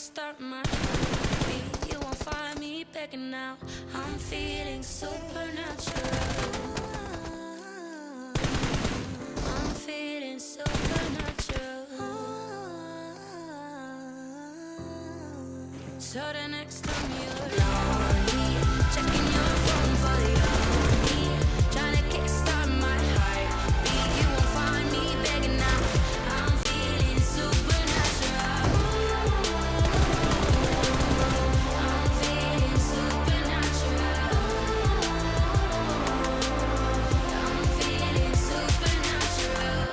kickstart my heartbeat. You won't find me begging now. I'm feeling supernatural. I'm feeling supernatural. So the next time you're lonely, checking your phone for the army, trying to kickstart my heartbeat. You won't find me begging now. I'm feeling supernatural. I'm feeling supernatural. I'm feeling supernatural.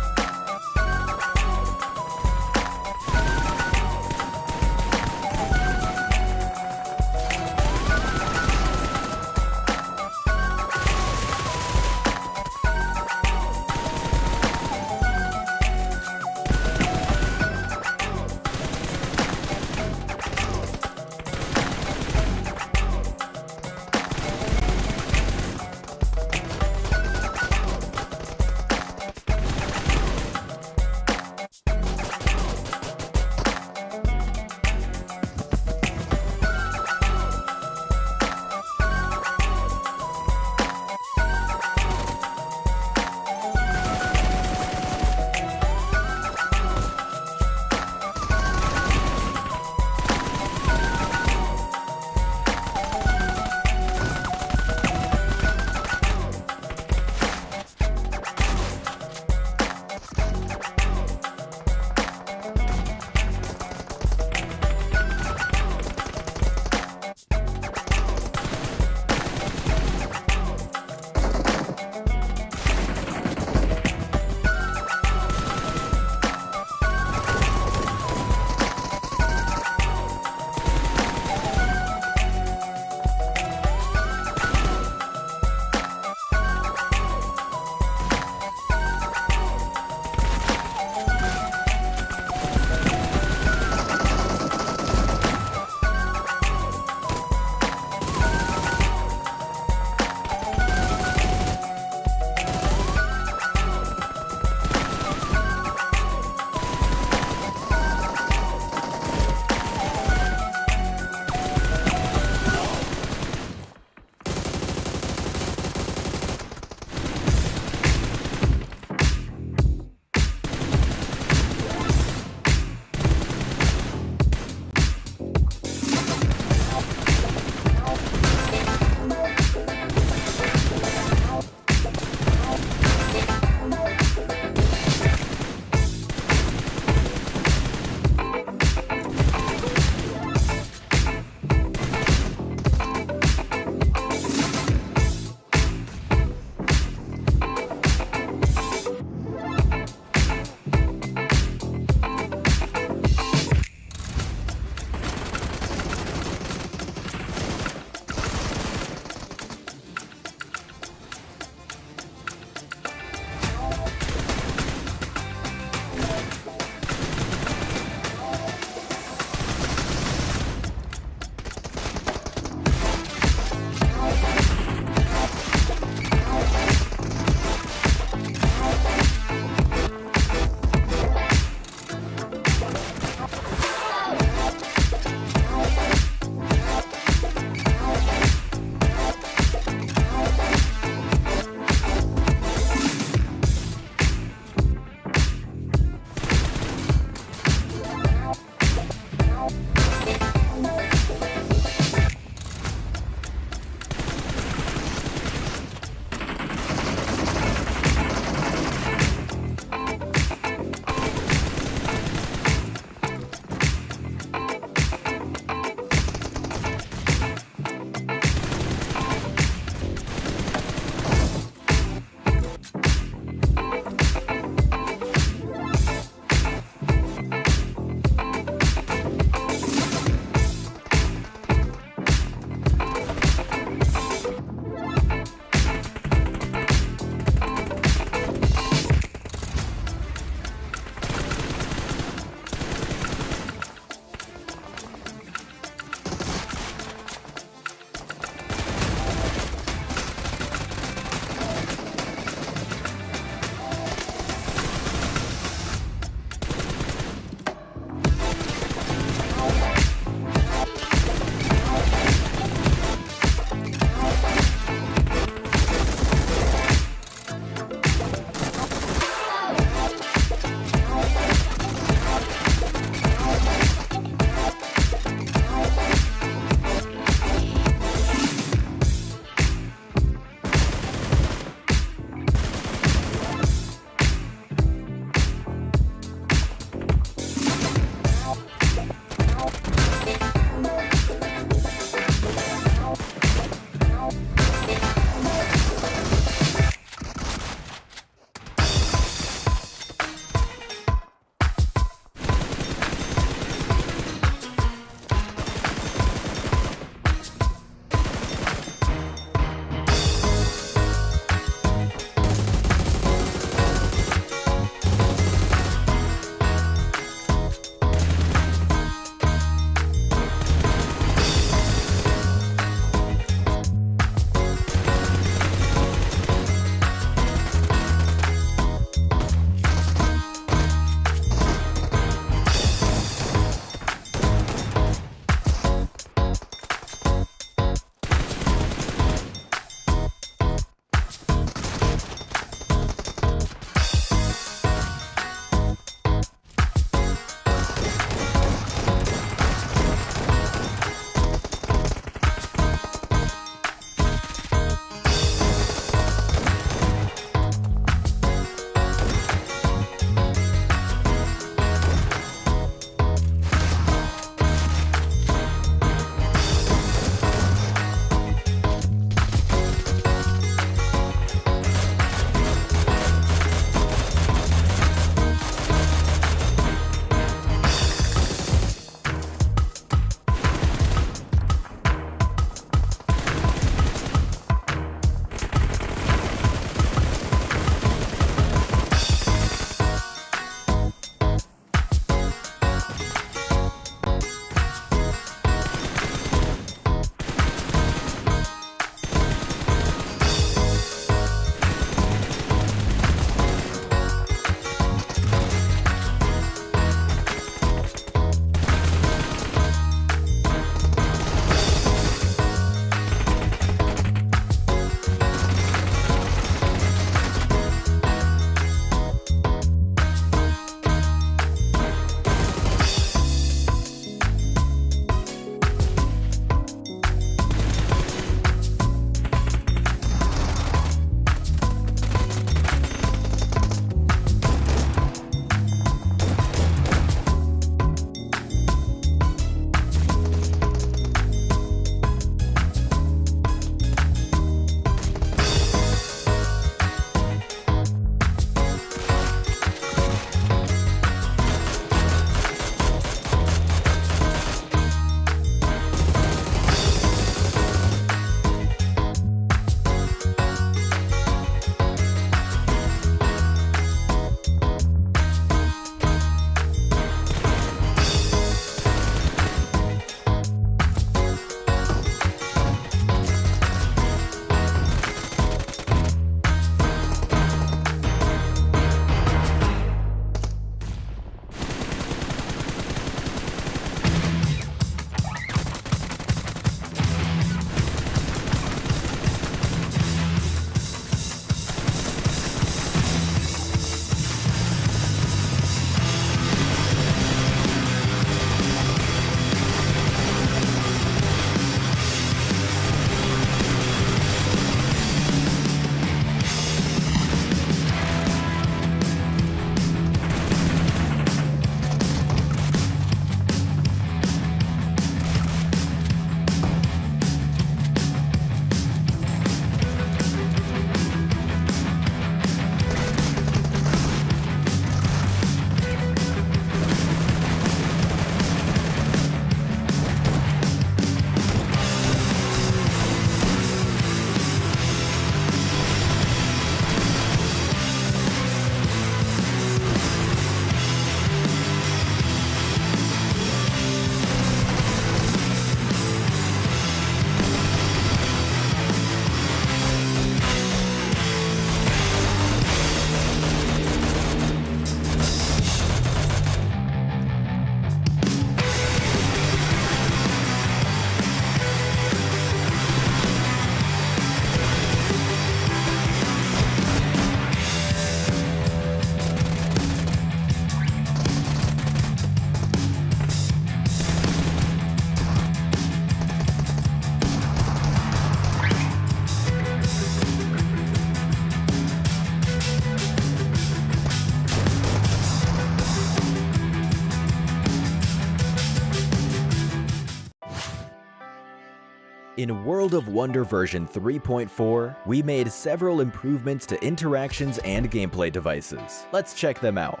In World of Wonder version 3.4, we made several improvements to interactions and gameplay devices. Let's check them out.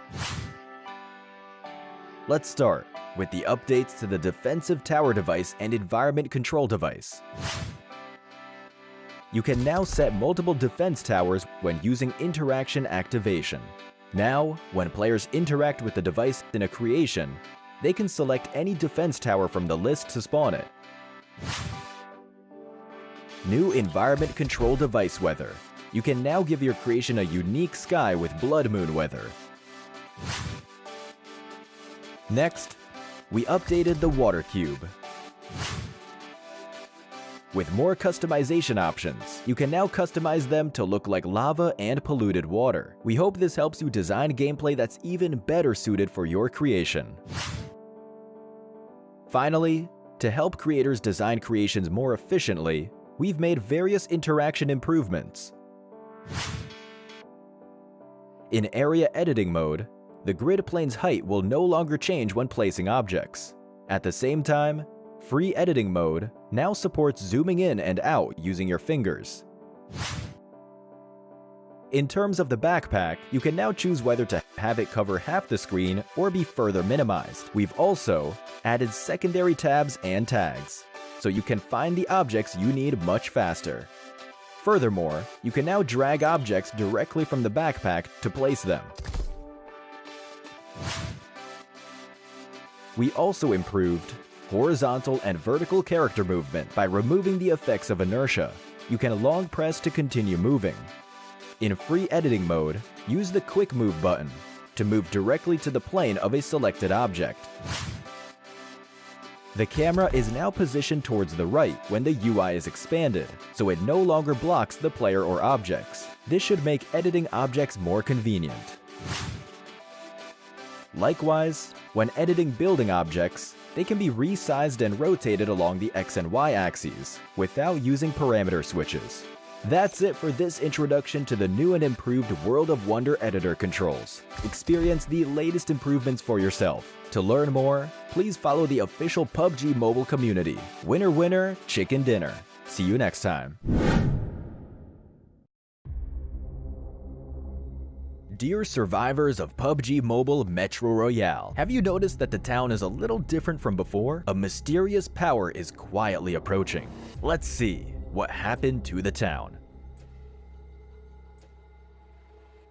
Let's start with the updates to the defensive tower device and environment control device. You can now set multiple defense towers when using interaction activation. Now, when players interact with the device in a creation, they can select any defense tower from the list to spawn it. New environment control device weather. You can now give your creation a unique sky with blood moon weather. Next, we updated the water cube. With more customization options, you can now customize them to look like lava and polluted water. We hope this helps you design gameplay that's even better suited for your creation. Finally, to help creators design creations more efficiently, we've made various interaction improvements. In area editing mode, the grid plane's height will no longer change when placing objects. At the same time, free editing mode now supports zooming in and out using your fingers. In terms of the backpack, you can now choose whether to have it cover half the screen or be further minimized. We've also added secondary tabs and tags, so you can find the objects you need much faster. Furthermore, you can now drag objects directly from the backpack to place them. We also improved horizontal and vertical character movement by removing the effects of inertia. You can long press to continue moving. In free editing mode, use the quick move button to move directly to the plane of a selected object. The camera is now positioned towards the right when the UI is expanded, so it no longer blocks the player or objects. This should make editing objects more convenient. Likewise, when editing building objects, they can be resized and rotated along the X and Y axes without using parameter switches. That's it for this introduction to the new and improved World of Wonder editor controls. Experience the latest improvements for yourself. To learn more, please follow the official PUBG Mobile community. Winner winner, chicken dinner. See you next time. Dear survivors of PUBG Mobile Metro Royale, have you noticed that the town is a little different from before? A mysterious power is quietly approaching. Let's see what happened to the town.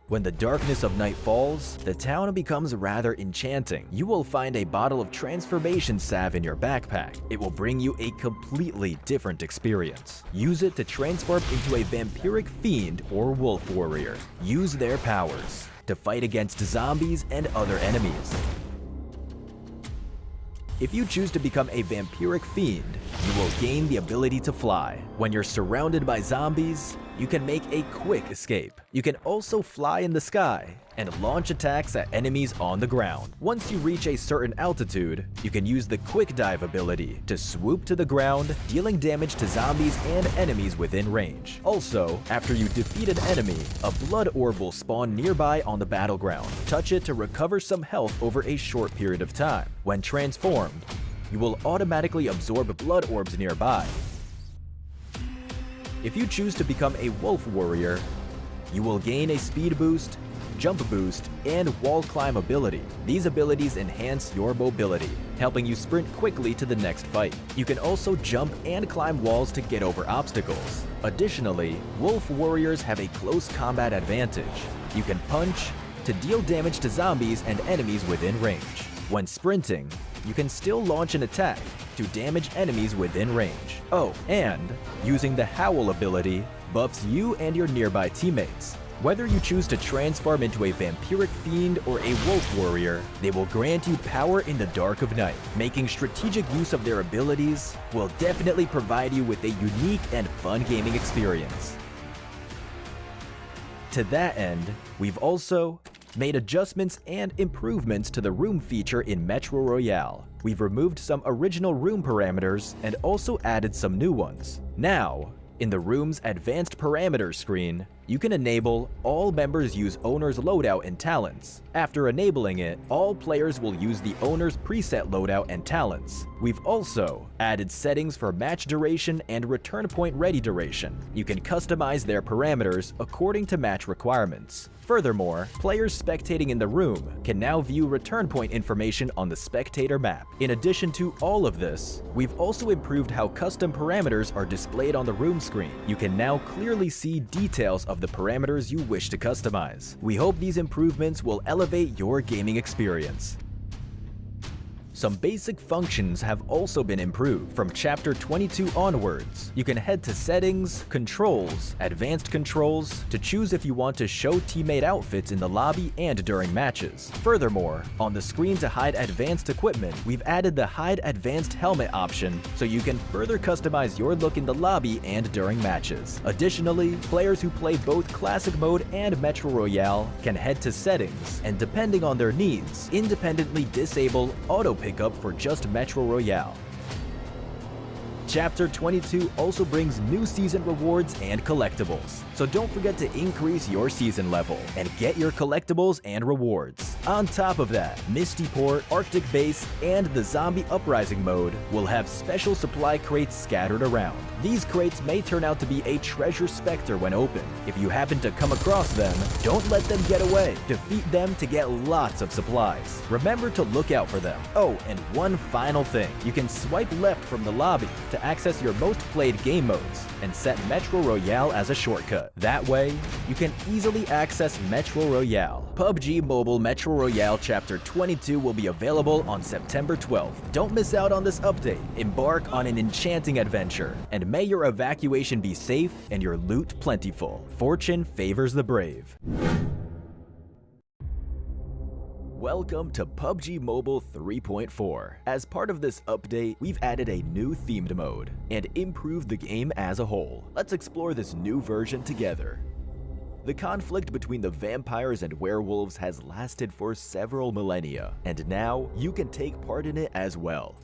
When the darkness of night falls, the town becomes rather enchanting. You will find a bottle of transformation salve in your backpack. It will bring you a completely different experience. Use it to transform into a vampiric fiend or wolf warrior. Use their powers to fight against zombies and other enemies. If you choose to become a vampiric fiend, you will gain the ability to fly. When you're surrounded by zombies, you can make a quick escape. You can also fly in the sky and launch attacks at enemies on the ground. Once you reach a certain altitude, you can use the quick dive ability to swoop to the ground, dealing damage to zombies and enemies within range. Also, after you defeat an enemy, a blood orb will spawn nearby on the battleground. Touch it to recover some health over a short period of time. When transformed, you will automatically absorb blood orbs nearby. If you choose to become a wolf warrior, you will gain a speed boost, jump boost, and wall climb ability. These abilities enhance your mobility, helping you sprint quickly to the next fight. You can also jump and climb walls to get over obstacles. Additionally, wolf warriors have a close combat advantage. You can punch to deal damage to zombies and enemies within range. When sprinting, you can still launch an attack to damage enemies within range. Oh, and using the Howl ability buffs you and your nearby teammates. Whether you choose to transform into a vampiric fiend or a wolf warrior, they will grant you power in the dark of night. Making strategic use of their abilities will definitely provide you with a unique and fun gaming experience. To that end, we've also made adjustments and improvements to the room feature in Metro Royale. We've removed some original room parameters and also added some new ones. Now, in the room's advanced parameters screen, you can enable all members use owner's loadout and talents. After enabling it, all players will use the owner's preset loadout and talents. We've also added settings for match duration and return point ready duration. You can customize their parameters according to match requirements. Furthermore, players spectating in the room can now view return point information on the spectator map. In addition to all of this, we've also improved how custom parameters are displayed on the room screen. You can now clearly see details of the parameters you wish to customize. We hope these improvements will elevate your gaming experience. Some basic functions have also been improved. From Chapter 22 onwards, you can head to Settings, Controls, Advanced Controls to choose if you want to show teammate outfits in the lobby and during matches. Furthermore, on the screen to hide advanced equipment, we've added the Hide Advanced Helmet option so you can further customize your look in the lobby and during matches. Additionally, players who play both Classic Mode and Metro Royale can head to Settings and, depending on their needs, independently disable Auto Pickup for just Metro Royale. Chapter 22 also brings new season rewards and collectibles, so don't forget to increase your season level and get your collectibles and rewards. On top of that, Misty Port, Arctic Base, and the Zombie Uprising mode will have special supply crates scattered around. These crates may turn out to be a treasure specter when open. If you happen to come across them, don't let them get away. Defeat them to get lots of supplies. Remember to look out for them. Oh, and one final thing. You can swipe left from the lobby to access your most played game modes and set Metro Royale as a shortcut. That way, you can easily access Metro Royale. PUBG Mobile Metro Royale Chapter 22 will be available on September 12th. Don't miss out on this update. Embark on an enchanting adventure, and may your evacuation be safe and your loot plentiful. Fortune favors the brave. Welcome to PUBG Mobile 3.4. As part of this update, we've added a new themed mode and improved the game as a whole. Let's explore this new version together. The conflict between the vampires and werewolves has lasted for several millennia, and now you can take part in it as well.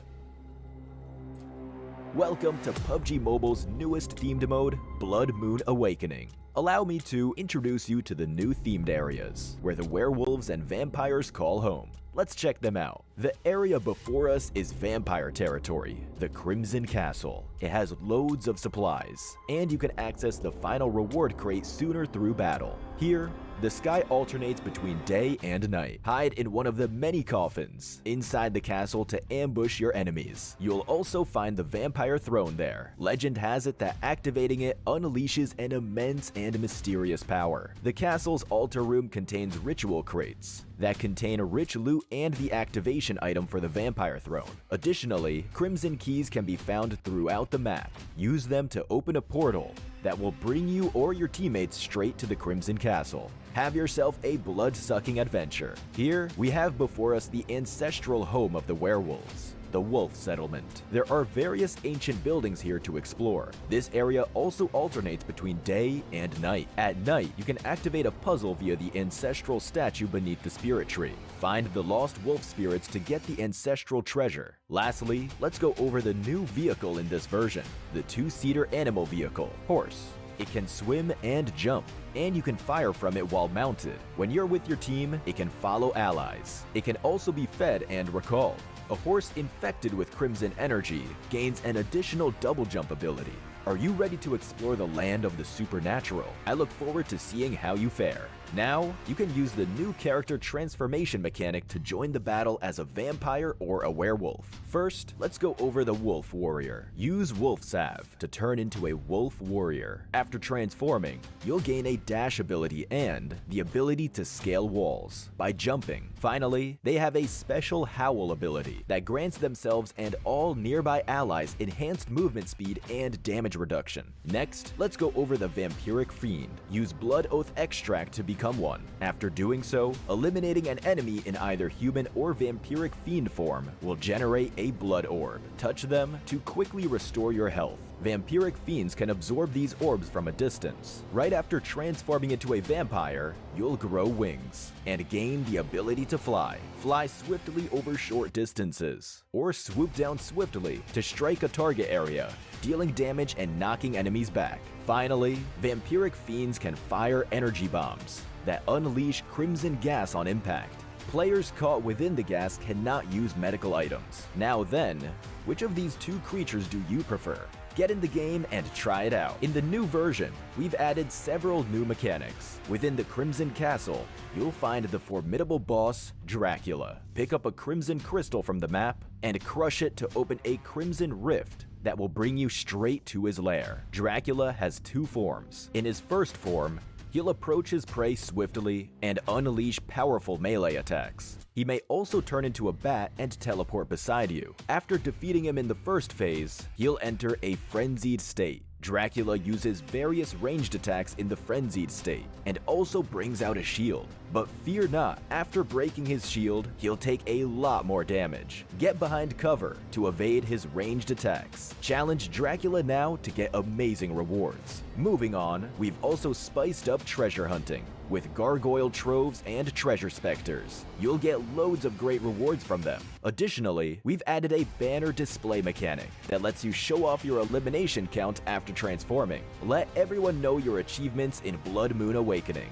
Welcome to PUBG Mobile's newest themed mode, Blood Moon Awakening. Allow me to introduce you to the new themed areas, where the werewolves and vampires call home. Let's check them out. The area before us is vampire territory, the Crimson Castle. It has loads of supplies, and you can access the final reward crate sooner through battle. Here, the sky alternates between day and night. Hide in one of the many coffins inside the castle to ambush your enemies. You'll also find the vampire throne there. Legend has it that activating it unleashes an immense and mysterious power. The castle's altar room contains ritual crates that contain rich loot and the activation item for the vampire throne. Additionally, crimson keys can be found throughout the map. Use them to open a portal that will bring you or your teammates straight to the Crimson Castle. Have yourself a blood-sucking adventure. Here, we have before us the ancestral home of the werewolves, the Wolf Settlement. There are various ancient buildings here to explore. This area also alternates between day and night. At night, you can activate a puzzle via the ancestral statue beneath the spirit tree. Find the lost wolf spirits to get the ancestral treasure. Lastly, let's go over the new vehicle in this version, the two-seater animal vehicle, Horse. It can swim and jump, and you can fire from it while mounted. When you're with your team, it can follow allies. It can also be fed and recalled. A horse infected with crimson energy gains an additional double jump ability. Are you ready to explore the land of the supernatural? I look forward to seeing how you fare. Now, you can use the new character transformation mechanic to join the battle as a vampire or a werewolf. First, let's go over the Wolf Warrior. Use Wolf Salve to turn into a Wolf Warrior. After transforming, you'll gain a dash ability and the ability to scale walls by jumping. Finally, they have a special Howl ability that grants themselves and all nearby allies enhanced movement speed and damage reduction. Next, let's go over the Vampiric Fiend. Use Blood Oath Extract to become one. After doing so, eliminating an enemy in either human or vampiric fiend form will generate a blood orb. Touch them to quickly restore your health. Vampiric fiends can absorb these orbs from a distance. Right after transforming into a vampire, you'll grow wings and gain the ability to fly. Fly swiftly over short distances, or swoop down swiftly to strike a target area, dealing damage and knocking enemies back. Finally, vampiric fiends can fire energy bombs that unleash crimson gas on impact. Players caught within the gas cannot use medical items. Now then, which of these two creatures do you prefer? Get in the game and try it out. In the new version, we've added several new mechanics. Within the Crimson Castle, you'll find the formidable boss, Dracula. Pick up a crimson crystal from the map and crush it to open a crimson rift that will bring you straight to his lair. Dracula has two forms. In his first form, he'll approach his prey swiftly and unleash powerful melee attacks. He may also turn into a bat and teleport beside you. After defeating him in the first phase, he'll enter a frenzied state. Dracula uses various ranged attacks in the frenzied state and also brings out a shield. But fear not, after breaking his shield, he'll take a lot more damage. Get behind cover to evade his ranged attacks. Challenge Dracula now to get amazing rewards. Moving on, we've also spiced up treasure hunting with gargoyle troves and treasure specters. You'll get loads of great rewards from them. Additionally, we've added a banner display mechanic that lets you show off your elimination count after transforming. Let everyone know your achievements in Blood Moon Awakening.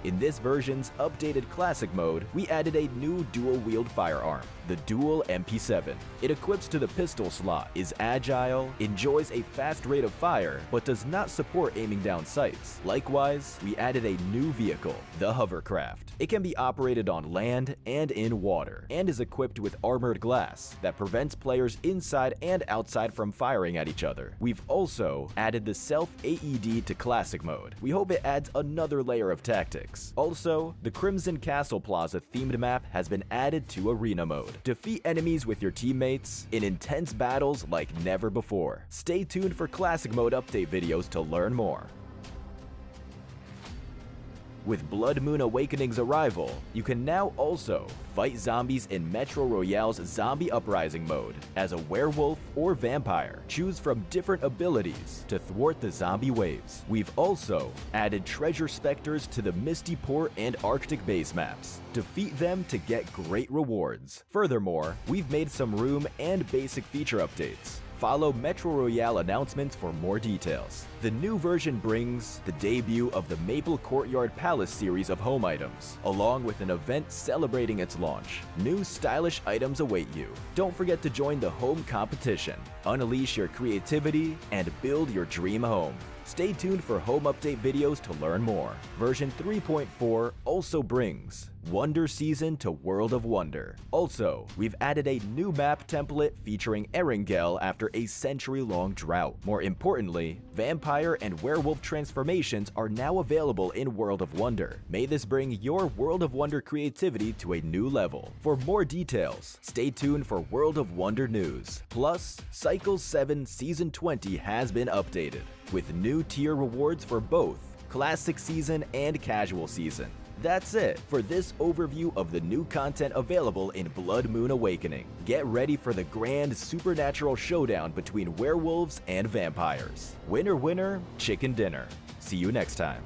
In this version's updated classic mode, we added a new dual-wield firearm, the Dual MP7. It equips to the pistol slot, is agile, enjoys a fast rate of fire, but does not support aiming down sights. Likewise, we added a new vehicle, the Hovercraft. It can be operated on land and in water, and is equipped with armored glass that prevents players inside and outside from firing at each other. We've also added the self-AED to classic mode. We hope it adds another layer of tactics. Also, the Crimson Castle Plaza themed map has been added to arena mode. Defeat enemies with your teammates in intense battles like never before. Stay tuned for classic mode update videos to learn more. With Blood Moon Awakening's arrival, you can now also fight zombies in Metro Royale's Zombie Uprising mode as a werewolf or vampire. Choose from different abilities to thwart the zombie waves. We've also added treasure specters to the Misty Port and Arctic base maps. Defeat them to get great rewards. Furthermore, we've made some room and basic feature updates. Follow Metro Royale announcements for more details. The new version brings the debut of the Maple Courtyard Palace series of home items, along with an event celebrating its launch. New stylish items await you. Don't forget to join the home competition. Unleash your creativity and build your dream home. Stay tuned for home update videos to learn more. Version 3.4 also brings Wonder Season to World of Wonder. Also, we've added a new map template featuring Erangel after a century-long drought. More importantly, vampire and werewolf transformations are now available in World of Wonder. May this bring your World of Wonder creativity to a new level. For more details, stay tuned for World of Wonder news. Plus, Cycle 7 Season 20 has been updated, with new tier rewards for both Classic Season and Casual Season. That's it for this overview of the new content available in Blood Moon Awakening. Get ready for the grand supernatural showdown between werewolves and vampires. Winner, winner, chicken dinner. See you next time.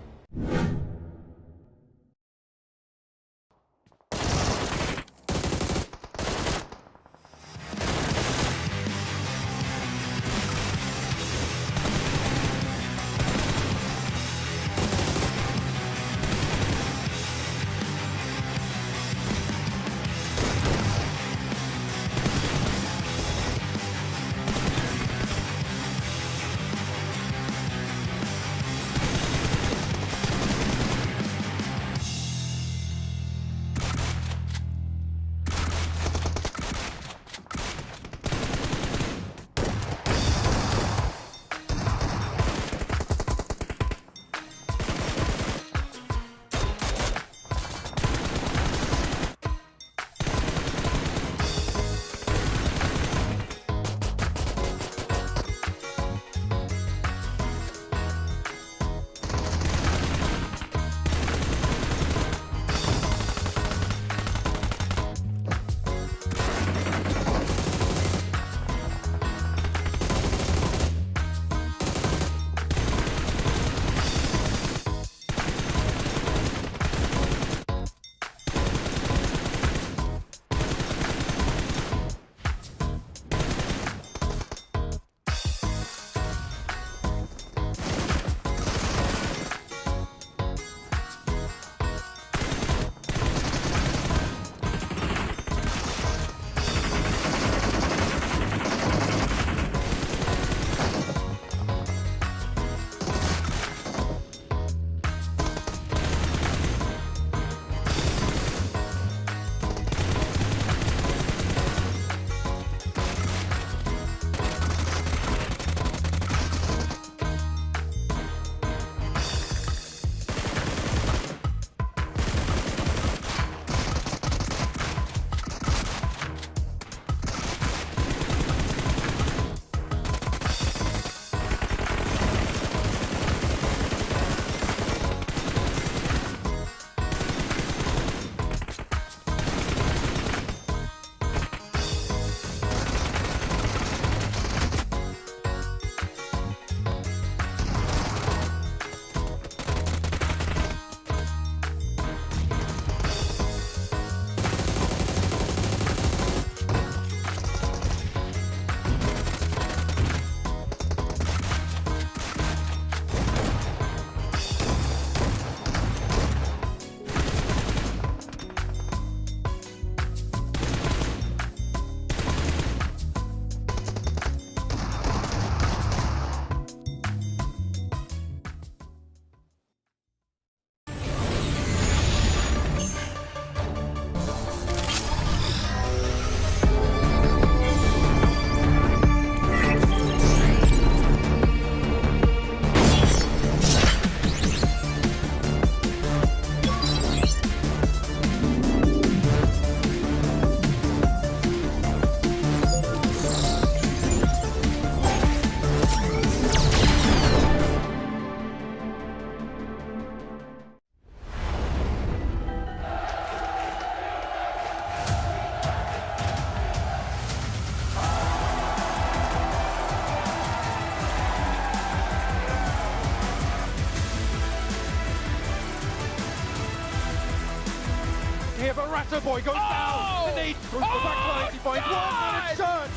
here, but Ratto Boy goes down. The need goes back to he finds 1 minute shot.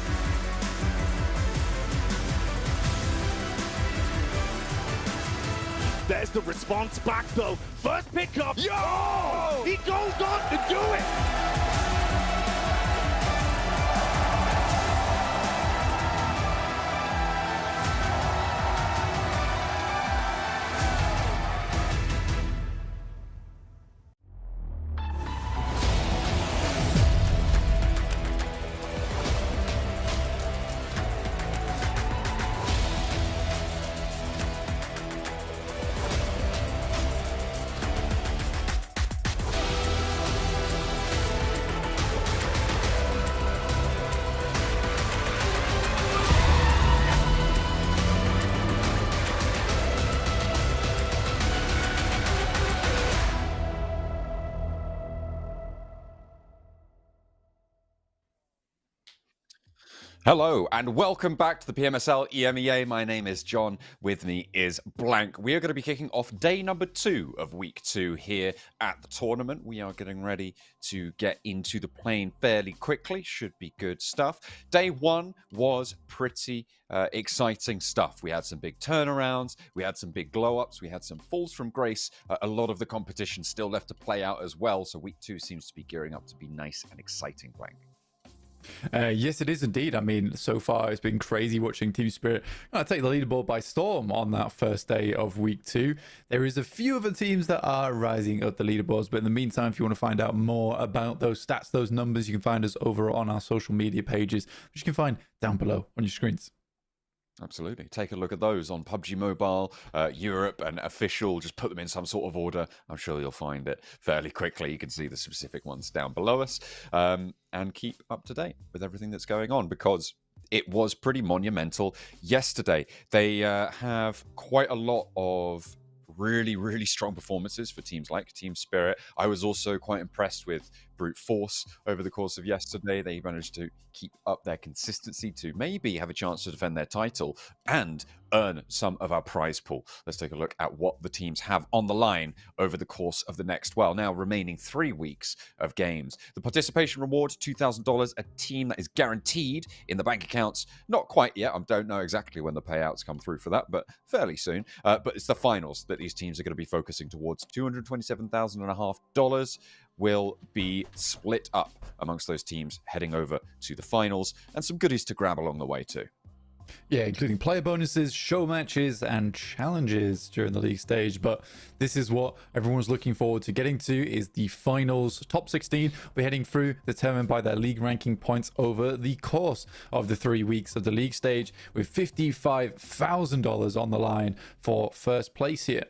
There's the response back though. First pickup. Yo! He goes on to do it. Hello and welcome back to the PMSL EMEA. My name is John. With me is Blank. We are going to be kicking off day number 2 of week 2 here at the tournament. We are getting ready to get into the plane fairly quickly. Should be good stuff. Day 1 was pretty exciting stuff. We had some big turnarounds. We had some big glow-ups. We had some falls from grace. A lot of the competition still left to play out as well. So week 2 seems to be gearing up to be nice and exciting, Blank. Yes, it is indeed. I mean, so far it's been crazy watching Team Spirit take the leaderboard by storm on that first day of week 2. There is a few other teams that are rising up the leaderboards, but in the meantime, if you want to find out more about those stats, those numbers, you can find us over on our social media pages, which you can find down below on your screens. Absolutely. Take a look at those on PUBG Mobile, Europe, and Official. Just put them in some sort of order. I'm sure you'll find it fairly quickly. You can see the specific ones down below us. And keep up to date with everything that's going on, because it was pretty monumental yesterday. They have quite a lot of really strong performances for teams like Team Spirit. I was also quite impressed with Brute Force over the course of yesterday. They managed to keep up their consistency to maybe have a chance to defend their title and earn some of our prize pool. Let's take a look at what the teams have on the line over the course of the next, now remaining 3 weeks of games. The participation reward, $2,000, a team that is guaranteed in the bank accounts. Not quite yet. I don't know exactly when the payouts come through for that, but fairly soon. But it's the finals that these teams are going to be focusing towards. $227,500 will be split up amongst those teams heading over to the finals, and some goodies to grab along the way too. Yeah, including player bonuses, show matches, and challenges during the league stage. But this is what everyone's looking forward to getting to, is the finals. Top 16 we're heading through, determined by their league ranking points over the course of the 3 weeks of the league stage, with $55,000 on the line for first place here.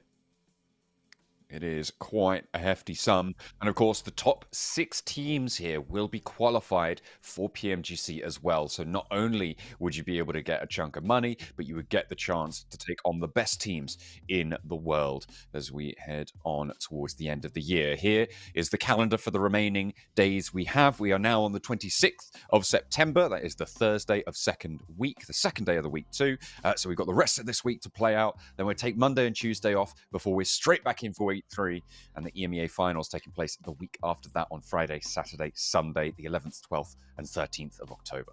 It is quite a hefty sum. And of course, the top 6 teams here will be qualified for PMGC as well. So not only would you be able to get a chunk of money, but you would get the chance to take on the best teams in the world as we head on towards the end of the year. Here is the calendar for the remaining days we have. We are now on the 26th of September. That is the Thursday of second week, the second day of the week too. So we've got the rest of this week to play out. Then we'll take Monday and Tuesday off before we're straight back in for week 3, and the EMEA finals taking place the week after that on Friday, Saturday, Sunday, the 11th, 12th, and 13th of October.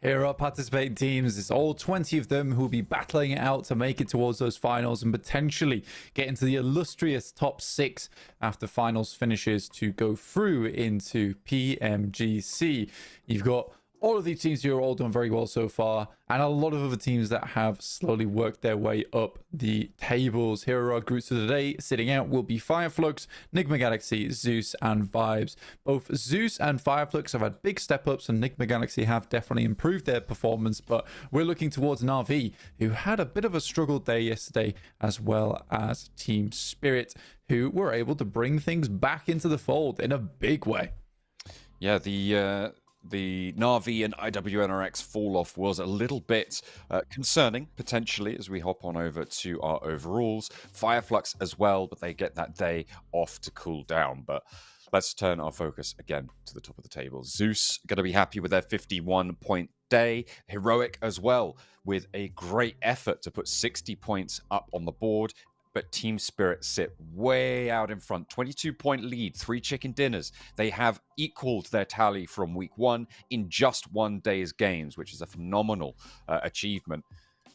Here are participating teams. It's all 20 of them who will be battling it out to make it towards those finals and potentially get into the illustrious top 6 after finals finishes to go through into PMGC. You've got all of these teams who are all done very well so far, and a lot of other teams that have slowly worked their way up the tables. Here are our groups for today. Sitting out will be Fireflux, Nigma Galaxy, Zeus, and Vibes. Both Zeus and Fireflux have had big step ups, and Nigma Galaxy have definitely improved their performance, but we're looking towards Na'Vi, who had a bit of a struggle day yesterday, as well as Team Spirit, who were able to bring things back into the fold in a big way. Yeah, the Na'Vi and IWNRX fall off was a little bit concerning, potentially, as we hop on over to our overalls. Fireflux as well, but they get that day off to cool down. But let's turn our focus again to the top of the table. Zeus going to be happy with their 51-point day. Heroic as well, with a great effort to put 60 points up on the board. but Team Spirit sit way out in front. 22-point lead, 3 chicken dinners. They have equaled their tally from week 1 in just 1 day's games, which is a phenomenal achievement.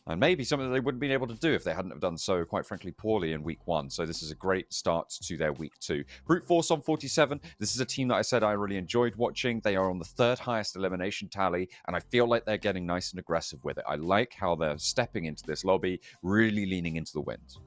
And maybe something that they wouldn't have been able to do if they hadn't have done so, quite frankly, poorly in week 1. So this is a great start to their week 2. Brute Force on 47. This is a team that I said I really enjoyed watching. They are on the 3rd highest elimination tally, and I feel like they're getting nice and aggressive with it. I like how they're stepping into this lobby, really leaning into the wins.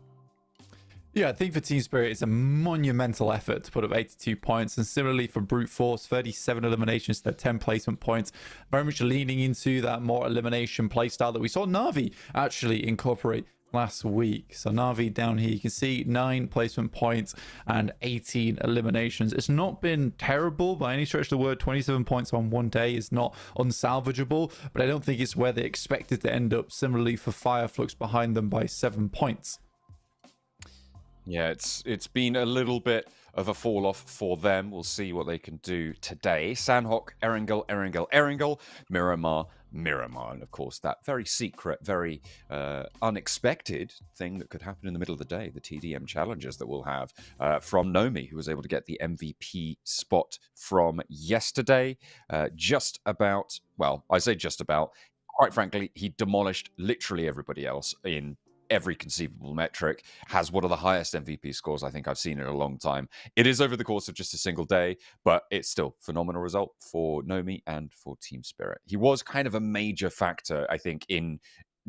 Yeah, I think for Team Spirit, it's a monumental effort to put up 82 points. And similarly for Brute Force, 37 eliminations to 10 placement points. Very much leaning into that more elimination playstyle that we saw Na'Vi actually incorporate last week. So Na'Vi down here, you can see 9 placement points and 18 eliminations. It's not been terrible by any stretch of the word. 27 points on 1 day is not unsalvageable, but I don't think it's where they expected to end up. Similarly for Fireflux, behind them by 7 points. Yeah, it's been a little bit of a fall off for them. We'll see what they can do today. Sanhok, Erangel, Miramar, and of course that very secret, very unexpected thing that could happen in the middle of the day, the TDM challenges that we'll have from Nomi, who was able to get the MVP spot from yesterday. Just about, well, I say just about, quite frankly, he demolished literally everybody else in every conceivable metric, has one of the highest MVP scores I think I've seen in a long time. It is over the course of just a single day, but it's still a phenomenal result for Nomi and for Team Spirit. He was kind of a major factor, I think, in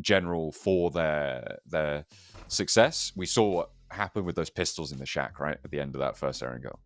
general for their success. We saw what happened with those pistols in the shack, right, at the end of that first Erangel.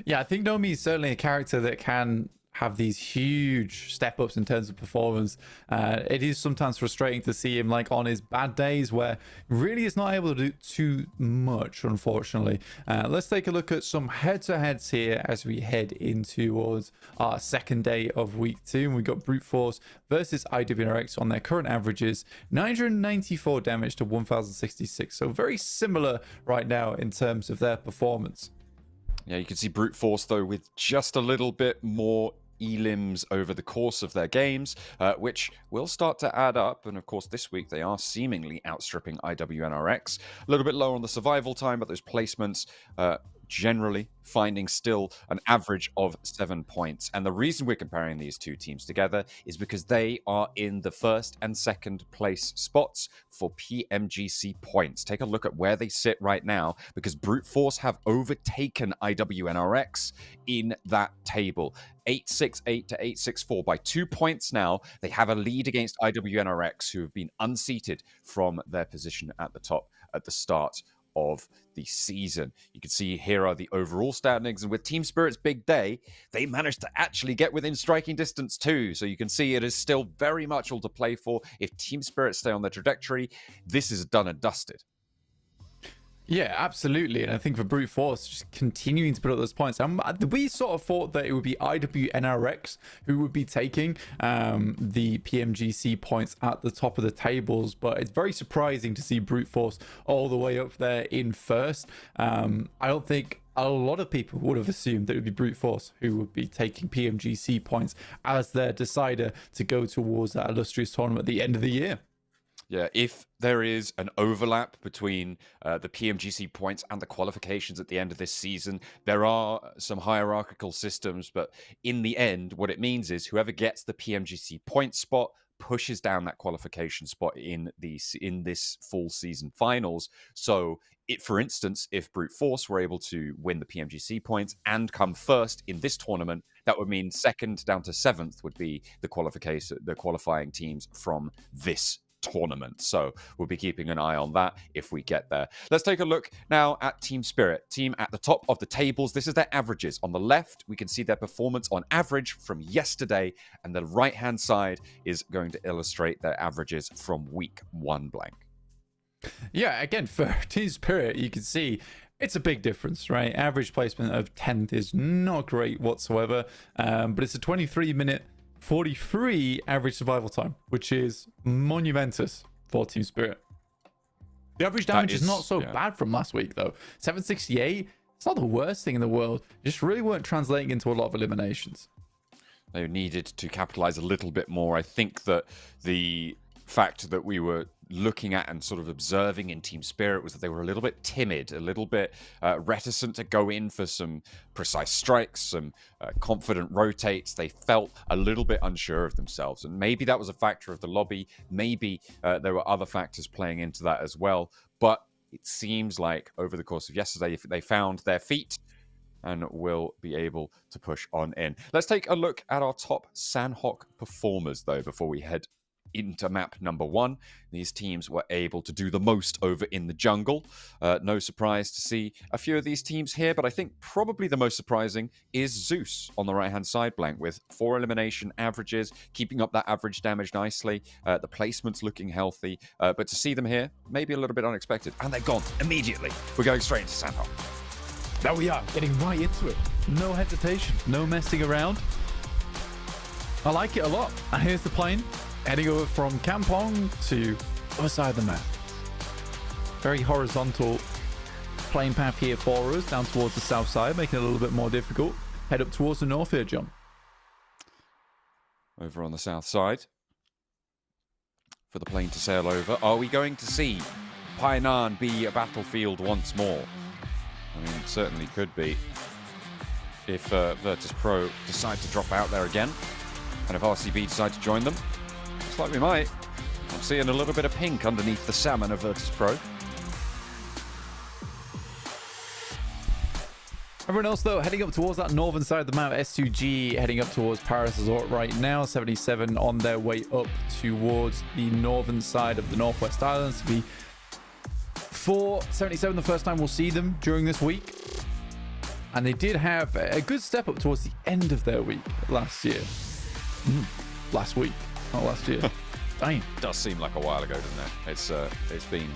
Yeah, I think Nomi is certainly a character that can have these huge step ups in terms of performance. It is sometimes frustrating to see him like on his bad days where really is not able to do too much, unfortunately. Let's take a look at some head-to-heads here as we head in towards our 2nd day of week 2. And we've got Brute Force versus IWNRX on their current averages, 994 damage to 1066. So very similar right now in terms of their performance. Yeah, you can see Brute Force, though, with just a little bit more elims over the course of their games, which will start to add up. And of course, this week they are seemingly outstripping IWNRX. A little bit lower on the survival time, but those placements generally finding still an average of 7 points. And the reason we're comparing these two teams together is because they are in the 1st and 2nd place spots for PMGC points. Take a look at where they sit right now, because Brute Force have overtaken IWNRX in that table. 868 to 864 by 2 points now. They have a lead against IWNRX, who have been unseated from their position at the top at the start of the season. You can see here are the overall standings, and with Team Spirit's big day, they managed to actually get within striking distance too. So you can see it is still very much all to play for. If Team Spirit stay on their trajectory, this is done and dusted. Yeah, absolutely. And I think for Brute Force, just continuing to put up those points. We sort of thought that it would be IWNRX who would be taking the PMGC points at the top of the tables, but it's very surprising to see Brute Force all the way up there in 1st. I don't think a lot of people would have assumed that it would be Brute Force who would be taking PMGC points as their decider to go towards that illustrious tournament at the end of the year. Yeah, if there is an overlap between the PMGC points and the qualifications at the end of this season, there are some hierarchical systems, but in the end, what it means is whoever gets the PMGC point spot pushes down that qualification spot in this full season finals. So, for instance, if Brute Force were able to win the PMGC points and come 1st in this tournament, that would mean 2nd down to 7th would be the qualifying teams from this tournament. So we'll be keeping an eye on that if we get there. Let's take a look now at Team Spirit, team at the top of the tables. This is their averages. On the left, we can see their performance on average from yesterday, and the right-hand side is going to illustrate their averages from week 1 blank. Yeah, again, for Team Spirit, you can see it's a big difference, right? Average placement of 10th is not great whatsoever, but it's a 23-minute 43 average survival time, which is monumentous for Team Spirit. The average damage is not so bad from last week, though. 768, it's not the worst thing in the world. Just really weren't translating into a lot of eliminations. They needed to capitalize a little bit more. I think that the fact that we were looking at and sort of observing in Team Spirit was that they were a little bit timid, a little bit reticent to go in for some precise strikes, some confident rotates. They felt a little bit unsure of themselves. And maybe that was a factor of the lobby. Maybe there were other factors playing into that as well. But it seems like over the course of yesterday, they found their feet and will be able to push on in. Let's take a look at our top Sanhok performers, though, before we head into map number 1. These teams were able to do the most over in the jungle. No surprise to see a few of these teams here, but I think probably the most surprising is Zeus on the right-hand side blank with 4 elimination averages, keeping up that average damage nicely. The placement's looking healthy, but to see them here, maybe a little bit unexpected. And they're gone immediately. We're going straight into Sanhok. There we are, getting right into it. No hesitation, no messing around. I like it a lot. And here's the plane, heading over from Kampong to the other side of the map. Very horizontal plane path here for us, down towards the south side, making it a little bit more difficult. Head up towards the north here, John. Over on the south side, for the plane to sail over. Are we going to see Painan be a battlefield once more? I mean, it certainly could be if Virtus Pro decide to drop out there again, and if RCB decide to join them. Looks like we might. I'm seeing a little bit of pink underneath the salmon of Virtus Pro. Everyone else, though, heading up towards that northern side of the map. S2G heading up towards Paris Resort right now. 77 on their way up towards the northern side of the Northwest Islands to be 477 the first time we'll see them during this week. And they did have a good step up towards the end of their week last year. Last week, not last year. Dang. Does seem like a while ago, doesn't it? It's been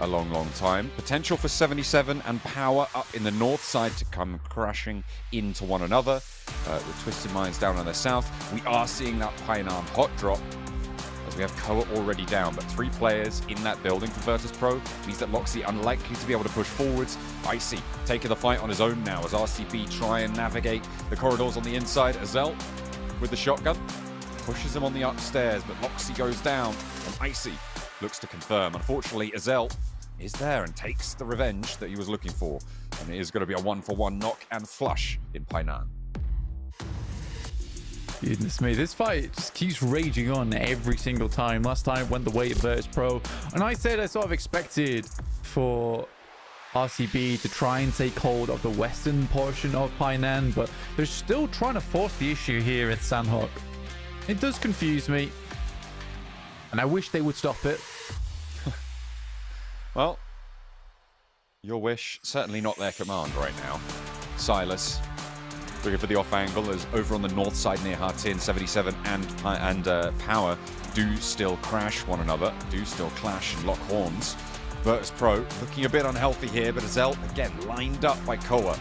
a long, long time. Potential for 77 and Power up in the north side to come crashing into one another. With Twisted Minds down on the south. We are seeing that Painan hot drop, as we have Koa already down, but 3 players in that building for Virtus Pro means that Loxy unlikely to be able to push forwards. Icy taking the fight on his own now as RCB try and navigate the corridors on the inside. Azel with the shotgun pushes him on the upstairs, but Loxy goes down and Icy looks to confirm. Unfortunately, Azel is there and takes the revenge that he was looking for, and it is going to be a 1-for-1 knock and flush in Painan. Goodness me, this fight just keeps raging on every single time. Last time went the way of Virtus Pro, and I said I sort of expected for RCB to try and take hold of the western portion of Painan, but they're still trying to force the issue here at Sanhok. It does confuse me, and I wish they would stop it. Well, your wish, certainly not their command right now. Silas looking for the off angle as over on the north side near Hartin, 77 and Power do still crash one another, do still clash and lock horns. Virtus Pro looking a bit unhealthy here, but Azel again lined up by Koa.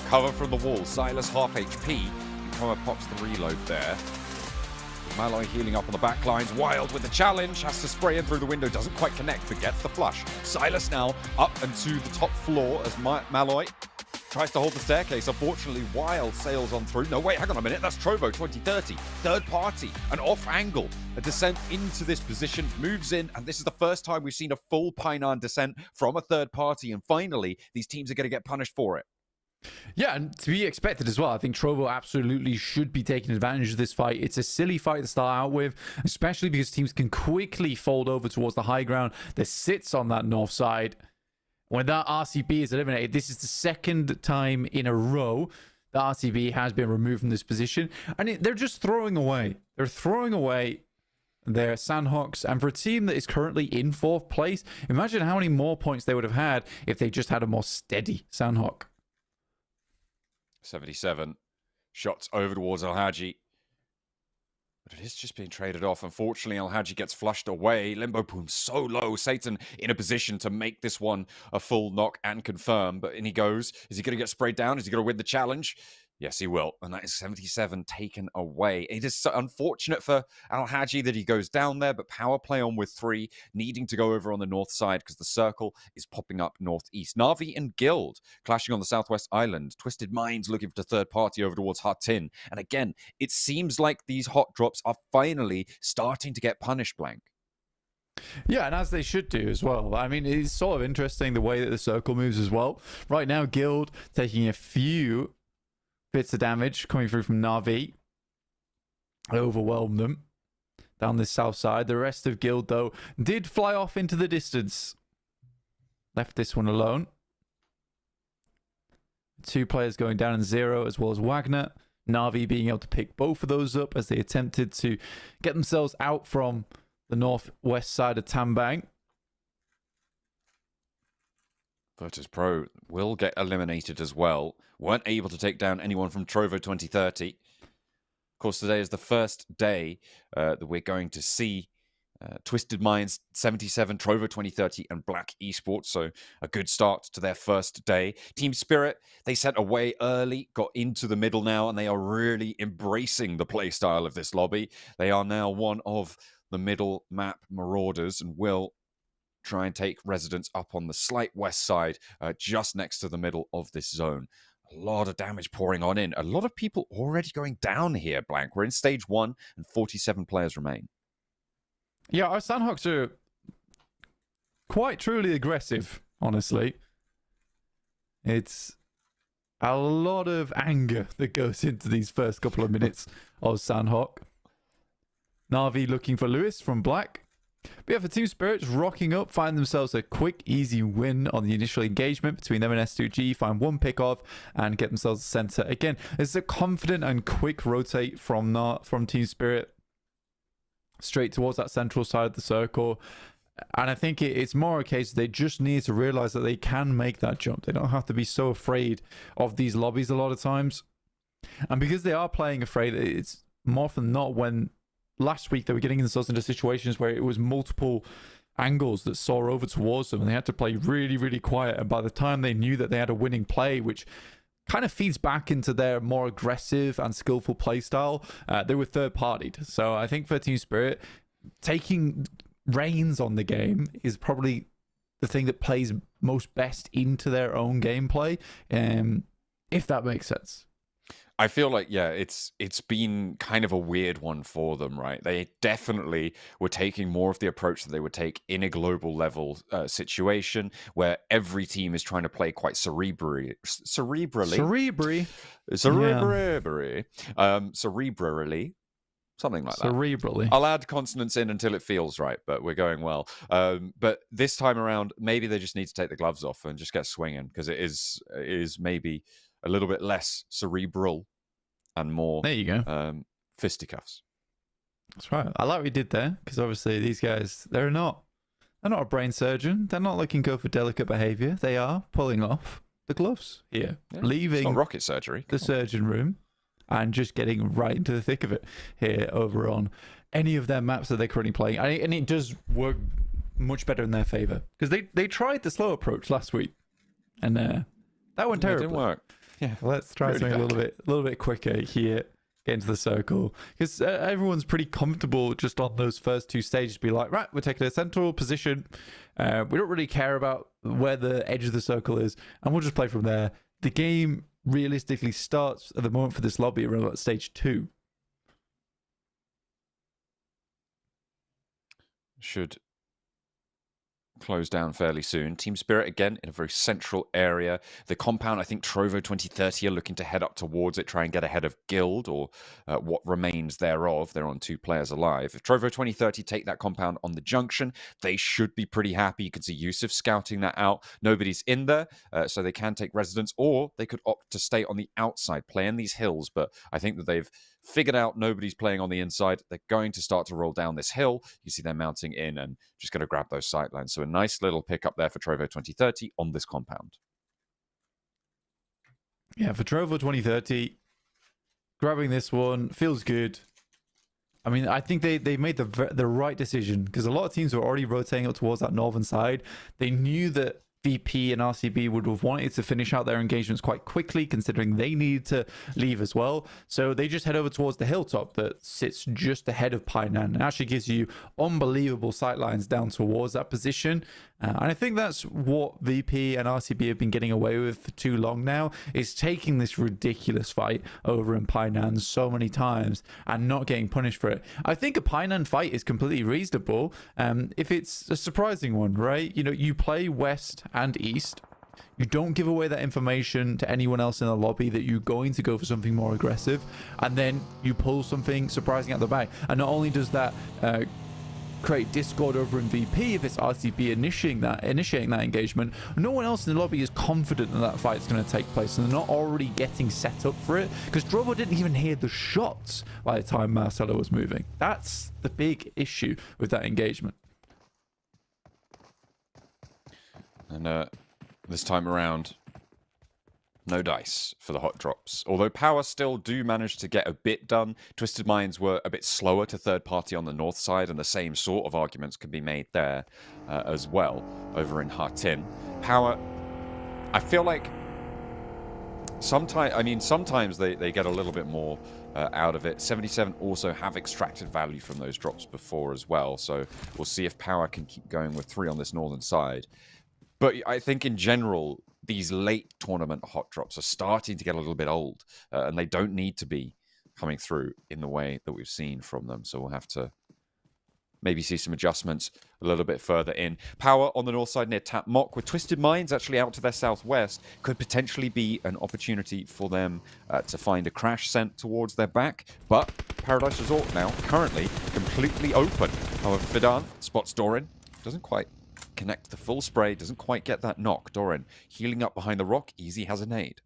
Cover from the wall, Silas half HP, and Koa pops the reload there. Malloy healing up on the back lines. Wild with the challenge. Has to spray in through the window. Doesn't quite connect, but gets the flush. Silas now up and to the top floor as Malloy tries to hold the staircase. Unfortunately, Wild sails on through. No, wait, hang on a minute. That's Trovo 2030. Third party. An off angle. A descent into this position. Moves in. And this is the first time we've seen a full Painan descent from a third party. And finally, these teams are going to get punished for it. Yeah, and to be expected as well. I think Trovo absolutely should be taking advantage of this fight. It's a silly fight to start out with, especially because teams can quickly fold over towards the high ground that sits on that north side. When that RCB is eliminated, this is the second time in a row that RCB has been removed from this position. And they're just throwing away. They're throwing away their Sanhoks. And for a team that is currently in 4th place, imagine how many more points they would have had if they just had a more steady Sanhok. 77 shots over towards Al-Haji, but it is just being traded off. Unfortunately, Al-Haji gets flushed away. Limbo Boom so low. Satan in a position to make this one a full knock and confirm, but in he goes. Is he going to get sprayed down? Is he going to win the challenge? Yes, he will. And that is 77 taken away. It is so unfortunate for Al-Haji that he goes down there, but Power play on with 3, needing to go over on the north side because the circle is popping up northeast. Na'Vi and Guild clashing on the southwest island. Twisted Minds looking for the third party over towards Hartin. And again, it seems like these hot drops are finally starting to get punished, Blank. Yeah, and as they should do as well. I mean, it's sort of interesting the way that the circle moves as well. Right now, Guild taking a few bits of damage coming through from Na'Vi. Overwhelmed them down this south side. The rest of Guild, though, did fly off into the distance. Left this one alone. 2 players going down in 0, as well as Wagner. Na'Vi being able to pick both of those up as they attempted to get themselves out from the northwest side of Tambang. Virtus Pro will get eliminated as well. Weren't able to take down anyone from Trovo 2030. Of course, today is the first day that we're going to see Twisted Minds 77, Trovo 2030, and Black Esports. So a good start to their first day. Team Spirit, they sent away early, got into the middle now, and they are really embracing the playstyle of this lobby. They are now one of the middle map marauders and will try and take residence up on the slight west side, just next to the middle of this zone. A lot of damage pouring on in. A lot of people already going down here, Blank. We're in stage 1 and 47 players remain. Yeah, our Sanhoks are quite truly aggressive, honestly. It's a lot of anger that goes into these first couple of minutes of Sanhok. Na'Vi looking for Lewis from Black. But yeah, for Team Spirits, rocking up, find themselves a quick, easy win on the initial engagement between them and S2G, find 1 pick off, and get themselves a center. Again, it's a confident and quick rotate from Team Spirit straight towards that central side of the circle. And I think it's more a case they just need to realize that they can make that jump. They don't have to be so afraid of these lobbies a lot of times. And because they are playing afraid, it's more often than not when last week they were getting themselves into situations where it was multiple angles that saw over towards them and they had to play really, really quiet. And by the time they knew that they had a winning play, which kind of feeds back into their more aggressive and skillful play style, they were third-partied. So I think for Team Spirit, taking reins on the game is probably the thing that plays most best into their own gameplay, if that makes sense. I feel like, yeah, it's been kind of a weird one for them, right? They definitely were taking more of the approach that they would take in a global level situation where every team is trying to play quite cerebrally, something like that. Cerebrally. I'll add consonants in until it feels right, but we're going well. But this time around, maybe they just need to take the gloves off and just get swinging, because it is maybe a little bit less cerebral and more there you go. Fisticuffs. That's right. I like what you did there, because obviously these guys, they're not a brain surgeon. They're not looking to go for delicate behavior. They are pulling off the gloves here, leaving it's not rocket surgery. the surgeon room and just getting right into the thick of it here over on any of their maps that they're currently playing. And it does work much better in their favor, because they tried the slow approach last week and that went terribly. It didn't work. Yeah, Let's try something a little bit quicker here. Get into the circle, because everyone's pretty comfortable just on those first 2 stages. Be like, right, we're taking a central position. We don't really care about where the edge of the circle is, and we'll just play from there. The game realistically starts at the moment for this lobby around about stage 2. Should close down fairly soon. Team Spirit, again, in a very central area. The compound, I think Trovo 2030 are looking to head up towards it, try and get ahead of Guild, or what remains thereof. They're on 2 players alive. If Trovo 2030 take that compound on the junction, they should be pretty happy. You can see Yusuf scouting that out. Nobody's in there, so they can take residence, or they could opt to stay on the outside, play in these hills. But I think that they've figured out nobody's playing on the inside. They're going to start to roll down this hill. You see they're mounting in and just going to grab those sightlines. So a nice little pick up there for Trovo 2030 on this compound. Yeah, for Trovo 2030, grabbing this one feels good. I mean, I think they made the right decision, because a lot of teams were already rotating up towards that northern side. They knew that VP and RCB would have wanted to finish out their engagements quite quickly, considering they needed to leave as well. So they just head over towards the hilltop that sits just ahead of Painan. It actually gives you unbelievable sightlines down towards that position. And I think that's what VP and RCB have been getting away with for too long now, is taking this ridiculous fight over in Painan so many times and not getting punished for it. I think a Painan fight is completely reasonable if it's a surprising one, right? You know, you play West and East. You don't give away that information to anyone else in the lobby that you're going to go for something more aggressive, and then you pull something surprising out the back. And not only does that create discord over in VP if it's RCB initiating that engagement, no one else in the lobby is confident that that fight's going to take place, and they're not already getting set up for it, because Drobo didn't even hear the shots by the time Marcelo was moving. That's the big issue with that engagement. And this time around, no dice for the hot drops. Although Power still do manage to get a bit done, Twisted Minds were a bit slower to third party on the north side, and the same sort of arguments can be made there as well over in Hatin. Power, I feel like sometimes they get a little bit more out of it. 77 also have extracted value from those drops before as well, so we'll see if Power can keep going with 3 on this northern side. But I think in general, these late tournament hot drops are starting to get a little bit old, and they don't need to be coming through in the way that we've seen from them. So we'll have to maybe see some adjustments a little bit further in. Power on the north side near Tap Mock, with Twisted Minds actually out to their southwest, could potentially be an opportunity for them to find a crash sent towards their back. But Paradise Resort now currently completely open. However, Fidan spots Doran, doesn't quite connect the full spray, doesn't quite get that knock. Doran healing up behind the rock. Easy has a nade.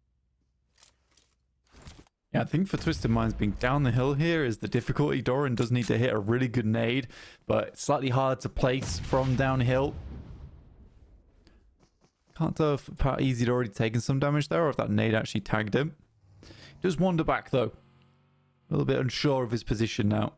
Yeah, I think for Twisted Minds, being down the hill here is the difficulty. Doran does need to hit a really good nade, but it's slightly hard to place from downhill. Can't tell if Easy had already taken some damage there or if that nade actually tagged him. He does wander back though. A little bit unsure of his position now.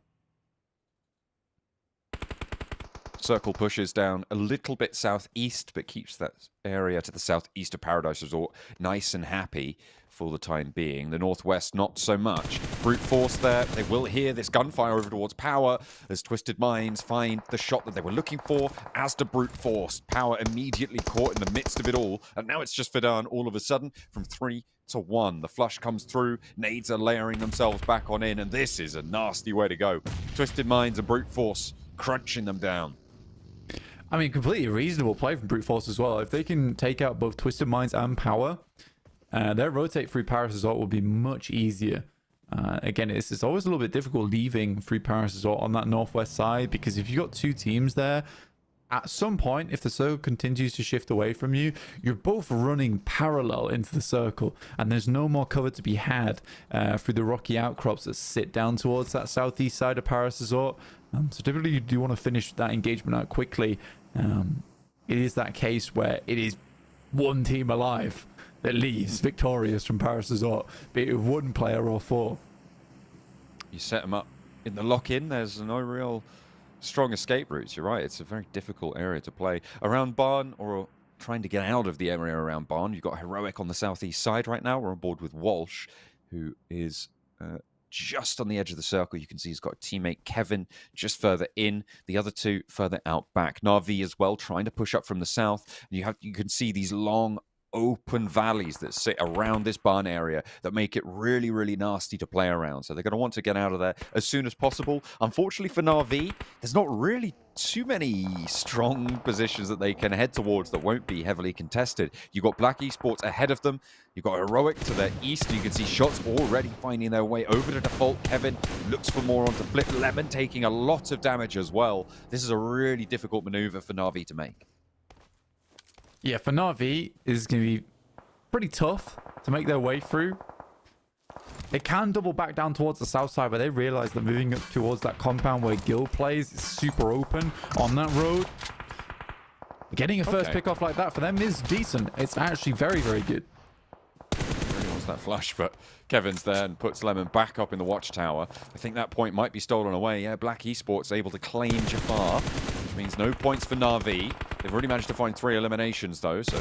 Circle pushes down a little bit southeast, but keeps that area to the southeast of Paradise Resort nice and happy for the time being. The northwest, not so much. Brute force there. They will hear this gunfire over towards Power as Twisted Minds find the shot that they were looking for, as to brute force. Power immediately caught in the midst of it all, and now it's just Fidan all of a sudden from 3 to 1. The flush comes through, nades are layering themselves back on in, and this is a nasty way to go. Twisted Minds and brute force crunching them down. I mean, completely reasonable play from Brute Force as well. If they can take out both Twisted Minds and Power, their rotate through Paris Resort will be much easier. Again, it's always a little bit difficult leaving through Paris Resort on that northwest side, because if you've got 2 teams there, at some point, if the circle continues to shift away from you, you're both running parallel into the circle, and there's no more cover to be had through the rocky outcrops that sit down towards that southeast side of Paris Resort. So typically you do want to finish that engagement out quickly. It is that case where it is one team alive that leaves victorious from Paris Resort, be it with 1 player or 4. You set them up in the lock-in, there's no real strong escape routes. You're right, it's a very difficult area to play. Around Barn, or trying to get out of the area around Barn, you've got Heroic on the southeast side right now. We're on board with Walsh, who is just on the edge of the circle. You can see he's got a teammate, Kevin, just further in. The other 2 further out back. Na'Vi as well, trying to push up from the south. You can see these long open valleys that sit around this barn area that make it really, really nasty to play around. So they're going to want to get out of there as soon as possible. Unfortunately for Na'Vi, there's not really too many strong positions that they can head towards that won't be heavily contested. You've got Black Esports ahead of them. You've got Heroic to their east. You can see shots already finding their way over to default. Kevin looks for more onto Flip. Lemon taking a lot of damage as well. This is a really difficult maneuver for Na'Vi to make. Yeah, for Na'Vi, it's going to be pretty tough to make their way through. They can double back down towards the south side, but they realize that moving up towards that compound where Gil plays is super open on that road. Getting a first pick off like that for them is decent. It's actually very, very good. Really wants that flush, but Kevin's there and puts Lemon back up in the watchtower. I think that point might be stolen away. Yeah, Black Esports able to claim Jafar. means no points for Na'Vi. They've already managed to find 3 eliminations, though, so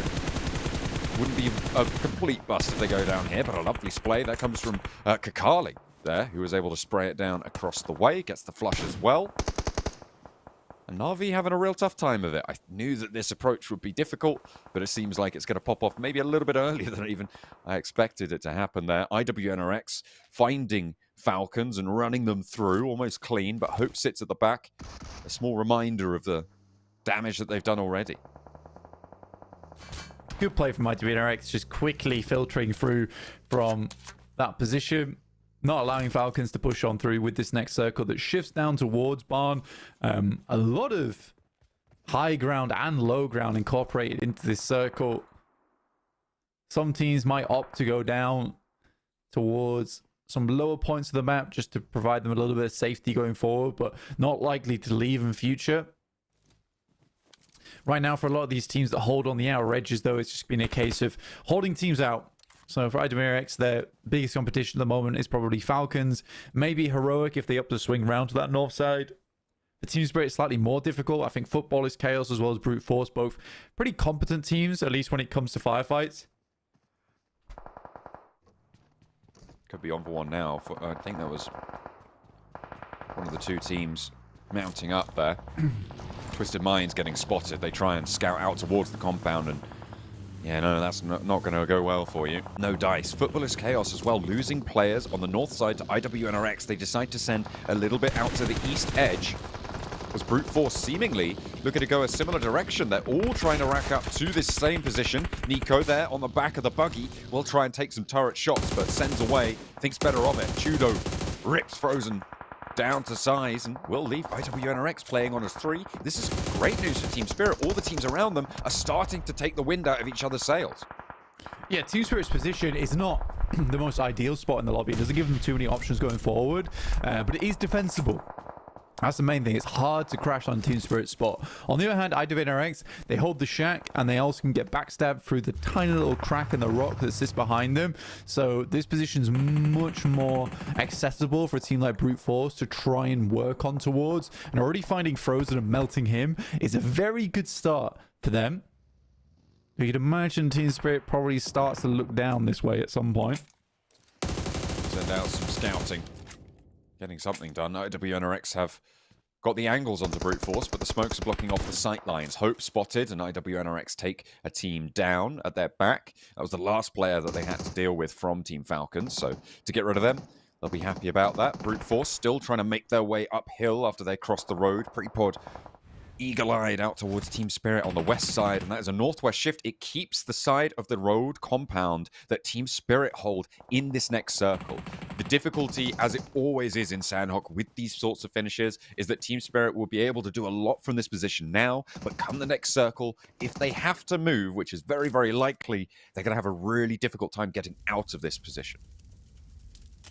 wouldn't be a complete bust if they go down here, but a lovely splay. That comes from Kakali there, who was able to spray it down across the way. Gets the flush as well. And Na'Vi having a real tough time of it. I knew that this approach would be difficult, but it seems like it's going to pop off maybe a little bit earlier than even I expected it to happen there. IWNRX finding Falcons and running them through, almost clean, but Hope sits at the back. A small reminder of the damage that they've done already. Good play from IWNRX, just quickly filtering through from that position. Not allowing Falcons to push on through with this next circle that shifts down towards Barn. A lot of high ground and low ground incorporated into this circle. Some teams might opt to go down towards some lower points of the map just to provide them a little bit of safety going forward, but not likely to leave in future. Right now, for a lot of these teams that hold on the outer edges, though, it's just been a case of holding teams out. So for IWNRX, their biggest competition at the moment is probably Falcons. Maybe Heroic if they up to swing round to that north side. The Team Spirit is slightly more difficult. I think Football is Chaos as well as Brute Force. Both pretty competent teams, at least when it comes to firefights. Could be on for one now. I think that was one of the 2 teams mounting up there. Twisted Minds getting spotted. They try and scout out towards the compound and... yeah, no, that's not going to go well for you. No dice. Football is Chaos as well, losing players on the north side to IWNRX. They decide to send a little bit out to the east edge. As Brute Force seemingly looking to go a similar direction. They're all trying to rack up to this same position. Nico there on the back of the buggy will try and take some turret shots, but sends away, thinks better of it. Chudo rips Frozen down to size and will leave IWNRX playing on as 3. This is great news for Team Spirit. All the teams around them are starting to take the wind out of each other's sails. Yeah, Team Spirit's position is not the most ideal spot in the lobby. It doesn't give them too many options going forward, but it is defensible. That's the main thing. It's hard to crash on Team Spirit's spot. On the other hand, IWNRX, they hold the shack and they also can get backstabbed through the tiny little crack in the rock that sits behind them. So this position is much more accessible for a team like Brute Force to try and work on towards. And already finding Frozen and melting him is a very good start for them. You could imagine Team Spirit probably starts to look down this way at some point. Send out some scouting. Getting something done. IWNRX have got the angles onto Brute Force, but the smokes are blocking off the sight lines. Hope spotted, and IWNRX take a team down at their back. That was the last player that they had to deal with from Team Falcons, so to get rid of them, they'll be happy about that. Brute Force still trying to make their way uphill after they cross the road. Prepod eagle-eyed out towards Team Spirit on the west side, and that is a northwest shift. It keeps the side of the road compound that Team Spirit hold in this next circle. The difficulty, as it always is in Sanhok with these sorts of finishes, is that Team Spirit will be able to do a lot from this position now, but come the next circle, if they have to move, which is very, very likely, they're going to have a really difficult time getting out of this position.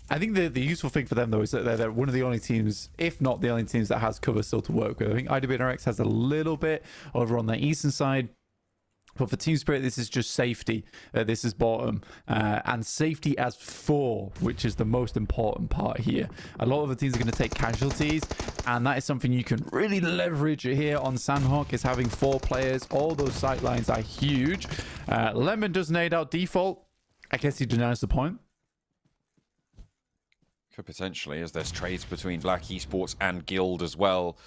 I think the useful thing for them, though, is that they're one of the only teams, if not the only teams, that has cover still to work with. I think IWNRX has a little bit over on the eastern side. But for Team Spirit, this is just safety. This is bottom. And safety as 4, which is the most important part here. A lot of the teams are going to take casualties. And that is something you can really leverage here on Sanhok, is having 4 players. All those sight lines are huge. Lemon does nade out default. I guess he denies the point. Could potentially, as there's trades between Black Esports and Guild as well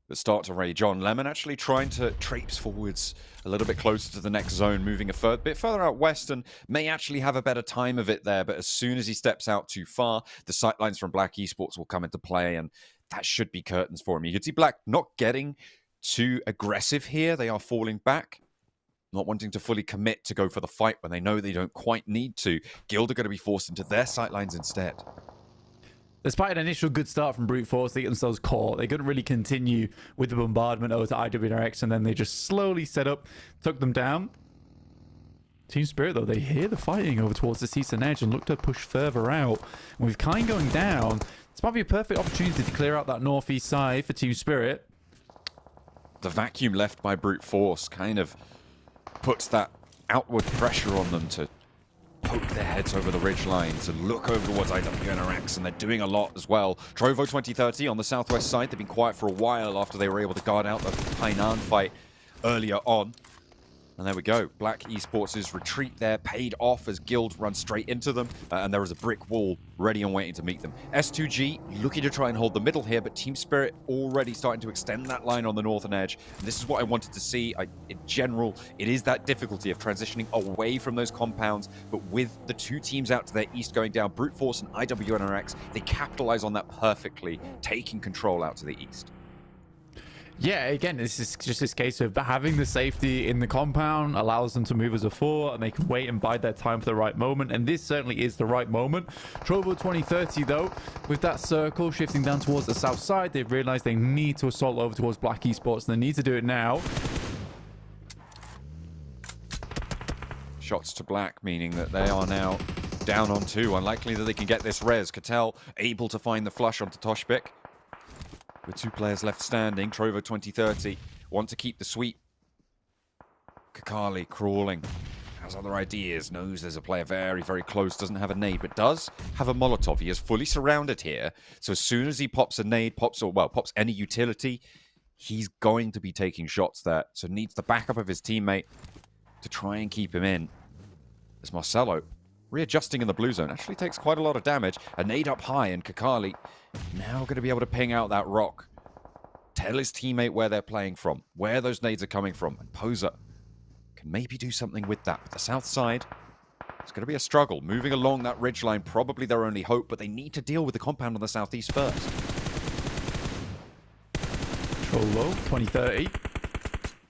that start to rage on. Lemon actually trying to traipse forwards a little bit closer to the next zone, moving a bit further out west, and may actually have a better time of it there. But as soon as he steps out too far, the sightlines from Black Esports will come into play, and that should be curtains for him. You can see Black not getting too aggressive here. They are falling back, not wanting to fully commit to go for the fight when they know they don't quite need to. Guild are going to be forced into their sightlines instead. Despite an initial good start from Brute Force, they get themselves caught. They couldn't really continue with the bombardment over to IWNRX, and then they just slowly set up, took them down. Team Spirit, though, they hear the fighting over towards the eastern edge and look to push further out. And with Kine going down, this might be a perfect opportunity to clear out that northeast side for Team Spirit. The vacuum left by Brute Force kind of puts that outward pressure on them to poke their heads over the ridge lines and look over towards IWNRX, and they're doing a lot as well. Trovo 2030 on the southwest side, they've been quiet for a while after they were able to guard out the Hainan fight earlier on. And there we go. Black Esports' retreat there paid off as Guild runs straight into them, and there is a brick wall ready and waiting to meet them. S2G looking to try and hold the middle here, but Team Spirit already starting to extend that line on the northern edge. And this is what I wanted to see. In general, it is that difficulty of transitioning away from those compounds, but with the two teams out to their east going down, Brute Force and IWNRX, they capitalize on that perfectly, taking control out to the east. Yeah, again, this is just this case of having the safety in the compound allows them to move as a 4, and they can wait and bide their time for the right moment, and this certainly is the right moment. Trovo 2030, though, with that circle shifting down towards the south side, they've realized they need to assault over towards Black Esports, and they need to do it now. Shots to Black, meaning that they are now down on 2. Unlikely that they can get this res. Cattell able to find the flush onto Toshbik. With 2 players left standing, Trovo 2030 want to keep the sweep. Kakali crawling, has other ideas, knows there's a player very, very close, doesn't have a nade, but does have a Molotov. He is fully surrounded here, so as soon as he pops a nade, pops any utility, he's going to be taking shots there, so needs the backup of his teammate to try and keep him in. As Marcelo, readjusting in the blue zone, actually takes quite a lot of damage. A nade up high, and Kakali now going to be able to ping out that rock. Tell his teammate where they're playing from, where those nades are coming from, and Poser can maybe do something with that. But the south side, it's going to be a struggle. Moving along that ridgeline, probably their only hope, but they need to deal with the compound on the southeast first. Trovo 2030.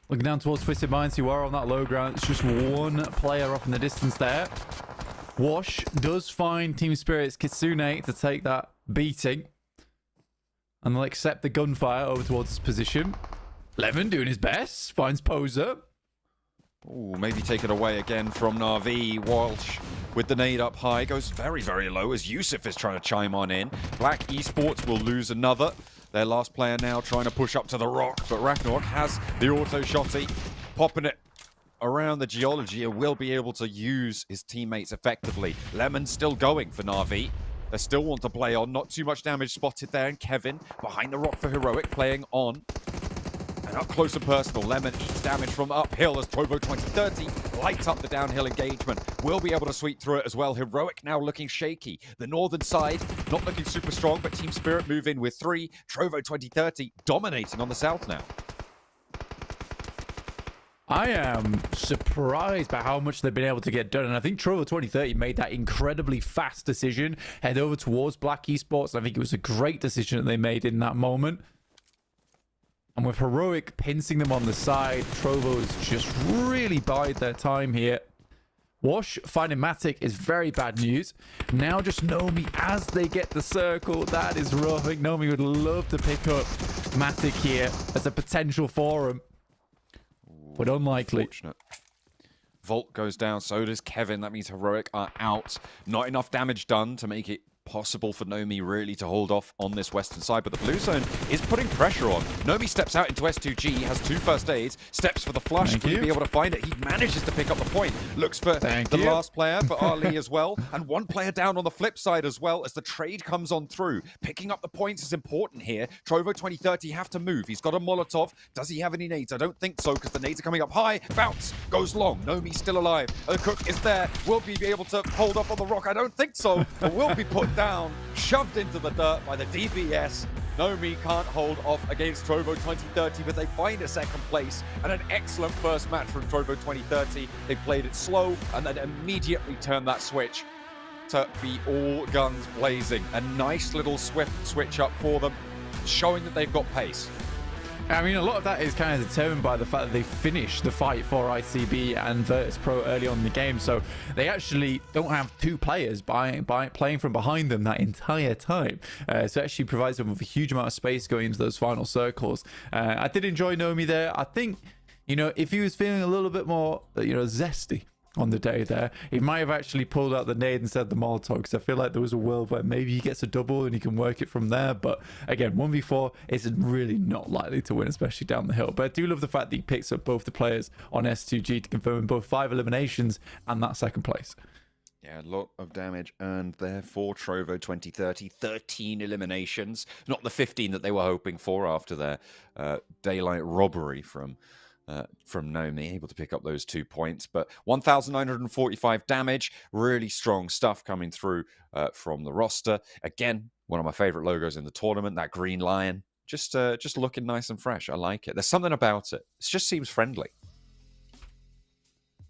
Looking down towards Twisted Minds, who are on that low ground. It's just one player off in the distance there. Wash does find Team Spirit's Kitsune to take that beating. And they'll accept the gunfire over towards his position. Lemon doing his best. Finds Poser. Ooh, maybe take it away again from Na'Vi. Walsh with the nade up high. Goes very, very low as Yusuf is trying to chime on in. Black Esports will lose another. Their last player now trying to push up to the rock. But Ragnarok has the auto shotty. Popping it around the geology and will be able to use his teammates effectively. Lemon still going for Na'Vi. They still want to play on. Not too much damage spotted there. And Kevin behind the rock for Heroic playing on. And up close and personal, Lemon eats damage from uphill as Trovo 2030 lights up the downhill engagement. Will be able to sweep through it as well. Heroic now looking shaky. The northern side not looking super strong, but Team Spirit move in with 3. Trovo 2030 dominating on the south now. I am surprised by how much they've been able to get done. And I think Trovo 2030 made that incredibly fast decision. Head over towards Black Esports. I think it was a great decision that they made in that moment. And with Heroic pincing them on the side, Trovo's just really bide their time here. Wash finding Matic is very bad news. Now just Nomi as they get the circle. That is rough. I think Nomi would love to pick up Matic here as a potential for him. But unlikely. Unfortunate. Volt goes down, so does Kevin. That means Heroic are out. Not enough damage done to make it possible for Nomi really to hold off on this western side, but the blue zone is putting pressure on. Nomi steps out into S2G, has 2 first aids, steps for the flush. Will he be able to find it? He manages to pick up the point. Looks for the last player, for Ali as well, and 1 player down on the flip side as well as the trade comes on through. Picking up the points is important here. Trovo 2030 have to move. He's got a Molotov. Does he have any nades? I don't think so, because the nades are coming up high. Bounce goes long. Nomi's still alive. The cook is there. Will he be able to hold up on the rock? I don't think so, but will be put down, shoved into the dirt by the DBS. Nomi can't hold off against Trovo 2030, but they find a second place and an excellent first match from Trovo 2030. They played it slow and then immediately turned that switch to be all guns blazing. A nice little swift switch up for them, showing that they've got pace. I mean, a lot of that is kind of determined by the fact that they finished the fight for ICB and Virtus Pro early on in the game. So they actually don't have 2 players playing from behind them that entire time. So it actually provides them with a huge amount of space going into those final circles. I did enjoy Nomi there. I think, you know, if he was feeling a little bit more, you know, zesty on the day there, he might have actually pulled out the nade instead of the Molotov, because I feel like there was a world where maybe he gets a double and he can work it from there. But again, 1v4 is really not likely to win, especially down the hill. But I do love the fact that he picks up both the players on S2G to confirm both 5 eliminations and that second place. Yeah, a lot of damage earned there for Trovo 2030. 13 eliminations. Not the 15 that they were hoping for after their daylight robbery from Nomi, able to pick up those 2 points. But 1,945 damage. Really strong stuff coming through from the roster. Again, one of my favorite logos in the tournament, that green lion. Just looking nice and fresh. I like it. There's something about it. It just seems friendly.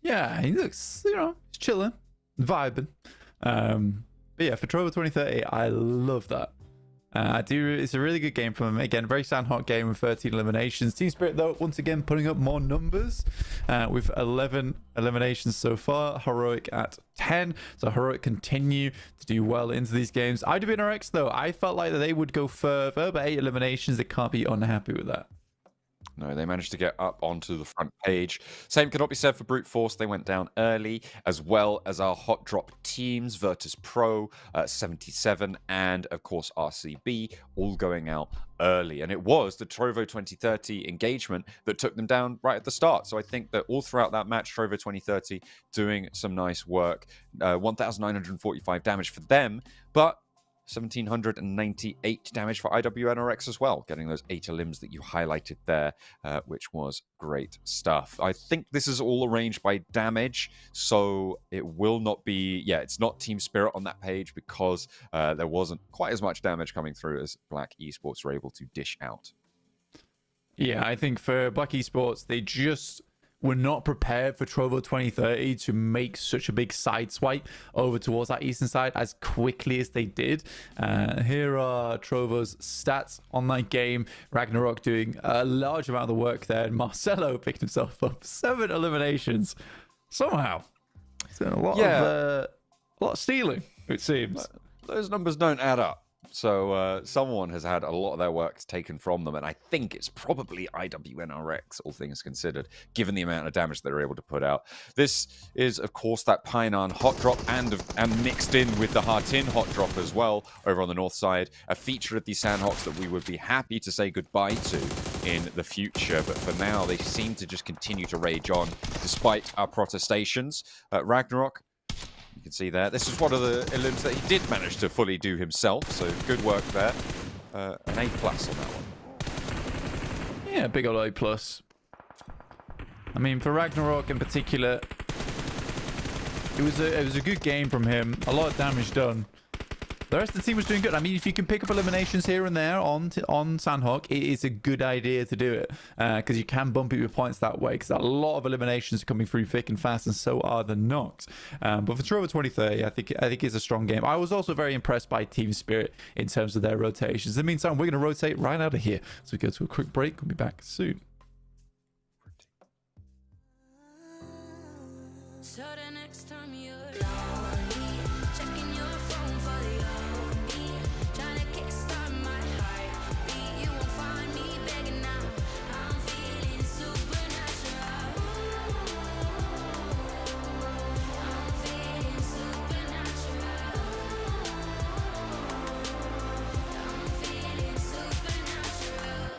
Yeah, he looks, he's chilling, vibing. But yeah, for Trovo 2030, I love that. It's a really good game from him. Again, very Sanhok game with 13 eliminations. Team Spirit, though, once again, putting up more numbers with 11 eliminations so far. Heroic at 10. So Heroic continue to do well into these games. IWNRX, though, I felt like that they would go further, but 8 eliminations, they can't be unhappy with that. No, they managed to get up onto the front page. Same cannot be said for Brute Force. They went down early, as well as our hot drop teams, Virtus Pro, 77, and of course RCB, all going out early. And it was the Trovo 2030 engagement that took them down right at the start. So I think that all throughout that match, Trovo 2030 doing some nice work. 1,945 damage for them, but 1,798 damage for IWNRX as well, getting those 8 limbs that you highlighted there, which was great stuff. I think this is all arranged by damage, so it will not be, it's not Team Spirit on that page because there wasn't quite as much damage coming through as Black Esports were able to dish out. Yeah, I think for Black Esports, they just were not prepared for Trovo 2030 to make such a big side swipe over towards that eastern side as quickly as they did. Here are Trovo's stats on that game. Ragnarok doing a large amount of the work there, and Marcelo picked himself up 7 eliminations. Somehow, it's been a lot of stealing, it seems. Those numbers don't add up. So someone has had a lot of their work taken from them, and I think it's probably IWNRX, all things considered, given the amount of damage they're able to put out. This is, of course, that Painan hot drop and mixed in with the Hartin hot drop as well over on the north side, a feature of these Sanhoks that we would be happy to say goodbye to in the future. But for now, they seem to just continue to rage on despite our protestations. Ragnarok, you can see there. This is one of the elims that he did manage to fully do himself, so good work there. An A+ on that one. Yeah, big old A+. I mean, for Ragnarok in particular, it was a good game from him. A lot of damage done. The rest of the team was doing good. I mean, if you can pick up eliminations here and there on Sanhok, it is a good idea to do it because you can bump it with points that way because a lot of eliminations are coming through thick and fast, and so are the knocks. But for Trovo 2030, I think it's a strong game. I was also very impressed by Team Spirit in terms of their rotations. In the meantime, we're going to rotate right out of here. So we go to a quick break. We'll be back soon. So the next time you're lonely, checking your phone for the only, trying to kickstart my heartbeat. You won't find me begging now. I'm feeling supernatural. I'm feeling supernatural. I'm feeling supernatural.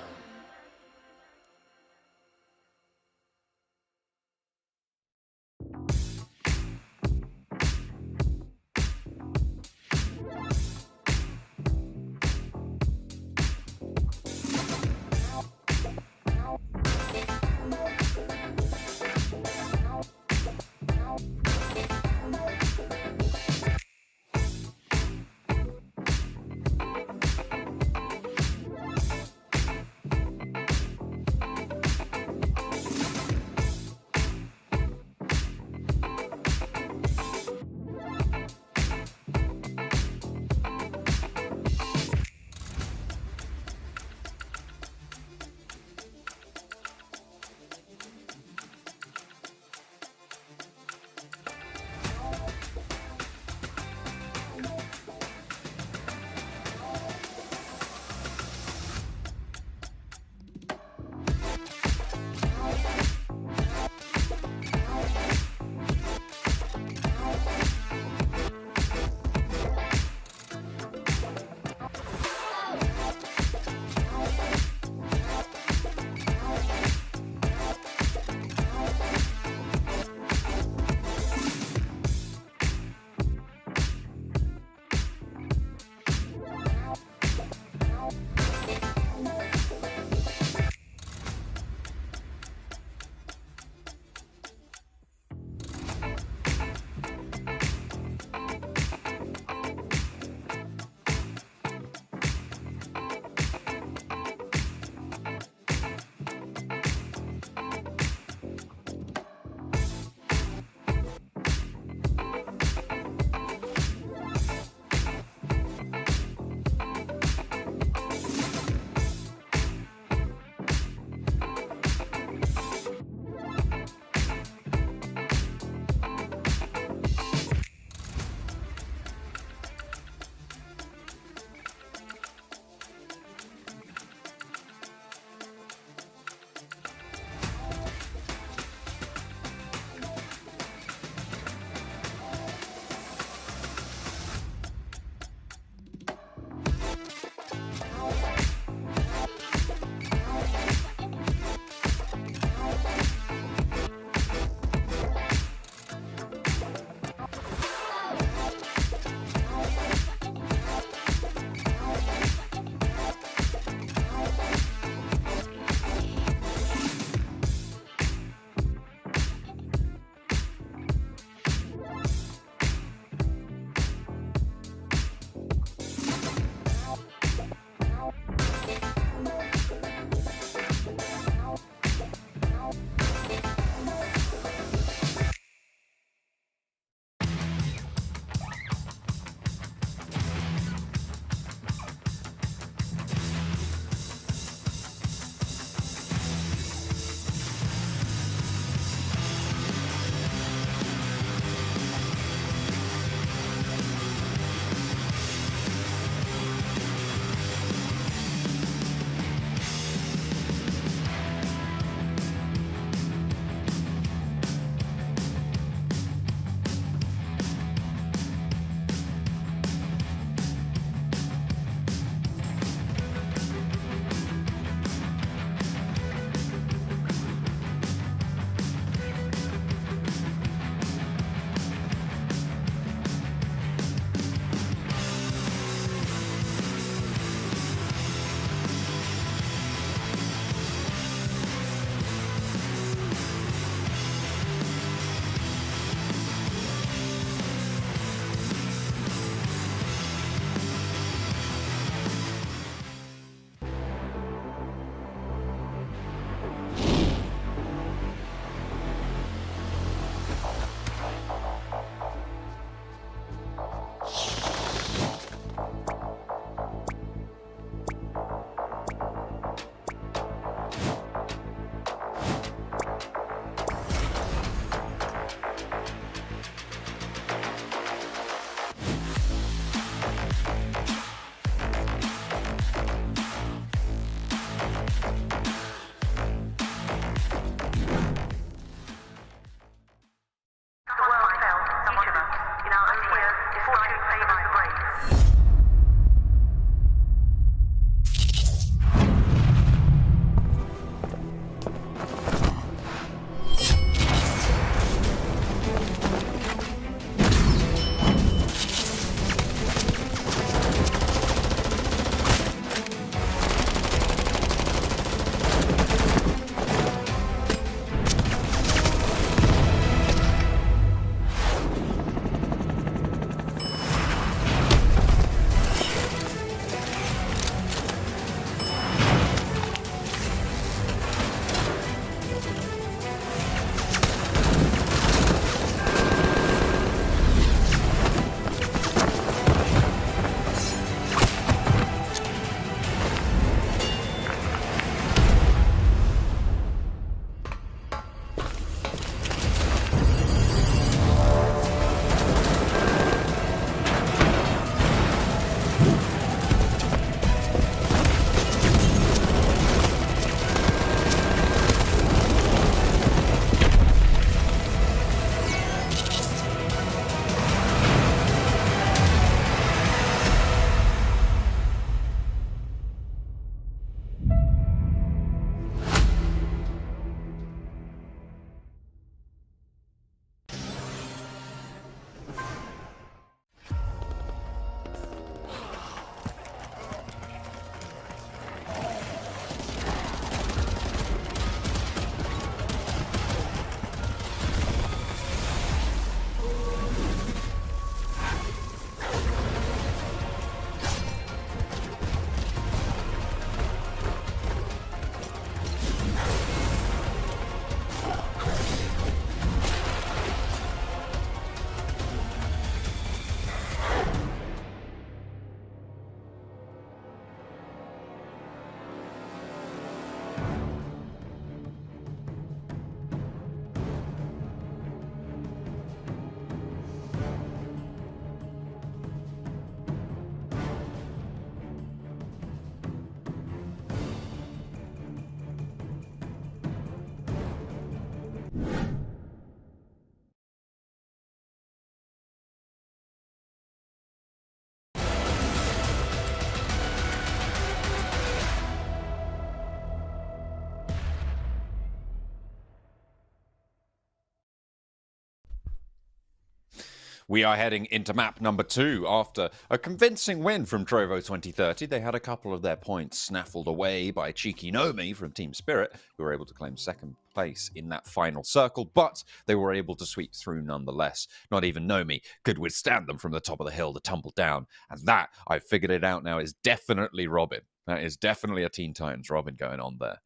we are heading into map number 2 after a convincing win from Trovo 2030. They had a couple of their points snaffled away by cheeky Nomi from Team Spirit, who were able to claim second place in that final circle, but they were able to sweep through nonetheless. Not even Nomi could withstand them from the top of the hill to tumble down, and that, I've figured it out now, is definitely Robin. That is definitely a Teen Titans Robin going on there.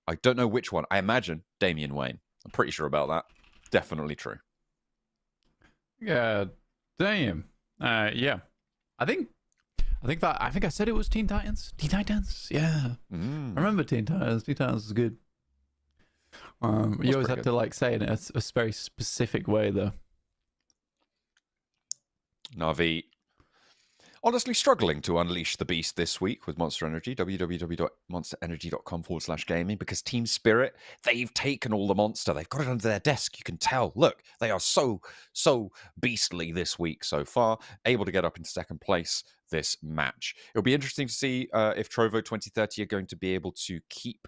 I don't know which one. I imagine Damian Wayne. I'm pretty sure about that. Definitely true. Yeah, damn. Yeah, I think I said it was Teen Titans. Teen Titans, yeah. I remember Teen Titans. Teen Titans is good. You always have to like say it in a very specific way, though. Na'Vi honestly struggling to unleash the beast this week with Monster Energy, www.monsterenergy.com/gaming, because Team Spirit, they've taken all the monster. They've got it under their desk. You can tell. Look, they are so beastly this week so far, able to get up in second place this match. It'll be interesting to see if Trovo 2030 are going to be able to keep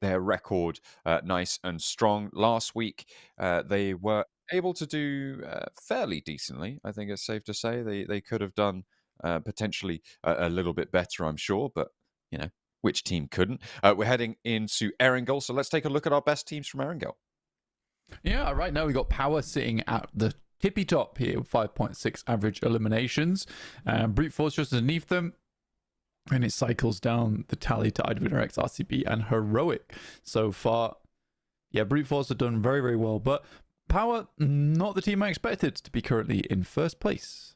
their record nice and strong. Last week, they were able to do fairly decently. I think it's safe to say they could have done potentially a little bit better, I'm sure, but you know, which team couldn't? We're heading into Erangel, so let's take a look at our best teams from Erangel. Yeah, right now we got Power sitting at the tippy top here with 5.6 average eliminations. Brute Force just underneath them, and it cycles down the tally to Idwinner X, RCB, and Heroic so far. Yeah, Brute Force have done very, very well, but Power, not the team I expected to be currently in first place.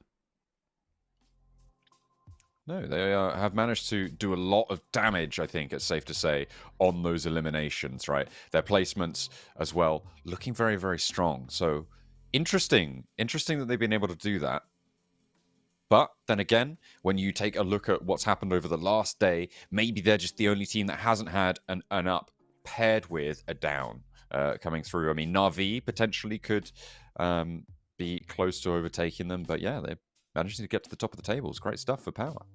No, they have managed to do a lot of damage, I think it's safe to say, on those eliminations, right? Their placements as well, looking very, very strong. So, interesting that they've been able to do that. But then again, when you take a look at what's happened over the last day, maybe they're just the only team that hasn't had an up paired with a down coming through. I mean, Na'Vi potentially could be close to overtaking them, but yeah, they're managing to get to the top of the table. It's great stuff for Power.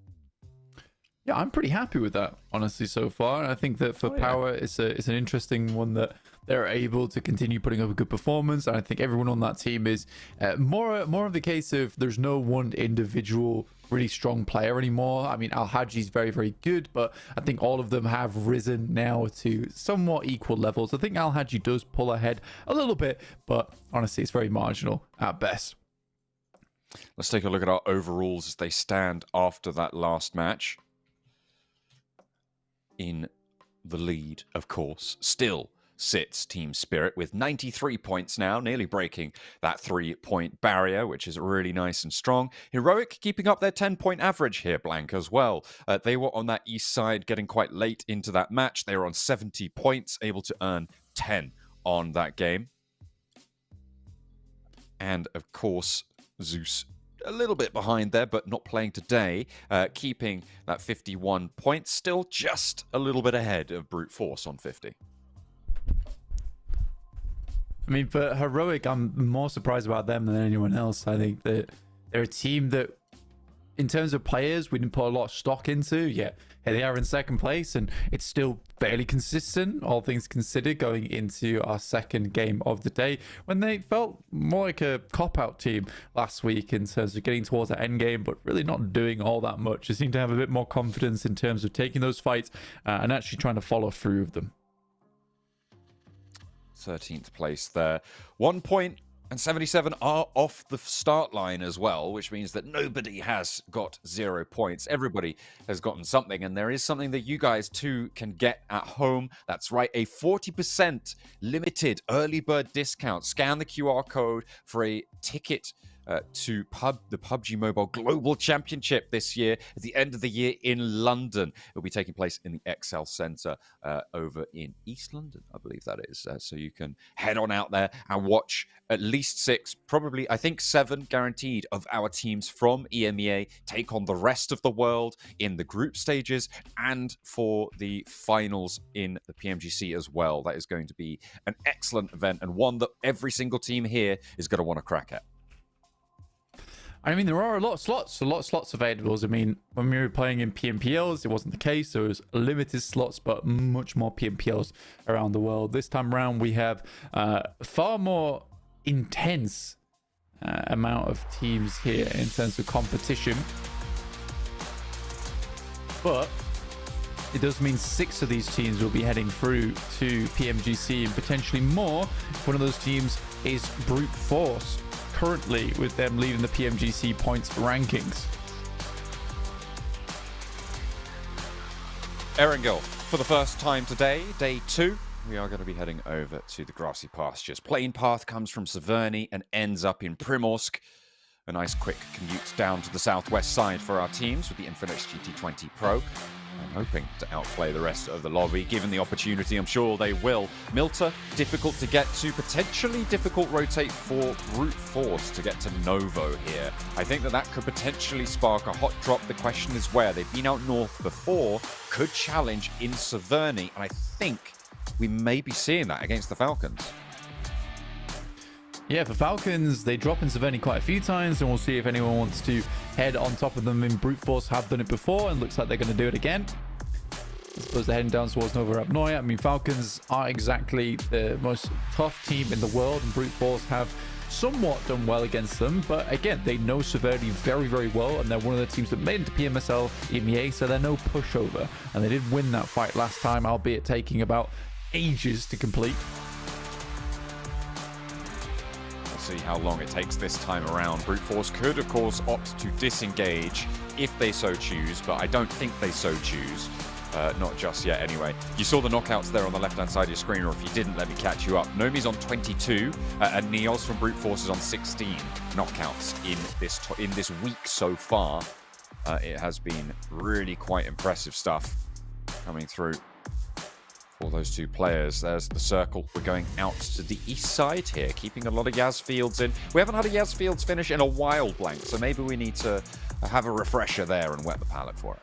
Yeah, I'm pretty happy with that, honestly, so far. And I think that for Power, it's an interesting one that they're able to continue putting up a good performance. And I think everyone on that team is more of the case of there's no one individual really strong player anymore. I mean, Al-Haji's very, very good, but I think all of them have risen now to somewhat equal levels. I think Al-Haji does pull ahead a little bit, but honestly, it's very marginal at best. Let's take a look at our overalls as they stand after that last match. In the lead, of course, still sits Team Spirit with 93 points now, nearly breaking that 3-point barrier, which is really nice and strong. Heroic keeping up their 10-point average here, Blank, as well. They were on that east side getting quite late into that match. They were on 70 points, able to earn 10 on that game. And, of course, Zeus a little bit behind there, but not playing today, keeping that 51 points, still just a little bit ahead of Brute Force on 50. I mean, for Heroic, I'm more surprised about them than anyone else. I think that they're a team that, in terms of players, we didn't put a lot of stock into. Yeah, here they are in second place, and it's still fairly consistent, all things considered, going into our second game of the day, when they felt more like a cop-out team last week in terms of getting towards that end game, but really not doing all that much. They seem to have a bit more confidence in terms of taking those fights and actually trying to follow through with them. 13th place there. 1 point and 77 are off the start line as well, which means that nobody has got 0 points. Everybody has gotten something, and there is something that you guys too can get at home. That's right, a 40% limited early bird discount. Scan the QR code for a ticket to the PUBG MOBILE Global Championship this year, at the end of the year in London. It'll be taking place in the Excel Centre over in East London, I believe that is. So you can head on out there and watch at least 6, probably, I think 7 guaranteed of our teams from EMEA take on the rest of the world in the group stages and for the finals in the PMGC as well. That is going to be an excellent event and one that every single team here is going to want to crack at. I mean, there are a lot of slots available. I mean, when we were playing in PMPLs, it wasn't the case. There was limited slots, but much more PMPLs around the world. This time around, we have far more intense amount of teams here in terms of competition. But it does mean 6 of these teams will be heading through to PMGC and potentially more if one of those teams is Brute Force, currently with them leading the PMGC points rankings. Erangel, for the first time today, day 2, we are going to be heading over to the grassy pastures. Plane path comes from Severny and ends up in Primorsk. A nice quick commute down to the southwest side for our teams with the Infinix GT20 Pro. I'm hoping to outplay the rest of the lobby. Given the opportunity, I'm sure they will. Milta, difficult to get to. Potentially difficult rotate for Brute Force to get to Novo here. I think that could potentially spark a hot drop. The question is where. They've been out north before. Could challenge in Severny. And I think we may be seeing that against the Falcons. Yeah, for Falcons, they drop in Severny quite a few times, and we'll see if anyone wants to head on top of them. In Brute Force have done it before, and looks like they're going to do it again. I suppose they're heading down towards Nova Rapnoia. I mean, Falcons are exactly the most tough team in the world, and Brute Force have somewhat done well against them. But again, they know Severny very, very well, and they're one of the teams that made it to PMSL EMEA, so they're no pushover. And they did win that fight last time, albeit taking about ages to complete. See how long it takes this time around. Brute Force could, of course, opt to disengage if they so choose, but I don't think they so choose. Not just yet, anyway. You saw the knockouts there on the left-hand side of your screen, or if you didn't, let me catch you up. Nomi's on 22, and Neos from Brute Force is on 16 knockouts in this week so far. It has been really quite impressive stuff coming through for those two players. There's the circle. We're going out to the east side here, keeping a lot of Yaz Fields in. We haven't had a Yaz Fields finish in a while, Blank, so maybe we need to have a refresher there and wet the palate for it.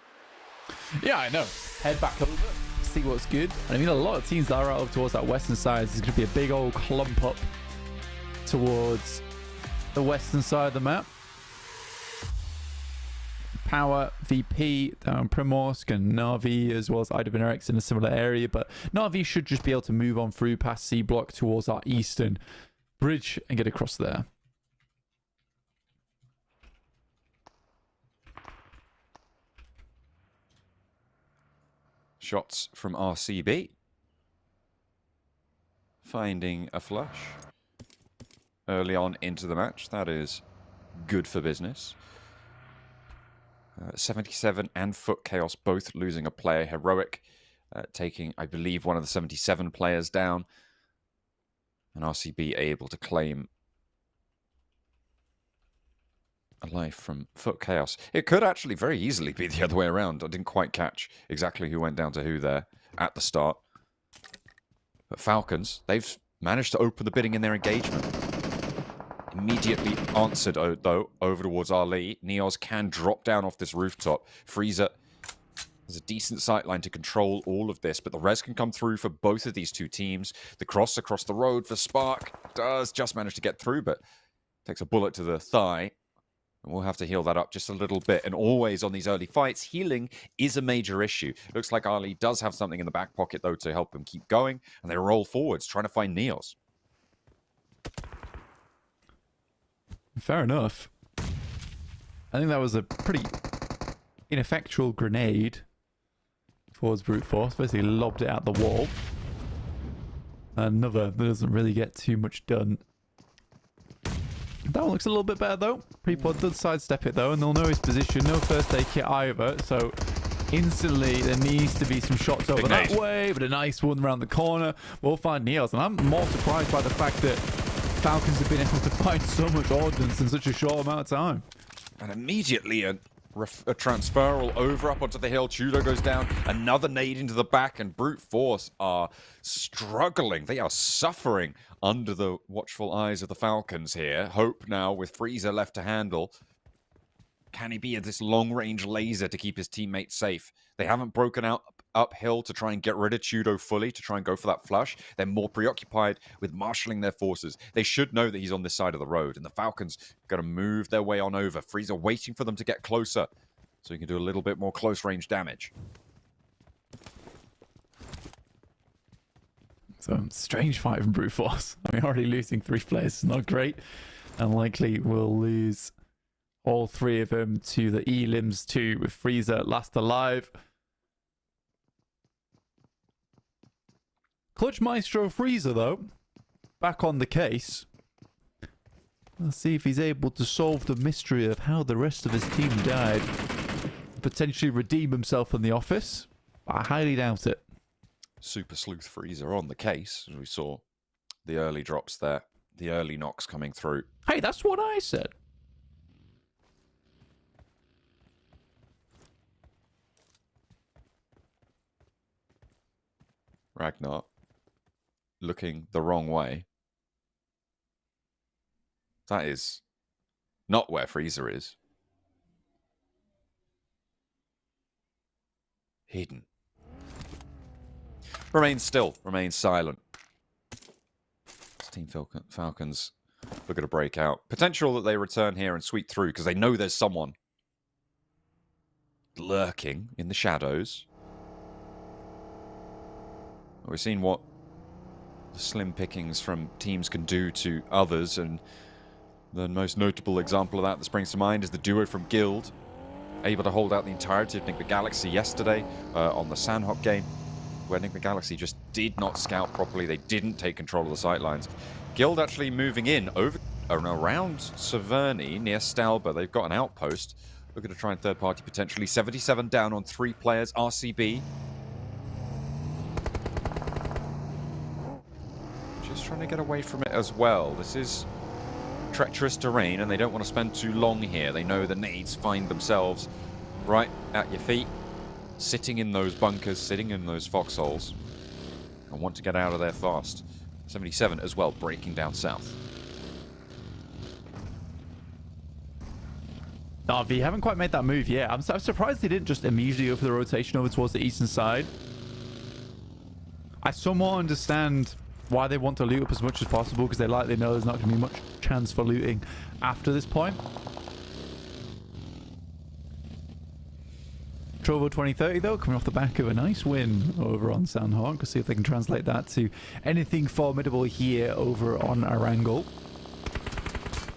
Yeah, I know. Head back over, see what's good. And I mean, a lot of teams that are out up towards that western side. There's going to be a big old clump up towards the western side of the map. Power, VP down Primorsk, and Na'Vi as well as IWNRX in a similar area, but Na'Vi should just be able to move on through past C block towards our eastern bridge and get across there. Shots from RCB. Finding a flush early on into the match. That is good for business. 77 and Foot Chaos both losing a player. Heroic taking, I believe, one of the 77 players down. And RCB able to claim a life from Foot Chaos. It could actually very easily be the other way around. I didn't quite catch exactly who went down to who there at the start. But Falcons, they've managed to open the bidding in their engagement. Immediately answered, though, over towards Ali. Neos can drop down off this rooftop. Freezer has a decent sightline to control all of this, but the res can come through for both of these two teams. The cross across the road for Spark does just manage to get through, but takes a bullet to the thigh. And we'll have to heal that up just a little bit. And always on these early fights, healing is a major issue. Looks like Ali does have something in the back pocket, though, to help him keep going. And they roll forwards, trying to find Neos. Fair enough. I think that was a pretty ineffectual grenade towards Brute Force. Basically lobbed it out the wall. Another that doesn't really get too much done. That one looks a little bit better though. Prepod does sidestep it though, and they'll know his position. No first aid kit either, so instantly there needs to be some shots over that way, but a nice one around the corner. We'll find Neos, and I'm more surprised by the fact that Falcons have been able to find so much ordnance in such a short amount of time. And immediately a transferal over up onto the hill. Chudo goes down. Another nade into the back, and Brute Force are struggling. They are suffering under the watchful eyes of the Falcons here. Hope now with Freezer left to handle. Can he be at this long-range laser to keep his teammates safe? They haven't broken out uphill to try and get rid of Chudo fully, to try and go for that flush. They're more preoccupied with marshalling their forces. They should know that he's on this side of the road, and the Falcons got to move their way on over. Freezer waiting for them to get closer so he can do a little bit more close-range damage. So, strange fight from Brute Force. I mean, already losing 3 players is not great. and likely will lose all three of them to the Elims 2 with Freezer last alive. Clutch Maestro Freezer, though, back on the case. Let's see if he's able to solve the mystery of how the rest of his team died. Potentially redeem himself in the office. I highly doubt it. Super Sleuth Freezer on the case, as we saw the early drops there, the early knocks coming through. Hey, that's what I said. Ragnar looking the wrong way. That is not where Freezer is. Hidden. Remains still, remains silent. This Team Falcons look at a breakout. Potential that they return here and sweep through because they know there's someone lurking in the shadows. We've seen what the slim pickings from teams can do to others, and the most notable example of that springs to mind is the duo from Guild, able to hold out the entirety of Nick the Galaxy yesterday on the Sanhok game, where Nick the Galaxy just did not scout properly. They didn't take control of the sightlines. Guild actually moving in over and around Severny near Stalba. They've got an outpost. Looking to try and third party potentially. 77 down on 3 players. RCB just trying to get away from it as well. This is treacherous terrain and they don't want to spend too long here. They know the nades find themselves right at your feet, sitting in those bunkers, sitting in those foxholes, and want to get out of there fast. 77 as well, breaking down south. Navi haven't quite made that move yet. I'm surprised they didn't just immediately go for the rotation over towards the eastern side. I somewhat understand why they want to loot up as much as possible, because they likely know there's not going to be much chance for looting after this point. Trovo 2030 though, coming off the back of a nice win over on Sanhok. We'll see if they can translate that to anything formidable here over on Erangel.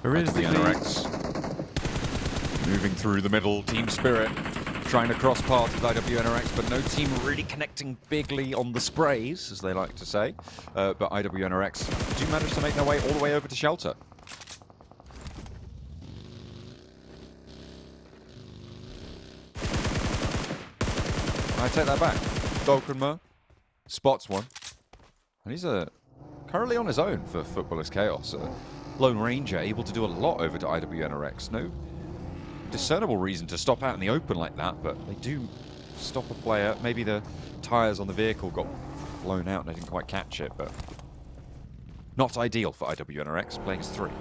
The NRX moving through the middle, Team Spirit trying to cross paths with IWNRX, but no team really connecting bigly on the sprays, as they like to say. But IWNRX do manage to make their way all the way over to shelter. I take that back. Dolkenmer spots one. And he's currently on his own for Footballers Chaos. Lone Ranger able to do a lot over to IWNRX. No discernible reason to stop out in the open like that, but they do stop a player. Maybe the tyres on the vehicle got blown out and they didn't quite catch it, but not ideal for IWNRX, playing as 3.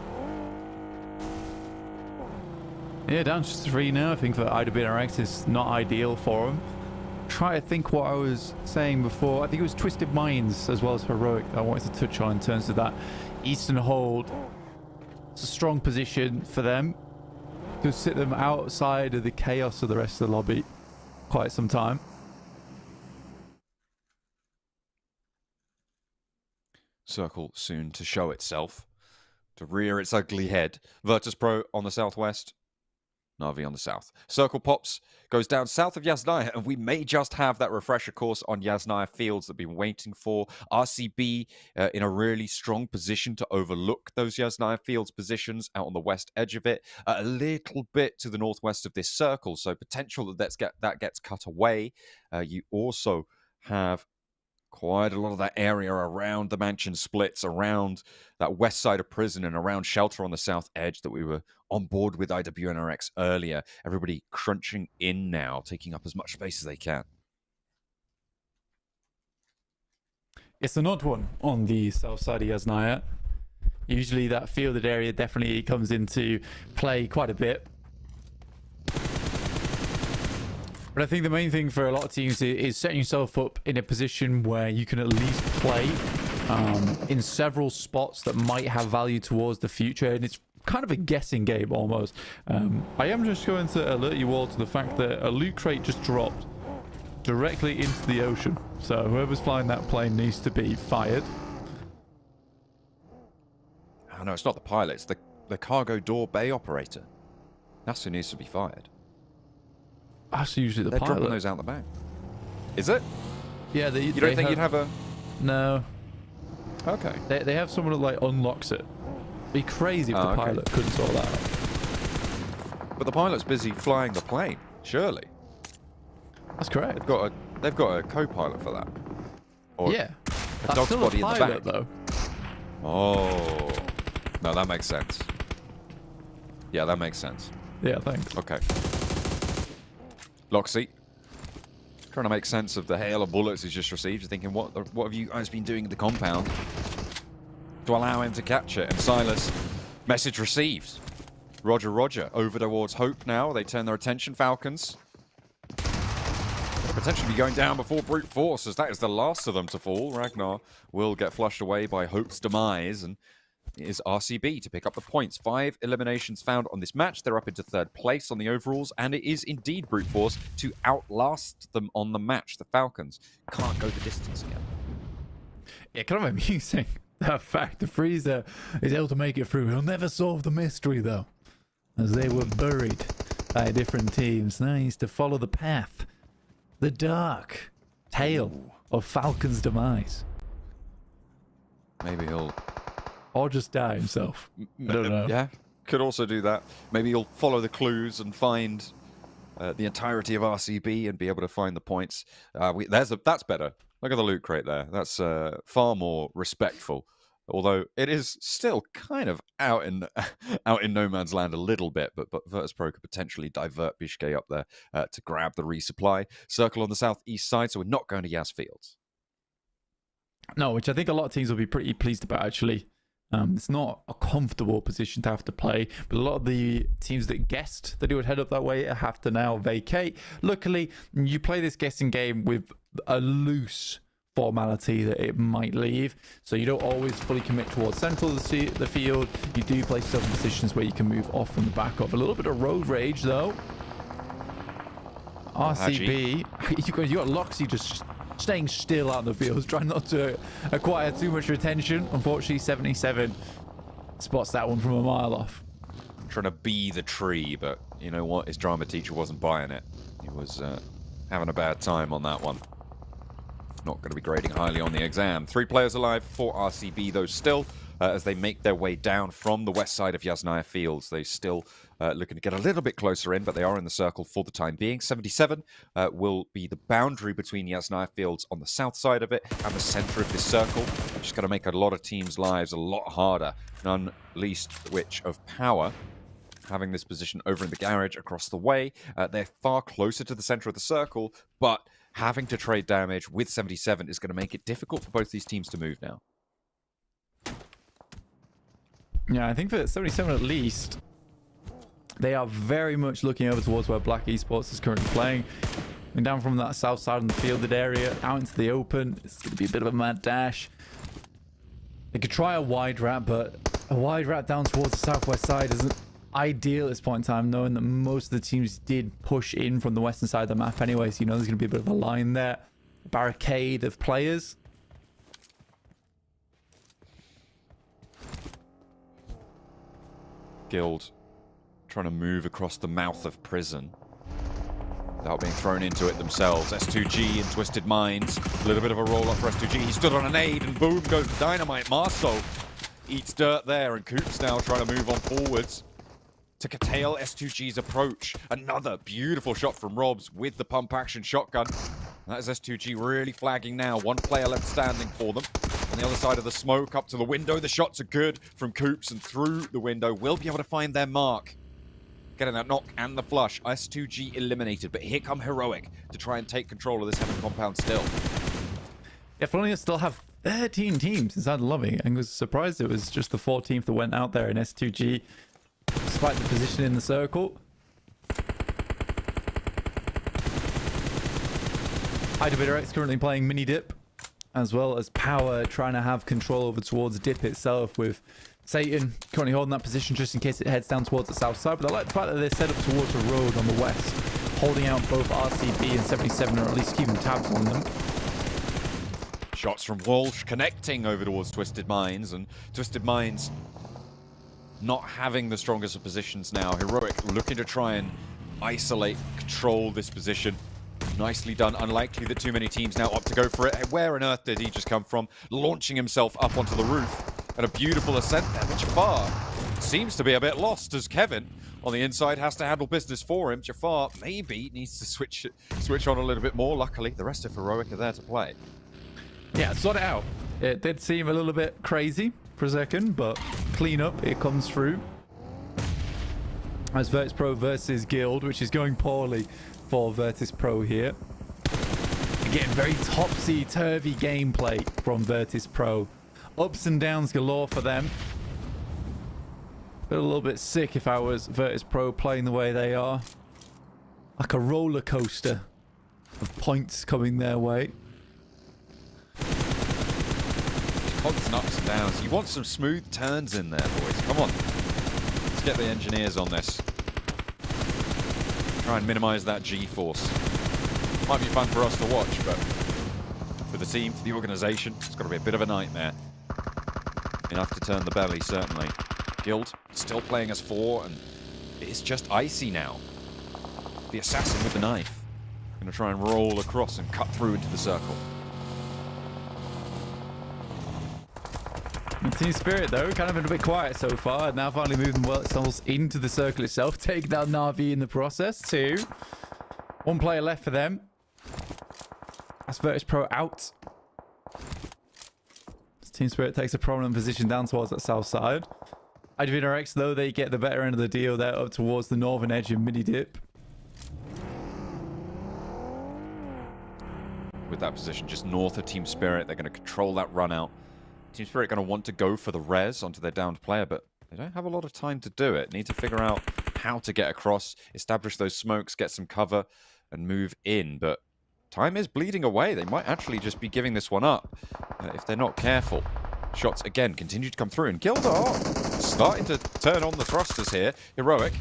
Yeah, down to 3 now. I think for IWNRX is not ideal for them. Try to think what I was saying before. I think it was Twisted Minds as well as Heroic I wanted to touch on in terms of that Eastern hold. It's a strong position for them to sit them outside of the chaos of the rest of the lobby quite some time. Circle soon to show itself, to rear its ugly head. Virtus Pro on the southwest, Na'Vi on the south. Circle pops, goes down south of Yasnaya, and we may just have that refresher course on Yasnaya Fields that we've been waiting for. RCB in a really strong position to overlook those Yasnaya Fields positions out on the west edge of it, a little bit to the northwest of this circle, so potential that gets cut away. You also have quite a lot of that area around the mansion splits, around that west side of prison and around shelter on the south edge that we were on board with IWNRX earlier. Everybody crunching in now, taking up as much space as they can. It's an odd one on the south side of Yasnaya. Usually that fielded area definitely comes into play quite a bit. But I think the main thing for a lot of teams is setting yourself up in a position where you can at least play in several spots that might have value towards the future. And it's kind of a guessing game almost. I am just going to alert you all to the fact that a loot crate just dropped directly into the ocean. So whoever's flying that plane needs to be fired. Oh no, it's not the pilot, it's the the cargo door bay operator. That's who needs to be fired. That's usually the They're pilot. dropping those out the back. Is it? Yeah, You don't think you'd have a... No. Okay. They have someone that like unlocks it. Be crazy if the pilot couldn't sort that out. But the pilot's busy flying the plane, surely. That's correct. They've got a co-pilot for that. Or Yeah. a That's dog's still body a in the pilot, back. though. Oh. No, that makes sense. Yeah, that makes sense. Yeah, thanks. Okay. Loxy. Trying to make sense of the hail of bullets he's just received. You're thinking, what have you guys been doing in the compound to allow him to catch it? And Silas, message received. Roger, roger. Over towards Hope now. They turn their attention. Falcons. Could potentially be going down before brute force, as that is the last of them to fall. Ragnar will get flushed away by Hope's demise, and it is RCB to pick up the points. 5 eliminations found on this match. They're up into 3rd place on the overalls, and it is indeed brute force to outlast them on the match. The Falcons can't go the distance again. Yeah, kind of amusing. The fact the Freezer is able to make it through. He'll never solve the mystery, though, as they were buried by different teams. Now he needs to follow the path. The dark tale of Falcon's demise. Maybe he'll... Or just die himself. I don't know. Yeah, could also do that. Maybe he'll follow the clues and find the entirety of RCB and be able to find the points. That's better. Look at the loot crate there. That's far more respectful. Although it is still kind of out in no man's land a little bit, but Virtus.pro could potentially divert Bishke up there to grab the resupply. Circle on the southeast side, so we're not going to Yas Fields. No, which I think a lot of teams will be pretty pleased about, actually. It's not a comfortable position to have to play, but a lot of the teams that guessed that it would head up that way have to now vacate. Luckily, you play this guessing game with a loose formality that it might leave, so you don't always fully commit towards central of the field. You do play some positions where you can move off from the back of. A little bit of road rage, though. RCB, you got Loxy just staying still out in the field, trying not to acquire too much attention. Unfortunately, 77 spots that one from a mile off. Trying to be the tree, but you know what? His drama teacher wasn't buying it. He was having a bad time on that one. Not going to be grading highly on the exam. 3 players alive for RCB, though, still, as they make their way down from the west side of Yasnaya Fields. They still looking to get a little bit closer in, but they are in the circle for the time being. 77 will be the boundary between Yasnaya Fields on the south side of it and the center of this circle. Just going to make a lot of teams' lives a lot harder, none least which of Power. Having this position over in the garage across the way. They're far closer to the center of the circle, but having to trade damage with 77 is going to make it difficult for both these teams to move now. Yeah, I think for 77 at least, they are very much looking over towards where Black Esports is currently playing. And down from that south side of the fielded area, out into the open, it's going to be a bit of a mad dash. They could try a wide wrap, but a wide wrap down towards the southwest side isn't ideal at this point in time, knowing that most of the teams did push in from the western side of the map anyway, so you know there's going to be a bit of a line there. A barricade of players. Guild trying to move across the mouth of prison without being thrown into it themselves. S2G and Twisted Minds. A little bit of a roll up for S2G. He stood on an aid and boom goes the dynamite. Marceau eats dirt there, and Coops now trying to move on forwards to curtail S2G's approach. Another beautiful shot from Robs with the pump action shotgun. That is S2G really flagging now. 1 player left standing for them. On the other side of the smoke, up to the window. The shots are good from Coops, and through the window will be able to find their mark. Getting that knock and the flush. S2G eliminated, but here come Heroic to try and take control of this heaven compound still. Yeah, Florida still have 13 teams inside the lobby, and was surprised it was just the 14th that went out there in S2G, despite the position in the circle. IWX currently playing mini dip, as well as Power trying to have control over towards dip itself, with Satan currently holding that position just in case it heads down towards the south side. But I like the fact that they're set up towards a road on the west, holding out both RCB and 77, or at least keeping tabs on them. Shots from Walsh connecting over towards Twisted Minds, and Twisted Minds not having the strongest of positions now. Heroic looking to try and isolate, control this position. Nicely done. Unlikely that too many teams now opt to go for it. Where on earth did he just come from? Launching himself up onto the roof. And a beautiful ascent there. But Jafar seems to be a bit lost as Kevin on the inside has to handle business for him. Jafar maybe needs to switch on a little bit more. Luckily, the rest of Heroic are there to play. Yeah, sort it out. It did seem a little bit crazy for a second, but clean up, it comes through. As Virtus Pro versus Guild, which is going poorly for Virtus Pro here. Again, very topsy-turvy gameplay from Virtus Pro. Ups and downs galore for them. Feel a little bit sick if I was Virtus Pro playing the way they are. Like a roller coaster of points coming their way. Constant ups and downs. You want some smooth turns in there, boys. Come on. Let's get the engineers on this. Try and minimize that G-force. Might be fun for us to watch, but for the team, for the organization, it's got to be a bit of a nightmare. Enough to turn the belly, certainly. Guild still playing as 4, and it's just icy now. The assassin with the knife. Going to try and roll across and cut through into the circle. And Team Spirit, though, kind of been a bit quiet so far. Now finally moving themselves into the circle itself. Take down Na'Vi in the process, too. One player left for them. That's Virtus Pro out. As Team Spirit takes a prominent position down towards that south side. IDVRX, though, they get the better end of the deal there up towards the northern edge of midi-dip. With that position just north of Team Spirit, they're going to control that run out. Team Spirit going to want to go for the res onto their downed player, but they don't have a lot of time to do it. Need to figure out how to get across, establish those smokes, get some cover, and move in. But time is bleeding away. They might actually just be giving this one up if they're not careful. Shots, again, continue to come through, and Guild are starting to turn on the thrusters here. Heroic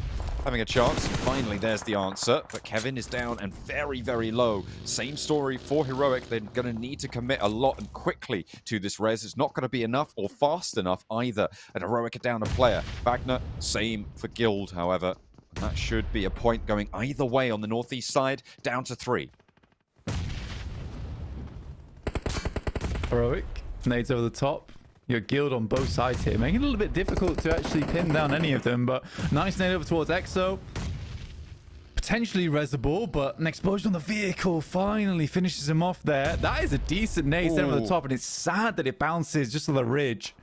having a chance, and finally there's the answer, but Kevin is down and very, very low. Same story for Heroic. They're going to need to commit a lot and quickly to this res. It's not going to be enough or fast enough either, and Heroic are down a player. Wagner, same for Guild, however. That should be a point going either way on the northeast side, down to 3. Heroic, nades over the top. Your Guild on both sides here, making it a little bit difficult to actually pin down any of them, but nice nade over towards Exo. Potentially resable, but an explosion on the vehicle finally finishes him off there. That is a decent nade over the top, and it's sad that it bounces just on the ridge.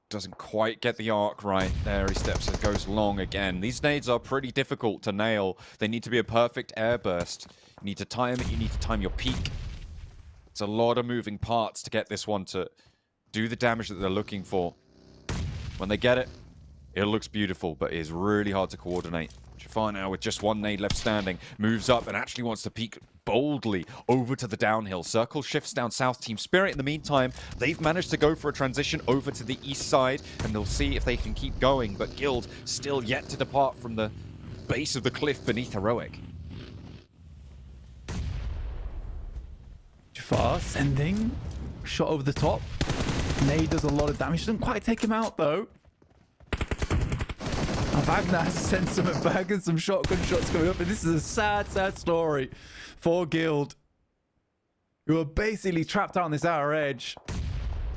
Doesn't quite get the arc right there. He steps and goes long again. These nades are pretty difficult to nail. They need to be a perfect air burst. You need to time it. You need to time your peak. It's a lot of moving parts to get this one to do the damage that they're looking for. When they get it, it looks beautiful, but it is really hard to coordinate. Jafar now with just one nade left standing, moves up and actually wants to peek boldly over to the downhill. Circle shifts down south. Team Spirit, in the meantime, they've managed to go for a transition over to the east side, and they'll see if they can keep going, but Guild still yet to depart from the base of the cliff beneath Heroic. Jafar sending shot over the top. Nade does a lot of damage. Doesn't quite take him out, though. Wagner has sent some back and some shotgun shots going up. And this is a sad, sad story for Guild, who are basically trapped out on this outer edge.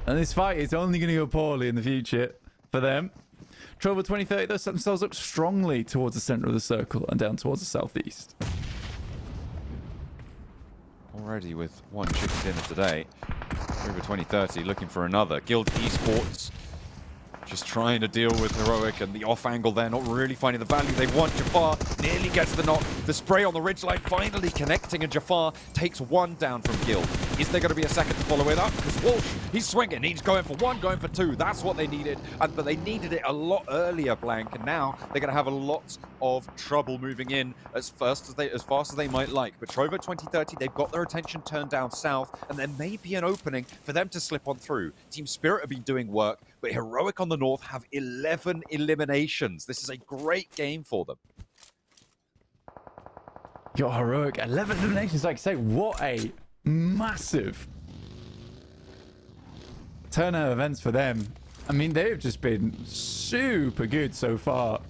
And this fight is only going to go poorly in the future for them. Trover 2030, though, set themselves up strongly towards the center of the circle and down towards the southeast. Already with one chicken dinner today. Over 2030, looking for another. Guild Esports just trying to deal with Heroic, and the off angle there, not really finding the value they want. Jafar nearly gets the knock. The spray on the ridgeline finally connecting, and Jafar takes one down from Guild. Is there going to be a second to follow it up? Because Walsh, he's swinging. He's going for 1, going for 2. That's what they needed, but they needed it a lot earlier, Blank, and now they're going to have a lot of trouble moving in as fast as they might like. But Trovo 2030, they've got their attention turned down south, and there may be an opening for them to slip on through. Team Spirit have been doing work, but Heroic on the north have 11 eliminations. This is a great game for them. Your Heroic, 11 eliminations, like I say, what a massive turn of events for them. I mean, they've just been super good so far.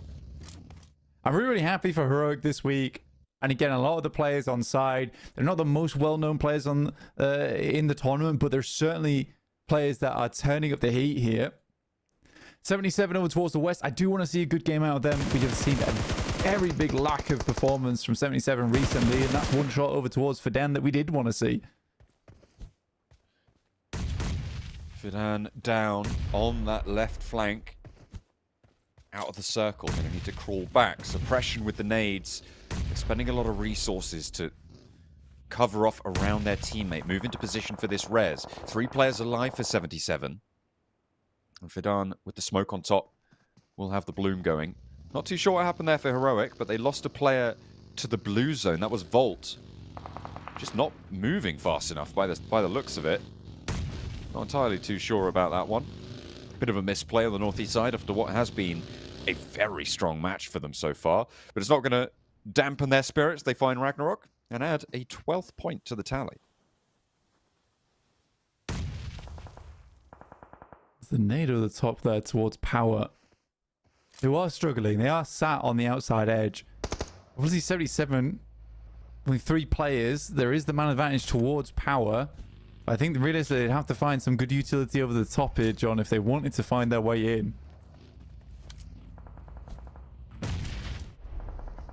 I'm really happy for Heroic this week. And again, a lot of the players on side, they're not the most well-known players on in the tournament, but they're certainly players that are turning up the heat here. 77 over towards the west. I do want to see a good game out of them because I've seen a very big lack of performance from 77 recently, and that's one shot over towards Fidan that we did want to see. Fidan down on that left flank. Out of the circle. Going to need to crawl back. Suppression with the nades. They're spending a lot of resources to cover off around their teammate. Move into position for this res. 3 players alive for 77. And Fidan with the smoke on top will have the bloom going. Not too sure what happened there for Heroic, but they lost a player to the blue zone. That was Volt. Just not moving fast enough by the looks of it. Not entirely too sure about that one. Bit of a misplay on the northeast side after what has been a very strong match for them so far. But it's not going to dampen their spirits. They find Ragnarok and add a 12th point to the tally. The nade at the top there towards Power. Who are struggling. They are sat on the outside edge. Obviously 77, only 3 players. There is the man advantage towards Power. I think realistically they'd have to find some good utility over the top here, John, if they wanted to find their way in.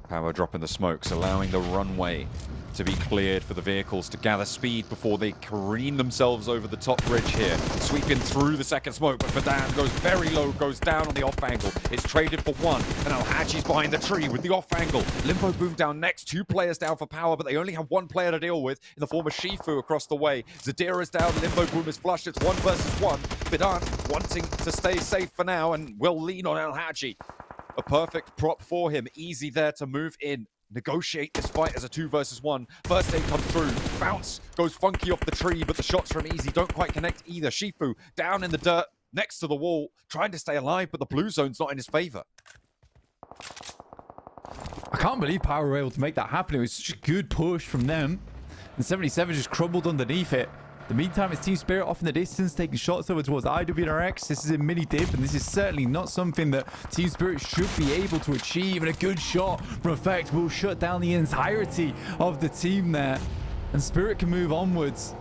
Power dropping the smokes, allowing the runway to be cleared for the vehicles to gather speed before they careen themselves over the top bridge here. Sweeping through the second smoke, but Fidan goes very low, goes down on the off angle. It's traded for 1, and Alhaji's behind the tree with the off angle. Limbo Boom down next, 2 players down for Power, but they only have 1 player to deal with in the form of Shifu across the way. Zadira's down, Limbo Boom is flushed, it's 1 versus 1. Fidan wanting to stay safe for now and will lean on Alhaji. A perfect prop for him, easy there to move in. Negotiate this fight as a 2 versus 1. First aid comes through. Bounce goes funky off the tree, but the shots from Easy don't quite connect either. Shifu down in the dirt next to the wall, trying to stay alive, but the blue zone's not in his favor. I can't believe Power were able to make that happen. It was such a good push from them. And 77 just crumbled underneath it. In the meantime, it's Team Spirit off in the distance, taking shots over towards IWNRX. This is a mini dip, and this is certainly not something that Team Spirit should be able to achieve. And a good shot from Effect will shut down the entirety of the team there. And Spirit can move onwards.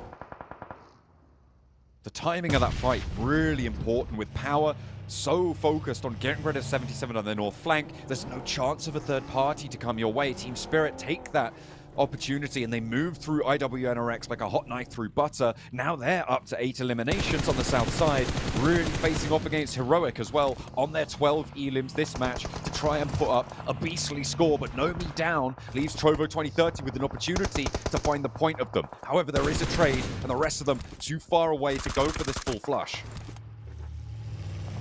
The timing of that fight, really important with Power so focused on getting rid of 77 on their north flank. There's no chance of a third party to come your way. Team Spirit take that opportunity and they move through IWNRX like a hot knife through butter. Now they're up to 8 eliminations on the south side, really facing off against Heroic as well on their 12 elims this match to try and put up a beastly score. But Nomi down leaves Trovo 2030 with an opportunity to find the point of them. However, there is a trade and the rest of them too far away to go for this full flush.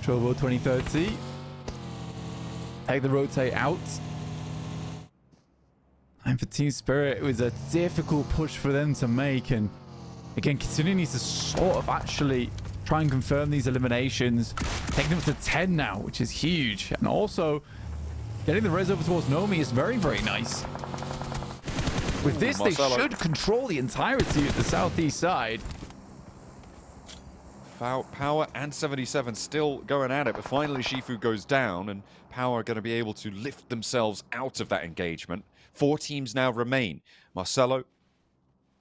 Trovo 2030 take the rotate out. And for Team Spirit, it was a difficult push for them to make. And again, Kitsune needs to sort of actually try and confirm these eliminations. Taking them to 10 now, which is huge. And also, getting the res over towards Nomi is very, very nice. With this, they should control the entirety of the southeast side. Power and 77 still going at it, but finally Shifu goes down and Power are going to be able to lift themselves out of that engagement. 4 teams now remain. Marcelo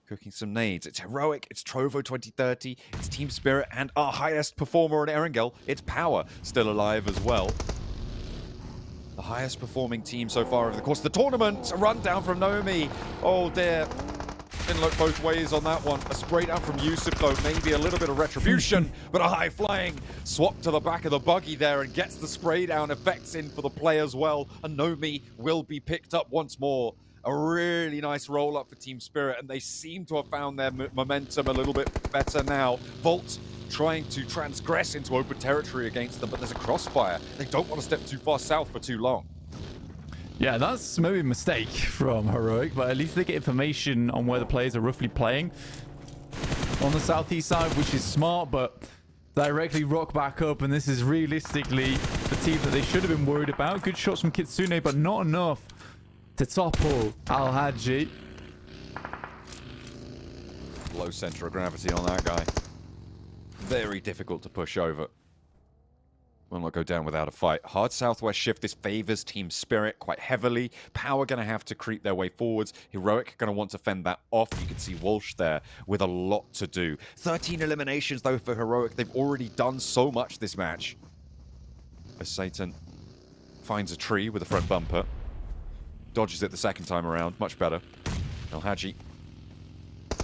cooking some nades. It's Heroic, it's Trovo 2030, it's Team Spirit, and our highest performer in Erangel, it's Power, still alive as well. The highest performing team so far over the course of the tournament. A run down from Nomi. Oh dear. Didn't look both ways on that one. A spray down from Yusuf though, maybe a little bit of retribution, but a high flying swap to the back of the buggy there and gets the spray down effects in for the play as well. And Nomi will be picked up once more. A really nice roll up for Team Spirit, and they seem to have found their momentum a little bit better now. Volt trying to transgress into open territory against them, but there's a crossfire. They don't want to step too far south for too long. Yeah, that's maybe a mistake from Heroic, but at least they get information on where the players are roughly playing on the southeast side, which is smart, but directly rock back up, and this is realistically the team that they should have been worried about. Good shots from Kitsune, but not enough to topple Alhaji. Low center of gravity on that guy. Very difficult to push over. will not go down without a fight. Hard southwest shift. This favors Team Spirit quite heavily. Power going to have to creep their way forwards. Heroic going to want to fend that off. You can see Walsh there with a lot to do. 13 eliminations, though, for Heroic. They've already done so much this match. As Satan finds a tree with a front bumper. Dodges it the second time around. Much better. El Hadji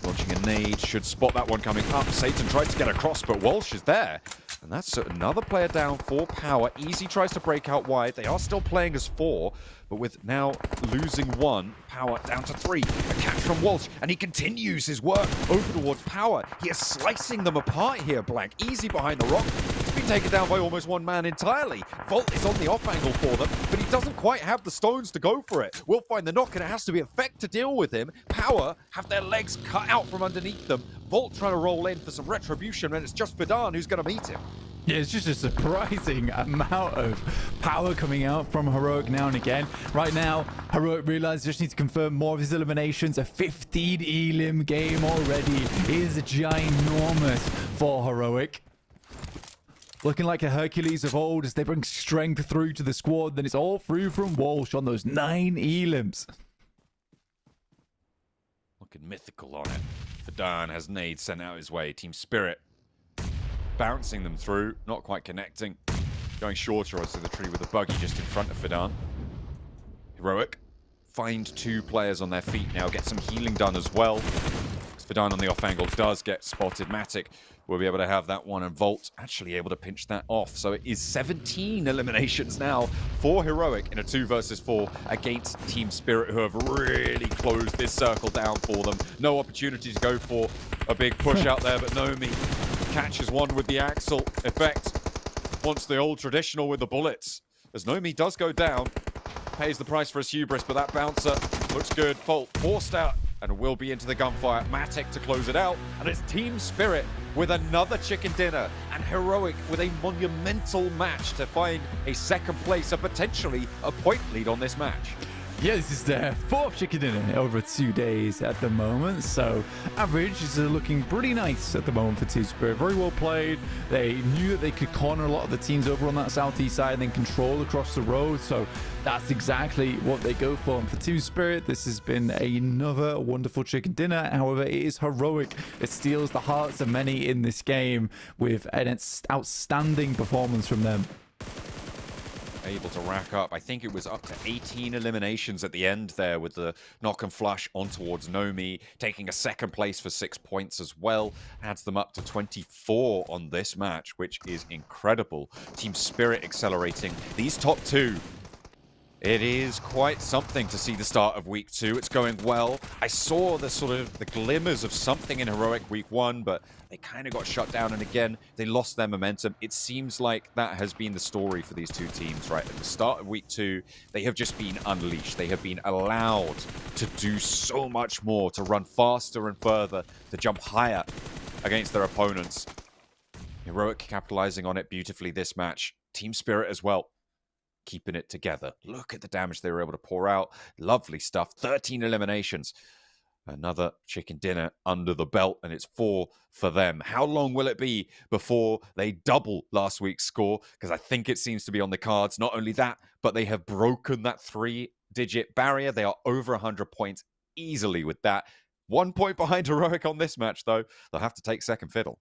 launching a nade. Should spot that one coming up. Satan tries to get across, but Walsh is there. And that's another player down for Power. Easy tries to break out wide. They are still playing as 4, but with now losing 1, Power down to 3. A catch from Walsh, and he continues his work over towards Power. He is slicing them apart here, Blank. Easy behind the rock. He's been taken down by almost 1 man entirely. Volt is on the off angle for them, but he doesn't quite have the stones to go for it. We'll find the knock, and it has to be Effect to deal with him. Power have their legs cut out from underneath them. Volt trying to roll in for some retribution, and it's just Fidan who's going to meet him. Yeah, it's just a surprising amount of power coming out from Heroic now and again. Right now, Heroic realize just need to confirm more of his eliminations. A 15 elim game already is ginormous for Heroic. Looking like a Hercules of old as they bring strength through to the squad. Then it's all through from Walsh on those 9 elims. Looking mythical on it. Fidan has nades sent out his way. Team Spirit bouncing them through, not quite connecting. Going shorter onto the tree with a buggy just in front of Fidan. Heroic find 2 players on their feet now, get some healing done as well. Fidan on the off angle does get spotted. Matic will be able to have that one, and Volt actually able to pinch that off. So it is 17 eliminations now for Heroic in a 2 versus 4 against Team Spirit, who have really closed this circle down for them. No opportunity to go for a big push out there, but Nomi catches one with the Axel. Effect wants the old traditional with the bullets. As Nomi does go down, pays the price for his hubris, but that bouncer looks good. Volt forced out and will be into the gunfire. Matic to close it out, and it's Team Spirit with another chicken dinner, and Heroic with a monumental match to find a 2nd place and potentially a point lead on this match. Yeah, this is their 4th chicken dinner over 2 days at the moment. So average is looking pretty nice at the moment for Team Spirit. Very well played. They knew that they could corner a lot of the teams over on that southeast side and then control across the road. So that's exactly what they go for. And for Team Spirit, this has been another wonderful chicken dinner. However, it is Heroic. It steals the hearts of many in this game with an outstanding performance from them. Able to rack up, I think it was up to 18 eliminations at the end there, with the knock and flush on towards Nomi, taking a 2nd place for 6 points as well. Adds them up to 24 on this match, which is incredible. Team Spirit accelerating. These top 2, it is quite something to see the start of week 2. It's going well. I saw the glimmers of something in Heroic week 1, but they kind of got shut down, and again, they lost their momentum. It seems like that has been the story for these 2 teams, right? At the start of week 2, they have just been unleashed. They have been allowed to do so much more, to run faster and further, to jump higher against their opponents. Heroic capitalizing on it beautifully this match. Team Spirit as well, keeping it together. Look at the damage they were able to pour out. Lovely stuff. 13 eliminations. Another chicken dinner under the belt, and it's 4 for them. How long will it be before they double last week's score? Because I think it seems to be on the cards. Not only that, but they have broken that 3-digit barrier. They are over 100 points easily with that. 1 point behind Heroic on this match, though. They'll have to take second fiddle.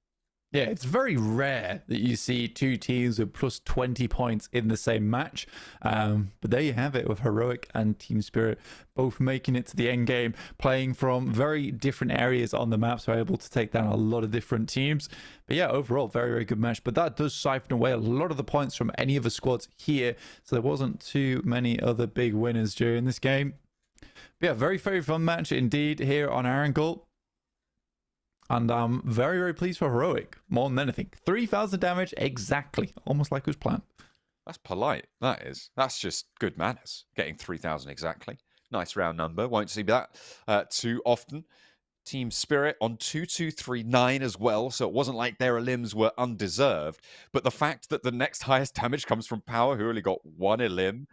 Yeah, it's very rare that you see 2 teams with plus 20 points in the same match. But there you have it with Heroic and Team Spirit both making it to the end game, playing from very different areas on the map, so able to take down a lot of different teams. But yeah, overall, very, very good match. But that does siphon away a lot of the points from any of the squads here. So there wasn't too many other big winners during this game. But yeah, very, very fun match indeed here on Erangel. And I'm very, very pleased for Heroic, more than anything. 3,000 damage exactly, almost like it was planned. That's polite, that is. That's just good manners, getting 3,000 exactly. Nice round number, won't see that too often. Team Spirit on 2239 as well, so it wasn't like their elims were undeserved. But the fact that the next highest damage comes from Power, who only got 1 elim,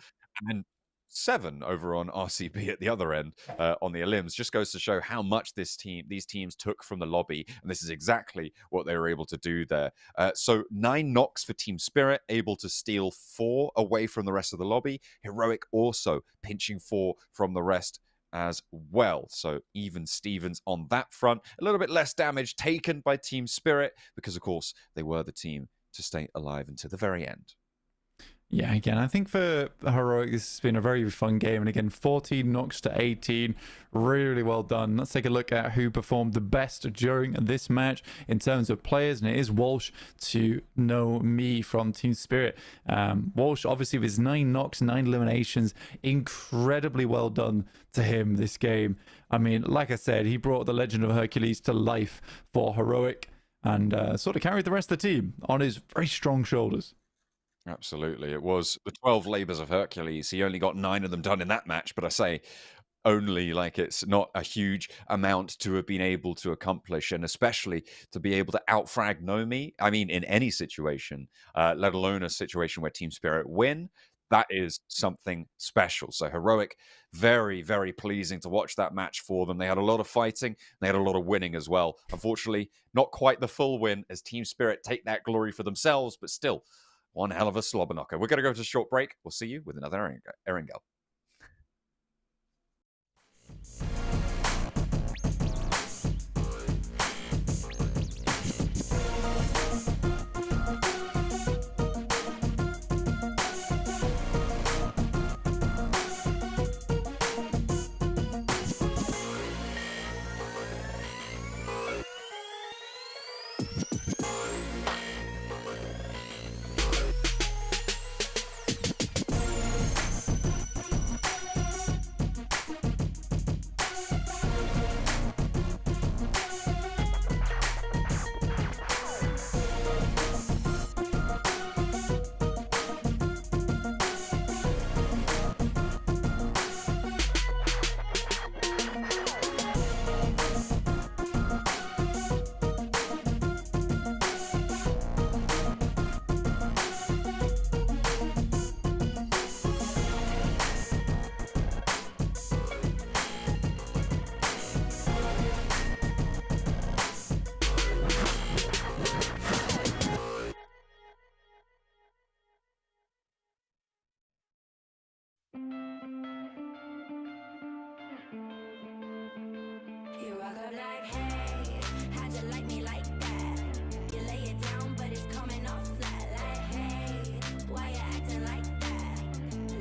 and 7 over on RCB at the other end on the elims. Just goes to show how much these teams took from the lobby, and this is exactly what they were able to do there. So 9 knocks for Team Spirit, able to steal 4 away from the rest of the lobby. Heroic also pinching 4 from the rest as well. So even Stevens on that front. A little bit less damage taken by Team Spirit because, of course, they were the team to stay alive until the very end. Yeah, again, I think for Heroic, this has been a very fun game. And again, 14 knocks to 18. Really, really well done. Let's take a look at who performed the best during this match in terms of players. And it is Walsh to know me from Team Spirit. Walsh, obviously, with his 9 knocks, 9 eliminations. Incredibly well done to him this game. I mean, like I said, he brought the Legend of Hercules to life for Heroic and sort of carried the rest of the team on his very strong shoulders. Absolutely. It was the 12 labors of Hercules. He only got 9 of them done in that match, but I say only, like, it's not a huge amount to have been able to accomplish, and especially to be able to outfrag Nomi. I mean, in any situation, let alone a situation where Team Spirit win, that is something special. So Heroic, very, very pleasing to watch that match for them. They had a lot of fighting. They had a lot of winning as well. Unfortunately, not quite the full win as Team Spirit take that glory for themselves, but still, one hell of a slobber knocker. We're going to go to a short break. We'll see you with another Erangel. You walk up like, hey, how'd you like me like that? You lay it down, but it's coming off flat. Like, hey, why you acting like that?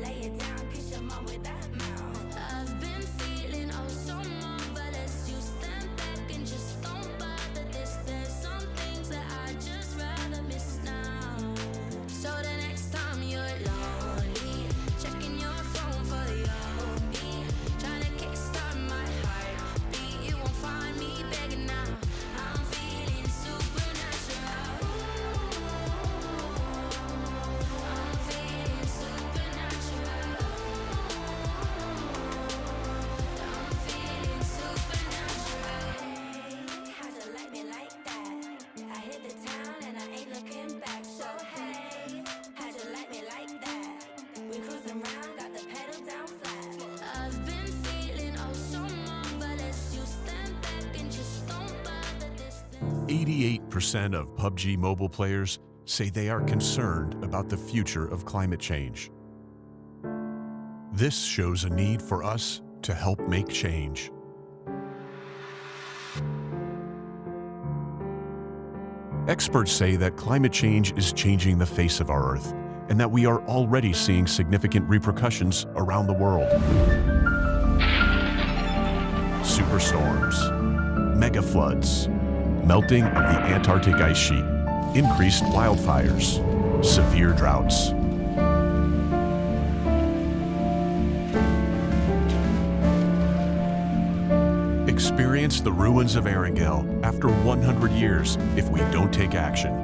Lay it down, kiss your mom with that mouth. I've been feeling oh so marvelous. You stand back and just don't bother this. There's some things that I just rather miss now. So the next time you're lonely, checking your phone for your me, trying to kickstart my heartbeat. You won't find me begging now. I'm feeling supernatural. I'm feeling supernatural. I'm feeling supernatural. Hey, how'd you like me like that? I hit the town and I ain't looking back. So hey, how'd you like me like that? We cruising around, got the pedal down flat. I've been feeling oh so marvelous. You stand back and just don't bother this. 88% of PUBG mobile players say they are concerned about the future of climate change. This shows a need for us to help make change. Experts say that climate change is changing the face of our Earth, and that we are already seeing significant repercussions around the world. Superstorms, mega floods, melting of the Antarctic ice sheet, increased wildfires, severe droughts. Experience the ruins of Erangel after 100 years if we don't take action.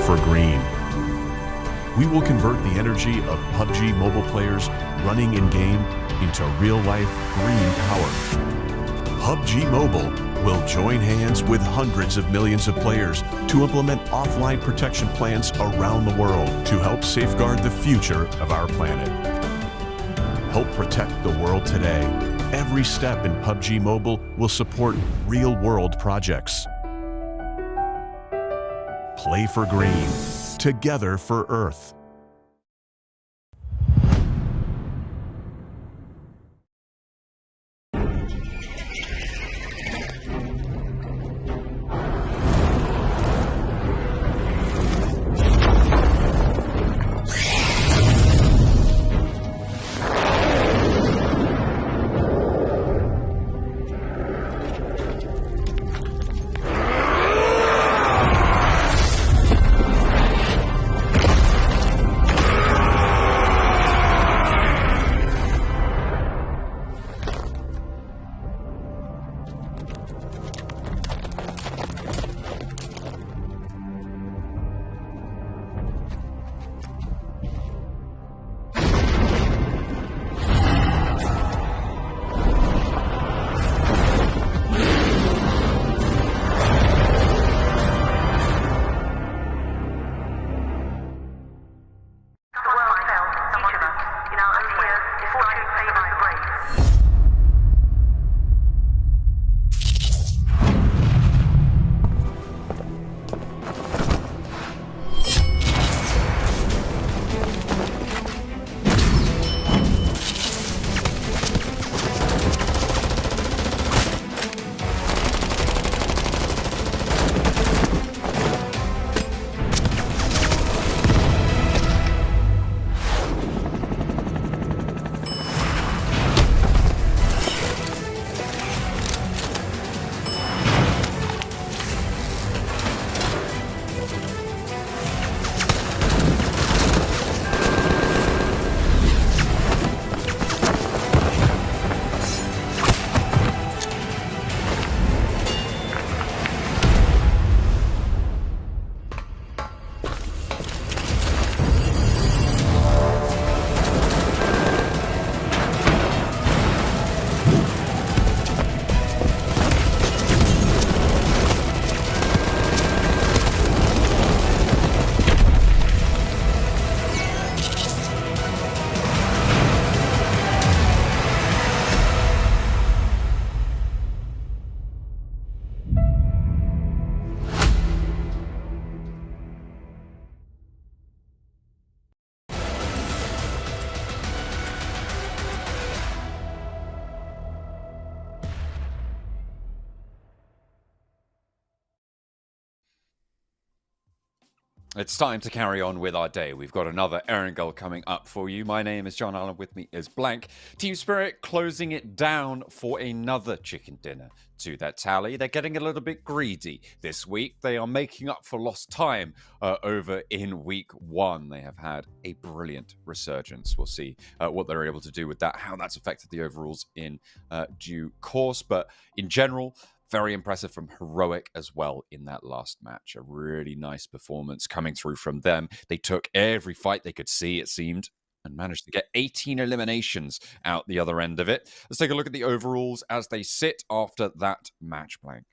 for green. We will convert the energy of PUBG Mobile players running in-game into real-life green power. PUBG Mobile will join hands with hundreds of millions of players to implement offline protection plans around the world to help safeguard the future of our planet. Help protect the world today. Every step in PUBG Mobile will support real-world projects. Play for green. Together for Earth. It's time to carry on with our day. We've got another Erangel coming up for you. My name is John Allen. With me is Blank. Team Spirit closing it down for another chicken dinner to that tally. They're getting a little bit greedy this week. They are making up for lost time over in week one. They have had a brilliant resurgence. We'll see what they're able to do with that, how that's affected the overalls in due course. But in general, very impressive from Heroic as well in that last match. A really nice performance coming through from them. They took every fight they could see, it seemed, and managed to get 18 eliminations out the other end of it. Let's take a look at the overalls as they sit after that match, Blank.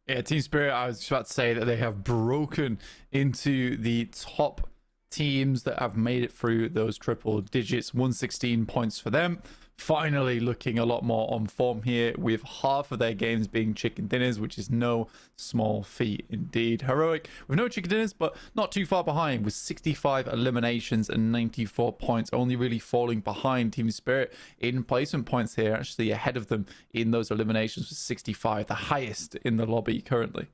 Yeah, Team Spirit, I was just about to say that they have broken into the top teams that have made it through those triple digits. 116 points for them. Finally looking a lot more on form here, with half of their games being chicken dinners, which is no small feat indeed. Heroic with no chicken dinners, but not too far behind with 65 eliminations and 94 points, only really falling behind Team Spirit in placement points here, actually ahead of them in those eliminations with 65, the highest in the lobby currently.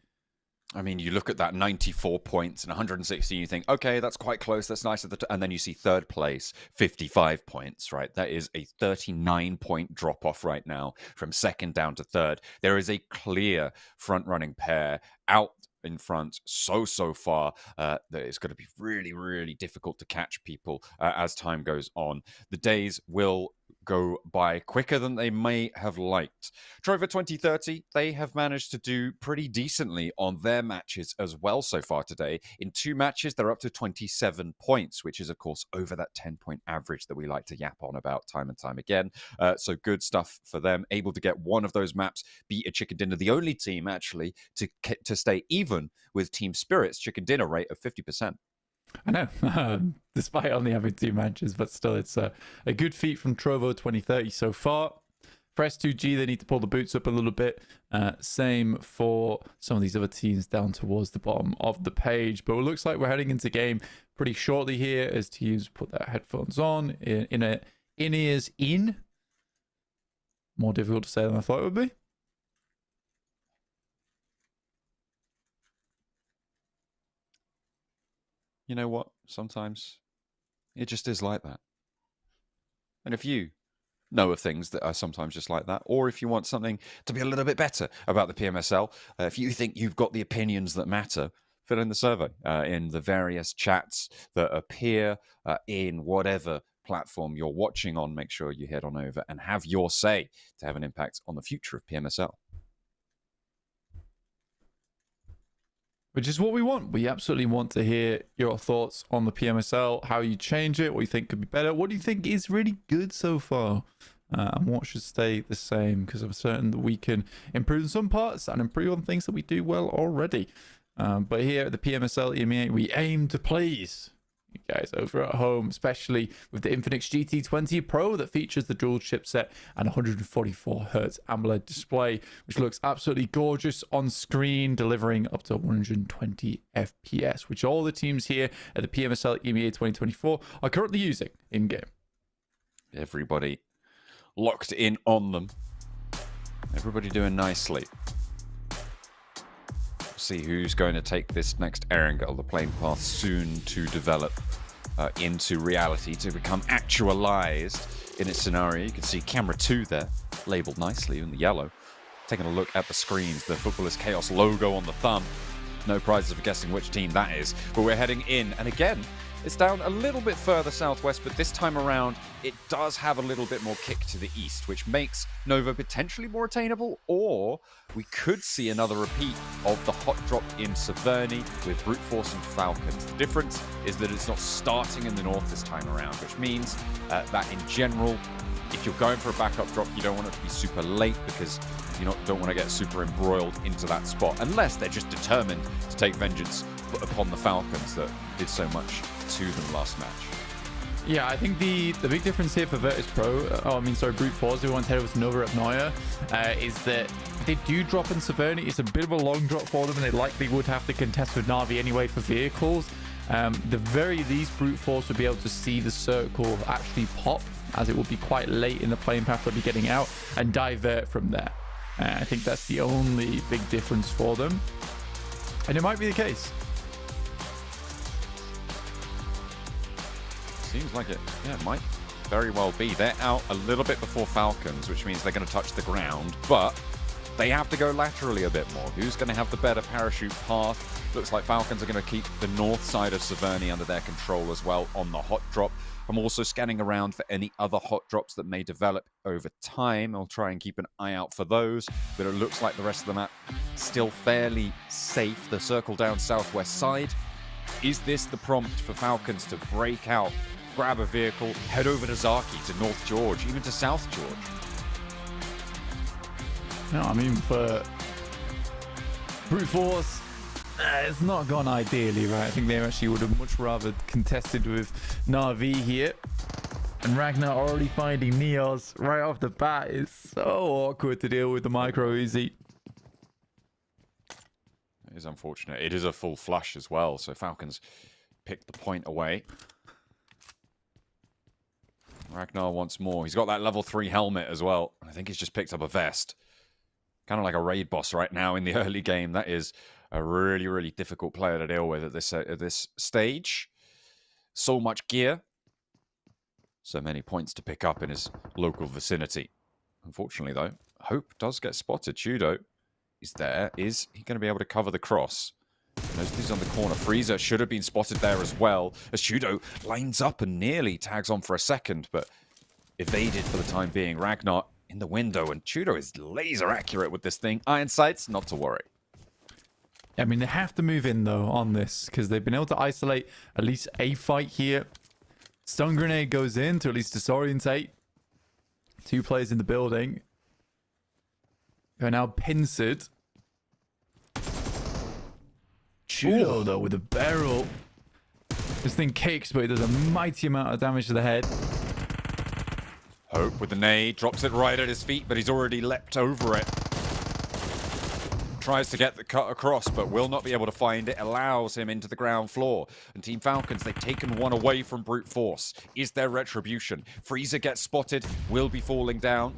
I mean, you look at that 94 points and 116, you think, okay, that's quite close, that's nice. And then you see third place, 55 points, right? That is a 39-point drop-off right now from second down to third. There is a clear front-running pair out in front so far that it's going to be really, really difficult to catch people as time goes on. The days will go by quicker than they may have liked. Trover 2030, they have managed to do pretty decently on their matches as well so far today. In 2 matches, they're up to 27 points, which is, of course, over that 10-point average that we like to yap on about time and time again. So good stuff for them. Able to get one of those maps, beat a Chicken Dinner, the only team, actually, to stay even with Team Spirit's Chicken Dinner rate of 50%. I know, despite only having 2 matches, but still, it's a good feat from Trovo 2030 so far. For S2G, they need to pull the boots up a little bit. Same for some of these other teams down towards the bottom of the page. But it looks like we're heading into game pretty shortly here as teams put their headphones on, in-ears in. More difficult to say than I thought it would be. You know what? Sometimes it just is like that. And if you know of things that are sometimes just like that, or if you want something to be a little bit better about the PMSL, if you think you've got the opinions that matter, fill in the survey in the various chats that appear in whatever platform you're watching on. Make sure you head on over and have your say to have an impact on the future of PMSL. Which is what we want. We absolutely want to hear your thoughts on the PMSL, how you change it, what you think could be better, what do you think is really good so far, and what should stay the same, because I'm certain that we can improve in some parts and improve on things that we do well already. But here at the PMSL EMEA, we aim to please you guys over at home, especially with the Infinix GT20 Pro that features the dual chipset and 144Hz AMOLED display, which looks absolutely gorgeous on screen, delivering up to 120 FPS, which all the teams here at the PMSL EMEA 2024 are currently using in-game. Everybody locked in on them. Everybody doing nicely. See who's going to take this next Erangel, the playing path soon to develop into reality, to become actualized in its scenario. You can see camera 2 there, labeled nicely in the yellow. Taking a look at the screens, the Footballers Chaos logo on the thumb. No prizes for guessing which team that is, but we're heading in, and again, it's down a little bit further southwest, but this time around, it does have a little bit more kick to the east, which makes Nova potentially more attainable, or we could see another repeat of the hot drop in Severny with Brute Force and Falcons. The difference is that it's not starting in the north this time around, which means that in general, if you're going for a backup drop, you don't want it to be super late because you don't want to get super embroiled into that spot, unless they're just determined to take vengeance upon the Falcons that did so much to them last match. Yeah, I think the big difference here for Virtus Pro, Brute Force, who wants to head over to Nova at Neuer, is that they do drop in Severny. It's a bit of a long drop for them, and they likely would have to contest with Na'Vi anyway for vehicles. The very least, Brute Force would be able to see the circle actually pop, as it will be quite late in the playing path they'll be getting out, and divert from there. I think that's the only big difference for them. And it might be the case. Seems like it. Yeah, it might very well be. They're out a little bit before Falcons, which means they're going to touch the ground, but they have to go laterally a bit more. Who's going to have the better parachute path? Looks like Falcons are going to keep the north side of Severny under their control as well on the hot drop. I'm also scanning around for any other hot drops that may develop over time. I'll try and keep an eye out for those, but it looks like the rest of the map still fairly safe. The circle down southwest side. Is this the prompt for Falcons to break out, grab a vehicle, head over to Zaki, to North George, even to South George? No, I mean, for Brute Force, it's not gone ideally, right? I think they actually would have much rather contested with Na'Vi here. And Ragnar already finding Neos right off the bat is so awkward to deal with the micro Uzi. It is unfortunate. It is a full flush as well, so Falcons pick the point away. Ragnar wants more. He's got that level 3 helmet as well. I think he's just picked up a vest. Kind of like a raid boss right now in the early game. That is a really, really difficult player to deal with at this stage. So much gear. So many points to pick up in his local vicinity. Unfortunately, though, Hope does get spotted. Shudo is there. Is he going to be able to cover the cross? He's on the corner. Freezer should have been spotted there as well, as Shudo lines up and nearly tags on for a second, but evaded for the time being. Ragnar in the window, and Tudo is laser accurate with this thing. Iron sights, not to worry. I mean, they have to move in, though, on this, because they've been able to isolate at least a fight here. Stun grenade goes in to at least disorientate 2 players in the building. Who are now pincered. Chudo, though, with a barrel. This thing kicks, but it does a mighty amount of damage to the head. Hope with the nade, drops it right at his feet, but he's already leapt over it. Tries to get the cut across, but will not be able to find it. Allows him into the ground floor. And Team Falcons, they've taken one away from brute force. Is there retribution? Freezer gets spotted, will be falling down.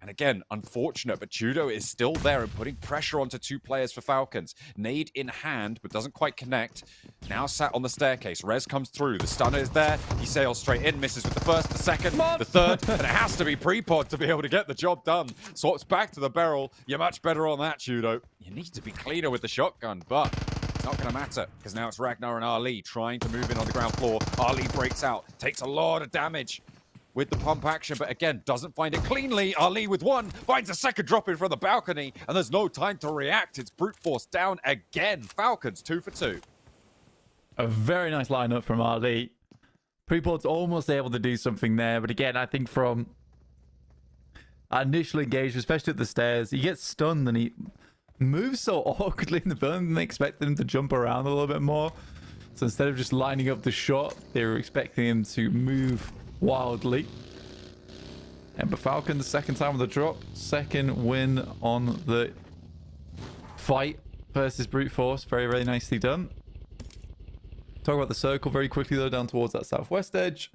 And again, unfortunate, but Tudo is still there and putting pressure onto 2 players for Falcons. Nade in hand, but doesn't quite connect. Now sat on the staircase. Rez comes through. The stunner is there. He sails straight in, misses with the first, the second, the third, and it has to be pre-pod to be able to get the job done. Swaps back to the barrel. You're much better on that, Tudo. You need to be cleaner with the shotgun, but it's not going to matter, because now it's Ragnar and Ali trying to move in on the ground floor. Ali breaks out, takes a lot of damage with the pump action, but again, doesn't find it cleanly. Ali with 1, finds a second drop in from the balcony, and there's no time to react. It's brute force down again. Falcons 2 for 2. A very nice lineup from Ali. Prepod's almost able to do something there, but again, I think from initial engagement, especially at the stairs, he gets stunned and he moves so awkwardly in the building. They expected him to jump around a little bit more. So instead of just lining up the shot, they were expecting him to move wildly. And but Falcon, the second time on the drop, second win on the fight versus brute force. Very, very nicely done. Talk about the circle very quickly, though, down towards that southwest edge.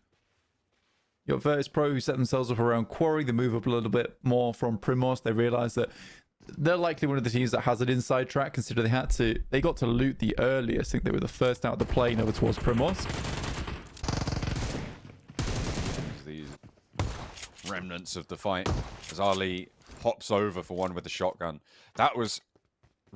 You got Virtus Pro, who set themselves up around Quarry. They move up a little bit more from Primos. They realize that they're likely one of the teams that has an inside track, considering they got to loot the earliest. I think they were the first out of the plane over towards Primos. These remnants of the fight as Ali hops over for one with the shotgun. That was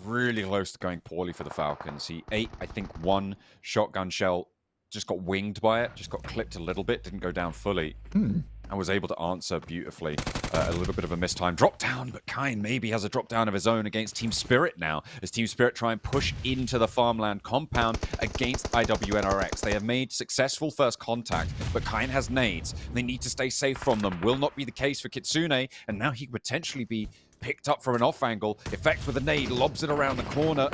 really close to going poorly for the Falcons. He ate, I think, 1 shotgun shell, just got winged by it, just got clipped a little bit, didn't go down fully, and was able to answer beautifully. A little bit of a mistime drop down, but Kine maybe has a drop down of his own against Team Spirit now, as Team Spirit try and push into the farmland compound against IWNRX. They have made successful first contact, but Kine has nades. They need to stay safe from them. Will not be the case for Kitsune, and now he could potentially be picked up from an off angle. Effect with a nade, lobs it around the corner,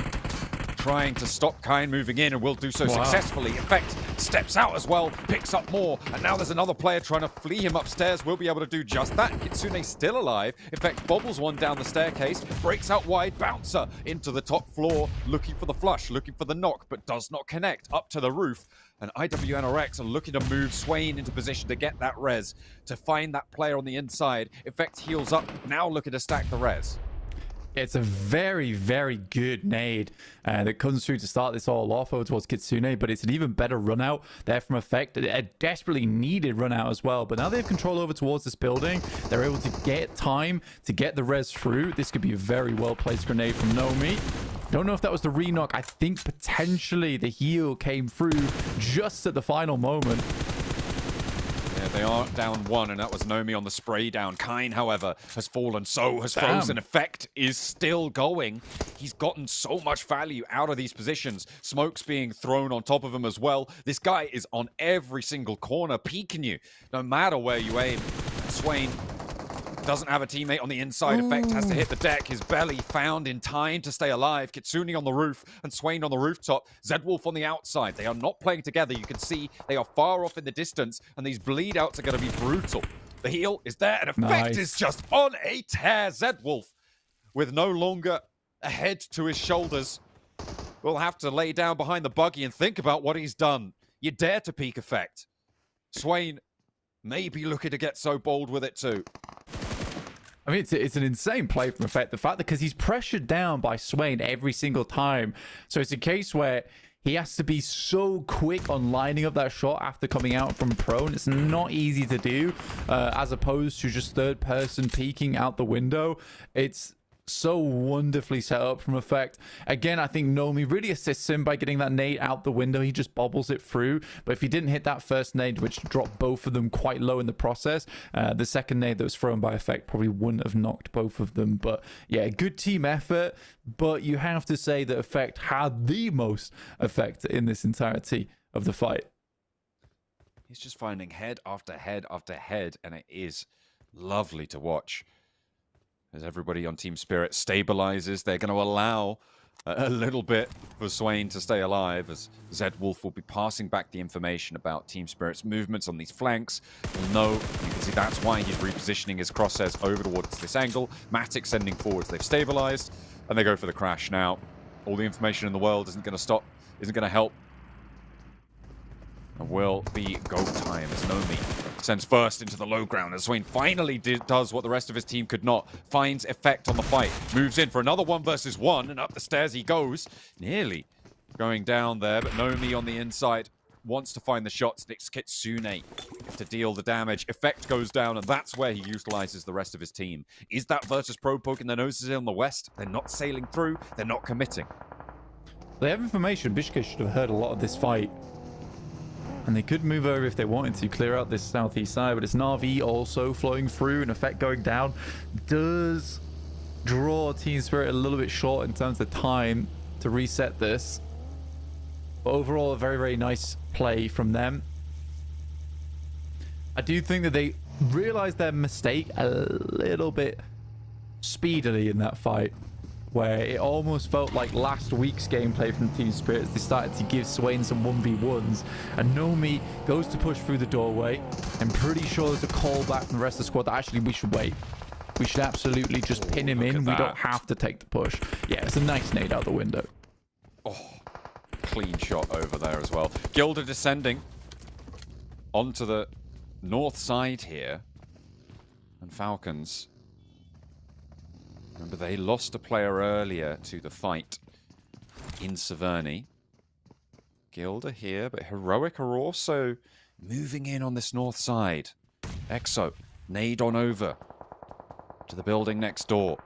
trying to stop Kine moving in, and will do so successfully. Effect steps out as well, picks up more, and now there's another player trying to flee him upstairs. Will be able to do just that. Kitsune still alive. Effect bobbles one down the staircase, breaks out wide, bouncer into the top floor, looking for the flush, looking for the knock, but does not connect up to the roof. And IWNRX are looking to move Swain into position to get that res, to find that player on the inside. Effect heals up, now looking to stack the res. It's a very, very good nade that comes through to start this all off over towards Kitsune, but it's an even better run out there from Effect. A desperately needed run out as well, but now they have control over towards this building. They're able to get time to get the res through. This could be a very well-placed grenade from Nomi. Don't know if that was the re-knock. I think potentially the heal came through just at the final moment. Yeah, they are down 1, and that was Nomi on the spray down. Kine, however, has fallen. So has Frozen. Effect is still going. He's gotten so much value out of these positions. Smoke's being thrown on top of him as well. This guy is on every single corner, peeking you, no matter where you aim. And Swain doesn't have a teammate on the inside. Effect has to hit the deck. His belly found in time to stay alive. Kitsune on the roof and Swain on the rooftop. Zedwolf on the outside. They are not playing together. You can see they are far off in the distance, and these bleed outs are going to be brutal. The heal is there, and Effect is just on a tear. Zedwolf, with no longer a head to his shoulders, will have to lay down behind the buggy and think about what he's done. You dare to peek Effect. Swain may be looking to get so bold with it too. I mean, it's an insane play from Effect. The fact that because he's pressured down by Swain every single time. So it's a case where he has to be so quick on lining up that shot after coming out from prone. It's not easy to do, as opposed to just third person peeking out the window. It's so wonderfully set up from Effect. Again, I think Nomi really assists him by getting that nade out the window. He just bobbles it through. But if he didn't hit that first nade, which dropped both of them quite low in the process, the second nade that was thrown by Effect probably wouldn't have knocked both of them. But yeah, good team effort. But you have to say that Effect had the most effect in this entirety of the fight. He's just finding head after head after head, and it is lovely to watch. As everybody on Team Spirit stabilizes, they're going to allow a little bit for Swain to stay alive, as Zed Wolf will be passing back the information about Team Spirit's movements on these flanks. You'll know, you can see that's why he's repositioning his crosshairs over towards this angle. Matic sending forwards, they've stabilized, and they go for the crash. Now, all the information in the world isn't going to stop, isn't going to help. And will be go time as Nomi sends first into the low ground as Swain finally does what the rest of his team could not. Finds effect on the fight. Moves in for another 1 versus 1, and up the stairs he goes. Nearly going down there, but Nomi on the inside wants to find the shots. It's Kitsune to deal the damage. Effect goes down, and that's where he utilizes the rest of his team. Is that Virtus Pro poking their noses in on the west? They're not sailing through. They're not committing. They have information. Bishke should have heard a lot of this fight. And they could move over if they wanted to clear out this southeast side, but it's Na'Vi also flowing through, and Effect going down does draw Team Spirit a little bit short in terms of time to reset this. But overall, a very, very nice play from them. I do think that they realized their mistake a little bit speedily in that fight, where it almost felt like last week's gameplay from Team Spirit. They started to give Swain some 1v1s, and Nomi goes to push through the doorway. I'm pretty sure there's a call back from the rest of the squad that actually we should wait. We should absolutely just pin him in. We don't have to take the push. Yeah, it's a nice nade out the window. Oh, clean shot over there as well. Gilda descending onto the north side here. And Falcons, remember, they lost a player earlier to the fight in Severny. Gilda here, but Heroic are also moving in on this north side. Exo, nade on over to the building next door.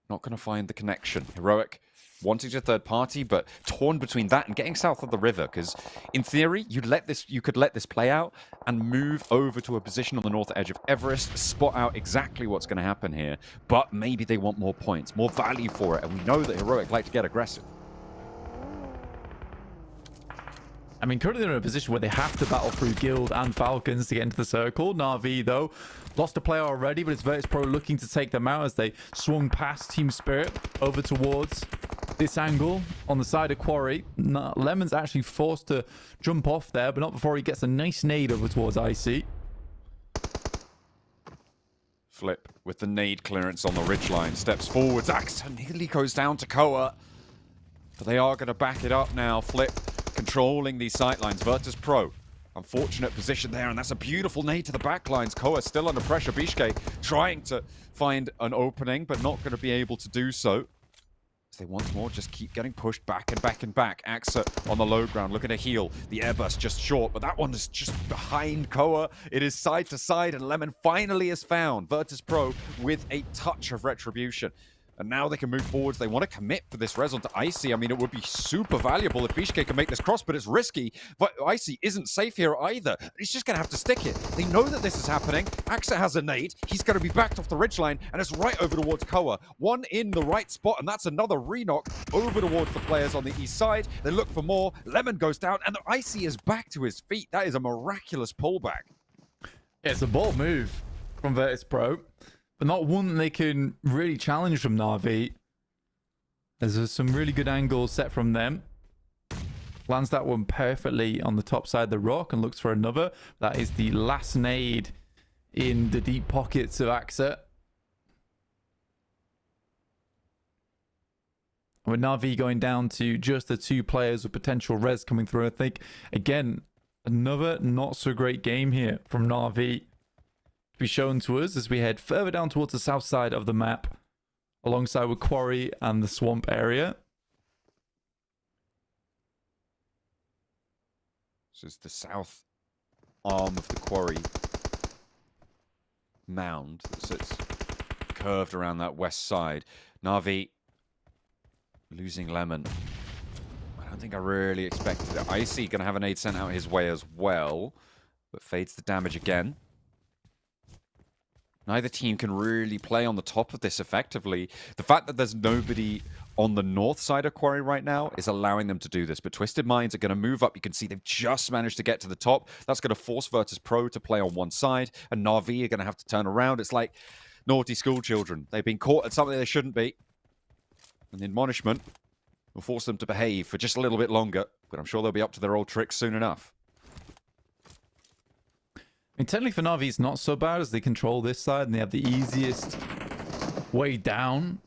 Not going to find the connection. Heroic wanting to third party, but torn between that and getting south of the river, because in theory you could let this play out and move over to a position on the north edge of Everest, spot out exactly what's going to happen here. But maybe they want more points, more value for it, and we know that Heroic like to get aggressive. I mean, currently they're in a position where they have to battle through Guild and Falcons to get into the circle. Na'Vi, though, lost a player already, but it's Virtus Pro looking to take them out as they swung past Team Spirit over towards this angle on the side of Quarry. Lemon's actually forced to jump off there, but not before he gets a nice nade over towards IC. Flip with the nade clearance on the ridgeline, steps forwards. Axa nearly goes down to Koa, but they are going to back it up now. Flip controlling these sightlines. Virtus Pro, unfortunate position there, and that's a beautiful nade to the backlines. Koa still under pressure. Bishke trying to find an opening, but not going to be able to do so. They once more just keep getting pushed back and back and back. Axa on the low ground looking to heal. The airburst just short, but that one is just behind Koa. It is side to side, and Lemon finally is found. Virtus Pro with a touch of retribution. And now they can move forwards. They want to commit for this res onto Icy. I mean, it would be super valuable if Bishke can make this cross, but it's risky. But Icy isn't safe here either. He's just going to have to stick it. They know that this is happening. Axa has a nade. He's going to be backed off the ridgeline, and it's right over towards Koa. One in the right spot, and that's another re-knock over towards the players on the east side. They look for more. Lemon goes down, and the Icy is back to his feet. That is a miraculous pullback. It's a bold move from Virtus Pro, but not one they can really challenge from Na'Vi. There's some really good angles set from them. Lands that one perfectly on the top side of the rock and looks for another. That is the last nade in the deep pockets of Axa. With Na'Vi going down to just the 2 players with potential res coming through, I think, again, another not so great game here from Na'Vi to be shown to us as we head further down towards the south side of the map, alongside with Quarry and the swamp area. This is the south arm of the Quarry mound that sits curved around that west side. Na'Vi losing Lemon. I don't think I really expected it. Icy going to have an nade sent out his way as well, but fades the damage again. Neither team can really play on the top of this effectively. The fact that there's nobody on the north side of Quarry right now is allowing them to do this. But Twisted Minds are going to move up. You can see they've just managed to get to the top. That's going to force Virtus Pro to play on one side. And Na'Vi are going to have to turn around. It's like naughty school children. They've been caught at something they shouldn't be. And the admonishment will force them to behave for just a little bit longer. But I'm sure they'll be up to their old tricks soon enough. I mean, technically for Na'Vi, it's not so bad as they control this side and they have the easiest way down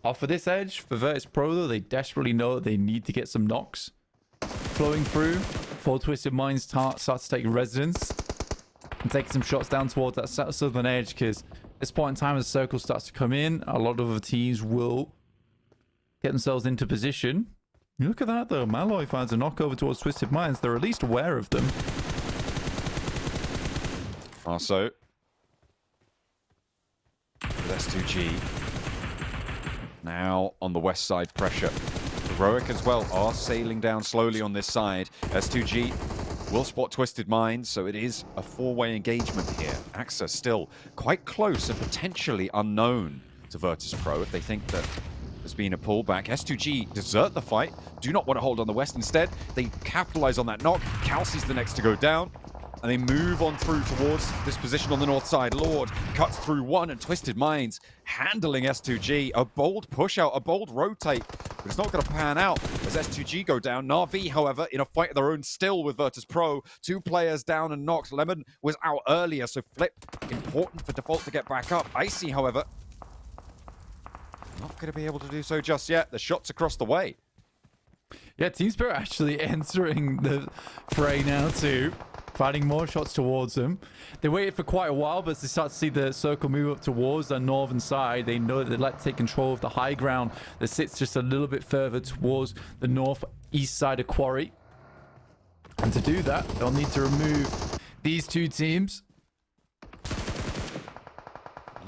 off of this edge. For Virtus Pro, though, they desperately know that they need to get some knocks flowing through before Twisted Minds starts to take residence and take some shots down towards that southern edge, because at this point in time, as the circle starts to come in, a lot of other teams will get themselves into position. Look at that, though. Malloy finds a knock over towards Twisted Minds. They're at least aware of them. Also, with S2G now on the west side, pressure. Heroic as well are sailing down slowly on this side. S2G will spot Twisted Minds, so it is a four-way engagement here. AXA still quite close and potentially unknown to Virtus Pro if they think that there's been a pullback. S2G desert the fight, do not want to hold on the west. Instead, they capitalize on that knock. Kelsey's the next to go down. And they move on through towards this position on the north side. Lord cuts through one, and Twisted Minds handling S2G. A bold push out, a bold rotate, but it's not going to pan out as S2G go down. Na'Vi, however, in a fight of their own still with Virtus Pro. 2 players down and knocked. Lemon was out earlier, so Flip, important for Default to get back up. Icy, however, not going to be able to do so just yet. The shots across the way. Yeah, Team Spirit actually entering the fray now too. Fighting more shots towards them. They waited for quite a while, but as they start to see the circle move up towards the northern side, they know that they'd like to take control of the high ground that sits just a little bit further towards the northeast side of Quarry. And to do that, they'll need to remove these two teams.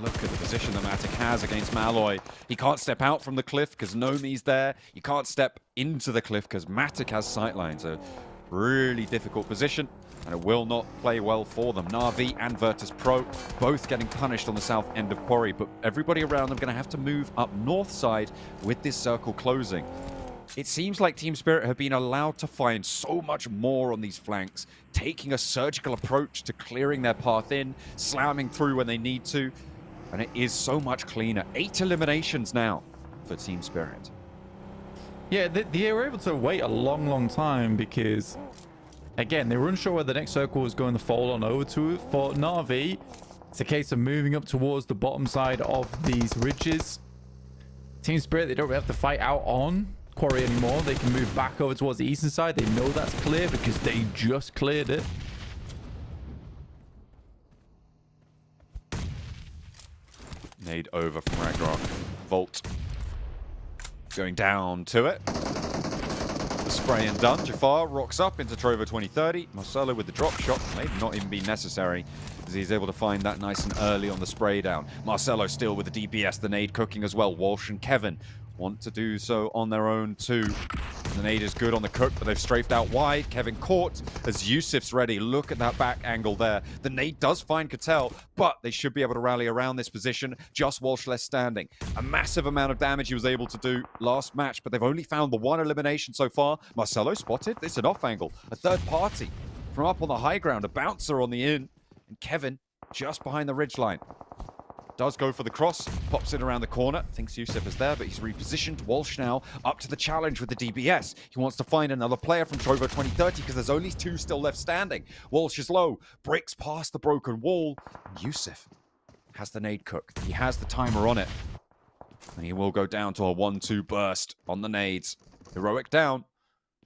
Look at the position that Matic has against Malloy. He can't step out from the cliff because Nomi's there. You can't step into the cliff because Matic has sightlines. A really difficult position, and it will not play well for them. Na'Vi and Virtus Pro both getting punished on the south end of Quarry, but everybody around them going to have to move up north side with this circle closing. It seems like Team Spirit have been allowed to find so much more on these flanks, taking a surgical approach to clearing their path in, slamming through when they need to, and it is so much cleaner. 8 eliminations now for Team Spirit. Yeah, they were able to wait a long time because, again, they were unsure where the next circle was going to fall on over to. For Na'Vi, it's a case of moving up towards the bottom side of these ridges. Team Spirit, they don't really have to fight out on Quarry anymore. They can move back over towards the eastern side. They know that's clear because they just cleared it. Nade over from Ragnarok. Volt going down to it. The spray and done. Jafar rocks up into Trovo 2030. Marcelo with the drop shot. Maybe not even be necessary, as he's able to find that nice and early on the spray down. Marcelo still with the DPS. The nade cooking as well. Walsh and Kevin want to do so on their own too. The nade is good on the cook, but they've strafed out wide. Kevin caught as Yusuf's ready. Look at that back angle there. The nade does find Cattell, but they should be able to rally around this position. Just Walsh left standing. A massive amount of damage he was able to do last match, but they've only found the 1 elimination so far. Marcelo spotted. It's an off angle. A third party from up on the high ground. A bouncer on the in. And Kevin just behind the ridgeline. Does go for the cross, pops it around the corner, thinks Yusuf is there, but he's repositioned. Walsh now up to the challenge with the DBS. He wants to find another player from Trovo 2030 because there's only 2 still left standing. Walsh is low, breaks past the broken wall. Yusuf has the nade cook. He has the timer on it. And he will go down to a 1-2 burst on the nades. Heroic down,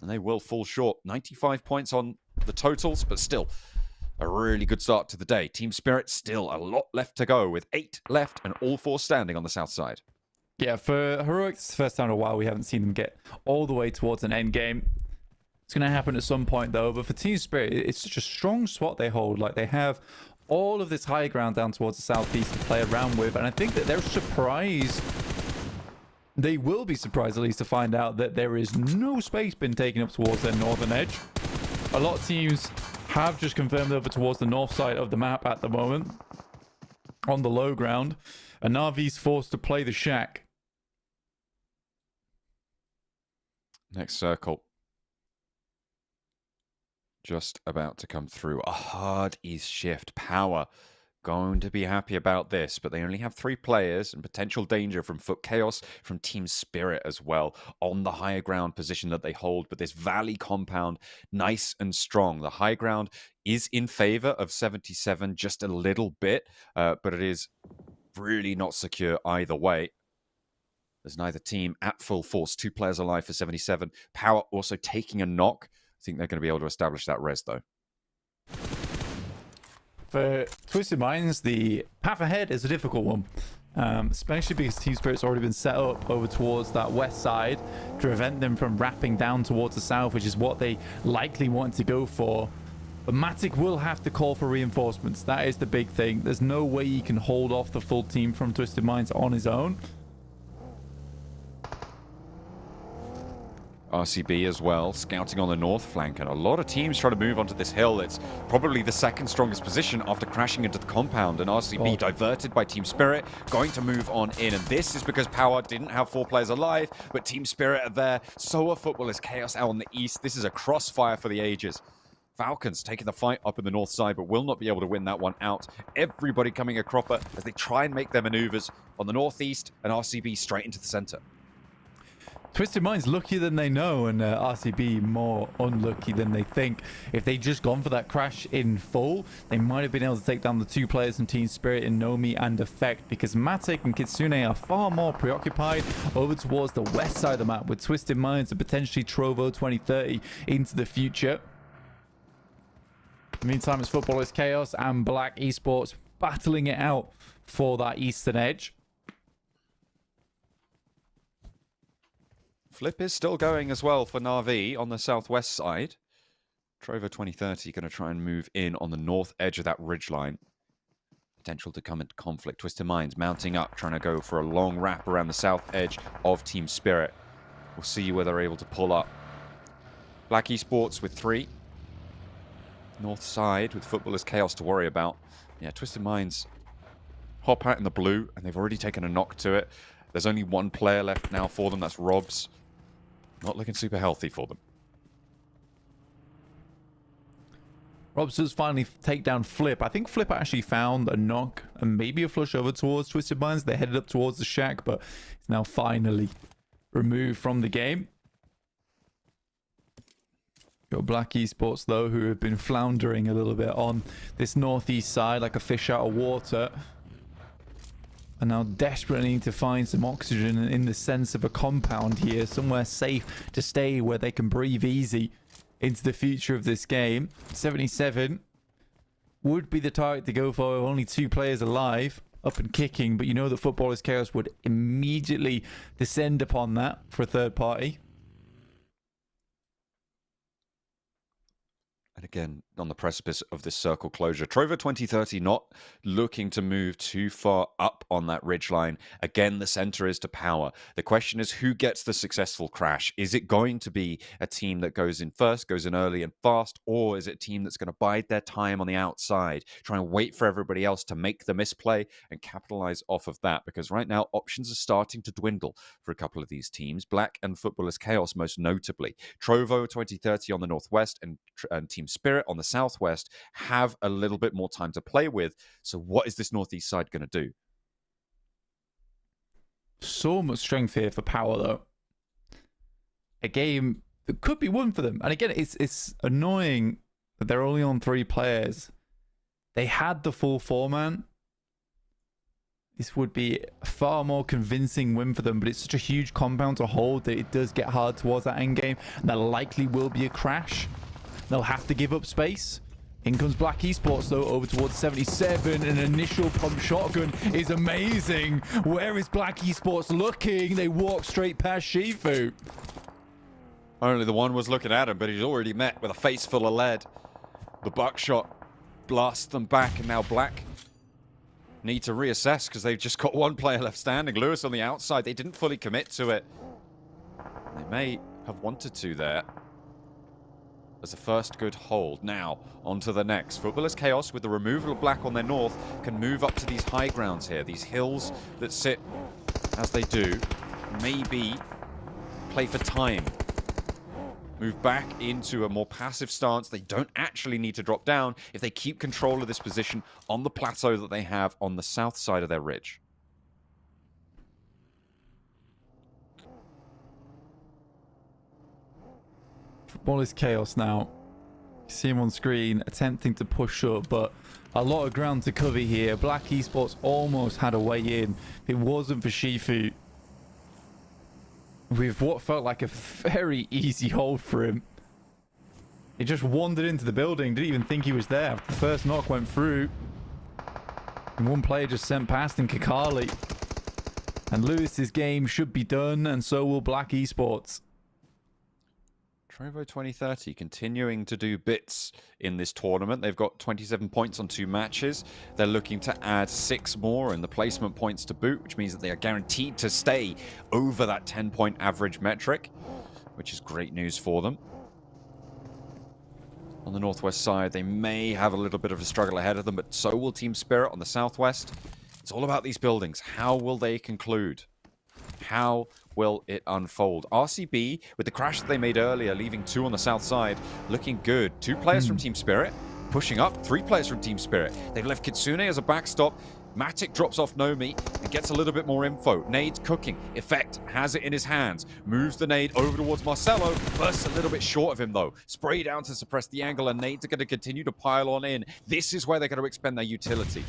and they will fall short. 95 points on the totals, but still a really good start to the day. Team Spirit still a lot left to go with 8 left and all 4 standing on the south side. Yeah, for Heroic, it's the first time in a while we haven't seen them get all the way towards an end game. It's going to happen at some point though, but for Team Spirit, it's such a strong spot they hold. Like, they have all of this high ground down towards the southeast to play around with. And I think that they're surprised. They will be surprised at least to find out that there is no space been taken up towards their northern edge. A lot of teams have just confirmed over towards the north side of the map at the moment on the low ground. And Na'Vi's forced to play the shack. Next circle. Just about to come through. A hard east shift. Power going to be happy about this, but they only have 3 players and potential danger from Foot Chaos, from Team Spirit as well, on the higher ground position that they hold. But this valley compound, nice and strong. The high ground is in favor of 77 just a little bit, but it is really not secure either way. There's neither team at full force. 2 players alive for 77. Power also taking a knock. I think they're going to be able to establish that res, though. For Twisted Minds, the path ahead is a difficult one, especially because Team Spirit's already been set up over towards that west side to prevent them from wrapping down towards the south, which is what they likely want to go for. But Matic will have to call for reinforcements. That is the big thing. There's no way he can hold off the full team from Twisted Minds on his own. RCB as well, scouting on the north flank, and a lot of teams try to move onto this hill. It's probably the second strongest position after crashing into the compound, and RCB diverted by Team Spirit, going to move on in, and this is because Power didn't have 4 players alive, but Team Spirit are there. So are Footballers Chaos out on the east. This is a crossfire for the ages. Falcons taking the fight up in the north side, but will not be able to win that one out. Everybody coming a cropper as they try and make their maneuvers on the northeast, and RCB straight into the center. Twisted Minds luckier than they know, and RCB more unlucky than they think. If they'd just gone for that crash in full, they might have been able to take down the 2 players from Team Spirit in Nomi and Effect, because Matic and Kitsune are far more preoccupied over towards the west side of the map with Twisted Minds and potentially Trovo 2030 into the future. In the meantime, it's Footballers Chaos and Black Esports battling it out for that eastern edge. Flip is still going as well for Na'Vi on the southwest side. Trovo 2030 going to try and move in on the north edge of that ridgeline. Potential to come into conflict. Twisted Minds mounting up, trying to go for a long wrap around the south edge of Team Spirit. We'll see whether they're able to pull up. Black Esports with 3. North side with Footballers Chaos to worry about. Yeah, Twisted Minds hop out in the blue, and they've already taken a knock to it. There's only 1 player left now for them. That's Robs. Not looking super healthy for them. Robs does finally take down Flip. I think Flip actually found a knock and maybe a flush over towards Twisted Minds. They headed up towards the shack, but it's now finally removed from the game. Got Black Esports, though, who have been floundering a little bit on this northeast side like a fish out of water. And now desperately need to find some oxygen in the sense of a compound here, somewhere safe to stay where they can breathe easy into the future of this game. 77 would be the target to go for, only 2 players alive, up and kicking, but you know that Footballers Chaos would immediately descend upon that for a third party. And again, on the precipice of this circle closure. Trovo 2030 not looking to move too far up on that ridgeline. Again, the center is to Power. The question is, who gets the successful crash? Is it going to be a team that goes in first, goes in early and fast, or is it a team that's going to bide their time on the outside, try and wait for everybody else to make the misplay and capitalize off of that? Because right now, options are starting to dwindle for a couple of these teams. Black and Footballers Chaos most notably. Trovo 2030 on the northwest and Team Spirit on the southwest have a little bit more time to play with. So what is this northeast side going to do? So much strength here for Power, though. A game that could be won for them. And again, it's annoying that they're only on 3 players. They had the full 4-man. This would be a far more convincing win for them, but it's such a huge compound to hold that it does get hard towards that end game, and there likely will be a crash. They'll have to give up space. In comes Black Esports, though, over towards 77. An initial pump shotgun is amazing. Where is Black Esports looking? They walk straight past Shifu. Only the one was looking at him, but he's already met with a face full of lead. The buckshot blast them back, and now Black need to reassess because they've just got one player left standing. Lewis on the outside. They didn't fully commit to it. They may have wanted to there as a first good hold. Now, on to the next. Footballers Chaos, with the removal of Black on their north, can move up to these high grounds here. These hills that sit as they do. Maybe play for time. Move back into a more passive stance. They don't actually need to drop down if they keep control of this position on the plateau that they have on the south side of their ridge. Football is Chaos now. You see him on screen attempting to push up, but a lot of ground to cover here. Black Esports almost had a way in. If it wasn't for Shifu, with what felt like a very easy hold for him. He just wandered into the building, didn't even think he was there. The first knock went through, and one player just sent past in Kakali. And Lewis's game should be done, and so will Black Esports. Trovo 2030 continuing to do bits in this tournament. They've got 27 points on 2 matches. They're looking to add 6 more in the placement points to boot, which means that they are guaranteed to stay over that 10-point average metric, which is great news for them. On the northwest side, they may have a little bit of a struggle ahead of them, but so will Team Spirit on the southwest. It's all about these buildings. How will they conclude? How will it unfold? RCB, with the crash that they made earlier, leaving 2 on the south side, looking good. 2 players from Team Spirit, pushing up. 3 players from Team Spirit. They've left Kitsune as a backstop. Matic drops off Nomi and gets a little bit more info. Nade's cooking. Effect has it in his hands. Moves the nade over towards Marcelo. Bursts a little bit short of him, though. Spray down to suppress the angle, and nades are going to continue to pile on in. This is where they're going to expend their utility.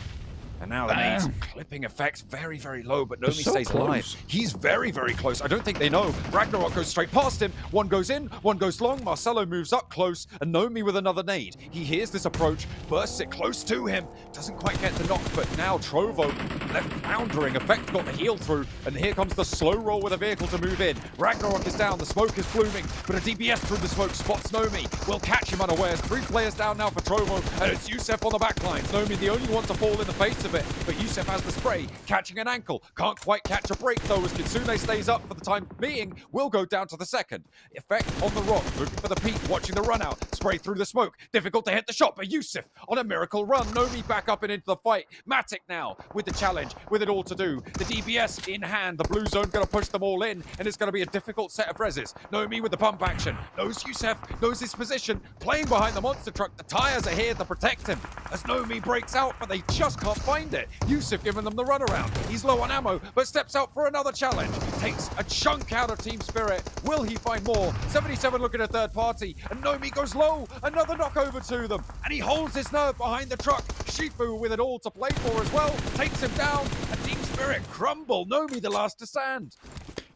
And now the nades clipping Effect very, very low, but Nomi stays alive. He's very, very close. I don't think they know. Ragnarok goes straight past him. One goes in, one goes long. Marcelo moves up close, and Nomi with another nade. He hears this approach, bursts it close to him. Doesn't quite get the knock, but now Trovo left floundering. Effect got the heal through, and here comes the slow roll with a vehicle to move in. Ragnarok is down, the smoke is blooming, but a DBS through the smoke spots Nomi. Will catch him unawares. 3 players down now for Trovo, and it's Youssef on the back lines. Nomi the only one to fall in the face of it, but Youssef has the spray, catching an ankle. Can't quite catch a break though, as Kitsune stays up for the time being. Will go down to the second. Effect on the rock, looking for the peak, watching the run out. Spray through the smoke, difficult to hit the shot, but Youssef on a miracle run. Nomi back up and into the fight. Matic now with the challenge, with it all to do. The DBS in hand, the blue zone going to push them all in, and it's going to be a difficult set of reses. Nomi with the pump action, knows Youssef, knows his position, playing behind the monster truck. The tires are here to protect him as Nomi breaks out, but they just can't find it. Youssef giving them the runaround. He's low on ammo, but steps out for another challenge. Takes a chunk out of Team Spirit. Will he find more? 77 looking at third party, and Nomi goes low. Another knock over to them, and he holds his nerve behind the truck. Shifu with it all to play for as well. Takes him down, and Team Spirit crumble. Nomi the last to stand.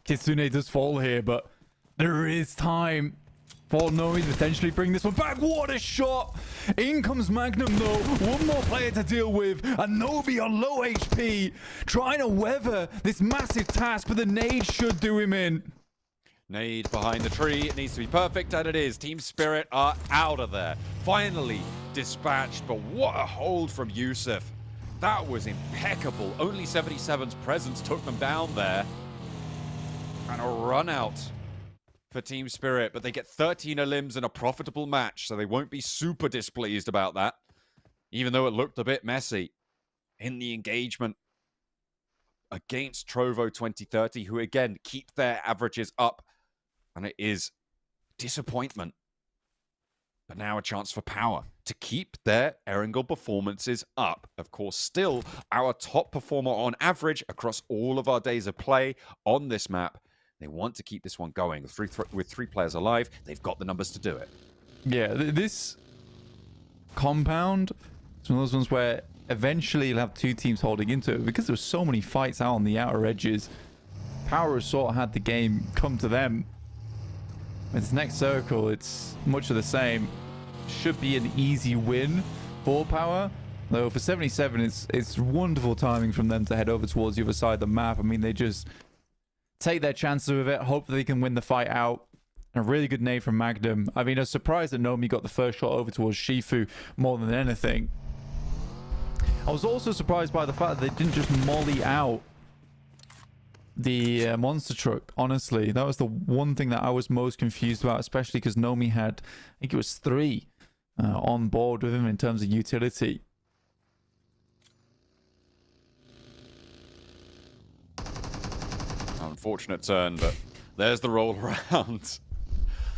Kitsune does fall here, but there is time for Nomi to potentially bring this one back. What a shot! In comes Magnum though. One more player to deal with, and Nomi on low HP, trying to weather this massive task, but the nade should do him in. Nade behind the tree. It needs to be perfect, and it is. Team Spirit are out of there. Finally dispatched, but what a hold from Youssef. That was impeccable. Only 77's presence took them down there. And a run out for Team Spirit, but they get 13 limbs in a profitable match, so they won't be super displeased about that, even though it looked a bit messy in the engagement against Trovo 2030, who again keep their averages up, and it is disappointment. But now a chance for Power to keep their Erangel performances up. Of course, still our top performer on average across all of our days of play on this map. They want to keep this one going. With 3 players alive, they've got the numbers to do it. Yeah, this compound is one of those ones where eventually you'll have 2 teams holding into it, because there were so many fights out on the outer edges. Power has sort of had the game come to them. With this next circle, it's much of the same. Should be an easy win for Power. Though for 77, it's wonderful timing from them to head over towards the other side of the map. I mean, they just take their chances with it, hope that they can win the fight out. A really good nade from Magnum. I mean, I was surprised that Nomi got the first shot over towards Shifu more than anything. I was also surprised by the fact that they didn't just molly out the monster truck. Honestly, that was the one thing that I was most confused about, especially because Nomi had, I think it was 3 on board with him in terms of utility. Unfortunate turn, but there's the roll around.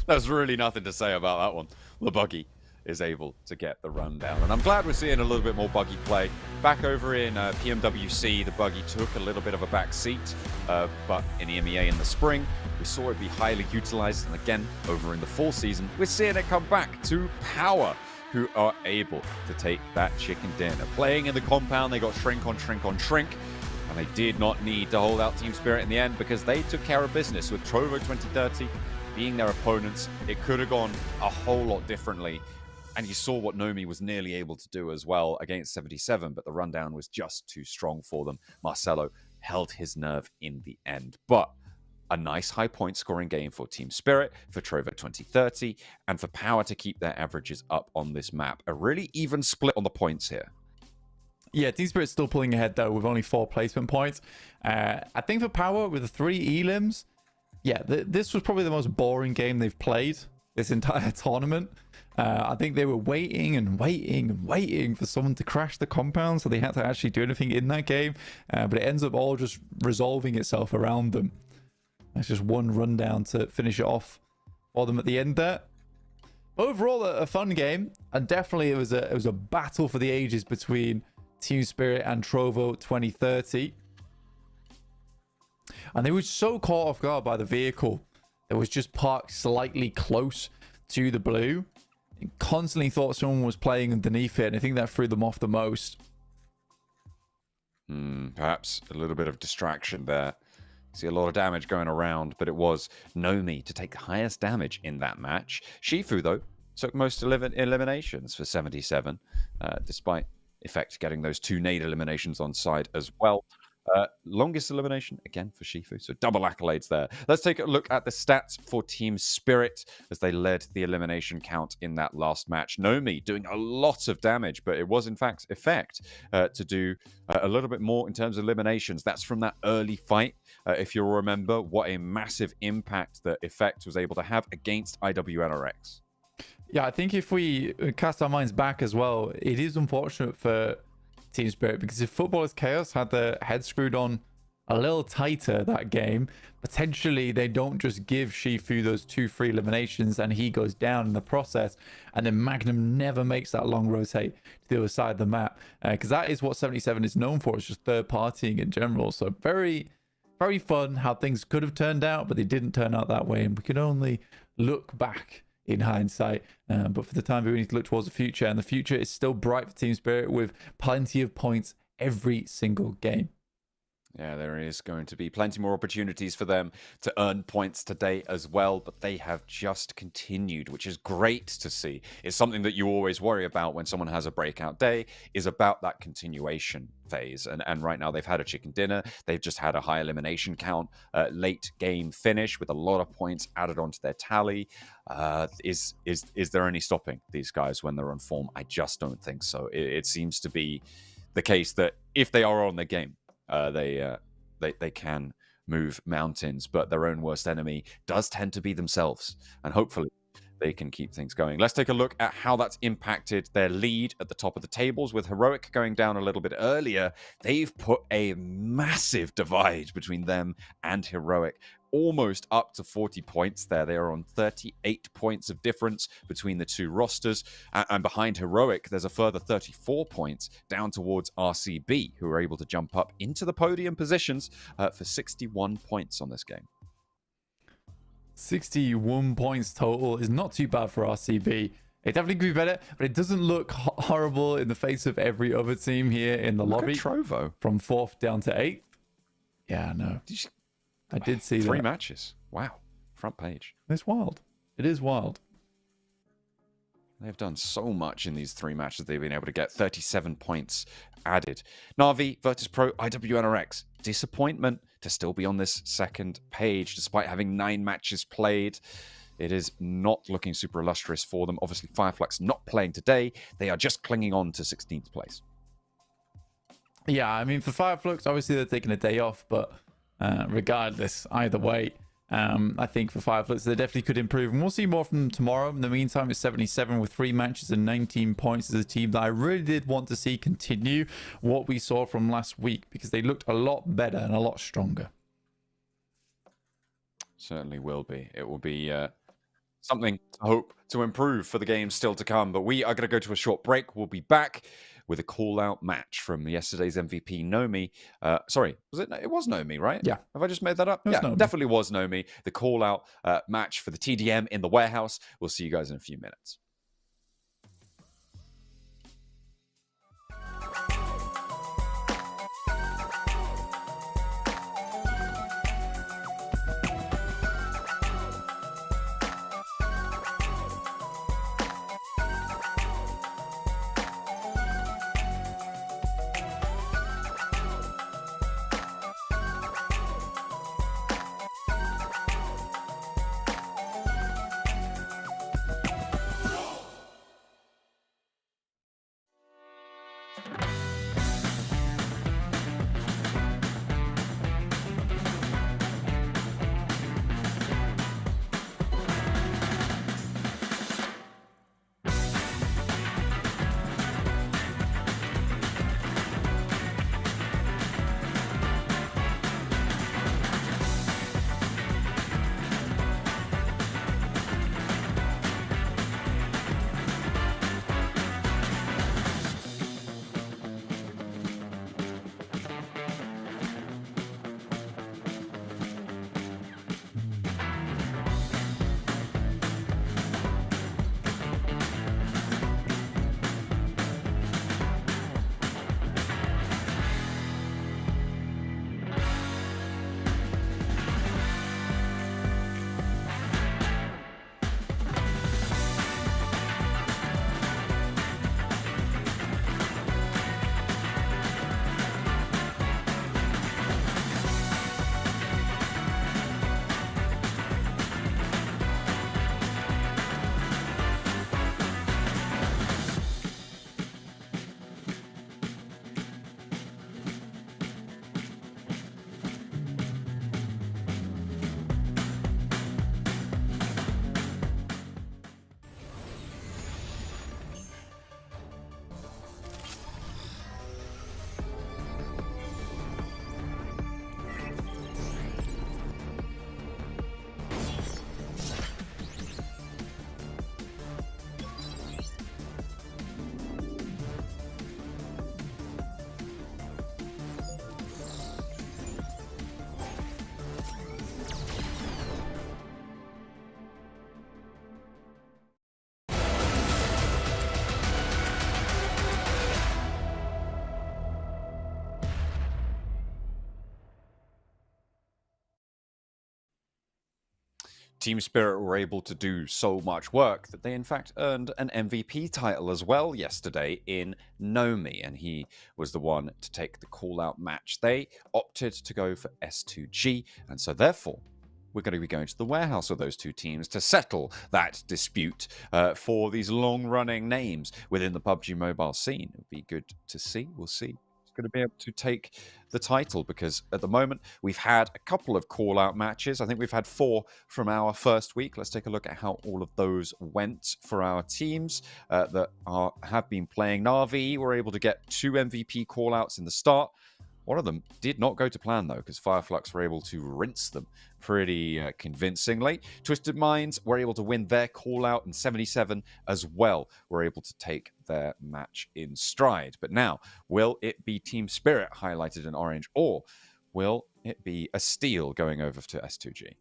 There's really nothing to say about that one. The buggy is able to get the rundown, and I'm glad we're seeing a little bit more buggy play. Back over in PMWC, the buggy took a little bit of a back seat, but in EMEA in the spring, we saw it be highly utilized, and again, over in the fall season, we're seeing it come back to power, who are able to take that chicken dinner. Playing in the compound, they got shrink on shrink on shrink, and they did not need to hold out Team Spirit in the end because they took care of business with Trovo 2030 being their opponents. It could have gone a whole lot differently. And you saw what Nomi was nearly able to do as well against 77, but the rundown was just too strong for them. Marcelo held his nerve in the end. But a nice high point scoring game for Team Spirit, for Trovo 2030, and for Power to keep their averages up on this map. A really even split on the points here. Yeah, Team Spirit's still pulling ahead though with only 4 placement points. I think for Power with the 3 elims, yeah, this was probably the most boring game they've played this entire tournament. I think they were waiting and waiting and waiting for someone to crash the compound, so they had to actually do anything in that game. But it ends up all just resolving itself around them. That's just one rundown to finish it off for them at the end there. Overall, a fun game, and definitely it was a battle for the ages between Team Spirit and Trovo 2030. And they were so caught off guard by the vehicle that was just parked slightly close to the blue. Constantly thought someone was playing underneath it, and I think that threw them off the most. Perhaps a little bit of distraction there. See a lot of damage going around, but it was Nomi to take the highest damage in that match. Shifu, though, took most eliminations for 77, despite Effect getting those 2 nade eliminations on side as well. Longest elimination, again, for Shifu. So double accolades there. Let's take a look at the stats for Team Spirit as they led the elimination count in that last match. Nomi doing a lot of damage, but it was, in fact, Effect to do a little bit more in terms of eliminations. That's from that early fight. If you'll remember, what a massive impact that Effect was able to have against IWNRX. Yeah, I think if we cast our minds back as well, it is unfortunate for Team Spirit, because if Footballers Chaos had their head screwed on a little tighter that game, potentially they don't just give Shifu those 2 free eliminations and he goes down in the process, and then Magnum never makes that long rotate to the other side of the map, because that is what 77 is known for. It's just third partying in general. So very, very fun how things could have turned out, but they didn't turn out that way, and we can only look back in hindsight. But for the time being, we need to look towards the future, and the future is still bright for Team Spirit with plenty of points every single game. Yeah, there is going to be plenty more opportunities for them to earn points today as well, but they have just continued, which is great to see. It's something that you always worry about when someone has a breakout day, is about that continuation phase. And right now they've had a chicken dinner. They've just had a high elimination count, late game finish with a lot of points added onto their tally. Is there any stopping these guys when they're on form? I just don't think so. It seems to be the case that if they are on their game, they can move mountains, but their own worst enemy does tend to be themselves, and hopefully they can keep things going. Let's take a look at how that's impacted their lead at the top of the tables. With Heroic going down a little bit earlier, they've put a massive divide between them and Heroic, almost up to 40 points there. They are on 38 points of difference between the two rosters. And behind Heroic, there's a further 34 points down towards RCB, who are able to jump up into the podium positions for 61 points on this game. 61 points total is not too bad for RCB. It definitely could be better, but it doesn't look horrible in the face of every other team here in the lobby. Look at Trovo. From 4th down to 8th. Yeah, no. I did see 3 that. matches. Wow. Front page. It's wild. It is wild. They've done so much in these 3 matches. They've been able to get 37 points added. Na'Vi, Virtus Pro, IWNRX. Disappointment to still be on this second page, despite having 9 matches played. It is not looking super illustrious for them. Obviously, Fireflux not playing today. They are just clinging on to 16th place. Yeah, I mean, for Fireflux, obviously they're taking a day off, but regardless, either way, I think for Fireflux, they definitely could improve. And we'll see more from them tomorrow. In the meantime, it's 77 with 3 matches and 19 points as a team that I really did want to see continue what we saw from last week, because they looked a lot better and a lot stronger. Certainly will be. It will be something to hope to improve for the games still to come. But we are going to go to a short break. We'll be back with a call-out match from yesterday's MVP, Nomi. Sorry, was it? It was Nomi, right? Yeah. Have I just made that up? Yeah, Nomi. definitely was Nomi. The call-out match for the TDM in the warehouse. We'll see you guys in a few minutes. Team Spirit were able to do so much work that they in fact earned an MVP title as well yesterday in Nomi, and he was the one to take the call-out match. They opted to go for S2G, and so therefore we're going to be going to the warehouse of those two teams to settle that dispute for these long-running names within the PUBG Mobile scene. It would be good to see. We'll see. Going to be able to take the title, because at the moment we've had a couple of call-out matches. I think we've had 4 from our first week. Let's take a look at how all of those went for our teams that have been playing. Na'Vi were able to get 2 MVP call-outs in the start. One of them did not go to plan, though, because Fireflux were able to rinse them pretty convincingly. Twisted Minds were able to win their call-out, and 77 as well were able to take their match in stride. But now, will it be Team Spirit highlighted in orange, or will it be a steal going over to S2G?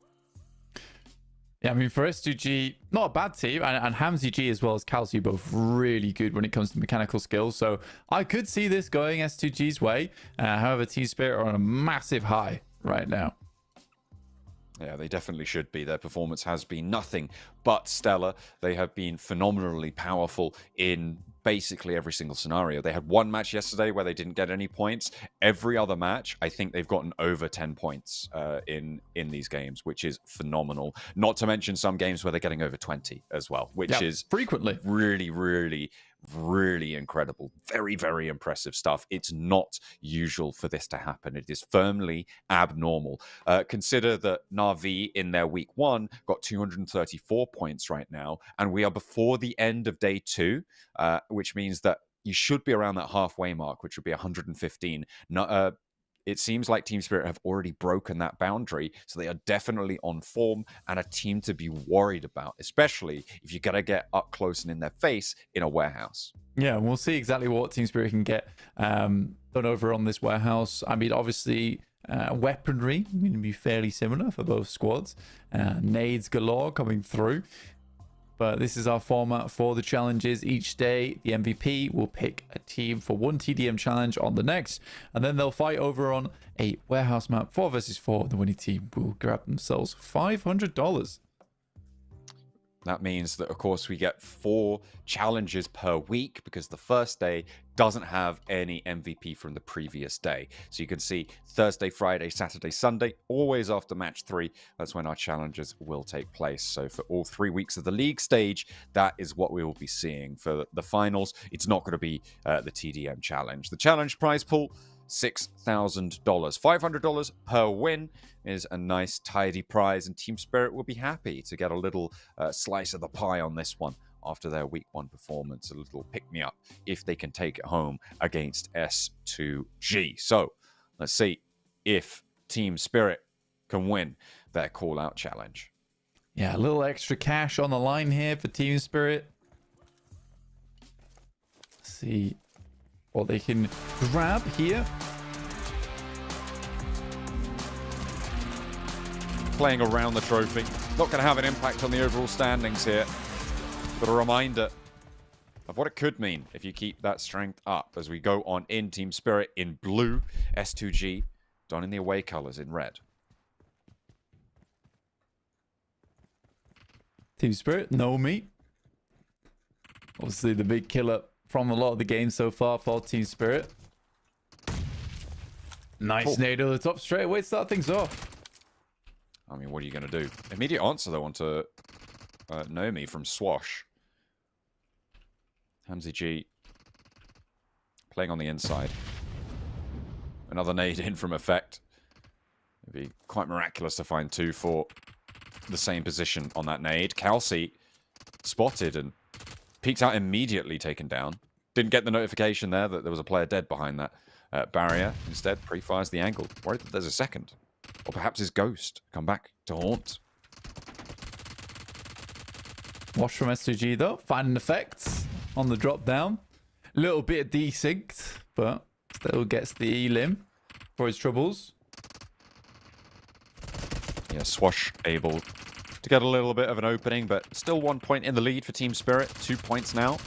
Yeah, I mean, for S2G, not a bad team, and Hamzy G as well as Kalsu both really good when it comes to mechanical skills. So I could see this going S2G's way. However, Team Spirit are on a massive high right now. Yeah, they definitely should be. Their performance has been nothing but stellar. They have been phenomenally powerful in basically every single scenario. They had one match yesterday where they didn't get any points. Every other match, I think they've gotten over 10 points in these games, which is phenomenal. Not to mention some games where they're getting over 20 as well, which is frequently really, really, really incredible. Very, very impressive stuff. It's not usual for this to happen. It is firmly abnormal. Consider that Na'Vi in their week 1 got 234 points right now, and we are before the end of day 2, which means that you should be around that halfway mark, which would be 115. It seems like Team Spirit have already broken that boundary, so they are definitely on form and a team to be worried about, especially if you're going to get up close and in their face in a warehouse. Yeah, and we'll see exactly what Team Spirit can get done over on this warehouse. I mean, obviously, weaponry going to be fairly similar for both squads. Nades galore coming through. But this is our format for the challenges. Each day, the MVP will pick a team for one TDM challenge on the next, and then they'll fight over on a warehouse map 4 versus 4. The winning team will grab themselves $500. That means that, of course, we get 4 challenges per week because the first day doesn't have any MVP from the previous day. So you can see Thursday, Friday, Saturday, Sunday, always after match 3. That's when our challenges will take place. So for all 3 weeks of the league stage, that is what we will be seeing. For the finals, it's not going to be the TDM challenge. The challenge prize pool, $6,000. $500 per win is a nice tidy prize, and Team Spirit will be happy to get a little slice of the pie on this one after their week 1 performance, a little pick-me-up if they can take it home against S2G. So let's see if Team Spirit can win their call-out challenge. Yeah, a little extra cash on the line here for Team Spirit. Let's see what they can grab here. Playing around the trophy. Not going to have an impact on the overall standings here. But a reminder of what it could mean if you keep that strength up as we go on in Team Spirit in blue, S2G donning the away colours in red. Team Spirit, no me. Obviously the big killer from a lot of the games so far for Team Spirit. Nice nade over the top straight away to start things off. I mean, what are you going to do? Immediate answer, though, onto Nomi from Swash. Hamzy G playing on the inside. Another nade in from Effect. It'd be quite miraculous to find 2 for the same position on that nade. Calci spotted and peeked out immediately, taken down. Didn't get the notification there that there was a player dead behind that barrier. Instead, pre-fires the angle. Worried that there's a second. Or perhaps his ghost come back to haunt. Watch from S2G though, finding effects on the drop down. A little bit desynced, but still gets the elim for his troubles. Yeah, Swash able to get a little bit of an opening, but still 1 point in the lead for Team Spirit. 2 points now.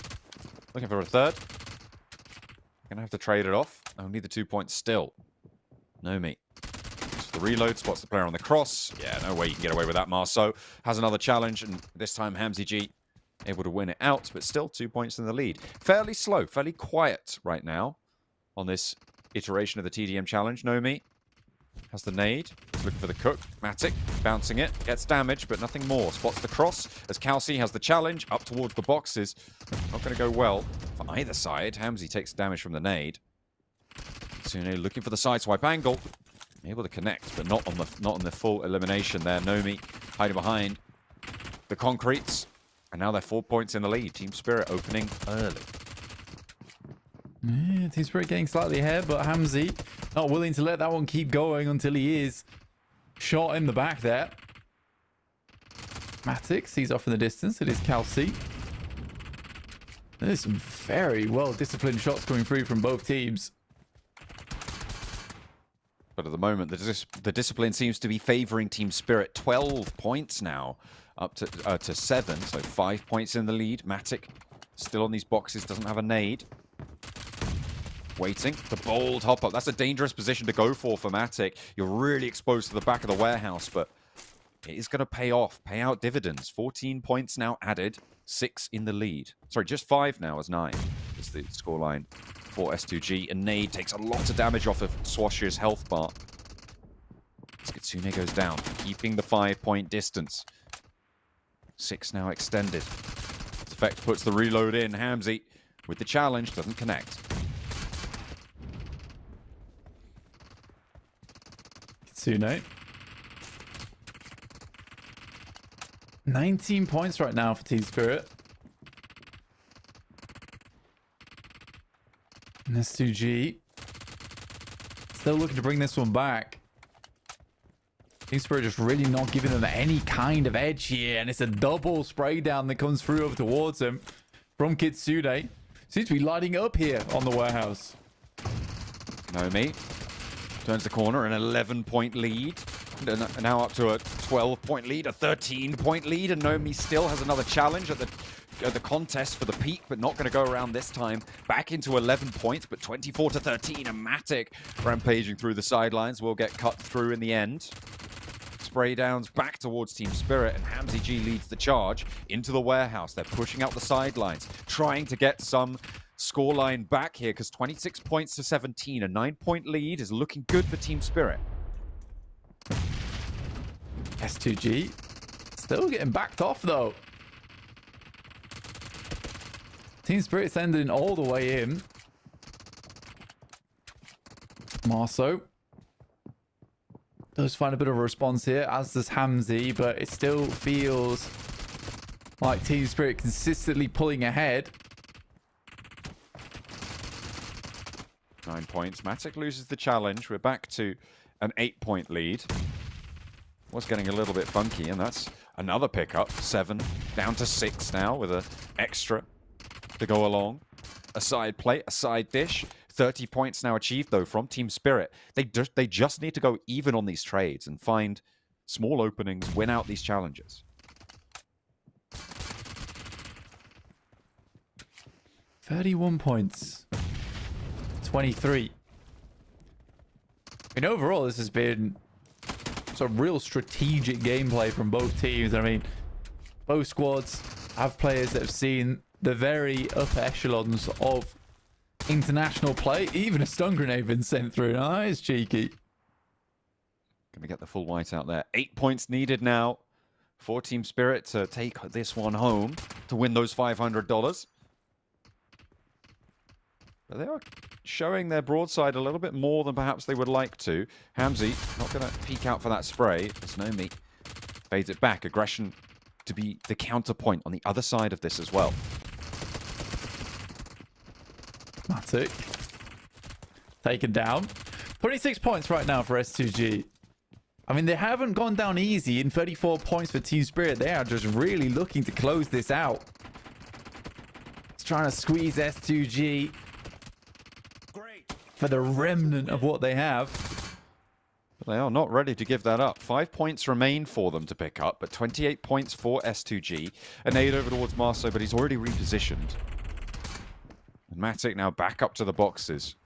Looking for a third. Gonna have to trade it off. Only the 2 points still. No me. The reload spots the player on the cross. Yeah, no way you can get away with that. Marceau has another challenge, and this time Hamzy G able to win it out, but still 2 points in the lead. Fairly slow, fairly quiet right now on this iteration of the TDM challenge. Nomi has the nade. He's looking for the cook. Matic bouncing it. Gets damage, but nothing more. Spots the cross as Calci has the challenge up towards the boxes. Not going to go well for either side. Hamzy takes damage from the nade. Sune looking for the sideswipe angle. Able to connect, but not on the full elimination there. Nomi hiding behind the concretes. And now they're 4 points in the lead. Team Spirit opening early. Yeah, Team Spirit getting slightly ahead, but Hamzy not willing to let that one keep going until he is shot in the back there. Matic sees off in the distance. It is Calci. There's some very well-disciplined shots coming through from both teams. But at the moment, the discipline seems to be favoring Team Spirit. 12 points now, up to 7, so 5 points in the lead. Matic still on these boxes, doesn't have a nade. Waiting, the bold hop up. That's a dangerous position to go for Matic. You're really exposed to the back of the warehouse, but it is going to pay off, pay out dividends. 14 points now added, 6 in the lead. Sorry, just 5 now as 9 is the scoreline for S2G. And nade takes a lot of damage off of Swash's health bar. Kitsune goes down, keeping the 5-point distance. 6 now extended. Effect puts the reload in. Hamzy with the challenge, doesn't connect. Kitsune. 19 points right now for Team Spirit. And S2G still looking to bring this one back. Team Spirit just really not giving them any kind of edge here. And it's a double spray down that comes through over towards him from Kitsune. Seems to be lighting up here on the warehouse. Nomi turns the corner, an 11-point lead. Now up to a 12-point lead, a 13-point lead, and Nomi still has another challenge at the contest for the peak, but not going to go around this time. Back into 11 points, but 24-13. And Matic rampaging through the sidelines will get cut through in the end. Spray downs back towards Team Spirit, and Hamzy G leads the charge into the warehouse. They're pushing out the sidelines, trying to get some scoreline back here, because 26 points to 17, a 9-point lead is looking good for Team Spirit. S2G still getting backed off though. Team Spirit's ending all the way in. Marso does find a bit of a response here, as does Hamzy, but it still feels like Team Spirit consistently pulling ahead. 9 points. Matic loses the challenge. We're back to an 8-point lead. Was getting a little bit funky, and that's another pickup. 7 down to 6 now with an extra to go along. A side plate, a side dish. 30 points now achieved, though, from Team Spirit. They just need to go even on these trades and find small openings, win out these challenges. 31 points. 23. I mean, overall, this has been some real strategic gameplay from both teams. I mean, both squads have players that have seen the very upper echelons of international play. Even a stun grenade been sent through. Now, that is cheeky. Gonna get the full white out there. 8 points needed now for Team Spirit to take this one home to win those $500. But they are showing their broadside a little bit more than perhaps they would like to. Hamzy not going to peek out for that spray. There's Nomi fades it back. Aggression to be the counterpoint on the other side of this as well. Matic taken down. 26 points right now for S2G. I mean, they haven't gone down easy. In 34 points for Team Spirit, they are just really looking to close this out. It's trying to squeeze S2G for the remnant of what they have. But they are not ready to give that up. 5 points remain for them to pick up, but 28 points for S2G. A nade over towards Marso, but he's already repositioned. And Matic now back up to the boxes.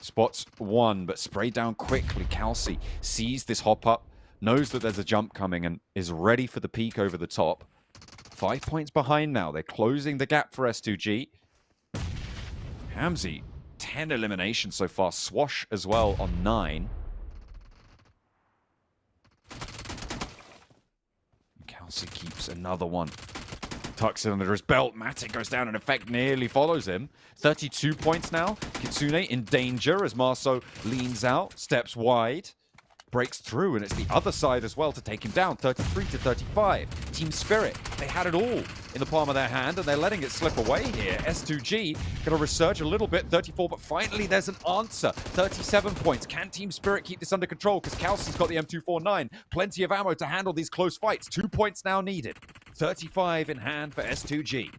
Spots one, but sprayed down quickly. Kelsey sees this hop up, knows that there's a jump coming, and is ready for the peak over the top. 5 points behind now. They're closing the gap for S2G. Hamzy, 10 eliminations so far. Swash as well on 9. Kelsey keeps another one. Tucks it under his belt. Matic goes down and effect nearly follows him. 32 points now. Kitsune in danger as Marso leans out, steps wide, breaks through, and it's the other side as well to take him down. 33-35. Team Spirit, they had it all in the palm of their hand, and they're letting it slip away here. S2G going to resurge a little bit. 34, but finally there's an answer. 37 points. Can Team Spirit keep this under control? Because Kelsey's got the M249. Plenty of ammo to handle these close fights. 2 points now needed. 35 in hand for S2G.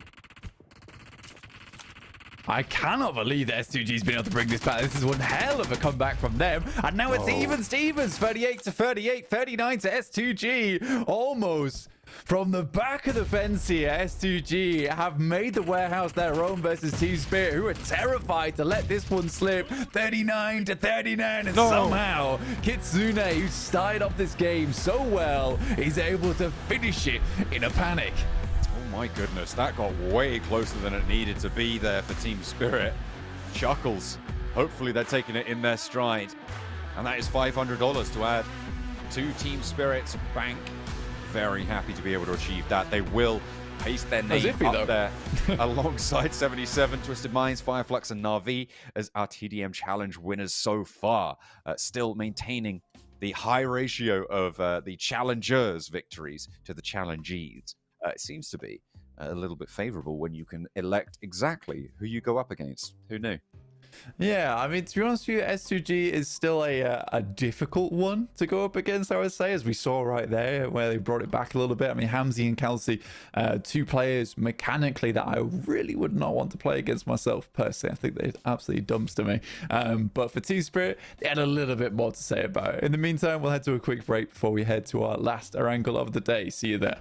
I cannot believe that S2G's been able to bring this back. This is one hell of a comeback from them. And now it's even Stevens. 38-38, 39 to S2G. Almost from the back of the fence here, S2G have made the warehouse their own versus Team Spirit, who are terrified to let this one slip. 39-39, and somehow Kitsune, who started off this game so well, is able to finish it in a panic. Oh my goodness, that got way closer than it needed to be there for Team Spirit. Chuckles. Hopefully they're taking it in their stride. And that is $500 to add to Team Spirit's bank. Very happy to be able to achieve that. They will paste their That was name iffy, up there alongside 77, Twisted Minds, Fireflux, and Na'Vi as our TDM Challenge winners so far. Still maintaining the high ratio of the challengers' victories to the challengees. It seems to be a little bit favorable when you can elect exactly who you go up against. Who knew? Yeah, I mean, to be honest with you, S2G is still a difficult one to go up against, I would say, as we saw right there, where they brought it back a little bit. I mean, Hamzy and Kelsey, two players mechanically that I really would not want to play against myself, personally. I think they're absolutely dumpster me. But for Team Spirit, they had a little bit more to say about it. In the meantime, we'll head to a quick break before we head to our last Erangel of the day. See you there.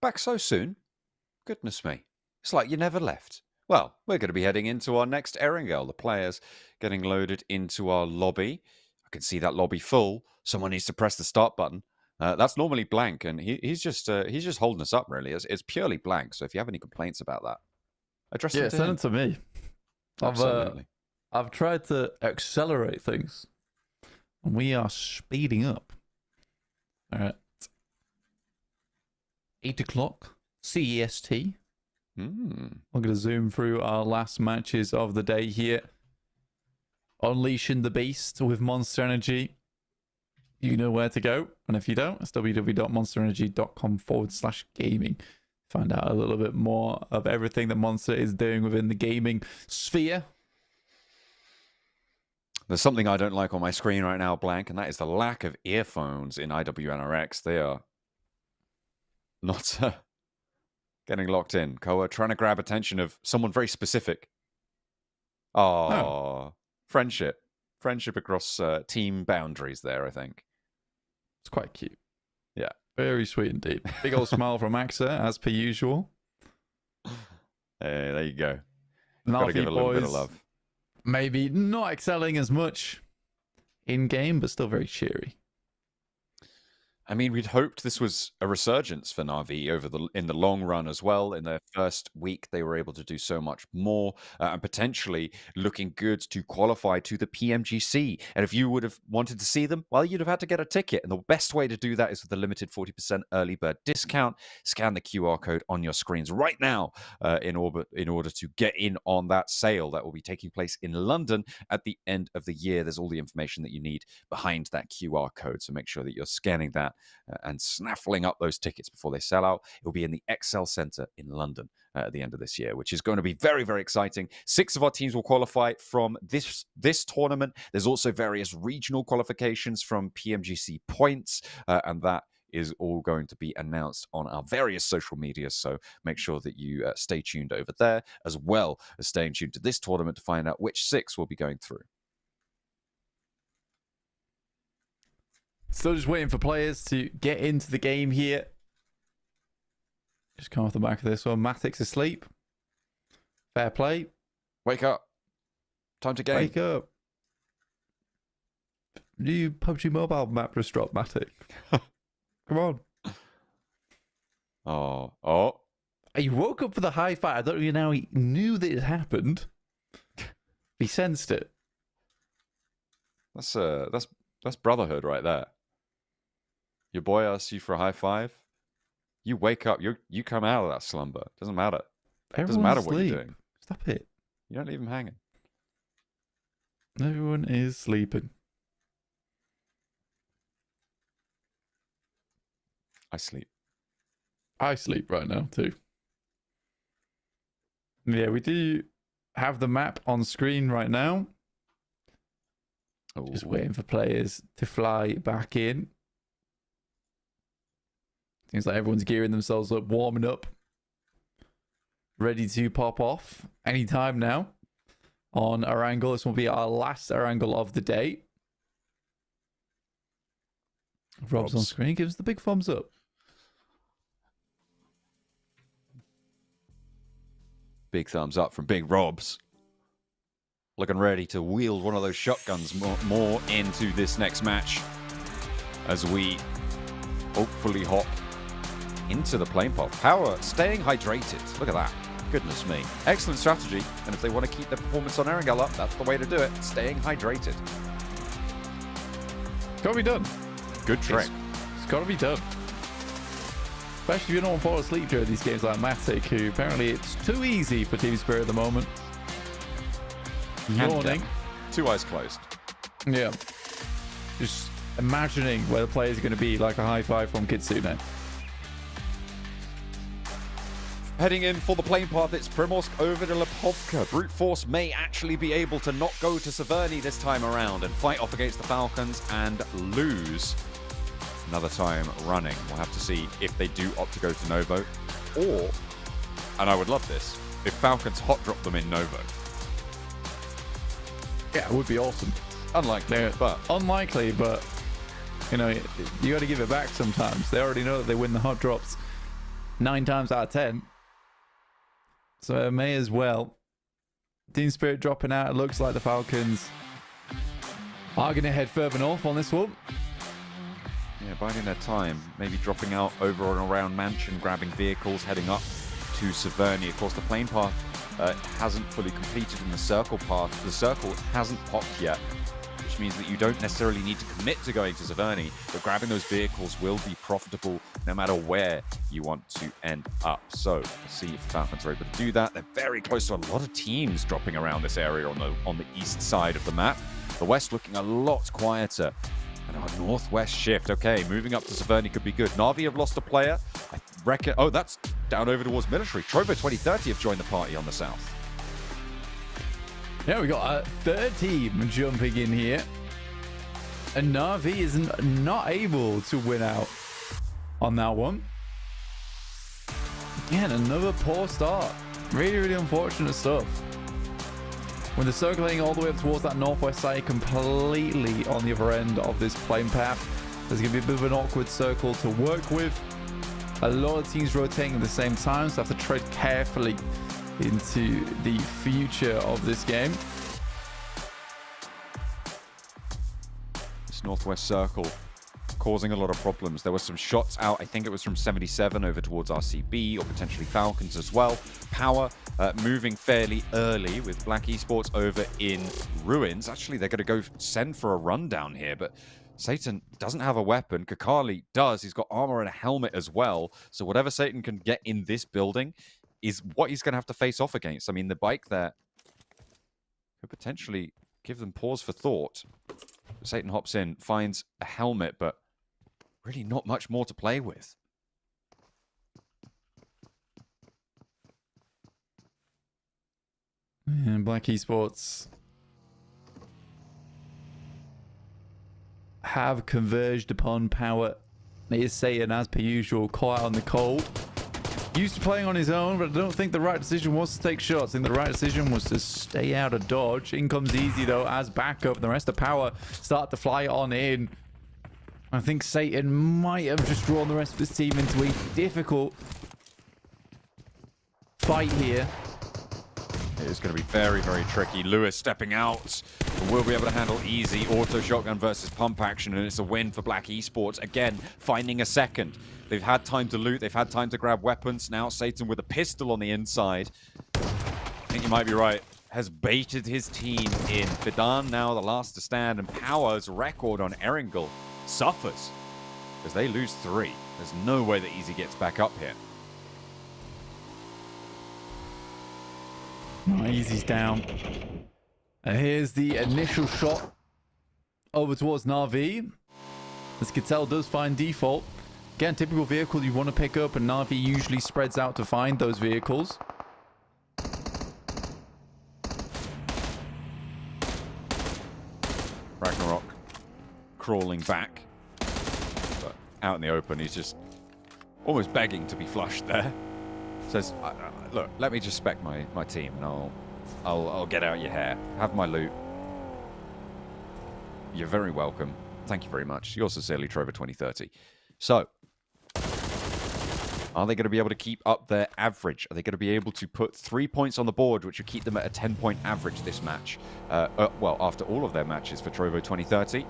Back so soon? Goodness me. It's like you never left. Well, we're going to be heading into our next Erangel. The players getting loaded into our lobby. I can see that lobby full. Someone needs to press the start button. That's normally blank, and he's just holding us up, really. It's purely blank, so if you have any complaints about that, address them to send him. it to me. Absolutely. I've tried to accelerate things, and we are speeding up. All right. 8 o'clock CEST. I'm going to zoom through our last matches of the day here. Unleashing the Beast with Monster Energy. You know where to go. And if you don't, it's www.monsterenergy.com/gaming. Find out a little bit more of everything that Monster is doing within the gaming sphere. There's something I don't like on my screen right now, Blank, and that is the lack of earphones in IWNRX. They are not getting locked in. Koa trying to grab attention of someone very specific. Oh, friendship. Friendship across team boundaries there, I think. It's quite cute. Yeah. Very sweet indeed. Big old smile from Axa, as per usual. Hey, there you go. Navi Gotta give a little bit of boys, love. maybe not excelling as much in-game, but still very cheery. I mean, we'd hoped this was a resurgence for Na'Vi in the long run as well. In their first week, they were able to do so much more and potentially looking good to qualify to the PMGC. And if you would have wanted to see them, well, you'd have had to get a ticket. And the best way to do that is with a limited 40% early bird discount. Scan the QR code on your screens right now in order to get in on that sale that will be taking place in London at the end of the year. There's all the information that you need behind that QR code. So make sure that you're scanning that and snaffling up those tickets before they sell out. It will be in the Excel Centre in London at the end of this year, which is going to be very, very exciting. 6 of our teams will qualify from this tournament. There's also various regional qualifications from PMGC points, and that is all going to be announced on our various social media. So make sure that you stay tuned over there, as well as staying tuned to this tournament to find out which 6 will be going through. Still just waiting for players to get into the game here. Just come off the back of this one. Matic's asleep. Fair play. Wake up. Time to game. Wake up. New PUBG Mobile map just dropped, Matic. Come on. Oh. He woke up for the high five. I don't even know he knew that it happened. He sensed it. That's brotherhood right there. Your boy asks you for a high five. You wake up. You come out of that slumber. Doesn't matter. Doesn't matter what you're doing. Stop it. You don't leave him hanging. Everyone is sleeping. I sleep. I sleep right now too. Yeah, we do have the map on screen right now. Just waiting for players to fly back in. Seems like everyone's gearing themselves up, warming up, ready to pop off anytime now on Erangel. This will be our last Erangel of the day. Rob's on screen. Gives the big thumbs up. Big thumbs up from Big Robs. Looking ready to wield one of those shotguns more into this next match as we hopefully hop into the plane pod. Power staying hydrated. Look at that. Goodness me. Excellent strategy. And if they want to keep their performance on Erangel up, that's the way to do it. Staying hydrated. Got to be done. Good trick. It's got to be done. Especially if you don't fall asleep during these games like Matic, who apparently it's too easy for Team Spirit at the moment. Yawning. 2 eyes closed. Yeah. Just imagining where the players are going to be, like a high five from Kitsune. Heading in for the plane path, it's Primorsk over to Lipovka. Brute Force may actually be able to not go to Severny this time around and fight off against the Falcons and lose another time running. We'll have to see if they do opt to go to Novo, or, and I would love this, if Falcons hot drop them in Novo. Yeah, it would be awesome. Unlikely, but unlikely, but you know, you got to give it back sometimes. They already know that they win the hot drops 9 times out of 10, so it may as well. Team Spirit dropping out. It looks like the Falcons are going to head further north on this one. yeah, biding their time, maybe dropping out over and around Mansion, grabbing vehicles, heading up to Severny. Of course, the plane path hasn't fully completed in the circle path. The circle hasn't popped yet, which means that you don't necessarily need to commit to going to Severny, but grabbing those vehicles will be profitable no matter where you want to end up. So we'll see if the Falcons are able to do that. They're very close to a lot of teams dropping around this area on the east side of the map. The west looking a lot quieter. And our northwest shift. Okay, moving up to Severny could be good. Na'Vi have lost a player. I reckon. Oh, that's down over towards military. Trovo 2030 have joined the party on the south. Yeah, we got a third team jumping in here. And Na'Vi is not able to win out on that one. Again, another poor start. Really, really unfortunate stuff. When they're circling all the way up towards that northwest side, completely on the other end of this plane path, there's going to be a bit of an awkward circle to work with. A lot of teams rotating at the same time, so have to tread carefully into the future of this game. This northwest circle causing a lot of problems. There were some shots out. I think it was from 77 over towards RCB or potentially Falcons as well. Power moving fairly early with Black Esports over in ruins. Actually, they're going to go send for a rundown here, but Satan doesn't have a weapon. Kakali does. He's got armor and a helmet as well. So whatever Satan can get in this building is what he's going to have to face off against. I mean, the bike there could potentially give them pause for thought. Satan hops in, finds a helmet, but really not much more to play with. And Black Esports have converged upon Power. It is Satan, as per usual, caught out on the cold. Used to playing on his own, but I don't think the right decision was to take shots. I think the right decision was to stay out of dodge. In comes Easy, though, as backup. The rest of Power start to fly on in. I think Satan might have just drawn the rest of his team into a difficult fight here. It is going to be very, very tricky. Lewis stepping out. Will be able to handle Easy. Auto shotgun versus pump action, and it's a win for Black Esports. Again, finding a second. They've had time to loot. They've had time to grab weapons. Now Satan with a pistol on the inside. I think you might be right. Has baited his team in. Fidan now the last to stand, and Power's record on Erangel suffers as they lose 3. There's no way that Easy gets back up here. Oh, Easy's down. And here's the initial shot over towards Na'Vi. As Kittel does find default. Again, typical vehicle you want to pick up, and Na'Vi usually spreads out to find those vehicles. Ragnarok crawling back. But out in the open, he's just almost begging to be flushed there. Says, look, let me just spec my team, and I'll get out your hair. Have my loot. You're very welcome. Thank you very much. Yours sincerely, Trovo 2030. So, are they going to be able to keep up their average? Are they going to be able to put 3 points on the board, which would keep them at a 10-point average this match? Well, after all of their matches for Trovo 2030.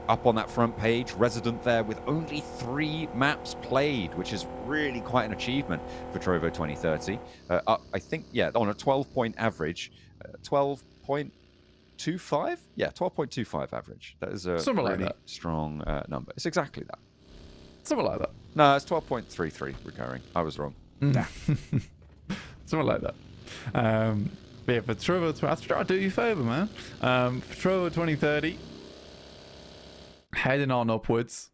Up on that front page, resident there with only 3 maps played, which is really quite an achievement for Trovo 2030. Up, I think, yeah, on a 12-point average, 12.25? Yeah, 12.25 average. That is a Something really like that. strong number. It's exactly that. Something like that. No, it's 12.33 recurring. I was wrong. Damn. Something like that. But yeah, for Trovo, I'll try to do you a favor, man. For Trovo 2030, heading on upwards.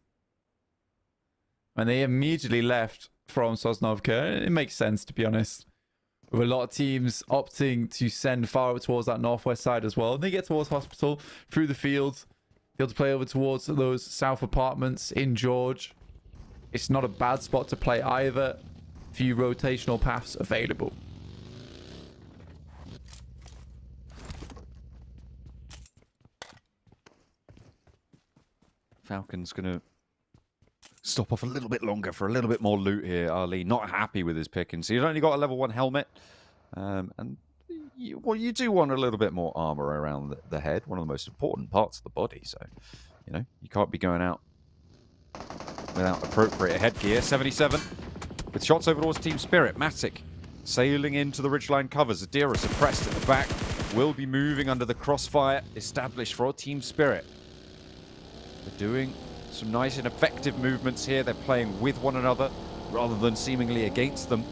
And they immediately left from Sosnovka. It makes sense, to be honest. With a lot of teams opting to send far up towards that northwest side as well. And they get towards Hospital, through the field. Be able to play over towards those south apartments in George. It's not a bad spot to play either. Few rotational paths available. Falcon's going to stop off a little bit longer for a little bit more loot here. Ali not happy with his pickings. So he's only got a level 1 helmet. And you do want a little bit more armor around the head. One of the most important parts of the body. So, you know, you can't be going out without appropriate headgear. 77 with shots over towards Team Spirit. Matic sailing into the ridgeline covers. Adira suppressed at the back. Will be moving under the crossfire established for Team Spirit. They're doing some nice and effective movements here. They're playing with one another rather than seemingly against them.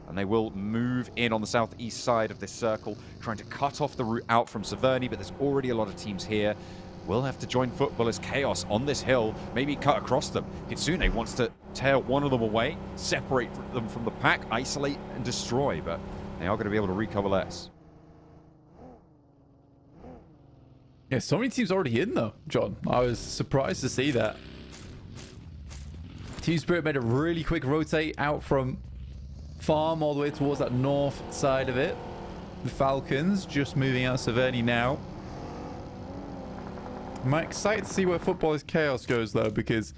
And they will move in on the southeast side of this circle, trying to cut off the route out from Severny, but there's already a lot of teams here. Will have to join football as Chaos on this hill, maybe cut across them. Kitsune wants to tear one of them away, separate them from the pack, isolate and destroy, but they are going to be able to recover less. Yeah, so many teams already in though, John. I was surprised to see that. Team Spirit made a really quick rotate out from farm all the way towards that north side of it. The Falcons just moving out Severny now. I'm excited to see where Football is Chaos goes though, because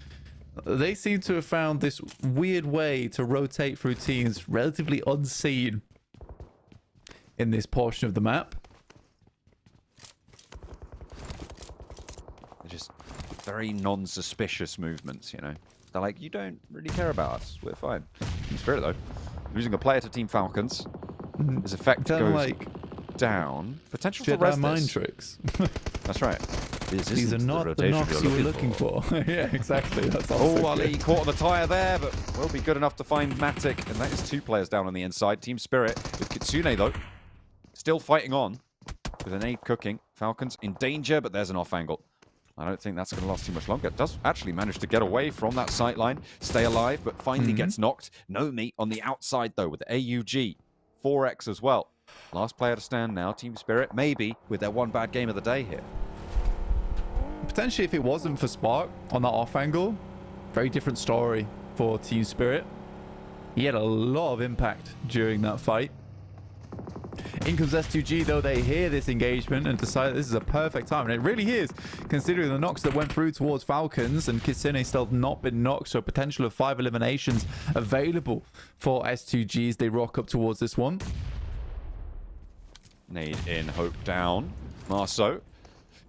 they seem to have found this weird way to rotate through teams relatively unseen in this portion of the map. They're just very non-suspicious movements, you know. They're like, you don't really care about us. We're fine. Team Spirit, though, losing a player to Team Falcons. His effect goes like down. Potential to Jedi res mind this. tricks. That's right. These are not the knocks you were looking for. Yeah, exactly. That's also Ali caught on the tyre there, but will be good enough to find Matic. And that is 2 players down on the inside. Team Spirit with Kitsune, though, still fighting on with an aid cooking. Falcons in danger, but there's an off angle. I don't think that's going to last too much longer. It does actually manage to get away from that sight line, stay alive, but finally gets knocked. No meat on the outside, though, with the AUG. 4x as well. Last player to stand now, Team Spirit, maybe with their one bad game of the day here. Potentially, if it wasn't for Spark on that off angle, very different story for Team Spirit. He had a lot of impact during that fight. In comes S2G, though. They hear this engagement and decide this is a perfect time. And it really is, considering the knocks that went through towards Falcons, and Kitsune still not been knocked, so potential of 5 eliminations available for S2Gs. They rock up towards this one. Nade in, Hope down. Marceau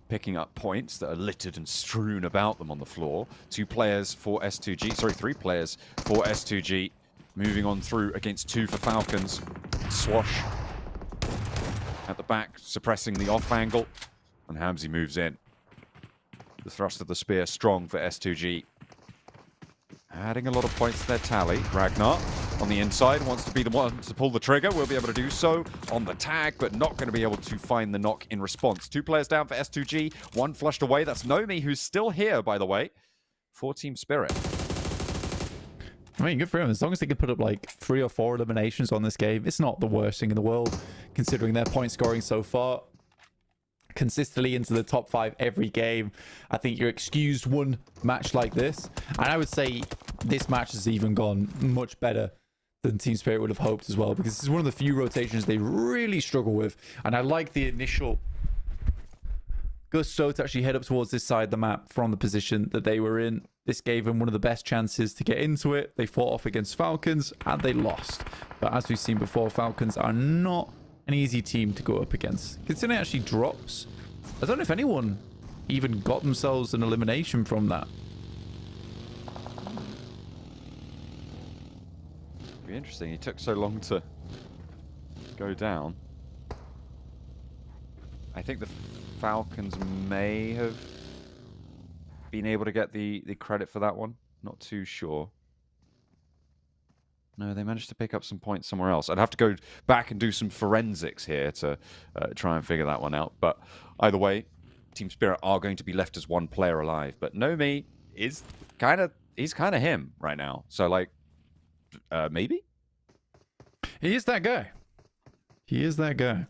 picking up points that are littered and strewn about them on the floor. 2 players for S2G. Sorry, 3 players for S2G. Moving on through against 2 for Falcons. Swash at the back, suppressing the off angle. And Hamzy moves in. The thrust of the spear strong for S2G. Adding a lot of points to their tally. Ragnar on the inside wants to be the one to pull the trigger. Will be able to do so on the tag, but not going to be able to find the knock in response. 2 players down for S2G. 1 flushed away. That's Nomi, who's still here, by the way, for Team Spirit. I mean, good for him. As long as they can put up like 3 or 4 eliminations on this game, it's not the worst thing in the world, considering their point scoring so far. Consistently into the top 5 every game. I think you're excused one match like this. And I would say this match has even gone much better than Team Spirit would have hoped as well, because this is one of the few rotations they really struggle with. And I like the initial gusto to actually head up towards this side of the map from the position that they were in. This gave them one of the best chances to get into it. They fought off against Falcons and they lost. But as we've seen before, Falcons are not an easy team to go up against. Considering it actually drops, I don't know if anyone even got themselves an elimination from that. Be interesting. He took so long to go down. I think the Falcons may have been able to get the credit for that one. Not too sure. No, they managed to pick up some points somewhere else. I'd have to go back and do some forensics here to try and figure that one out. But either way, Team Spirit are going to be left as 1 player alive. But Nomi is he's kind of him right now. So like, maybe? He is that guy. He is that guy.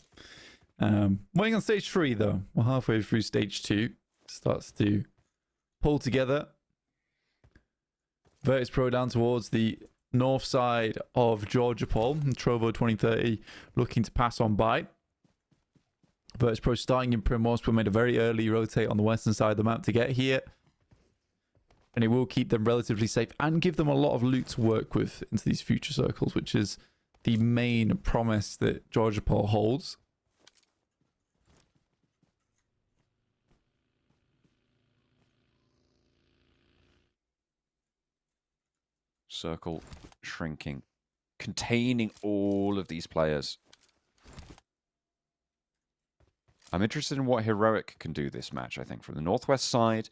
Waiting on stage 3 though. We're halfway through stage 2. Starts to pull together. Virtus Pro down towards the north side of Georgia Paul. And Trovo 2030 looking to pass on by. Virtus Pro starting in Primos, but made a very early rotate on the western side of the map to get here. And it will keep them relatively safe and give them a lot of loot to work with into these future circles, which is the main promise that Georgia Paul holds. Circle shrinking, containing all of these players. I'm interested in what Heroic can do this match, I think. From the Northwest side,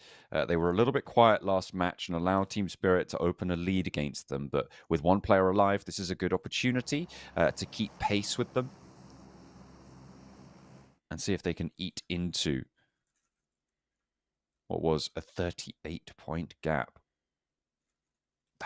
they were a little bit quiet last match and allowed Team Spirit to open a lead against them. But with 1 player alive, this is a good opportunity to keep pace with them and see if they can eat into what was a 38-point gap.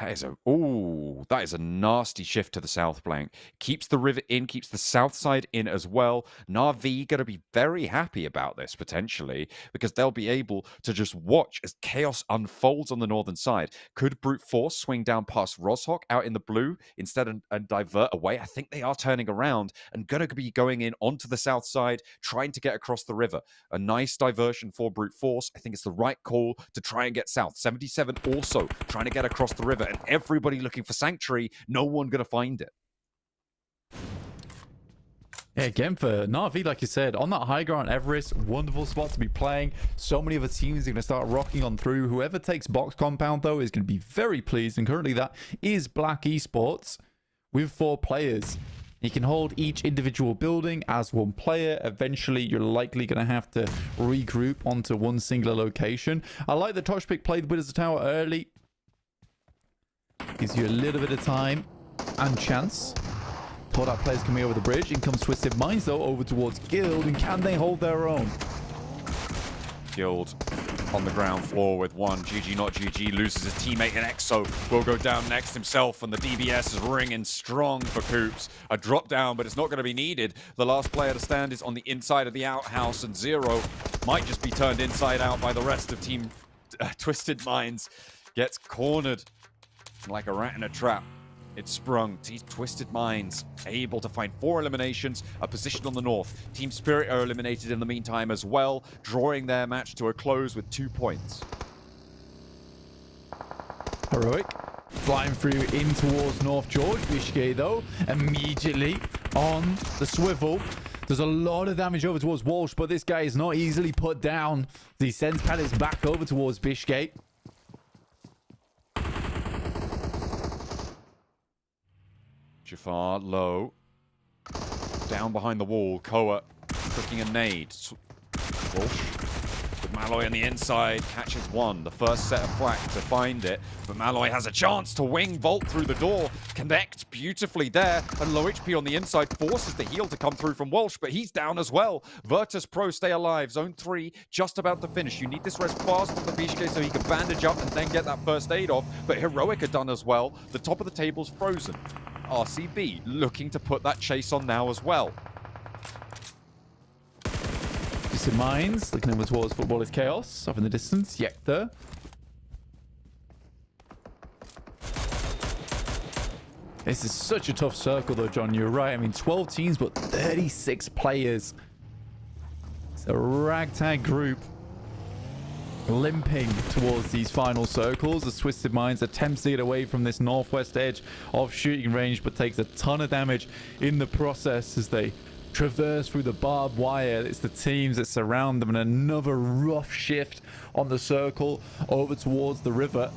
That is a nasty shift to the south flank. Keeps the river in, keeps the south side in as well. Na'Vi going to be very happy about this, potentially, because they'll be able to just watch as chaos unfolds on the northern side. Could Brute Force swing down past Roshok out in the blue instead and divert away? I think they are turning around and going to be going in onto the south side, trying to get across the river. A nice diversion for Brute Force. I think it's the right call to try and get south. 77 also trying to get across the river, and everybody looking for Sanctuary. No one going to find it. Yeah, again, for Na'Vi, like you said, on that high ground Everest, wonderful spot to be playing. So many other teams are going to start rocking on through. Whoever takes box compound, though, is going to be very pleased. And currently that is Black Esports with 4 players. You can hold each individual building as one player. Eventually, you're likely going to have to regroup onto one singular location. I like that Toshpik played Wizards Tower early. Gives you a little bit of time and chance. Thought our players coming over the bridge. In comes Twisted Minds, though, over towards Guild. And can they hold their own? Guild on the ground floor with one. GG not GG loses his teammate, and Exo will go down next himself, and the DBS is ringing strong for Coops. A drop down, but it's not going to be needed. The last player to stand is on the inside of the outhouse, and Zero might just be turned inside out by the rest of Team Twisted Minds. Gets cornered like a rat in a trap. It's sprung. Team Twisted Minds able to find 4 eliminations, a position on the north. Team Spirit are eliminated in the meantime as well, drawing their match to a close with 2 points. Heroic flying through in towards North George. Bishke, though, immediately on the swivel. Does a lot of damage over towards Walsh, but this guy is not easily put down. He sends pallets back over towards Bishke. Jafar low. Down behind the wall. Koa cooking a nade. Walsh with Malloy on the inside. Catches one. The first set of flak to find it. But Malloy has a chance to wing Volt through the door. Connect beautifully there. And low HP on the inside forces the heal to come through from Walsh. But he's down as well. Virtus Pro stay alive. Zone 3 just about to finish. You need this res fast on the Bishke so he can bandage up and then get that first aid off. But Heroic are done as well. The top of the table's frozen. RCB looking to put that chase on now as well. Twisted Minds looking over towards Football is Chaos off in the distance. Yekta. This is such a tough circle though, John. You're right. I mean, 12 teams, but 36 players. It's a ragtag group limping towards these final circles as Twisted Minds attempts to get away from this northwest edge of shooting range, but takes a ton of damage in the process as they traverse through the barbed wire. It's the teams that surround them, and another rough shift on the circle over towards the river.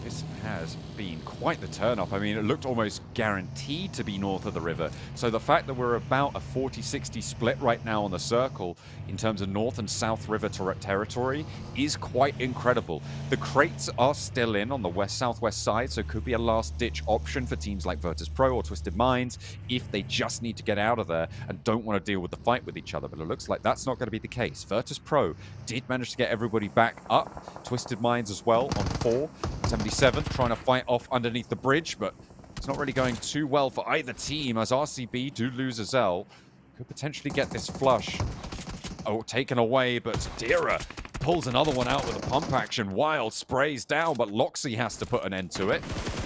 This has been quite the turn up. I mean, it looked almost guaranteed to be north of the river. So the fact that we're about a 40-60 split right now on the circle in terms of north and south river territory is quite incredible. The crates are still in on the west-southwest side, so it could be a last-ditch option for teams like Virtus Pro or Twisted Minds if they just need to get out of there and don't want to deal with the fight with each other. But it looks like that's not going to be the case. Virtus Pro did manage to get everybody back up. Twisted Minds as well on 4. 77 trying to fight off underneath the bridge, but it's not really going too well for either team as RCB do lose Azel. Could potentially get this flush taken away, but Dira pulls another one out with a pump action. Wild sprays down, but Loxy has to put an end to it.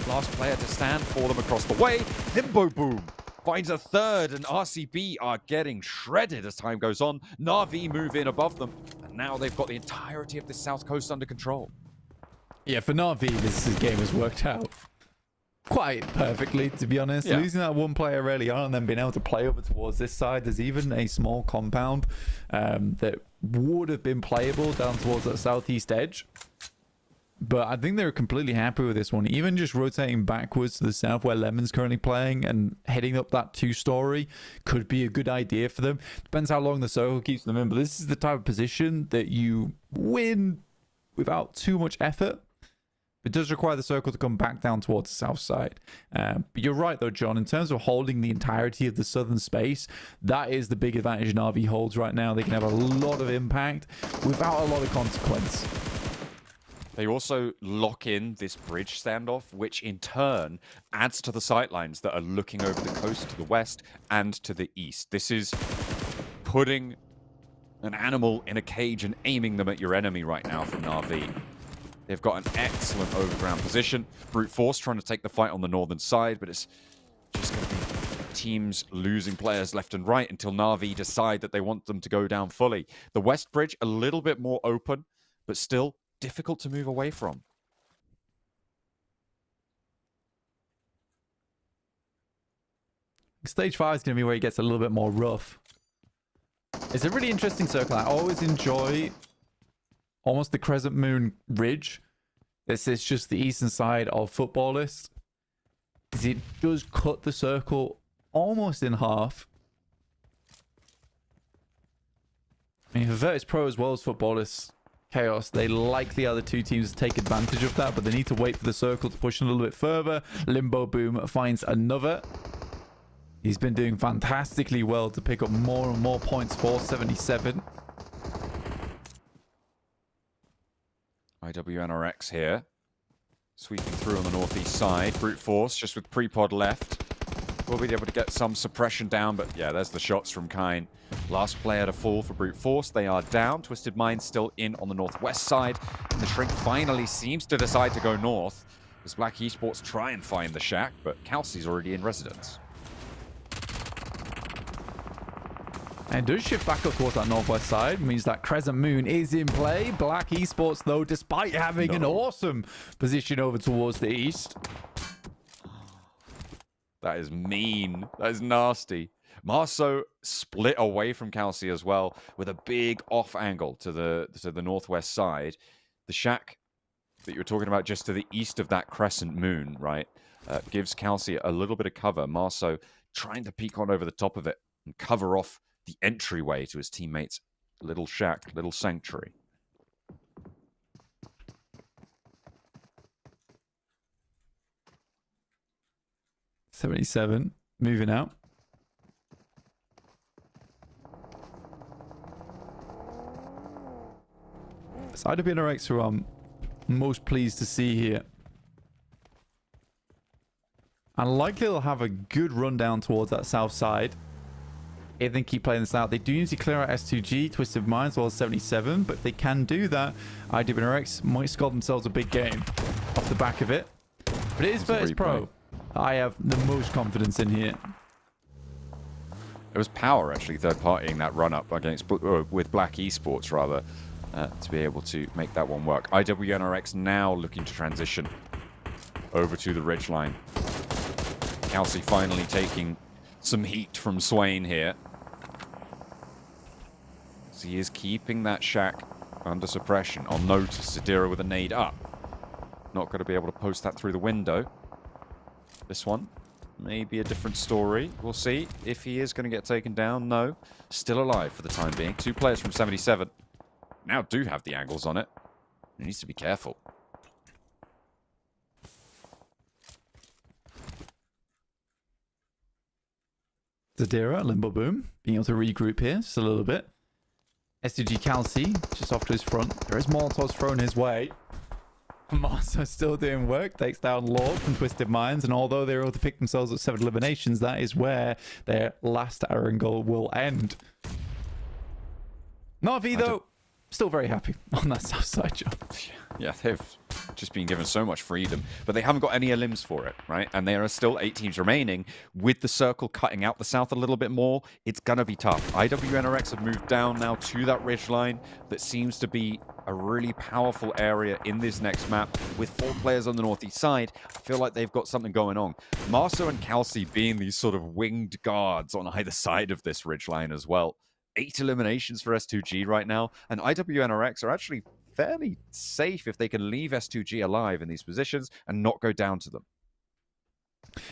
Last player to stand for them across the way. Limbo Boom finds a third, and RCB are getting shredded as time goes on. Na'Vi move in above them, and now they've got the entirety of the south coast under control. Yeah, for Na'Vi, this game has worked out quite perfectly, to be honest. Yeah. Losing that one player early on and then being able to play over towards this side. There's even a small compound that would have been playable down towards that southeast edge. But I think they're completely happy with this one. Even just rotating backwards to the south where Lemon's currently playing and heading up that 2-story could be a good idea for them. Depends how long the circle keeps them in. But this is the type of position that you win without too much effort. It does require the circle to come back down towards the south side. But you're right, though, John. In terms of holding the entirety of the southern space, that is the big advantage Na'Vi holds right now. They can have a lot of impact without a lot of consequence. They also lock in this bridge standoff, which in turn adds to the sightlines that are looking over the coast to the west and to the east. This is putting an animal in a cage and aiming them at your enemy right now from Na'Vi. They've got an excellent overground position. Brute Force trying to take the fight on the northern side, but it's just going to be teams losing players left and right until Na'Vi decide that they want them to go down fully. The west bridge, a little bit more open, but still difficult to move away from. Stage 5 is going to be where it gets a little bit more rough. It's a really interesting circle. I always enjoy almost the Crescent Moon Ridge. This is just the eastern side of Footballist. It does cut the circle almost in half. I mean, for Virtus Pro as well as Footballist Chaos, they likely are the two teams to take advantage of that, but they need to wait for the circle to push a little bit further. Limbo Boom finds another. He's been doing fantastically well to pick up more and more points for 77. IWNRX here. Sweeping through on the northeast side. Brute Force just with pre-pod left. We'll be able to get some suppression down, but yeah, there's the shots from Kine. Last player to fall for Brute Force. They are down. Twisted Mind still in on the northwest side. And the Shrink finally seems to decide to go north as Black Esports try and find the shack, but Kelsey's already in residence. And does shift back up towards that northwest side. Means that Crescent Moon is in play. Black Esports, though, despite having an awesome position over towards the east. That is mean. That is nasty. Marceau split away from Kelsey as well with a big off angle to the northwest side. The shack that you were talking about just to the east of that Crescent Moon, right, gives Kelsey a little bit of cover. Marceau trying to peek on over the top of it and cover off the entryway to his teammates' little shack, little sanctuary. .77 moving out. It's IWNRX who I'm most pleased to see here. And likely they'll have a good run down towards that south side. If they keep playing this out, they do need to clear out S2G, Twisted Minds, as well as 77, but if they can do that, IWNRX might score themselves a big game off the back of it. But it is Virtus Pro. I have the most confidence in here. It was Power actually third-partying that run-up against with Black Esports rather to be able to make that one work. IWNRX now looking to transition over to the ridgeline. Kelsey finally taking some heat from Swain here. So he is keeping that shack under suppression. On notice, Sadira with a nade up. Not going to be able to post that through the window. This one may be a different story. We'll see if he is going to get taken down. No. Still alive for the time being. Two players from 77 now do have the angles on it. He needs to be careful. Zadira, Limbo Boom, being able to regroup here just a little bit. SDG Kelsey, just off to his front. There is Molotovs thrown his way. Marceau still doing work, takes down Lord from Twisted Minds, and although they're able to pick themselves up 7 eliminations, that is where their last Erangel will end. Na'Vi, though, still very happy on that south side job. Yeah, they've just been given so much freedom, but they haven't got any elims for it, right? And there are still 8 teams remaining. With the circle cutting out the south a little bit more, it's going to be tough. IWNRX have moved down now to that ridgeline that seems to be a really powerful area in this next map. With 4 players on the northeast side, I feel like they've got something going on. Marceau and Kelsey being these sort of winged guards on either side of this ridgeline as well. 8 eliminations for S2G right now, and IWNRX are actually fairly safe if they can leave S2G alive in these positions and not go down to them.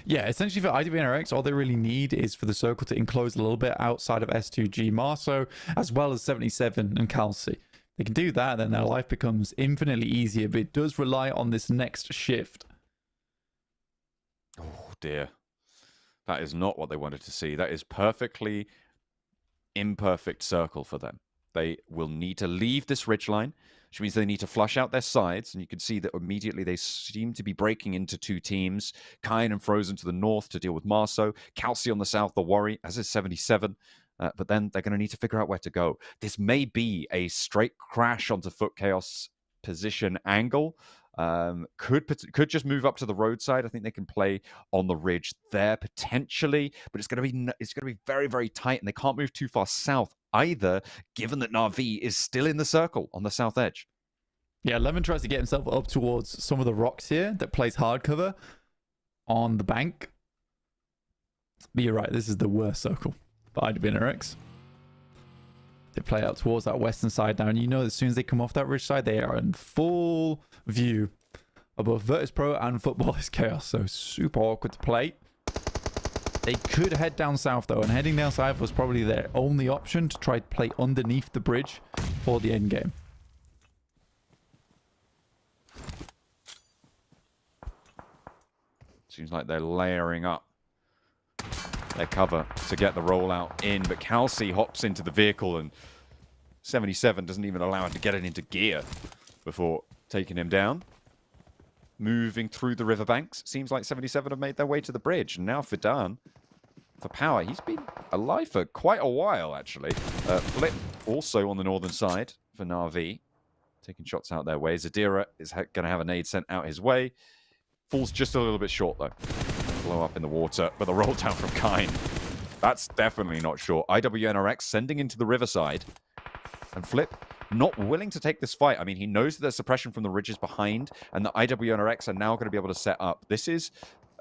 Yeah, essentially for IWNRX, all they really need is for the circle to enclose a little bit outside of S2G Marceau, as well as 77 and Kelsey. They can do that, then their life becomes infinitely easier, but it does rely on this next shift. Oh dear. That is not what they wanted to see. That is perfectly imperfect circle for them. They will need to leave this ridgeline, which means they need to flush out their sides. And you can see that immediately they seem to be breaking into two teams. Kine and Frozen to the north to deal with Marso. Calci on the south, the worry, as is 77. But then they're going to need to figure out where to go. This may be a straight crash onto Foot Chaos position angle. Could just move up to the roadside. I think they can play on the ridge there potentially, but it's going to be very, very tight, and they can't move too far south either, given that Na'Vi is still in the circle on the south edge. Yeah, Lemon tries to get himself up towards some of the rocks here that plays hard cover on the bank. But you're right, this is the worst circle for IWNRX. They play out towards that western side now, and you know as soon as they come off that ridge side, they are in full view of both Virtus Pro and Football is Chaos, so super awkward to play. They could head down south though, and heading down south was probably their only option to try to play underneath the bridge for the end game. Seems like they're layering up their cover to get the rollout in, but Calci hops into the vehicle, and 77 doesn't even allow him to get it into gear before taking him down. Moving through the riverbanks, seems like 77 have made their way to the bridge, and now Fidan for power. He's been alive for quite a while, actually. Flip also on the northern side for Na'Vi, taking shots out their way. Zadira is going to have a nade sent out his way. Falls just a little bit short, though. Blow up in the water, but the roll down from Kine. That's definitely not short. IWNRX sending into the riverside. And Flip not willing to take this fight. I mean, he knows that there's suppression from the ridges behind, and the IWNRX are now going to be able to set up. This is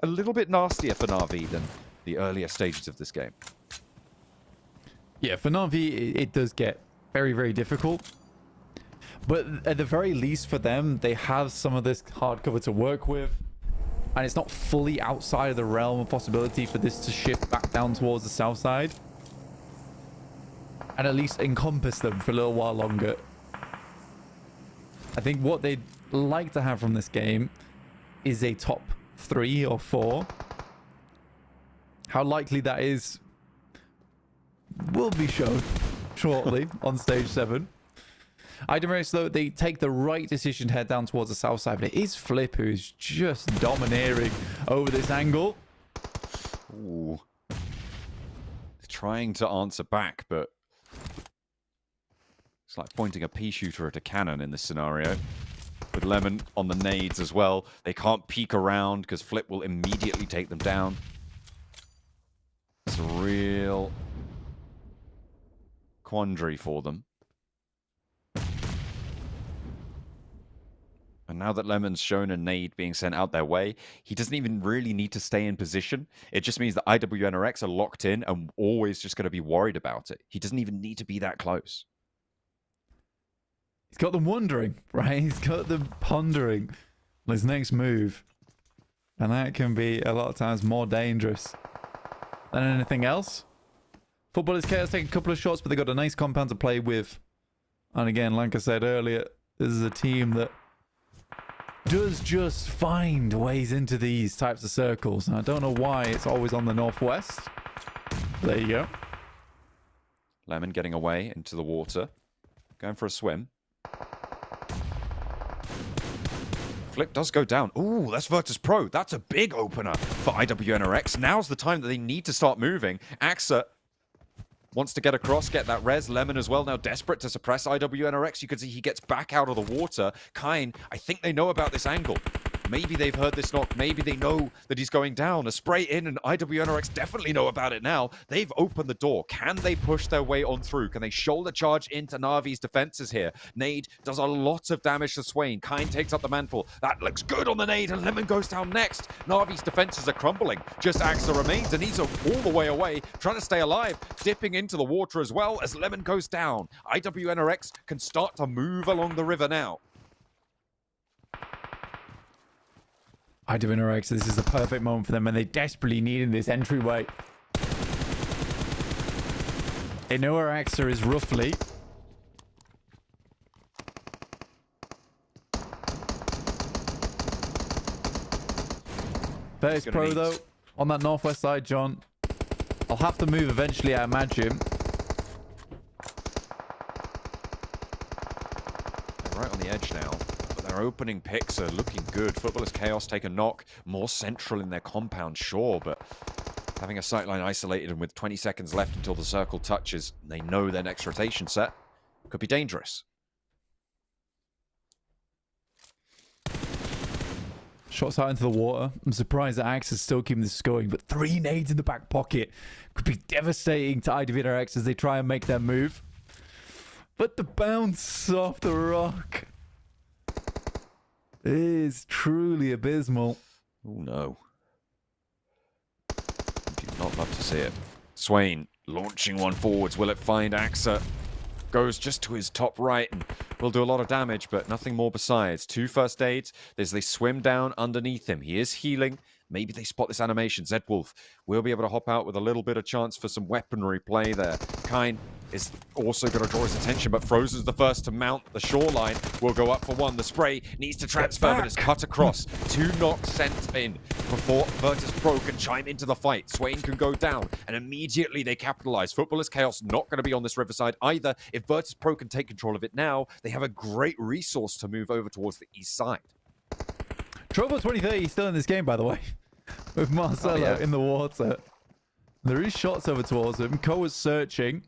a little bit nastier for Na'Vi than the earlier stages of this game. Yeah, for Na'Vi, it does get very, very difficult. But at the very least for them, they have some of this hard cover to work with. And it's not fully outside of the realm of possibility for this to shift back down towards the south side. And at least encompass them for a little while longer. I think what they'd like to have from this game is a top 3 or 4. How likely that is will be shown shortly on stage 7. IWNRX, though, they take the right decision to head down towards the south side, but it is Flip who's just domineering over this angle. Ooh. Trying to answer back, but it's like pointing a pea shooter at a cannon in this scenario. With Lemon on the nades as well. They can't peek around because Flip will immediately take them down. It's a real quandary for them. And now that Lemon's shown a nade being sent out their way, he doesn't even really need to stay in position. It just means that IWNRX are locked in and always just going to be worried about it. He doesn't even need to be that close. He's got them wondering, right? He's got them pondering on his next move. And that can be a lot of times more dangerous than anything else. Football is Chaos take a couple of shots, but they got a nice compound to play with. And again, like I said earlier, this is a team that does just find ways into these types of circles. And I don't know why it's always on the northwest. There you go. Lemon getting away into the water. Going for a swim. Flip does go down. Ooh, that's Virtus Pro. That's a big opener for IWNRX. Now's the time that they need to start moving. Axa wants to get across, get that res. Lemon as well, now desperate to suppress IWNRX. You can see he gets back out of the water. Kine, I think they know about this angle. Maybe they've heard this knock. Maybe they know that he's going down. A spray in, and IWNRX definitely know about it now. They've opened the door. Can they push their way on through? Can they shoulder charge into Na'Vi's defenses here? Nade does a lot of damage to Swain. Kine takes up the mantle. That looks good on the nade, and Lemon goes down next. Na'Vi's defenses are crumbling. Just Axa remains, and he's all the way away, trying to stay alive, dipping into the water as well as Lemon goes down. IWNRX can start to move along the river now. IWNRX, this is the perfect moment for them, and they desperately needed this entryway. They know where Axa is roughly. Virtus Pro, though, on that northwest side, John. I'll have to move eventually, I imagine. Right on the edge now. But their opening picks are looking good. Footballers Chaos take a knock. More central in their compound, sure, but having a sightline isolated and with 20 seconds left until the circle touches, they know their next rotation set could be dangerous. Shots out into the water. I'm surprised that Axe is still keeping this going, but 3 nades in the back pocket could be devastating to IWNRX as they try and make their move. But the bounce off the rock is truly abysmal. Oh no. You do not love to see it. Swain launching one forwards. Will it find Axa? Goes just to his top right and will do a lot of damage, but nothing more besides. 2 first aids as they swim down underneath him. He is healing. Maybe they spot this animation. Zedwolf will be able to hop out with a little bit of chance for some weaponry play there. Kine is also going to draw his attention, but Frozen's the first to mount the shoreline. Will go up for one. The spray needs to transfer, but it's cut across. 2 knocks sent in before Virtus Pro can chime into the fight. Swain can go down, and immediately they capitalize. Footballers Chaos not going to be on this riverside either. If Virtus Pro can take control of it now, they have a great resource to move over towards the east side. Trovo 2030 still in this game, by the way, with Marcelo in the water. There is shots over towards him. Ko is searching.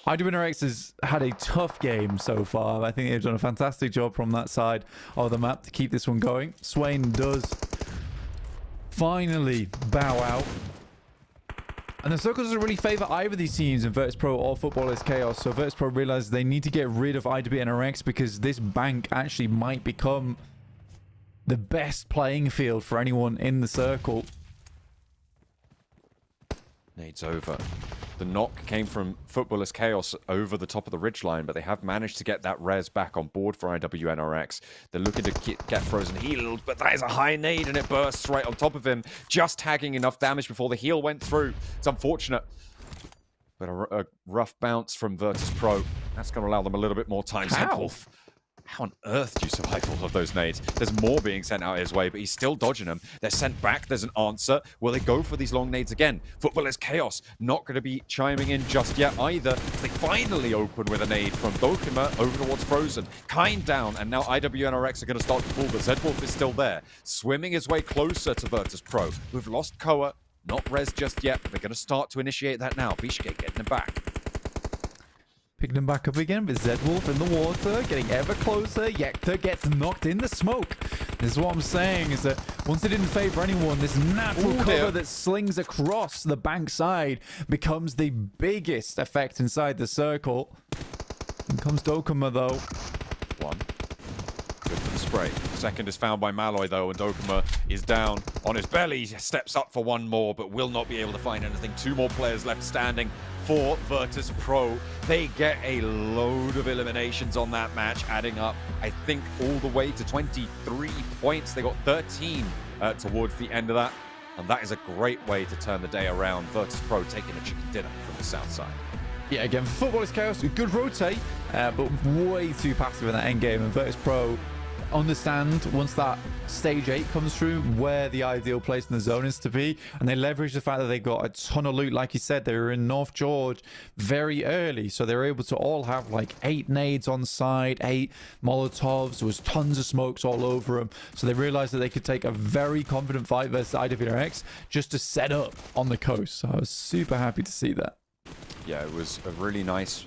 IWNRX has had a tough game so far. I think they've done a fantastic job from that side of the map to keep this one going. Swain does finally bow out. And the circle doesn't really favor either of these teams in Virtus Pro or Footballers Chaos. So Virtus Pro realizes they need to get rid of IWNRX because this bank actually might become the best playing field for anyone in the circle. Nades over. The knock came from Footballers Chaos over the top of the ridgeline, but they have managed to get that res back on board for IWNRX. They're looking to get Frozen healed, but that is a high nade and it bursts right on top of him, just tagging enough damage before the heal went through. It's unfortunate, but a rough bounce from Virtus Pro. That's going to allow them a little bit more time. Zedwolf, how on earth do you survive all of those nades? There's more being sent out his way, but he's still dodging them. They're sent back. There's an answer. Will they go for these long nades again? Footballers Chaos not going to be chiming in just yet either. They finally open with a nade from Dokima over towards Frozen. Kind down, and now IWNRX are going to start to pull, but Zedwolf is still there, swimming his way closer to Virtus Pro. We've lost Koa. Not res just yet, but they're going to start to initiate that now. Bishke getting them back. Picking him back up again with Zedwolf in the water, getting ever closer. Yekta gets knocked in the smoke. This is what I'm saying, is that once it didn't favor anyone, this natural cover that slings across the bank side becomes the biggest effect inside the circle. In comes Dokuma, though. One. Good for the spray. Second is found by Malloy, though, and Dokuma is down on his belly. Steps up for one more, but will not be able to find anything. 2 more players left standing for Virtus Pro. They get a load of eliminations on that match, adding up, I think, all the way to 23 points. They got 13 towards the end of that, and that is a great way to turn the day around. Virtus Pro taking a chicken dinner from the south side. Yeah, again, for Footballers Chaos, a good rotate, but way too passive in that end game, and Virtus Pro understand once that stage 8 comes through where the ideal place in the zone is to be, and they leverage the fact that they got a ton of loot. Like you said, they were in North George very early, so they were able to all have like 8 nades on site, 8 Molotovs. There was tons of smokes all over them, so they realized that they could take a very confident fight versus IWNRX just to set up on the coast. So I was super happy to see that. Yeah, it was a really nice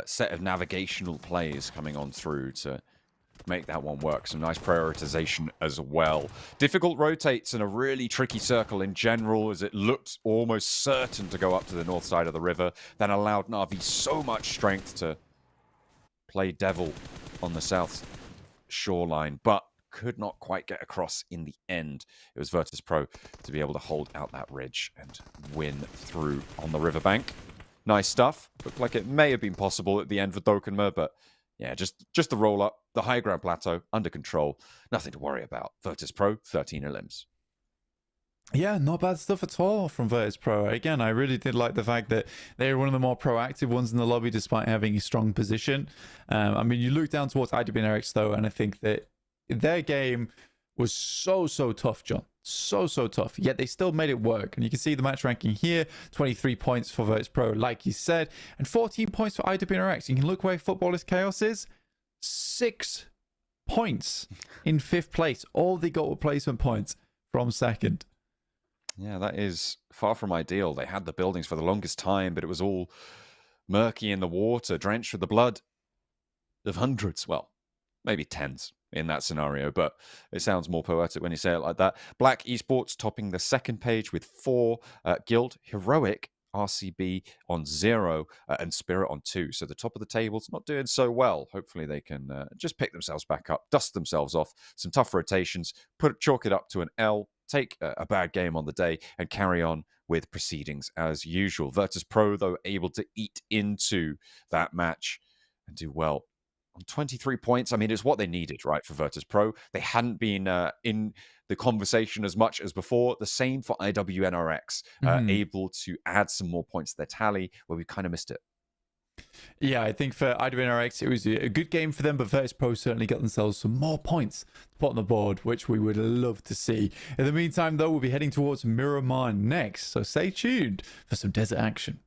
set of navigational plays coming on through to make that one work. Some nice prioritization as well. Difficult rotates in a really tricky circle in general, as it looked almost certain to go up to the north side of the river. That allowed Na'Vi so much strength to play devil on the south shoreline, but could not quite get across in the end. It was Virtus Pro to be able to hold out that ridge and win through on the riverbank. Nice stuff. Looked like it may have been possible at the end for Dokkanma, but yeah, just the roll up, the high ground plateau under control. Nothing to worry about. Virtus Pro, 13 elims. Yeah, not bad stuff at all from Virtus Pro. Again, I really did like the fact that they were one of the more proactive ones in the lobby despite having a strong position. I mean, you look down towards IWNRX though, and I think that their game was so tough, John. So tough, yet they still made it work. And you can see the match ranking here, 23 points for Virtus Pro, like you said, and 14 points for IWNRX. You can look where Footballers Chaos is. 6 points in 5th place. All they got were placement points from 2nd. Yeah, that is far from ideal. They had the buildings for the longest time, but it was all murky in the water, drenched with the blood of hundreds, well, maybe tens in that scenario, but it sounds more poetic when you say it like that. Black Esports topping the 2nd page with 4, Guild, Heroic, RCB on 0, and Spirit on 2. So the top of the table's not doing so well. Hopefully they can just pick themselves back up, dust themselves off, some tough rotations, chalk it up to an L, take a bad game on the day, and carry on with proceedings as usual. Virtus Pro, though, able to eat into that match and do well. On 23 points, I mean, it's what they needed, right, for Virtus Pro. They hadn't been in the conversation as much as before. The same for IWNRX, able to add some more points to their tally, where we kind of missed it. Yeah, I think for IWNRX, it was a good game for them, but Virtus Pro certainly got themselves some more points to put on the board, which we would love to see. In the meantime, though, we'll be heading towards Miramar next, so stay tuned for some desert action.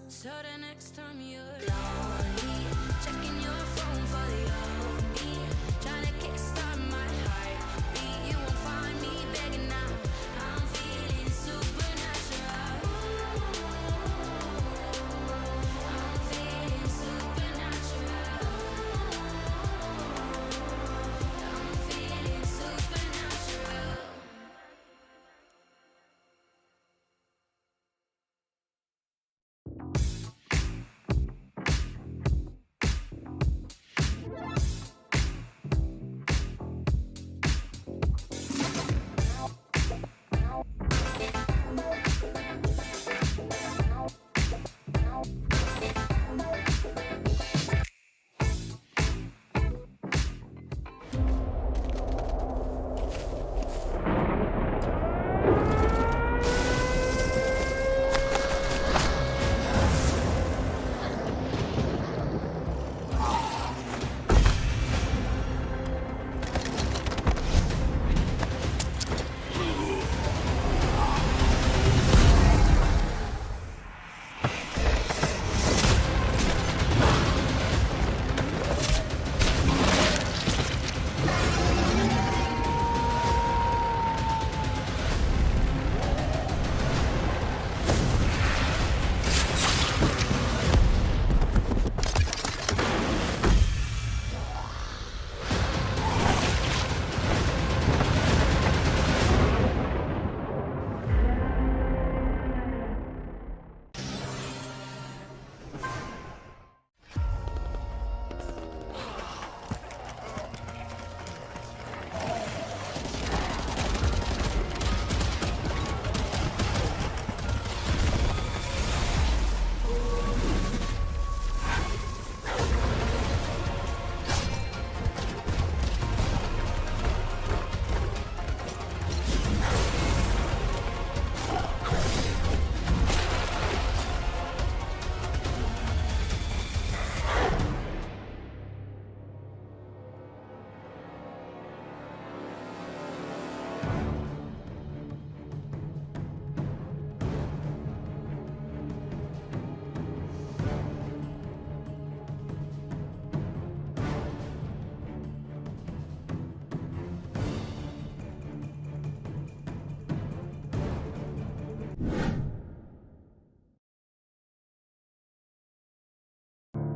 So the next time you're lonely, checking your phone for the old me, trying to kickstart my heartbeat. You won't find me begging now. I'm feeling supernatural. I'm feeling supernatural. I'm feeling supernatural.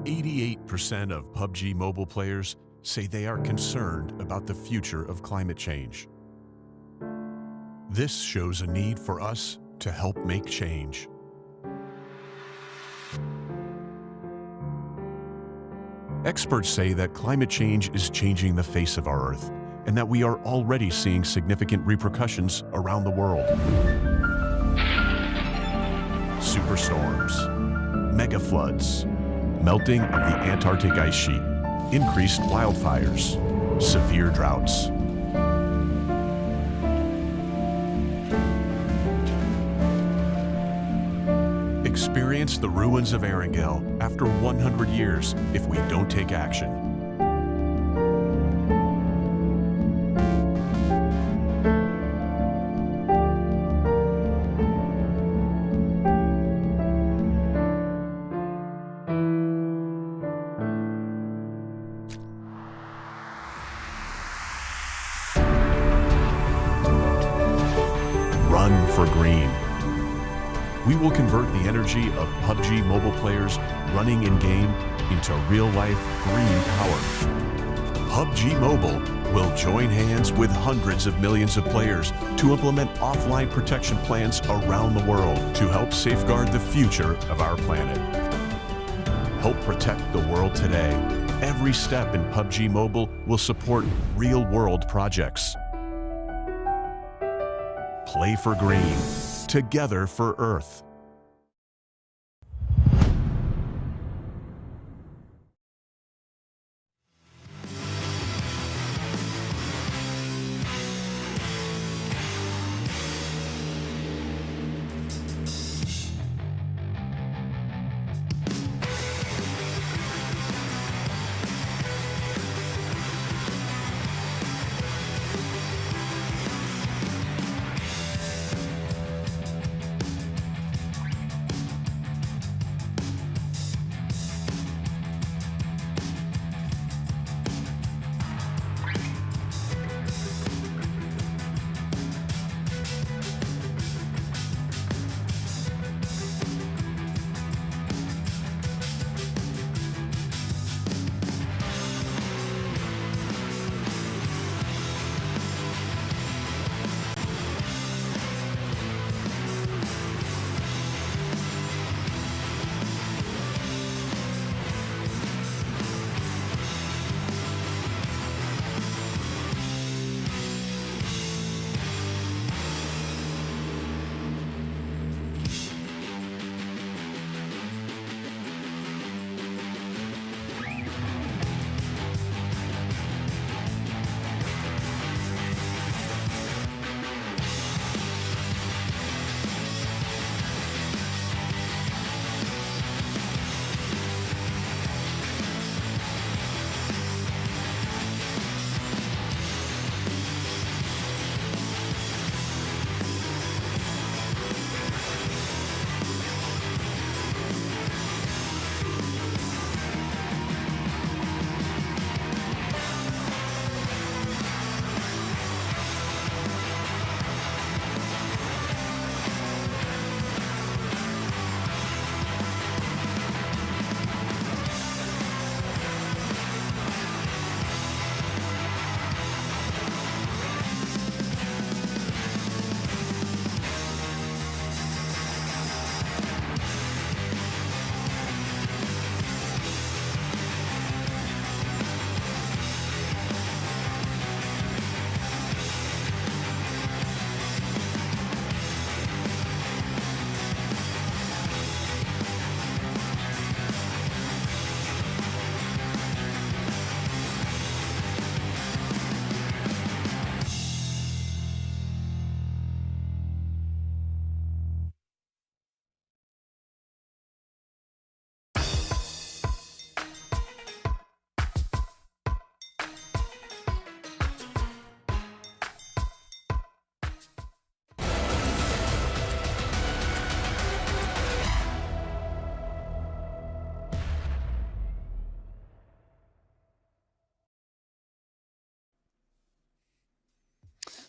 %88 of PUBG mobile players say they are concerned about the future of climate change. This shows a need for us to help make change. Experts say that climate change is changing the face of our Earth, and that we are already seeing significant repercussions around the world. Superstorms, mega floods, melting of the Antarctic ice sheet, increased wildfires, severe droughts. Experience the ruins of Erangel after 100 years if we don't take action. run for green. We will convert the energy of PUBG Mobile players running in-game into real-life green power. PUBG Mobile will join hands with hundreds of millions of players to implement offline protection plans around the world to help safeguard the future of our planet. Help protect the world today. Every step in PUBG Mobile will support real-world projects. Play for green. Together for Earth.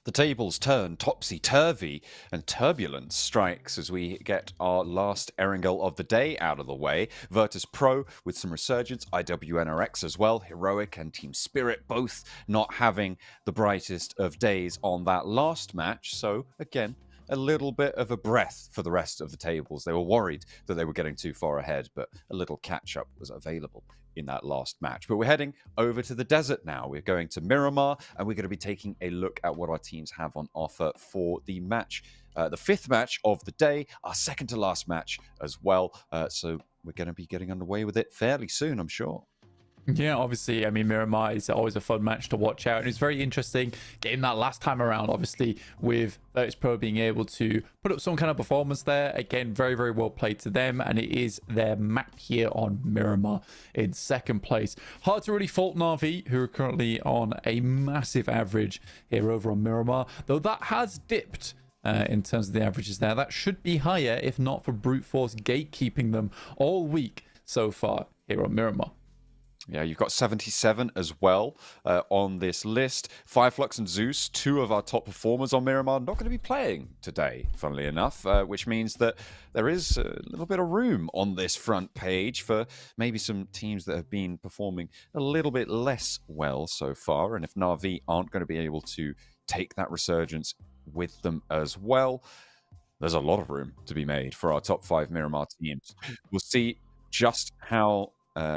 The tables turn topsy-turvy and turbulence strikes as we get our last Erangel of the day out of the way. Virtus Pro with some resurgence, IWNRX as well, Heroic and Team Spirit both not having the brightest of days on that last match. So again, a little bit of a breath for the rest of the tables. They were worried that they were getting too far ahead, but a little catch-up was available in that last match. But we're heading over to the desert now. We're going to Miramar, and we're going to be taking a look at what our teams have on offer for the match, the fifth match of the day, our second to last match as well. So we're going to be getting underway with it fairly soon, I'm sure. Yeah, obviously, I mean, Miramar is always a fun match to watch out. And it's very interesting getting that last time around, obviously, with Virtus Pro being able to put up some kind of performance there. Again, very, very well played to them. And it is their map here on Miramar in second place. Hard to really fault Na'Vi, who are currently on a massive average here over on Miramar, though that has dipped. In terms of the averages there, that should be higher if not for brute force gatekeeping them all week so far here on Miramar. Yeah, you've got 77 as well on this list. Fireflux and Zeus, two of our top performers on Miramar, not going to be playing today, funnily enough, which means that there is a little bit of room on this front page for maybe some teams that have been performing a little bit less well so far. And if Na'Vi aren't going to be able to take that resurgence with them as well, there's a lot of room to be made for our top 5 Miramar teams. We'll see just how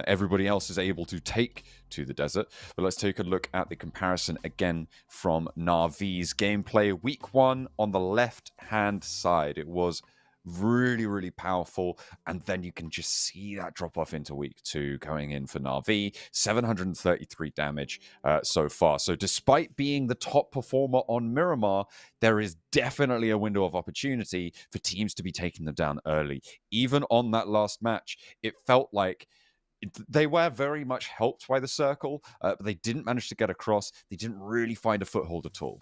everybody else is able to take to the desert. But let's take a look at the comparison again from Na'Vi's gameplay. Week 1 on the left-hand side, it was really, really powerful. And then you can just see that drop off into week 2 going in for Na'Vi. 733 damage so far. So despite being the top performer on Miramar, there is definitely a window of opportunity for teams to be taking them down early. Even on that last match, it felt like they were very much helped by the circle, but they didn't manage to get across. They didn't really find a foothold at all.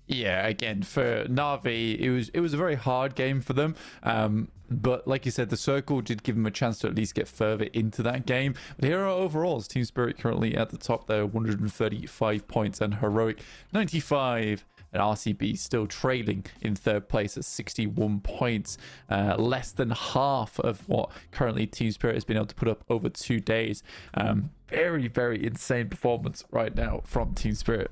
Yeah, again, for Na'Vi, it was a very hard game for them. But like you said, the circle did give them a chance to at least get further into that game. But here are overalls. Team Spirit currently at the top there, 135 points, and Heroic 95. And RCB still trailing in third place at 61 points, less than half of what currently Team Spirit has been able to put up over 2 days. Very, very insane performance right now from Team Spirit.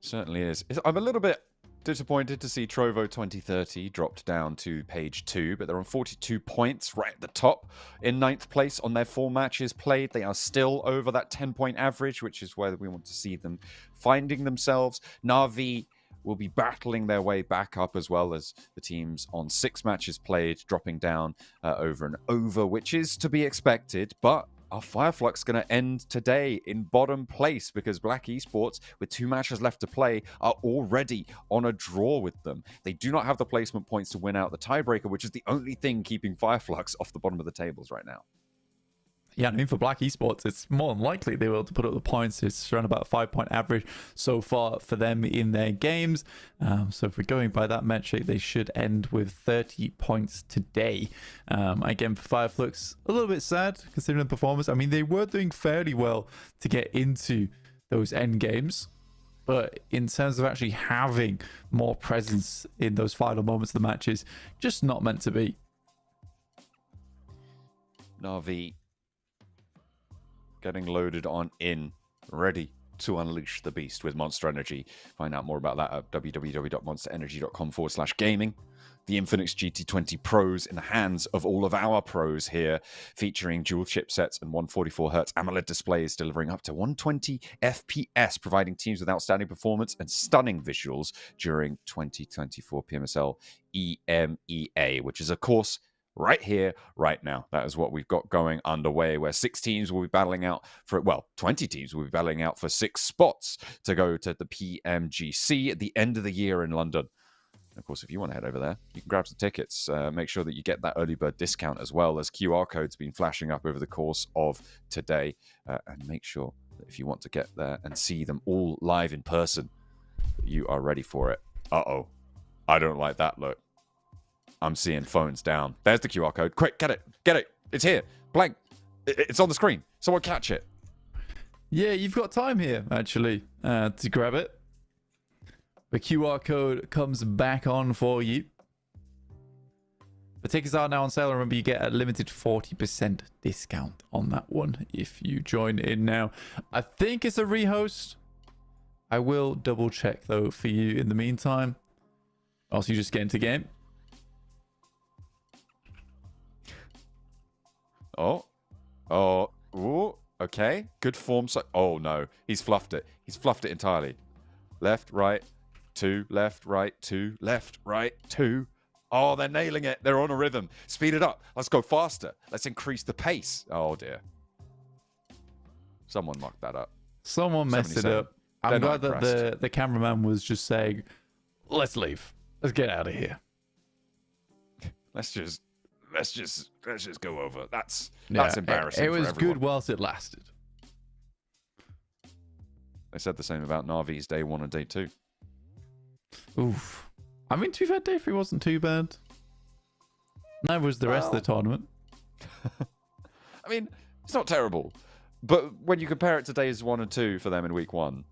Certainly is. I'm a little bit disappointed to see Trovo 2030 dropped down to page 2, but they're on 42 points right at the top in 9th place on their 4 matches played. They are still over that 10-point average, which is where we want to see them finding themselves. Na'Vi will be battling their way back up, as well as the teams on 6 matches played, dropping down over and over, which is to be expected, but our Fireflux going to end today in bottom place because Black Esports, with 2 matches left to play, are already on a draw with them. They do not have the placement points to win out the tiebreaker, which is the only thing keeping Fireflux off the bottom of the tables right now. Yeah, I mean, for Black Esports, it's more than likely they will to put up the points. It's around about a 5-point average so far for them in their games. So if we're going by that metric, they should end with 30 points today. Again, for Fireflux, a little bit sad considering the performance. I mean, they were doing fairly well to get into those end games. But in terms of actually having more presence in those final moments of the matches, just not meant to be. Na'Vi getting loaded on in, ready to unleash the beast with Monster Energy. Find out more about that at www.monsterenergy.com/gaming. The Infinix GT20 Pros in the hands of all of our pros here, featuring dual chipsets and 144Hz AMOLED displays, delivering up to 120 FPS, providing teams with outstanding performance and stunning visuals during 2024 PMSL EMEA, which is, of course, right here, right now. That is what we've got going underway, where 6 teams will be battling out for, well, 20 teams will be battling out for 6 spots to go to the PMGC at the end of the year in London. And of course, if you want to head over there, you can grab some tickets. Make sure that you get that early bird discount as well, as QR codes been flashing up over the course of today. And make sure that if you want to get there and see them all live in person, that you are ready for it. Uh-oh. I don't like that look. I'm seeing phones down. There's the QR code. Quick, get it. Get it. It's here. Blank. It's on the screen. Someone catch it. Yeah, you've got time here, actually, to grab it. The QR code comes back on for you. The tickets are now on sale. Remember, you get a limited 40% discount on that one if you join in now. I think it's a rehost. I will double check, though, for you in the meantime. Also, you just get into the game. Ooh, okay. Good form. So, oh, no. He's fluffed it. He's fluffed it entirely. Left, right, 2, left, right, 2, left, right, 2. Oh, they're nailing it. They're on a rhythm. Speed it up. Let's go faster. Let's increase the pace. Oh, dear. Someone mucked that up. Someone messed it up. I'm glad that the cameraman was just saying, let's leave. Let's get out of here. Let's just go over. That's embarrassing. It was for everyone. good whilst it lasted. They said the same about Na'Vi's day 1 and day 2. Oof. I mean, to be fair, day 3 wasn't too bad. Neither was the rest of the tournament. mean, it's not terrible. But when you compare it to days 1 and 2 for them in week 1,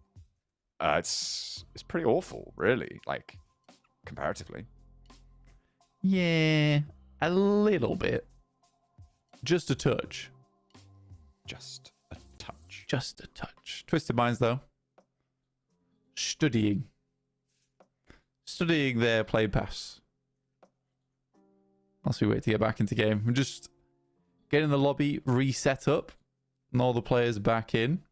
it's pretty awful, really, like, comparatively. Yeah, a little bit. Just a touch. Just a touch. Just a touch. Twisted Minds, though. Studying their play pass. Whilst we wait to get back into game. We're just getting the lobby reset up. And all the players back in.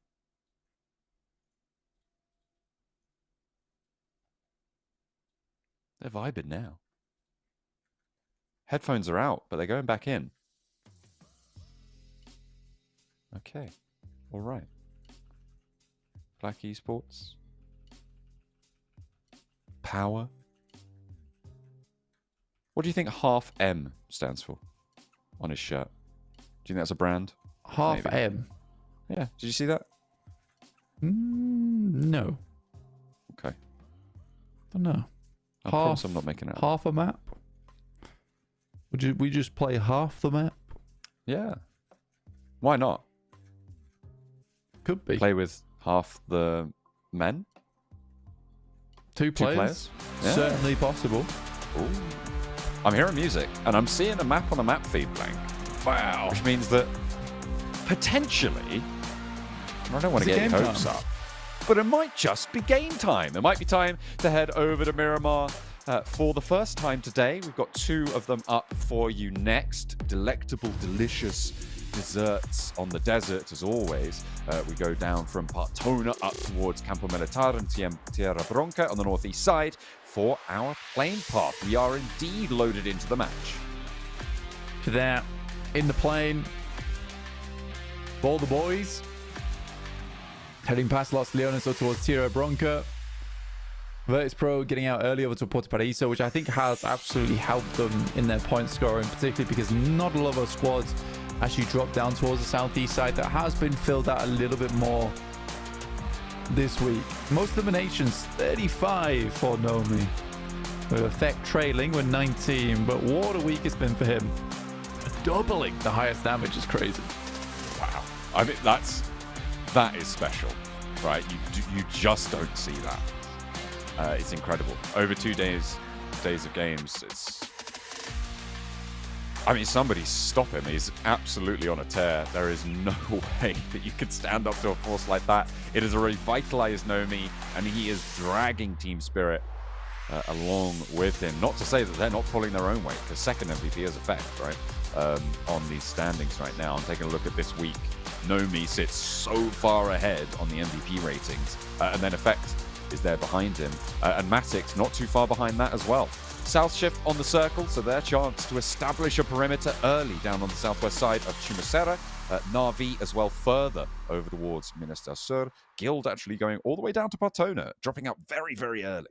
They're vibing now. Headphones are out, but they're going back in. Okay. All right. Black Esports. Power. What do you think half M stands for on his shirt? Do you think that's a brand? Half Maybe. M. Yeah. Did you see that? No. Okay. Don't know. I promise I'm not making it up. Half a map? Would we just play half the map? Yeah. Why not? Could be. Play with half the men? Two players? Yeah. Certainly possible. Ooh. I'm hearing music, and I'm seeing a map on the map feed blank. Wow. Which means that potentially, I don't want to get your hopes up, but it might just be game time. It might be time to head over to Miramar for the first time today. We've got 2 of them up for you next. Delectable, delicious desserts on the desert, as always. We go down from Partona up towards Campo Militar and Tierra Bronca on the northeast side for our plane path. We are indeed loaded into the match. For that, in the plane, all the boys heading past Los Leones or towards Tierra Bronca. Virtus Pro getting out early over to Puerto Paraíso, which I think has absolutely helped them in their point scoring, particularly because not a lot of our squads actually drop down towards the southeast side. That has been filled out a little bit more this week. Most eliminations, 35 for Nomi, with Effect trailing with 19, but what a week it's been for him. Doubling the highest damage is crazy. Wow. I mean, that is special, right? You just don't see that. It's incredible. Over 2 days of games, I mean, somebody stop him. He's absolutely on a tear. There is no way that you could stand up to a force like that. It has revitalized Nomi, and he is dragging Team Spirit along with him. Not to say that they're not pulling their own weight, because second MVP is Effect, right? On these standings right now. I'm taking a look at this week. Nomi sits so far ahead on the MVP ratings, and then Effect is there behind him, and Matic not too far behind that as well. South shift on the circle, so their chance to establish a perimeter early down on the southwest side of Chumacera. Navi as well further over towards Minister Sur. Guild actually going all the way down to Partona, dropping out very, very early.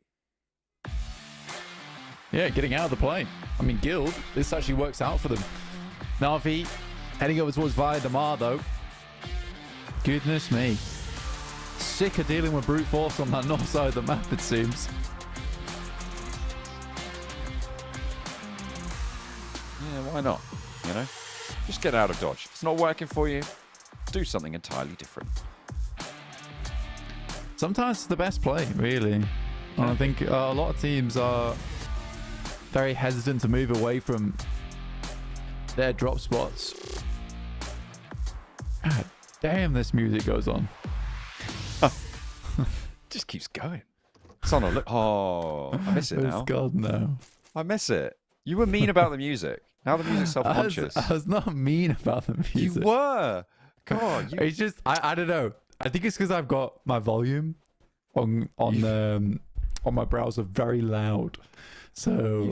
Yeah, getting out of the plane. I mean, Guild, this actually works out for them. Navi heading over towards Via de Mar, though. Goodness me. Sick of dealing with brute force on that north side of the map, it seems. Yeah, why not? You know? Just get out of dodge. If it's not working for you, do something entirely different. Sometimes it's the best play, really. And I think a lot of teams are very hesitant to move away from their drop spots. God damn, this music goes on. Just keeps going. It's on a look. Oh, I miss it now. It's gone now. I miss it. You were mean about the music. Now the music's self-conscious. I was not mean about the music. You were. God, you... It's just I don't know. I think it's because I've got my volume on my browser very loud. So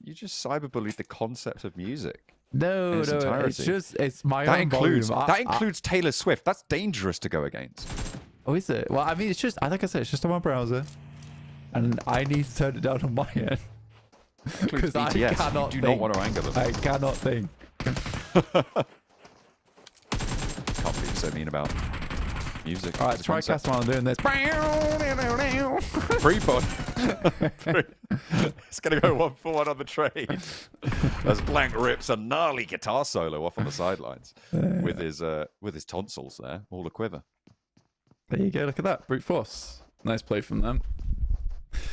you just cyberbullied the concept of music. No, it's my that own includes volume. that includes Taylor Swift. That's dangerous to go against. Oh, is it? Well, I mean, it's just like I said, it's just on my browser, and I need to turn it down on my end because I cannot. You do not want to anger them. I cannot think. Can't believe you're so mean about music. All right, try cast while I'm doing this. Free pod. It's going to go 1-for-1 on the trade. As Blank rips a gnarly guitar solo off on the sidelines with his tonsils there, all a quiver. There you go. Look at that. Brute force. Nice play from them.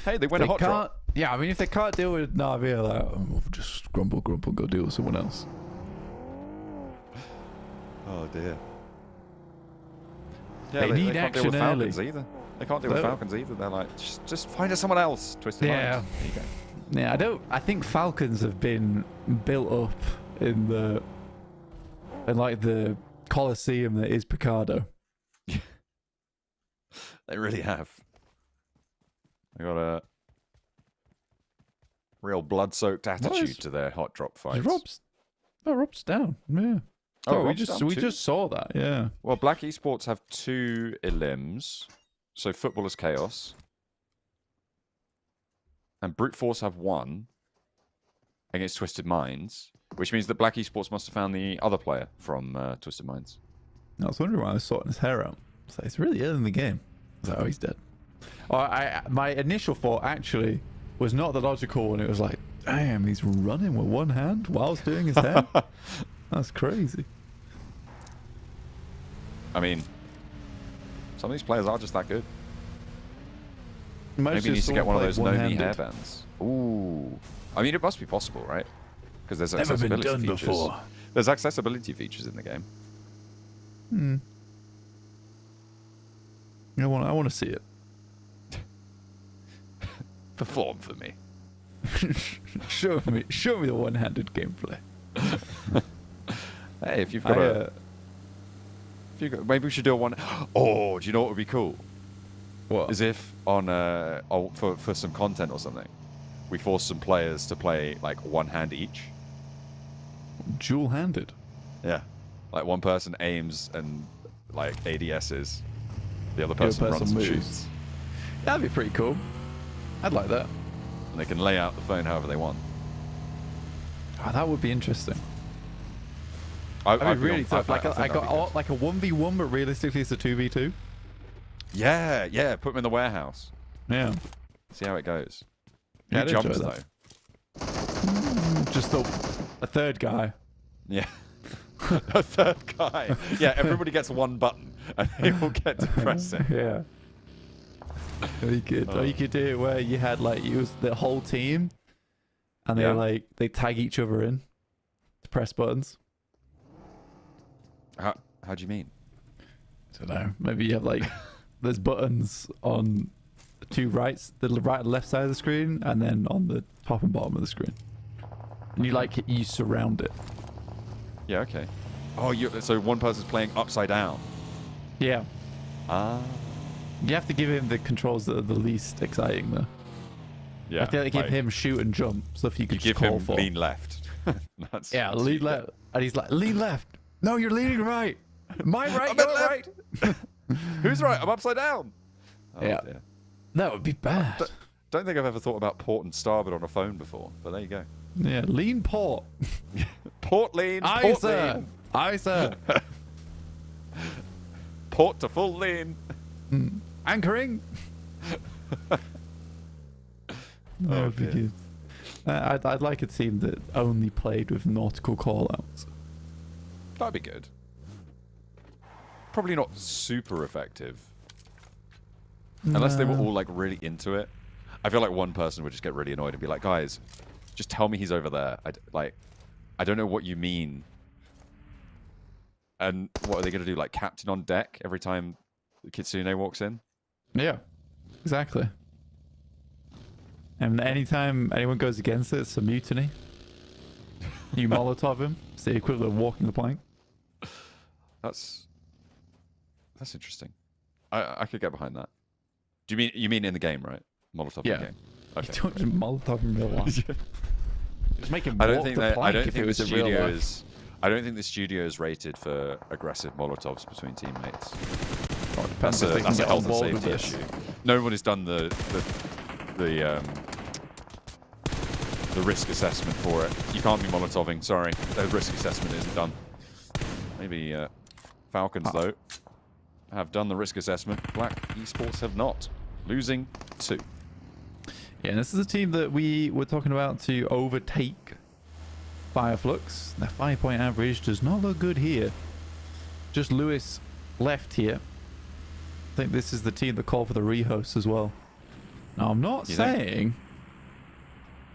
Hey, they win a hot drop. Yeah, I mean, if they can't deal with Navi, like, oh, just grumble, go deal with someone else. Oh, dear. Yeah, they need can't action deal with early. Falcons either. They can't deal with Falcons either. They're like, just find us someone else. Twisted minds. There you go. Yeah, I think Falcons have been built up in the Coliseum that is Picardo. They really have. They got a real blood-soaked attitude to their hot drop fights. Rob's down. Yeah. Oh, we just saw that. Yeah. Well, Black Esports have 2 elims, so Football is Chaos, and Brute Force have 1 against Twisted Minds, which means that Black Esports must have found the other player from Twisted Minds. I was wondering why I was sorting his hair out. So it's really early in the game. I was like, oh, he's dead. My initial thought actually was not the logical one. It was like, damn, he's running with one hand whilst doing his hair. That's crazy. I mean, some of these players are just that good. Most Maybe he needs to get one of those no-knee one-handed. hairbands. Ooh. I mean, it must be possible, right? Because there's Never been accessibility done features. before. There's accessibility features in the game. I want to see it. Perform for me. show me the one-handed gameplay. Hey, if you've got maybe we should do a one. Oh, do you know what would be cool? What? Is if on for some content or something, we force some players to play like one hand each. Dual-handed. Yeah, like one person aims and like ADSs, the other person runs and moves. shoots. That'd be pretty cool. I'd like that. And they can lay out the phone however they want. Oh, that would be interesting. I'd That'd be be really on- tough. I Like think that'd be good. like a 1v1, but realistically it's a 2v2. Yeah, put them in the warehouse. Yeah. See how it goes. Yeah, Who I'd jumps enjoy though? that. Just a third guy. Yeah. A third guy. Yeah, everybody gets one button and they all get to press it. Yeah. Or you could do it where you had like it was the whole team, and they tag each other in to press buttons. How do you mean? I don't know. Maybe you have like there's buttons on the two rights, the right and left side of the screen, and then on the top and bottom of the screen. And you surround it. Yeah, okay. Oh, so one person's playing upside down. Yeah. Ah. You have to give him the controls that are the least exciting, though. Yeah. You have to give him shoot and jump stuff you could give call him for. lean left. That's lean left, and he's like, lean left. No, you're leaning right. My right, I'm your left. right. Who's right? I'm upside down. Oh, Yeah. dear. That would be bad. Don't think I've ever thought about port and starboard on a phone before, but there you go. Yeah, lean port. Port lean. Aye, Port sir. lean. Aye, sir. Port to full lean. Anchoring. That would be dear. good. I'd like a team that only played with nautical callouts. That'd be good. Probably not super effective. Unless they were all like really into it. I feel like one person would just get really annoyed and be like, guys, just tell me he's over there. I don't know what you mean. And what are they going to do? Like captain on deck every time Kitsune walks in? Yeah, exactly. And anytime anyone goes against it, it's a mutiny. You Molotov him. It's the equivalent of walking the plank. That's interesting. I could get behind that. Do you mean in the game, right? Molotov in the game. Okay. You don't just Molotov in real life. Just make him I don't walk think the that. I plank don't if think it the was in real studio life. is. I don't think the studio is rated for aggressive Molotovs between teammates. Oh, it depends That's if they a can that's a get on health and board with safety this. issue. No one has done the risk assessment for it. You can't be Molotoving. Sorry, the risk assessment isn't done. Maybe Falcons though. have done the risk assessment. Black Esports have not. Losing 2. Yeah, and this is a team that we were talking about to overtake Fireflux. Their 5-point average does not look good here. Just Lewis left here. I think this is the team that called for the rehost as well. Now, I'm not saying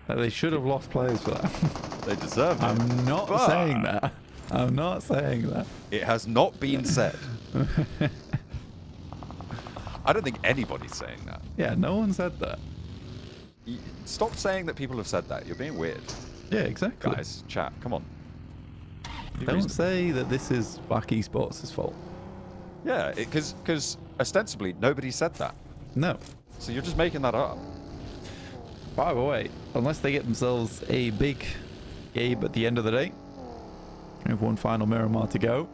that they should have lost players for that. They deserve it. I'm not saying that. I'm not saying that. It has not been said. I don't think anybody's saying that. Yeah, no one said that. Stop saying that people have said that. You're being weird. Yeah, exactly. Guys, chat, come on. Be Don't reasonable. say that this is Black Esports' fault. Yeah, because ostensibly nobody said that. No. So you're just making that up. By the way, unless they get themselves a big game at the end of the day, we have one final Miramar to go.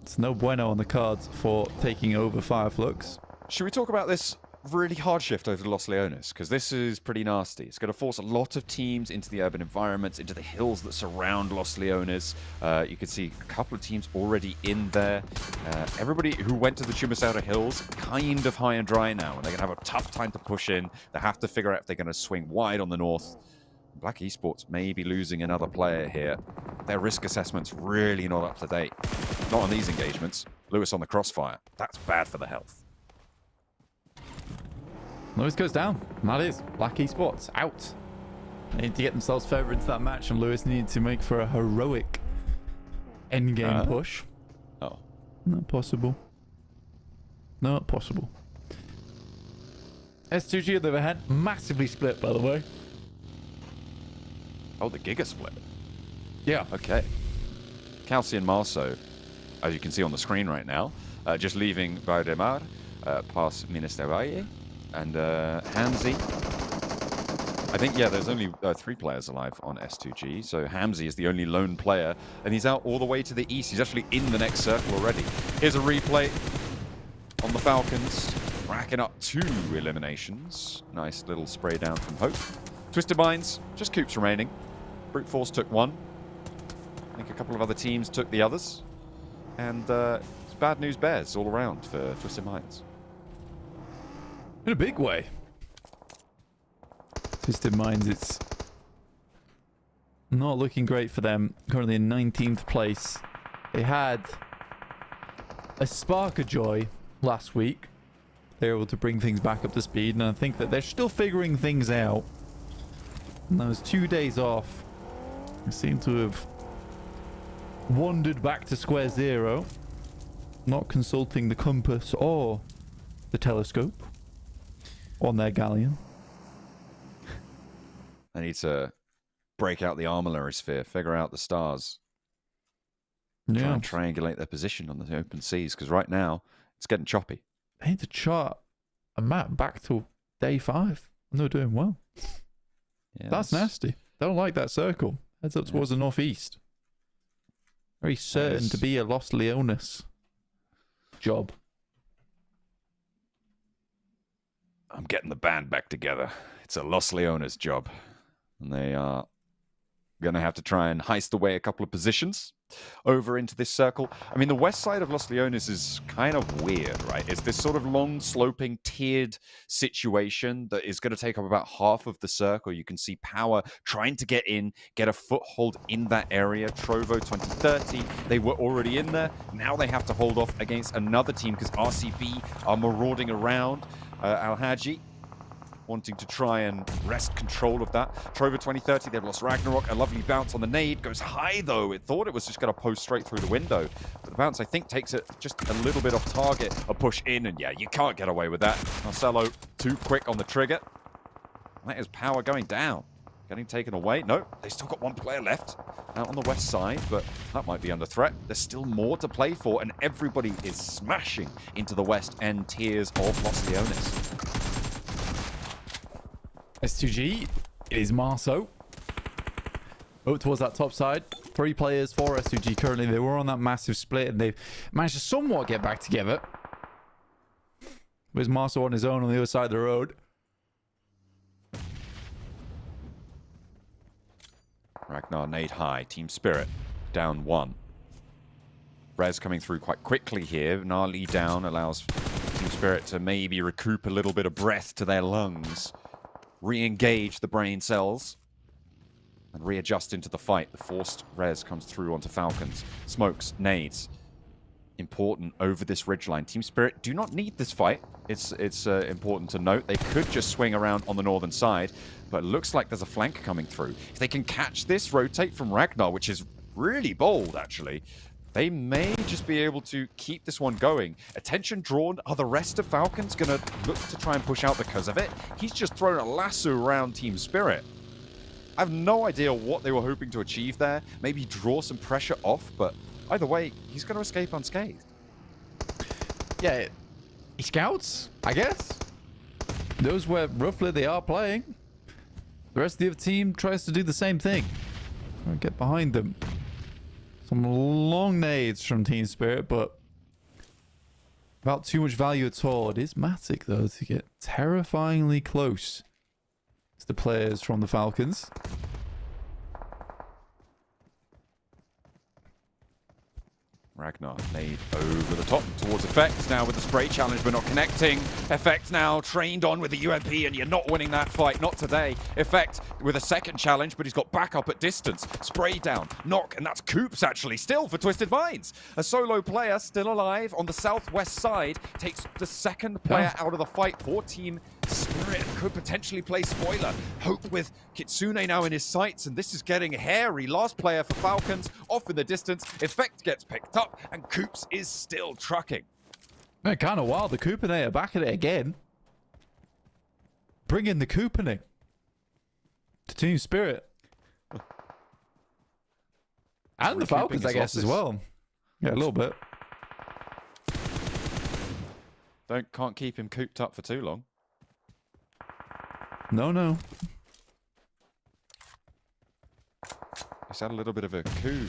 It's no bueno on the cards for taking over Fireflux. Should we talk about this really hard shift over to Los Leones? Because this is pretty nasty. It's going to force a lot of teams into the urban environments, into the hills that surround Los Leones. You can see a couple of teams already in there. Everybody who went to the Chumasauda Hills kind of high and dry now, and they're going to have a tough time to push in. They have to figure out if they're going to swing wide on the north. Black Esports may be losing another player here. Their risk assessment's really not up to date. Not on these engagements. Lewis on the crossfire. That's bad for the health. Lewis goes down, and that is Black Esports out. They need to get themselves further into that match, and Lewis needed to make for a heroic endgame push. Oh. Not possible. Not possible. S2G on the other hand, massively split, by the way. Oh, the Giga split. Yeah. Okay. Kelsey and Marceau, as you can see on the screen right now, just leaving Valdemar, past Ministervalle, and Hamzi. I think, yeah, there's only 3 players alive on S2G, so Hamzi is the only lone player, and he's out all the way to the east. He's actually in the next circle already. Here's a replay on the Falcons, racking up 2 eliminations. Nice little spray down from Hope. Twisted Minds, just Coops remaining. Brute Force took 1. I think a couple of other teams took the others. And it's bad news bears all around for Twisted Minds. In a big way. Twisted Minds, it's not looking great for them. Currently in 19th place. They had a spark of joy last week. They were able to bring things back up to speed, and I think that they're still figuring things out. And those 2 days off, they seem to have wandered back to square zero, not consulting the compass or the telescope on their galleon. I need to break out the armillary sphere, figure out the stars. Try Yeah, and triangulate their position on the open seas, because right now it's getting choppy. they need to chart a map back to day 5, and they're doing well. Yeah, That's nasty. They don't like that circle. Heads up towards the northeast. Very certain to be a Los Leones job. I'm getting the band back together. It's a Los Leones job. And they are going to have to try and heist away a couple of positions over into this circle. I mean, the west side of Los Leones is kind of weird, right? It's this sort of long, sloping, tiered situation that is going to take up about half of the circle. You can see Power trying to get in, get a foothold in that area. Trovo 2030, they were already in there. Now they have to hold off against another team because RCB are marauding around. Al-Haji wanting to try and wrest control of that. Trovo 2030, they've lost Ragnarok. A lovely bounce on the nade. Goes high, though. It thought it was just going to post straight through the window. But the bounce, I think, takes it just a little bit off target. A push in, and yeah, you can't get away with that. Marcelo, too quick on the trigger. That is Power going down. Getting taken away. No, they still got 1 player left out on the west side, but that might be under threat. There's still more to play for, and everybody is smashing into the west end tiers of Los Leones. S2G, it is Marceau. Up towards that top side. 3 players for S2G currently. They were on that massive split, and they've managed to somewhat get back together. There's Marceau on his own on the other side of the road. Ragnar nade high. Team Spirit down 1. Res coming through quite quickly here. Gnarly down allows Team Spirit to maybe recoup a little bit of breath to their lungs. Re-engage the brain cells. And readjust into the fight. The forced res comes through onto Falcons. Smokes, nades. Important over this ridgeline. Team Spirit do not need this fight. It's important to note. They could just swing around on the northern side, but it looks like there's a flank coming through. If they can catch this rotate from Ragnar, which is really bold, actually, they may just be able to keep this one going. Attention drawn. Are the rest of Falcons going to look to try and push out because of it? He's just thrown a lasso around Team Spirit. I have no idea what they were hoping to achieve there. Maybe draw some pressure off, but either way, he's going to escape unscathed. Yeah, he scouts, I guess. Knows where roughly they are playing. The rest of the other team tries to do the same thing. Get behind them. Some long nades from Team Spirit, but without too much value at all. It is Matic, though, to get terrifyingly close to the players from the Falcons. Ragnar made over the top towards Effect. Now with the spray challenge, but not connecting. Effect now trained on with the UMP, and you're not winning that fight. Not today. Effect with a second challenge, but he's got backup at distance. Spray down, knock, and that's Coops actually still for Twisted Minds. A solo player still alive on the southwest side takes the second player out of the fight for Team Spirit. Could potentially play spoiler. Hope with Kitsune now in his sights, and this is getting hairy. Last player for Falcons off in the distance. Effect gets picked up, and Coops is still trucking. Man, kind of wild. The Couponet are back at it again. Bring in the Couponing to Team Spirit. And the Falcons, I guess, as well. Yeah, a little bit. Can't keep him cooped up for too long. No. He's had a little bit of a coup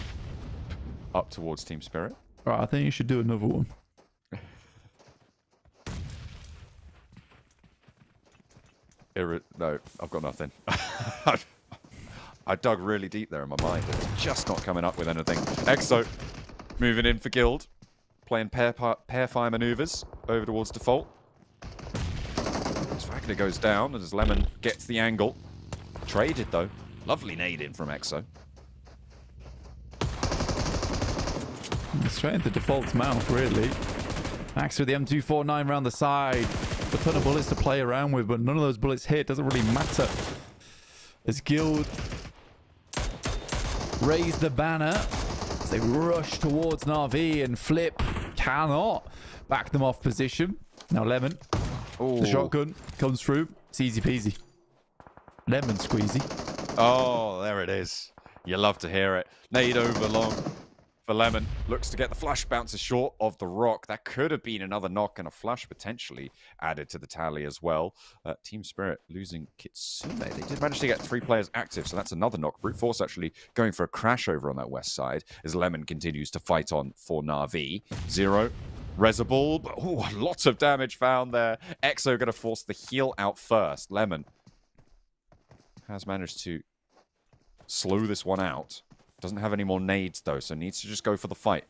up towards Team Spirit. Right, I think you should do another one. No, I've got nothing. I dug really deep there in my mind. It's just not coming up with anything. Exo moving in for Guild. Playing pair fire maneuvers over towards default. Wagner goes down as Lemon gets the angle. Traded though. Lovely nade in from Exo. Straight into default's mouth, really. Max with the M249 around the side. A ton of bullets to play around with, but none of those bullets hit. Doesn't really matter. As Guild raise the banner as they rush towards Na'Vi, and Flip cannot back them off position. Now Lemon. The shotgun comes through. It's easy peasy. Lemon squeezy. Oh, there it is. You love to hear it. Nade over long for Lemon. Looks to get the flush, bounces short of the rock. That could have been another knock, and a flush potentially added to the tally as well. Team Spirit losing Kitsune. They did manage to get 3 players active, so that's another knock. Brute Force actually going for a crash over on that west side as Lemon continues to fight on for Na'Vi. 0. Resable, but lots of damage found there. Exo going to force the heal out first. Lemon has managed to slow this one out. Doesn't have any more nades though, so needs to just go for the fight.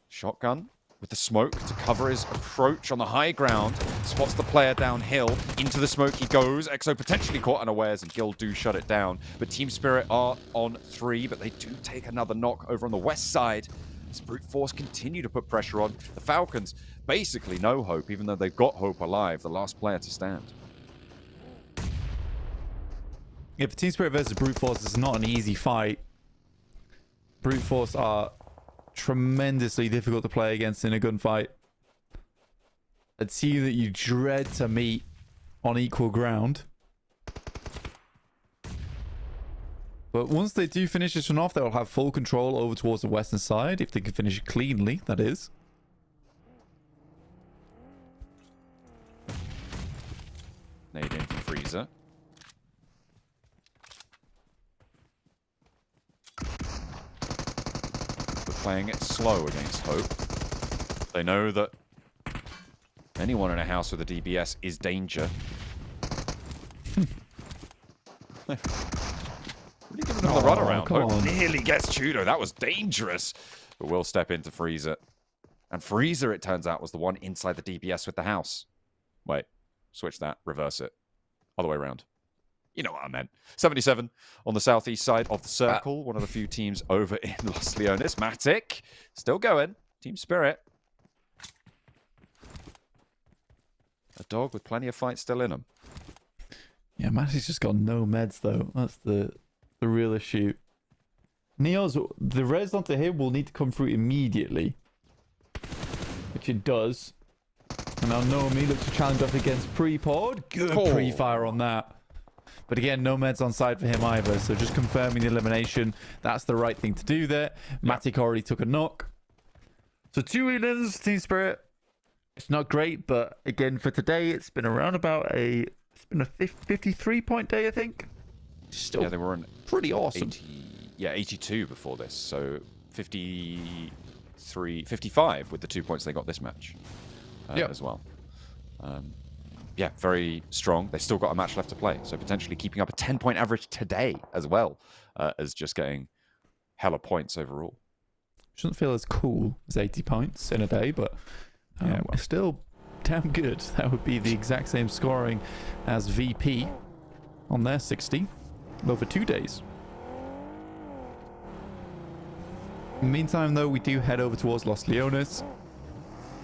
Shotgun with the smoke to cover his approach on the high ground. Spots the player downhill. Into the smoke he goes. Exo potentially caught unawares, and Guild do shut it down. But Team Spirit are on 3, but they do take another knock over on the west side. As Brute Force continue to put pressure on. The Falcons basically no hope, even though they've got Hope alive, the last player to stand. If Team Spirit versus Brute Force is not an easy fight. Brute Force are tremendously difficult to play against in a gunfight. A team that you dread to meet on equal ground. But once they do finish this one off, they'll have full control over towards the western side, if they can finish it cleanly, that is. Nade in from Freezer. But playing it slow against Hope. They know that anyone in a house with a DBS is danger. Really giving him the runaround. Hope nearly gets Chudo. That was dangerous. but we'll step in to freeze it. And Freezer, it turns out, was the one inside the DPS with the house. Wait, switch that, reverse it. Other way around. You know what I meant. 77 on the southeast side of the circle. One of the few teams over in Los Leones. Matic, still going. Team Spirit. A dog with plenty of fight still in him. Yeah, Matic's just got no meds, though. That's the real issue. Neo's, the res onto him will need to come through immediately. Which it does. And now Nomi looks to challenge off against Prepod. Good pre-fire on that. But again, no meds on side for him either. So just confirming the elimination. That's the right thing to do there. Matic already took a knock. So 2 wins, Team Spirit. It's not great, but again, for today, it's been around about a 53-point day, I think. Still, yeah, they were on pretty awesome. 82 before this. So 55 with the 2 points they got this match as well. Yeah, very strong. They've still got a match left to play, so potentially keeping up a 10-point average today as well as just getting hella points overall. Shouldn't feel as cool as 80 points in a day, but well, still damn good. That would be the exact same scoring as VP on their 60 over 2 days. In the meantime, though, we do head over towards Los Leones.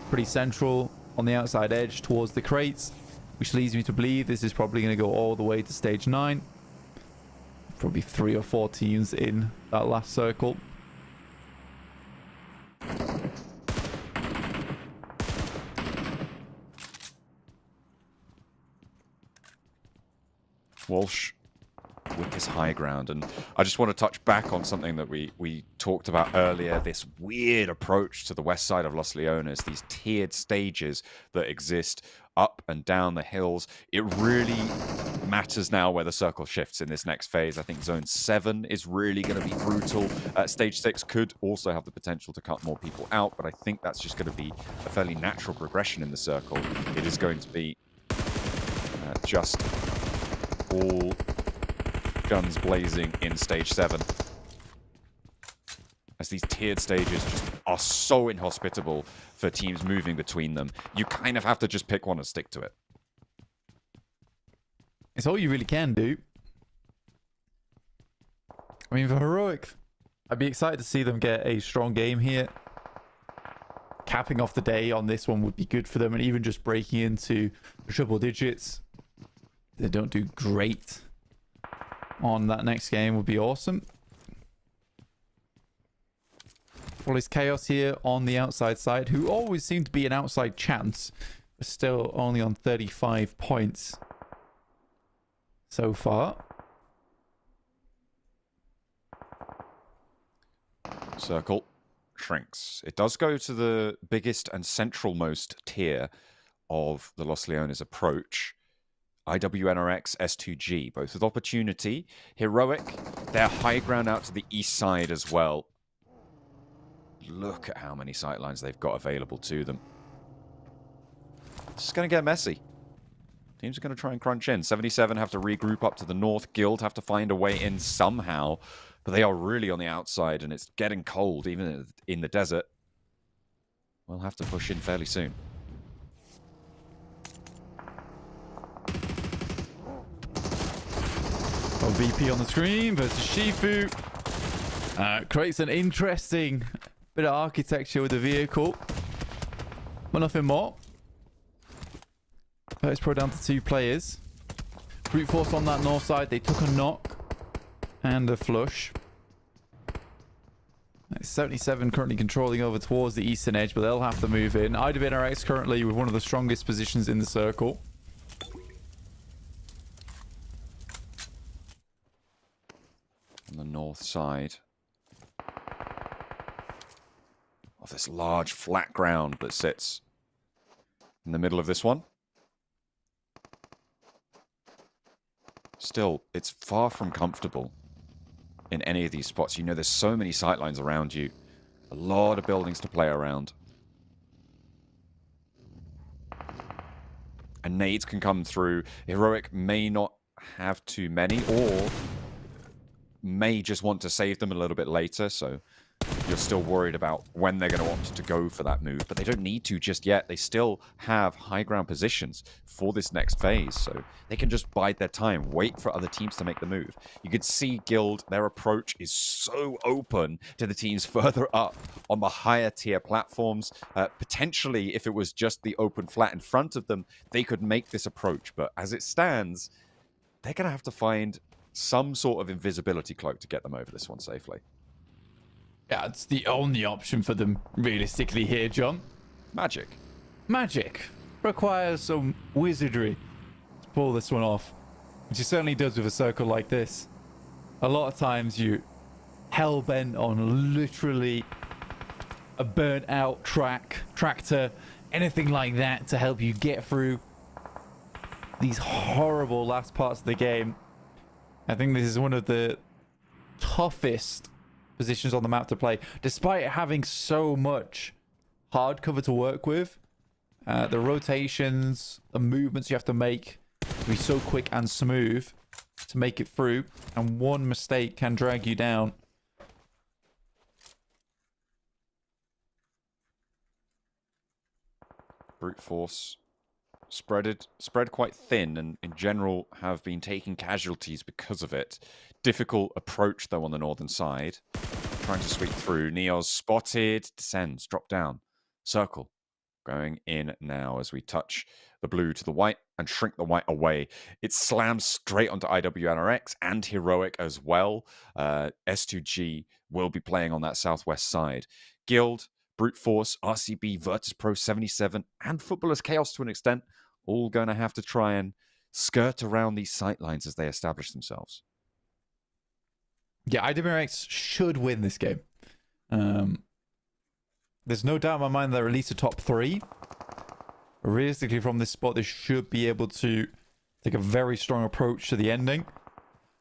Pretty central on the outside edge towards the crates, which leads me to believe this is probably going to go all the way to stage 9. Probably 3 or 4 teams in that last circle. Walsh with his high ground, and I just want to touch back on something that we talked about earlier, this weird approach to the west side of Los Leones, these tiered stages that exist up and down the hills. It really matters now where the circle shifts in this next phase. I think zone 7 is really going to be brutal. Stage 6 could also have the potential to cut more people out, but I think that's just going to be a fairly natural progression in the circle. It is going to be just all guns blazing in stage 7, as these tiered stages just are so inhospitable for teams moving between them. You kind of have to just pick one and stick to it. It's all you really can do. I mean, for Heroic, I'd be excited to see them get a strong game here. Capping off the day on this one would be good for them, and even just breaking into triple digits. They don't do great on that next game would be awesome. Well, it's Chaos here on the outside side, who always seem to be an outside chance, but still only on 35 points so far. Circle shrinks. It does go to the biggest and centralmost tier of the Los Leones approach. IWNRX, S2G, both with opportunity. Heroic, their high ground out to the east side as well. Look at how many sightlines they've got available to them. It's going to get messy. Teams are going to try and crunch in. 77 have to regroup up to the north. Guild have to find a way in somehow. But they are really on the outside, and it's getting cold, even in the desert. We'll have to push in fairly soon. VP on the screen versus Shifu. Creates an interesting bit of architecture with the vehicle, but nothing more. It's Pro down to 2 players. Brute force on that north side. They took a knock and a flush. 77 currently controlling over towards the eastern edge, but they'll have to move in. IWNRX currently with one of the strongest positions in the circle. On the north side of this large flat ground that sits in the middle of this one. Still, it's far from comfortable in any of these spots. You know, there's so many sightlines around you. A lot of buildings to play around. And nades can come through. Heroic may not have too many, or may just want to save them a little bit later, so you're still worried about when they're going to want to go for that move, but they don't need to just yet. They still have high ground positions for this next phase, so they can just bide their time, wait for other teams to make the move. You could see Guild, their approach is so open to the teams further up on the higher tier platforms. Potentially, if it was just the open flat in front of them, they could make this approach, but as it stands, they're going to have to find some sort of invisibility cloak to get them over this one safely. Yeah, it's the only option for them realistically here, John. Magic. Magic requires some wizardry to pull this one off, which it certainly does with a circle like this. A lot of times you hell-bent on literally a burnt out tractor, anything like that to help you get through these horrible last parts of the game. I think this is one of the toughest positions on the map to play, despite having so much hard cover to work with. The rotations, the movements you have to make to be so quick and smooth to make it through, and one mistake can drag you down. Brute force spread quite thin, and in general have been taking casualties because of it. Difficult approach though on the northern side, trying to sweep through. Neos spotted, descends, drop down, circle going in now as we touch the blue to the white and shrink the white away. It slams straight onto IWNRX and Heroic as well. S2G will be playing on that southwest side. Guild, Brute Force, RCB, Virtus Pro 77, and Footballers Chaos to an extent, all going to have to try and skirt around these sightlines as they establish themselves. Yeah, IWRX should win this game. There's no doubt in my mind they're at least a top 3. Realistically, from this spot, they should be able to take a very strong approach to the ending.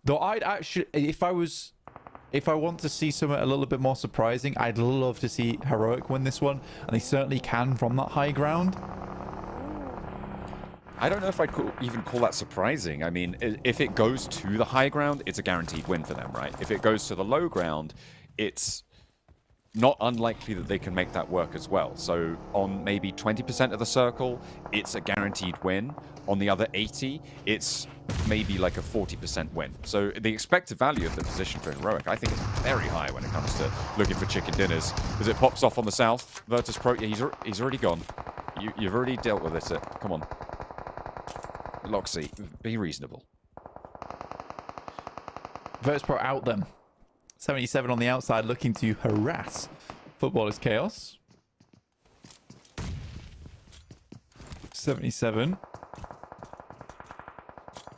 Though I'd actually, if I want to see something a little bit more surprising, I'd love to see Heroic win this one, and they certainly can from that high ground. I don't know if I'd even call that surprising. I mean, if it goes to the high ground, it's a guaranteed win for them, right? If it goes to the low ground, it's not unlikely that they can make that work as well. So on maybe 20% of the circle, it's a guaranteed win. On the other 80, it's maybe like a 40% win. So the expected value of the position for Heroic, I think, is very high when it comes to looking for chicken dinners. As it pops off on the south, Virtus Pro, yeah, he's already gone. You've already dealt with it. Come on. Loxy, be reasonable. Virtus Pro out them. 77 on the outside, looking to harass Footballers Chaos. 77.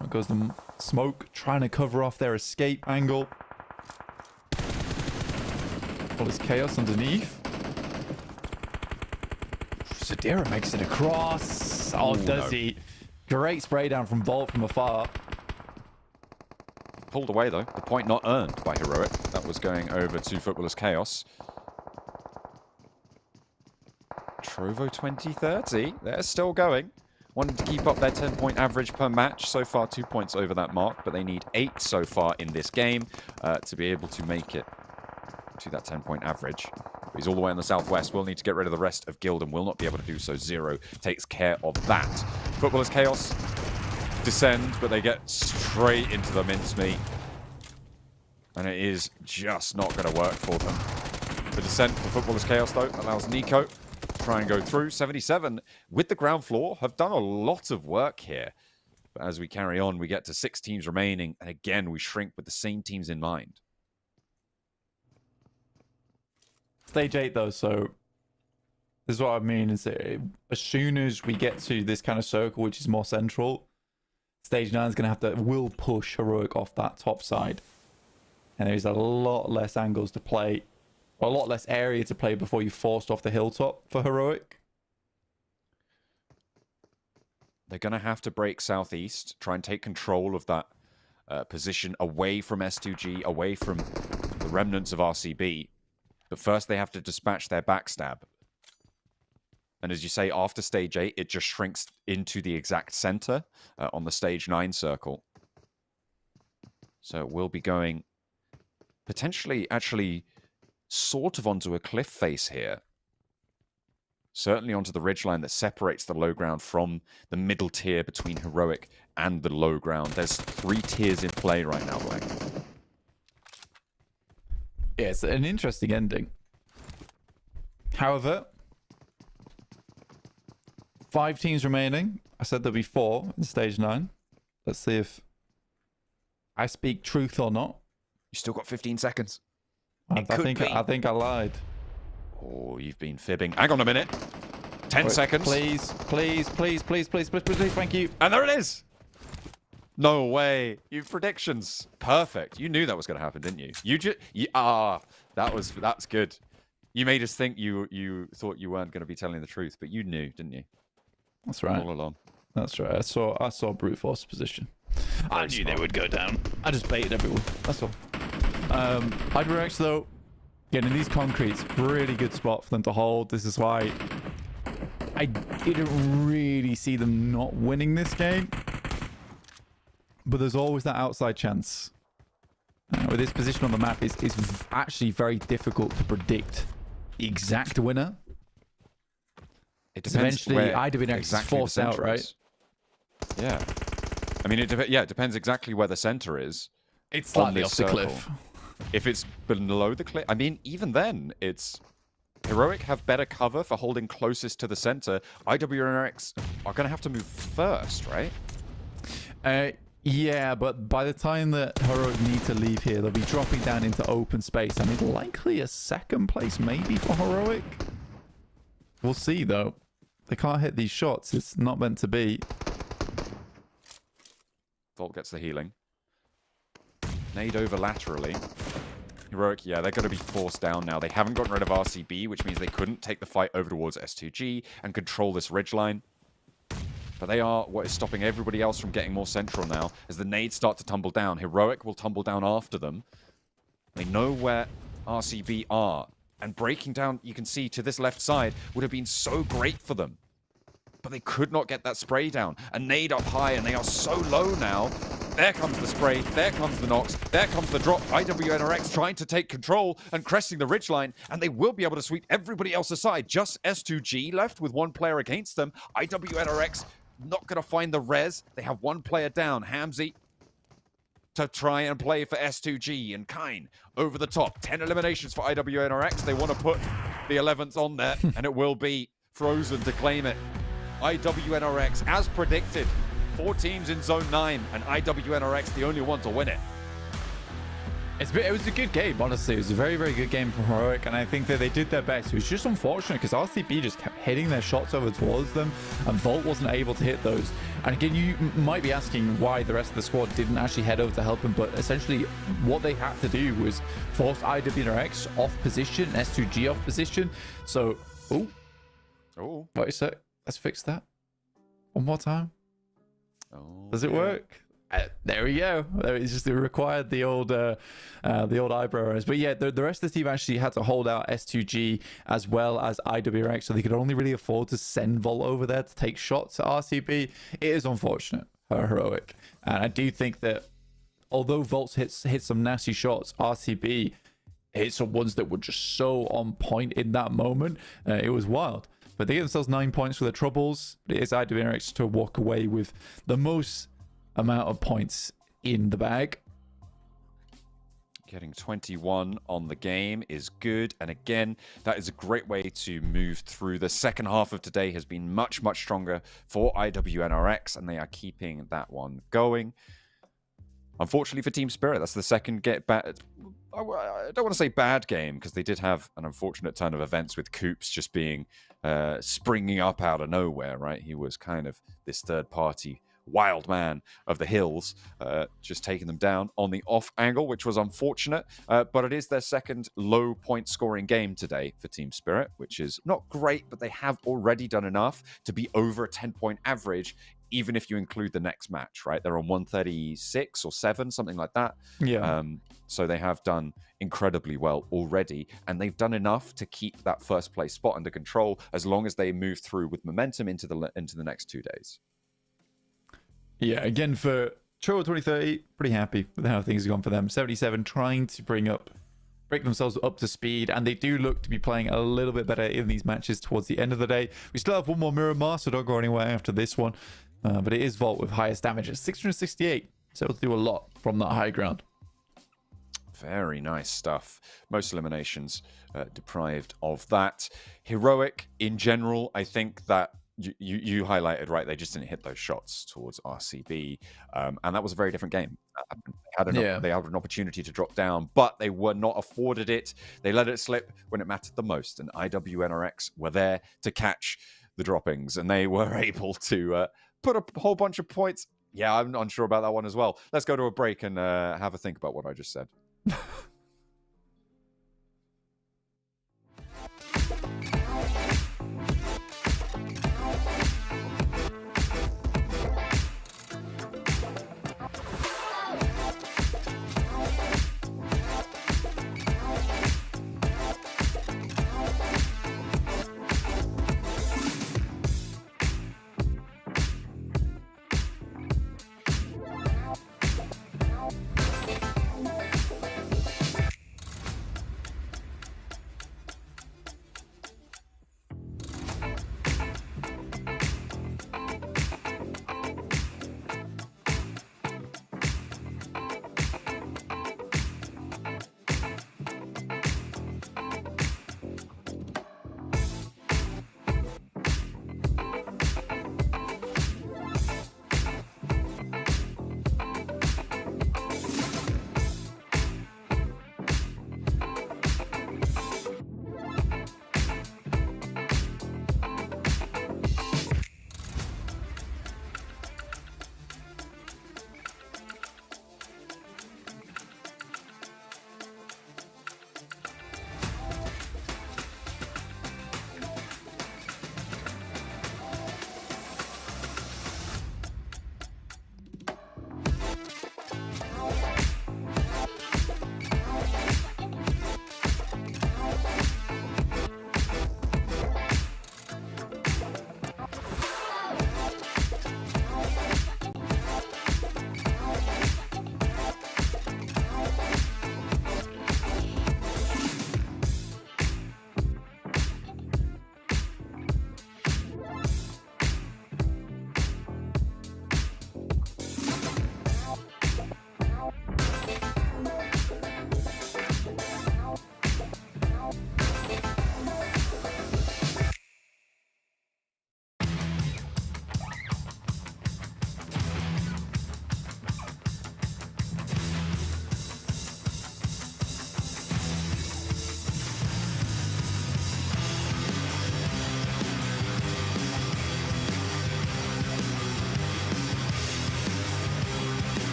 There goes the smoke, trying to cover off their escape angle. Footballers Chaos underneath. Sadira makes it across. Oh, does he? Great spray down from Volt from afar. Pulled away, though. The point not earned by Heroic. That was going over to Footballers Chaos. Trovo 2030. They're still going. Wanting to keep up their 10-point average per match. So far, 2 points over that mark, but they need 8 so far in this game to be able to make it to that 10-point average. He's all the way in the southwest. Will need to get rid of the rest of Guild and will not be able to do so. Zero takes care of that. Footballers Chaos descend, but they get straight into the mincemeat. And it is just not going to work for them. The descent for Footballers Chaos, though, allows Nico to try and go through. 77 with the ground floor have done a lot of work here. But as we carry on, we get to 6 teams remaining. And again, we shrink with the same teams in mind. Stage 8, though, so this is what I mean, is that as soon as we get to this kind of circle, which is more central, Stage 9 is going to will push Heroic off that top side. And there's a lot less angles to play, or a lot less area to play before you're forced off the hilltop for Heroic. They're going to have to break southeast, try and take control of that position away from S2G, away from the remnants of RCB. But first they have to dispatch their backstab. And as you say, after stage 8, it just shrinks into the exact center on the stage 9 circle. So it will be going potentially actually sort of onto a cliff face here. Certainly onto the ridgeline that separates the low ground from the middle tier between Heroic and the low ground. There's 3 tiers in play right now, Black. Yeah, it's an interesting ending. However, 5 teams remaining. I said there'll be 4 in stage 9. Let's see if I speak truth or not. You still got 15 seconds. I think I lied. Oh, you've been fibbing. Hang on a minute. 10 seconds. Please, thank you. And there it is. No way. You predictions. Perfect. You knew that was going to happen, didn't you? That's good. You made us think you thought you weren't going to be telling the truth, but you knew, didn't you? That's right. All along. That's right. I saw brute force position. I knew they would go down. I just baited everyone. That's all. IWX though, getting these concretes, really good spot for them to hold. This is why I didn't really see them not winning this game. But there's always that outside chance. With this position on the map, it's actually very difficult to predict the exact winner. It depends. Eventually, IWX is forced out, right? Yeah. I mean, it depends exactly where the center is. It's slightly off the cliff. If it's below the cliff, I mean, even then, it's Heroic have better cover for holding closest to the center. IWNRX are going to have to move first, right? Yeah, but by the time that Heroic need to leave here, they'll be dropping down into open space. I mean, likely a second place maybe for Heroic. We'll see, though. They can't hit these shots. It's not meant to be. Volt gets the healing. Nade over laterally. Heroic, yeah, they're going to be forced down now. They haven't gotten rid of RCB, which means they couldn't take the fight over towards S2G and control this ridgeline. But they are what is stopping everybody else from getting more central now. As the nades start to tumble down, Heroic will tumble down after them. They know where RCB are. And breaking down, you can see, to this left side would have been so great for them. But they could not get that spray down. A nade up high, and they are so low now. There comes the spray. There comes the knocks. There comes the drop. IWNRX trying to take control and cresting the ridgeline. And they will be able to sweep everybody else aside. Just S2G left with 1 player against them. IWNRX not going to find the res. They have 1 player down. Hamzy to try and play for S2G. And Kine over the top. 10 eliminations for IWNRX. They want to put the 11th on there. And it will be Frozen to claim it. IWNRX, as predicted, 4 teams in Zone 9, and IWNRX the only one to win it. It was a good game, honestly. It was a very, very good game from Heroic, and I think that they did their best. It was just unfortunate because RCB just kept hitting their shots over towards them, and Volt wasn't able to hit those. And again, you might be asking why the rest of the squad didn't actually head over to help him, but essentially what they had to do was force IWNRX off position, S2G off position. So, wait a sec. Let's fix that. One more time. Does it work? There we go. It's just it required the old eyebrows. But yeah, the rest of the team actually had to hold out S2G as well as IWX, so they could only really afford to send Volt over there to take shots at RCB. It is unfortunate for Heroic, and I do think that although Volt hit some nasty shots, RCB hit some ones that were just so on point in that moment. It was wild. But they get themselves 9 points for their troubles. It is IWNRX to walk away with the most amount of points in the bag. Getting 21 on the game is good. And again, that is a great way to move through. The second half of today has been much, much stronger for IWNRX, and they are keeping that one going. Unfortunately for Team Spirit, that's the second I don't want to say bad game, because they did have an unfortunate turn of events with Coops just being springing up out of nowhere, right? He was kind of this third-party wild man of the hills, just taking them down on the off angle, which was unfortunate. But it is their second low-point scoring game today for Team Spirit, which is not great, but they have already done enough to be over a 10-point average, even if you include the next match, right? They're on 136 or 7, something like that. Yeah. So they have done incredibly well already, and they've done enough to keep that first place spot under control as long as they move through with momentum into the next 2 days. Yeah, again, for Troll 2030, pretty happy with how things have gone for them. 77 trying to bring up break themselves up to speed, and they do look to be playing a little bit better in these matches towards the end of the day. We still have one more Miramar, so don't go anywhere after this one. But it is Vault with highest damage at 668, so it'll do a lot from that high ground. Very nice stuff. Most eliminations deprived of that. Heroic, in general, I think that you highlighted, right? They just didn't hit those shots towards RCB. And that was a very different game. They had an opportunity to drop down, but they were not afforded it. They let it slip when it mattered the most. And IWNRX were there to catch the droppings, and they were able to put a whole bunch of points. Yeah, I'm unsure about that one as well. Let's go to a break and have a think about what I just said.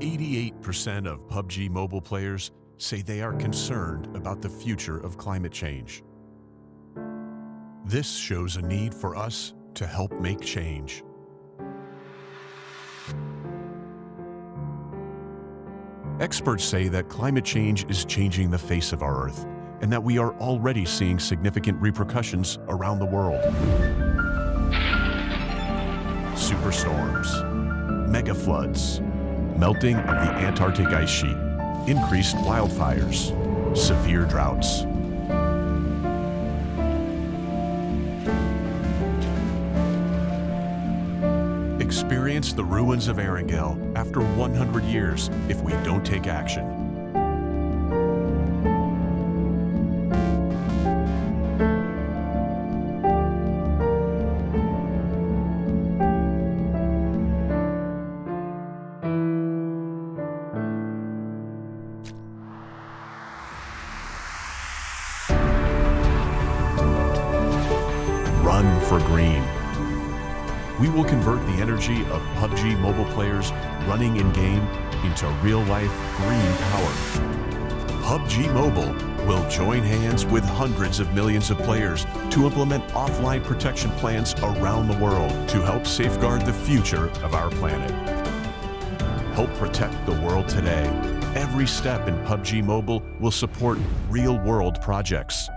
88% of PUBG Mobile players say they are concerned about the future of climate change. This shows a need for us to help make change. Experts say that climate change is changing the face of our Earth, and that we are already seeing significant repercussions around the world. Superstorms, mega floods, melting of the Antarctic ice sheet, increased wildfires, severe droughts. Experience the ruins of Erangel after 100 years if we don't take action. Run for green. We will convert the energy of PUBG Mobile players running in-game into real-life green power. PUBG Mobile will join hands with hundreds of millions of players to implement offline protection plans around the world to help safeguard the future of our planet. Help protect the world today. Every step in PUBG Mobile will support real-world projects.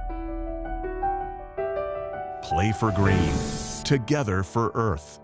Play for green. Together for Earth.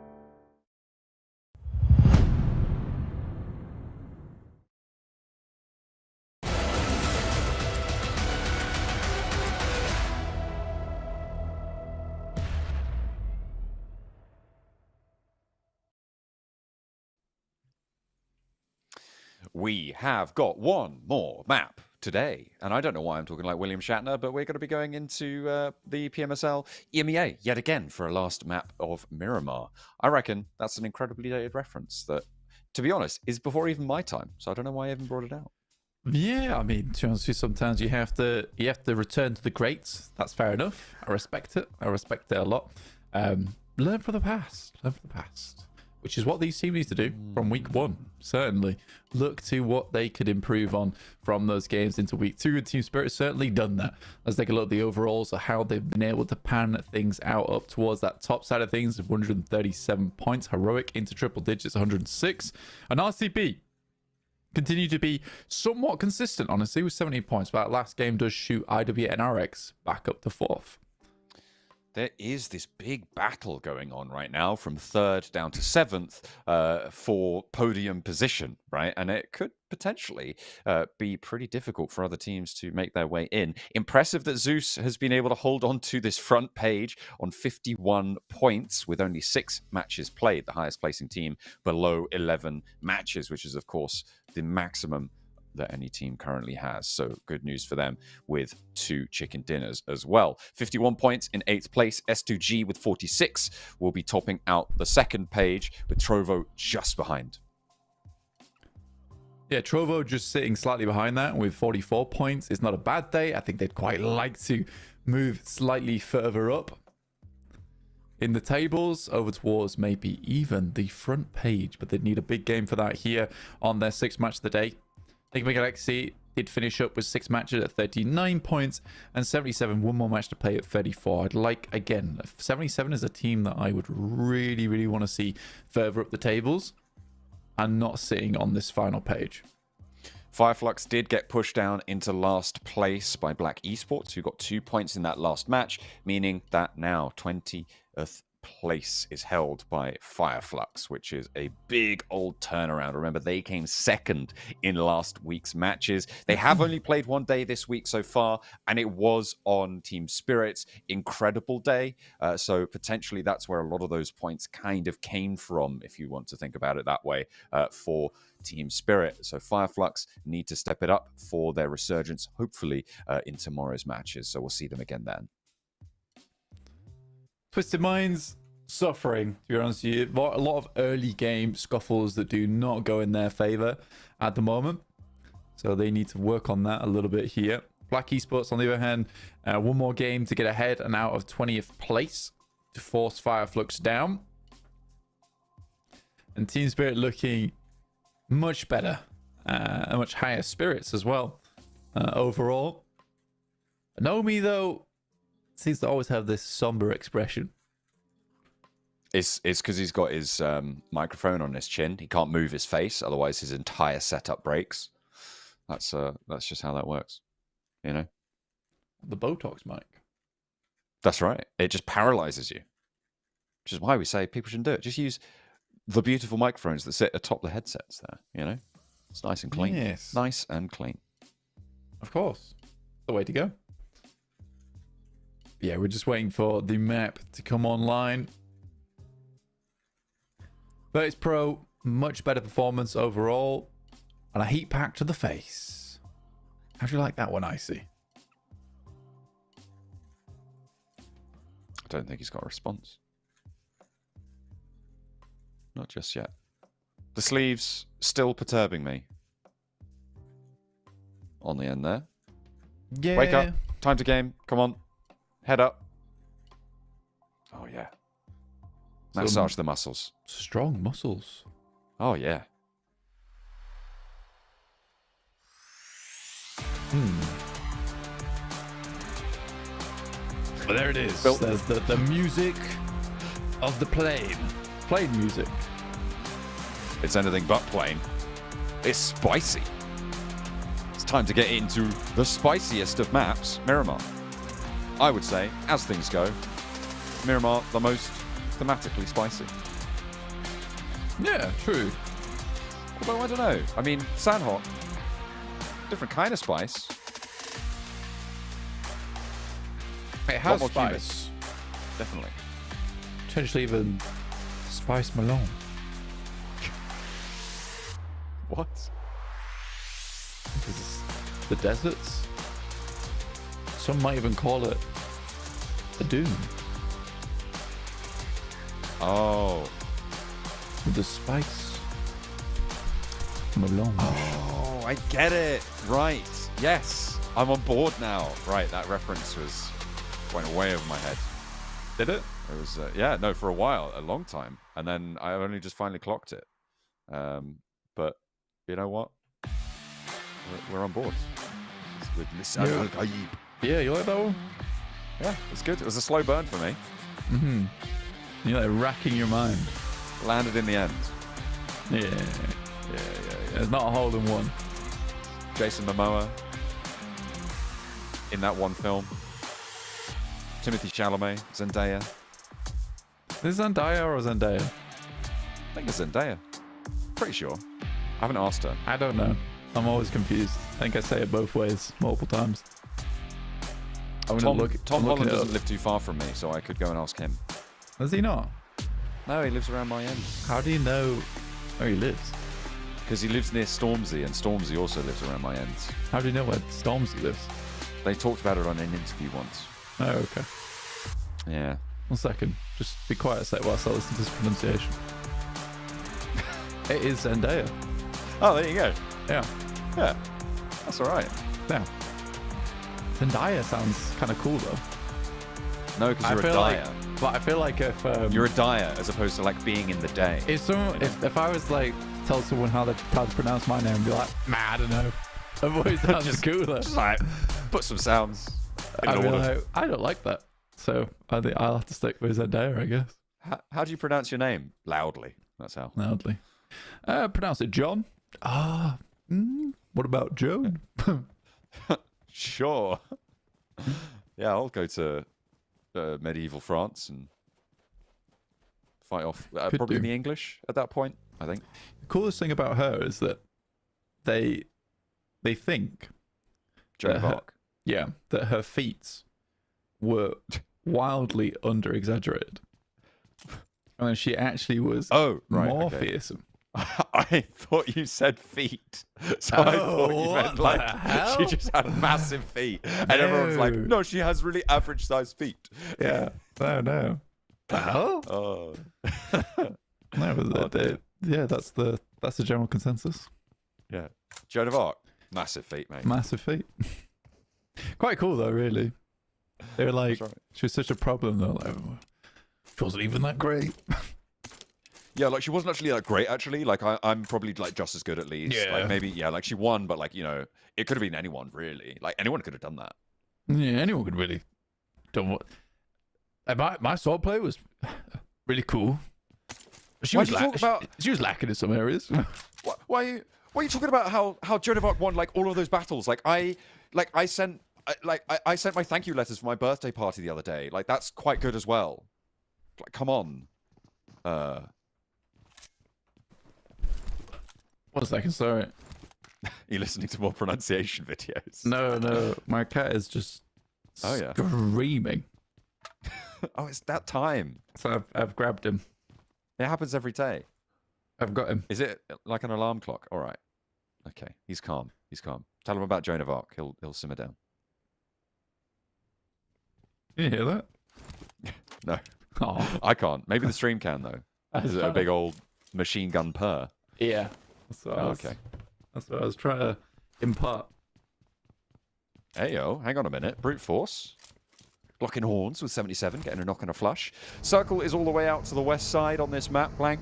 We have got one more map today, and I don't know why I'm talking like William Shatner, but we're going to be going into the PMSL EMEA yet again for a last map of Miramar. I reckon that's an incredibly dated reference that, to be honest, is before even my time, so I don't know why I even brought it out. Yeah, I mean, to be honest with you, sometimes you have to return to the greats. That's fair enough. I respect it. I respect it a lot. Learn from the past. Learn from the past. Which is what these teams need to do from week one, certainly. Look to what they could improve on from those games into week two, and Team Spirit has certainly done that. Let's take a look at the overalls of how they've been able to pan things out up towards that top side of things of 137 points. Heroic into triple digits, 106. And RCB continue to be somewhat consistent, honestly, with 17 points. But that last game does shoot IW and RX back up to 4th. There is this big battle going on right now from 3rd down to 7th for podium position, right? And it could potentially be pretty difficult for other teams to make their way in. Impressive that Zeus has been able to hold on to this front page on 51 points with only 6 matches played, the highest placing team below 11 matches, which is, of course, the maximum that any team currently has. So good news for them with 2 chicken dinners as well. 51 points in 8th place. S2G with 46 will be topping out the second page with Trovo just behind. Yeah, Trovo just sitting slightly behind that with 44 points. It's not a bad day. I think they'd quite like to move slightly further up in the tables, over towards maybe even the front page, but they'd need a big game for that here on their 6th match of the day. Enigma Galaxy did finish up with 6 matches at 39 points and 77, one more match to play at 34. I'd like, again, 77 is a team that I would really, really want to see further up the tables and not sitting on this final page. Fireflux did get pushed down into last place by Black Esports, who got 2 points in that last match, meaning that now 20th place is held by Fireflux, which is a big old turnaround. Remember, they came 2nd in last week's matches. They have only played 1 day this week so far, and it was on Team Spirit's incredible day. So potentially that's where a lot of those points kind of came from, if you want to think about it that way, for Team Spirit. So Fireflux need to step it up for their resurgence, hopefully in tomorrow's matches. So we'll see them again then. Twisted Minds suffering, to be honest with you. A lot of early game scuffles that do not go in their favor at the moment. So they need to work on that a little bit here. Black Esports, on the other hand, one more game to get ahead and out of 20th place to force Fireflux down. And Team Spirit looking much better and much higher spirits as well overall. Nomi, though, seems to always have this somber expression. It's because he's got his microphone on his chin. He can't move his face, otherwise his entire setup breaks. That's just how that works, you know. The Botox mic. That's right. It just paralyzes you, which is why we say people shouldn't do it. Just use the beautiful microphones that sit atop the headsets there, you know. It's nice and clean. Yes. Nice and clean. Of course. The way to go. Yeah, we're just waiting for the map to come online. But it's Pro, much better performance overall, and a heat pack to the face. How'd you like that one, Icy? I don't think he's got a response. Not just yet. The sleeves still perturbing me. On the end there. Yeah. Wake up. Time to game. Come on. Head up. Oh, yeah. Massage the muscles. Strong muscles. Oh, yeah. But there it is. Built- There's the music of the plane. Plane music. It's anything but plain. It's spicy. It's time to get into the spiciest of maps, Miramar. I would say, as things go, Miramar the most thematically spicy. Yeah, true. Although, I don't know. I mean, Sanhok, different kind of spice. It Lot has more spice. Definitely. Potentially even Spice Malone. What? Because it's the deserts. Some might even call it a dune. Oh. With the spice Malone. Oh, I get it. Right. Yes. I'm on board now. Right, that reference went way over my head. Did it? It was, yeah, no, for a while, a long time. And then I only just finally clocked it. But you know what? We're on board. With Lisan Yeah. Al-Ghaib. Yeah, you like that one? Yeah, it's good. It was a slow burn for me. Mm-hmm. You're like racking your mind. Landed in the end. Yeah. It's not a hole in one. Jason Momoa in that one film. Timothy Chalamet, Zendaya. Is it Zendaya or Zendaya? I think it's Zendaya. Pretty sure. I haven't asked her. I don't know. I'm always confused. I think I say it both ways multiple times. I'm Tom gonna I'm Holland looking it doesn't up. live too far from me, so I could go and ask him. Does he not? No, he lives around my end. How do you know where he lives? Because he lives near Stormzy, and Stormzy also lives around my ends. How do you know where Stormzy lives? They talked about it on an interview once. Oh, okay. Yeah. 1 second. Just be quiet a sec whilst I listen to this pronunciation. It is Zendaya. Oh, there you go. Yeah. Yeah. That's all right. Yeah. Zendaya sounds kind of cool though. No, because you're a feel like, dyer. but I feel like if You're a dyer as opposed to like being in the day. if I was like tell someone how to pronounce my name, and be like, I don't know. I've always sounds Just- cooler. Just like put some sounds. in I'd be order. like, I don't like that. So I think I'll have to stick with Zendaya, I guess. How do you pronounce your name? Loudly. That's how. Loudly. Pronounce it John. What about Joan? Sure. Yeah, I'll go to medieval France and fight off probably do. the English at that point, I think. The coolest thing about her is that they think Joan of her- Arc. yeah, that her feats were wildly under exaggerated. And then she actually was Oh, right. more okay. fearsome. I thought you said feet. So I thought you what meant the like hell? she just had massive feet. And everyone's like, no, she has really average sized feet. Yeah. No. Oh? Oh. No, but yeah, that's the general consensus. Yeah. Joan of Arc. Massive feet, mate. Massive feet. Quite cool though, really. They were like, That's right. she was such a problem though. Like, she wasn't even that great. Yeah, like she wasn't actually that great. Actually, like I'm probably like just as good at least. Yeah. Like maybe like she won, but like it could have been anyone really. Like anyone could have done that. Yeah, anyone could really do what. My sword play was really cool. She was lacking in some areas. Why are you talking about how Joan of Arc won like all of those battles? I sent my thank you letters for my birthday party the other day. Like that's quite good as well. Like come on. 1 second, sorry. You listening to more pronunciation videos? No, my cat is just screaming. Oh, it's that time. So I've grabbed him. It happens every day. I've got him. Is it like an alarm clock? All right. Okay. He's calm. Tell him about Joan of Arc. He'll simmer down. Can you hear that? No. Oh. I can't. Maybe the stream can though. Is it a big old machine gun purr? Yeah. Okay. That's what I was trying to impart. Hey yo, hang on a minute. Brute force. Blocking horns with 77, getting a knock and a flush. Circle is all the way out to the west side on this map, Blank.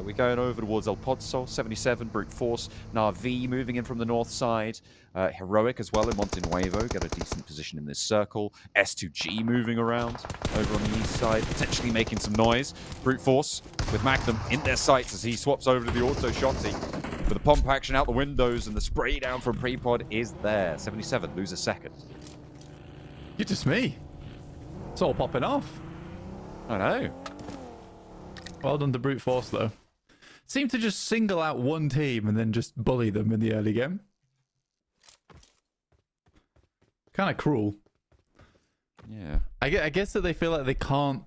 We're going over towards El Pozo, 77, Brute Force. Navi moving in from the north side. Heroic as well in Montenuevo, get a decent position in this circle. S2G moving around over on the east side, potentially making some noise. Brute Force with Magnum in their sights as he swaps over to the auto shotty. With the pomp action out the windows and the spray down from Prepod is there. 77, lose a second. You're just me. It's all popping off. I know. Well done to Brute Force, though. Seem to just single out one team and then just bully them in the early game. Kind of cruel. Yeah. I guess that they feel like they can't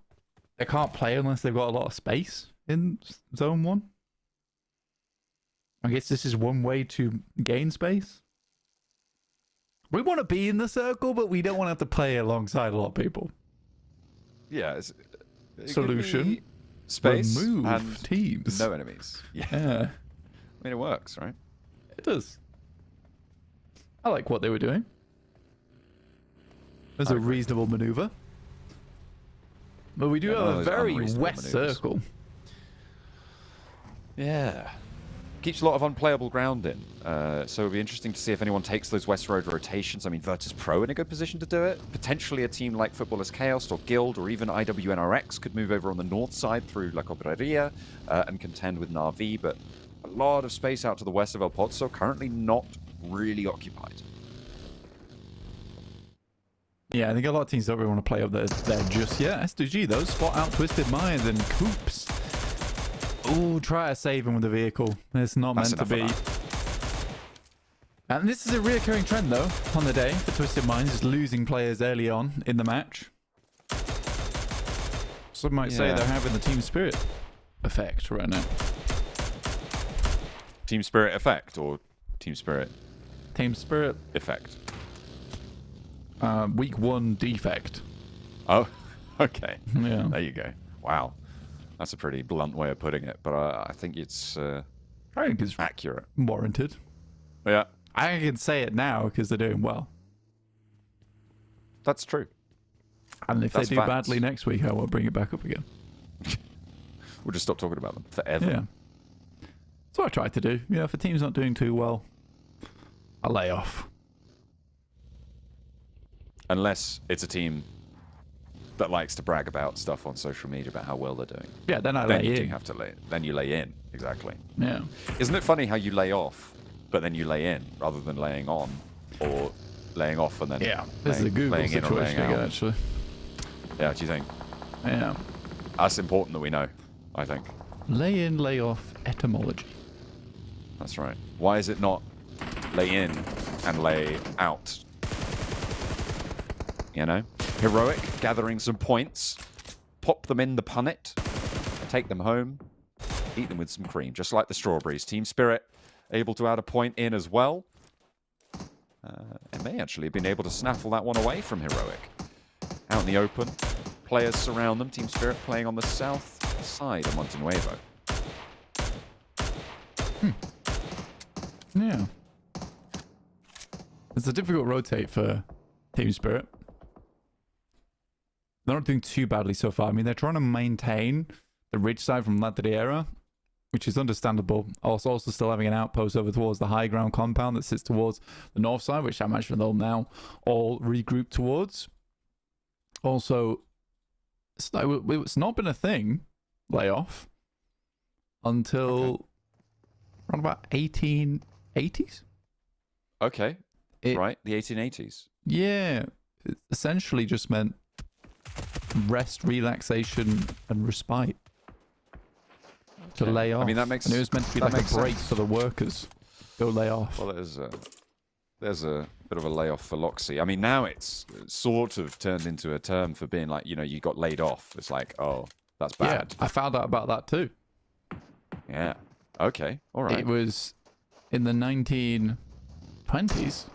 play unless they've got a lot of space in Zone 1. I guess this is one way to gain space. We want to be in the circle, but we don't want to have to play alongside a lot of people. Yeah. Solution. Space remove and teams. No enemies. Yeah. Yeah. I mean, it works, right? It does. I like what they were doing. There's a reasonable maneuver. But we do have a very wet circle. Yeah. Keeps a lot of unplayable ground in. So it'll be interesting to see if anyone takes those West Road rotations. I mean, Virtus Pro in a good position to do it. Potentially a team like Footballers Chaos or Guild or even IWNRX could move over on the north side through La Cobreria and contend with Navi. But a lot of space out to the west of El Pozo, currently not really occupied. Yeah, I think a lot of teams don't really want to play up there just yet. S2G, though, spot out Twisted Minds and Coops. Ooh, try to save him with the vehicle. It's not meant to be. And this is a reoccurring trend, though, on the day for Twisted Minds, is losing players early on in the match. Some might say they're having the team spirit effect right now. Team spirit effect or team spirit? Team spirit effect. Week 1 defect. Oh, okay. Yeah. There you go. Wow. That's a pretty blunt way of putting it, but I think it's I think it's accurate. Warranted. Yeah. I can say it now because they're doing well. That's true. And if they do badly next week, I will bring it back up again. We'll just stop talking about them forever. Yeah. That's what I try to do. Yeah, if a team's not doing too well, I lay off. Unless it's a team that likes to brag about stuff on social media about how well they're doing. Yeah, then I then lay you in. do have to lay. Then you lay in. Exactly. Yeah. Isn't it funny how you lay off, but then you lay in rather than laying on, or laying off and then this is a Google situation again, actually. Yeah, do you think? Yeah. That's important that we know, I think. Lay in, lay off etymology. That's right. Why is it not lay in and lay out? You know? Heroic, gathering some points. Pop them in the punnet. Take them home. Eat them with some cream, just like the strawberries. Team Spirit able to add a point in as well. And may actually have been able to snaffle that one away from Heroic. Out in the open. Players surround them. Team Spirit playing on the south side of Montenuevo. Yeah. It's a difficult rotate for Team Spirit. They're not doing too badly so far. I mean, they're trying to maintain the ridge side from Ladriera which is understandable. Also still having an outpost over towards the high ground compound that sits towards the north side, which I imagine they'll now all regroup towards. Also, it's not been a thing, layoff, until around about 1880s. Okay, right, the 1880s. Yeah, it essentially just meant rest, relaxation, and respite. To lay off. I mean, that makes. And it was meant to be like a break for the workers. Go lay off. Well, there's a bit of a layoff for Loxy. I mean, now it's sort of turned into a term for being like, you got laid off. It's like, oh, that's bad. Yeah, I found out about that too. Yeah. Okay. All right. It was in the 1920s.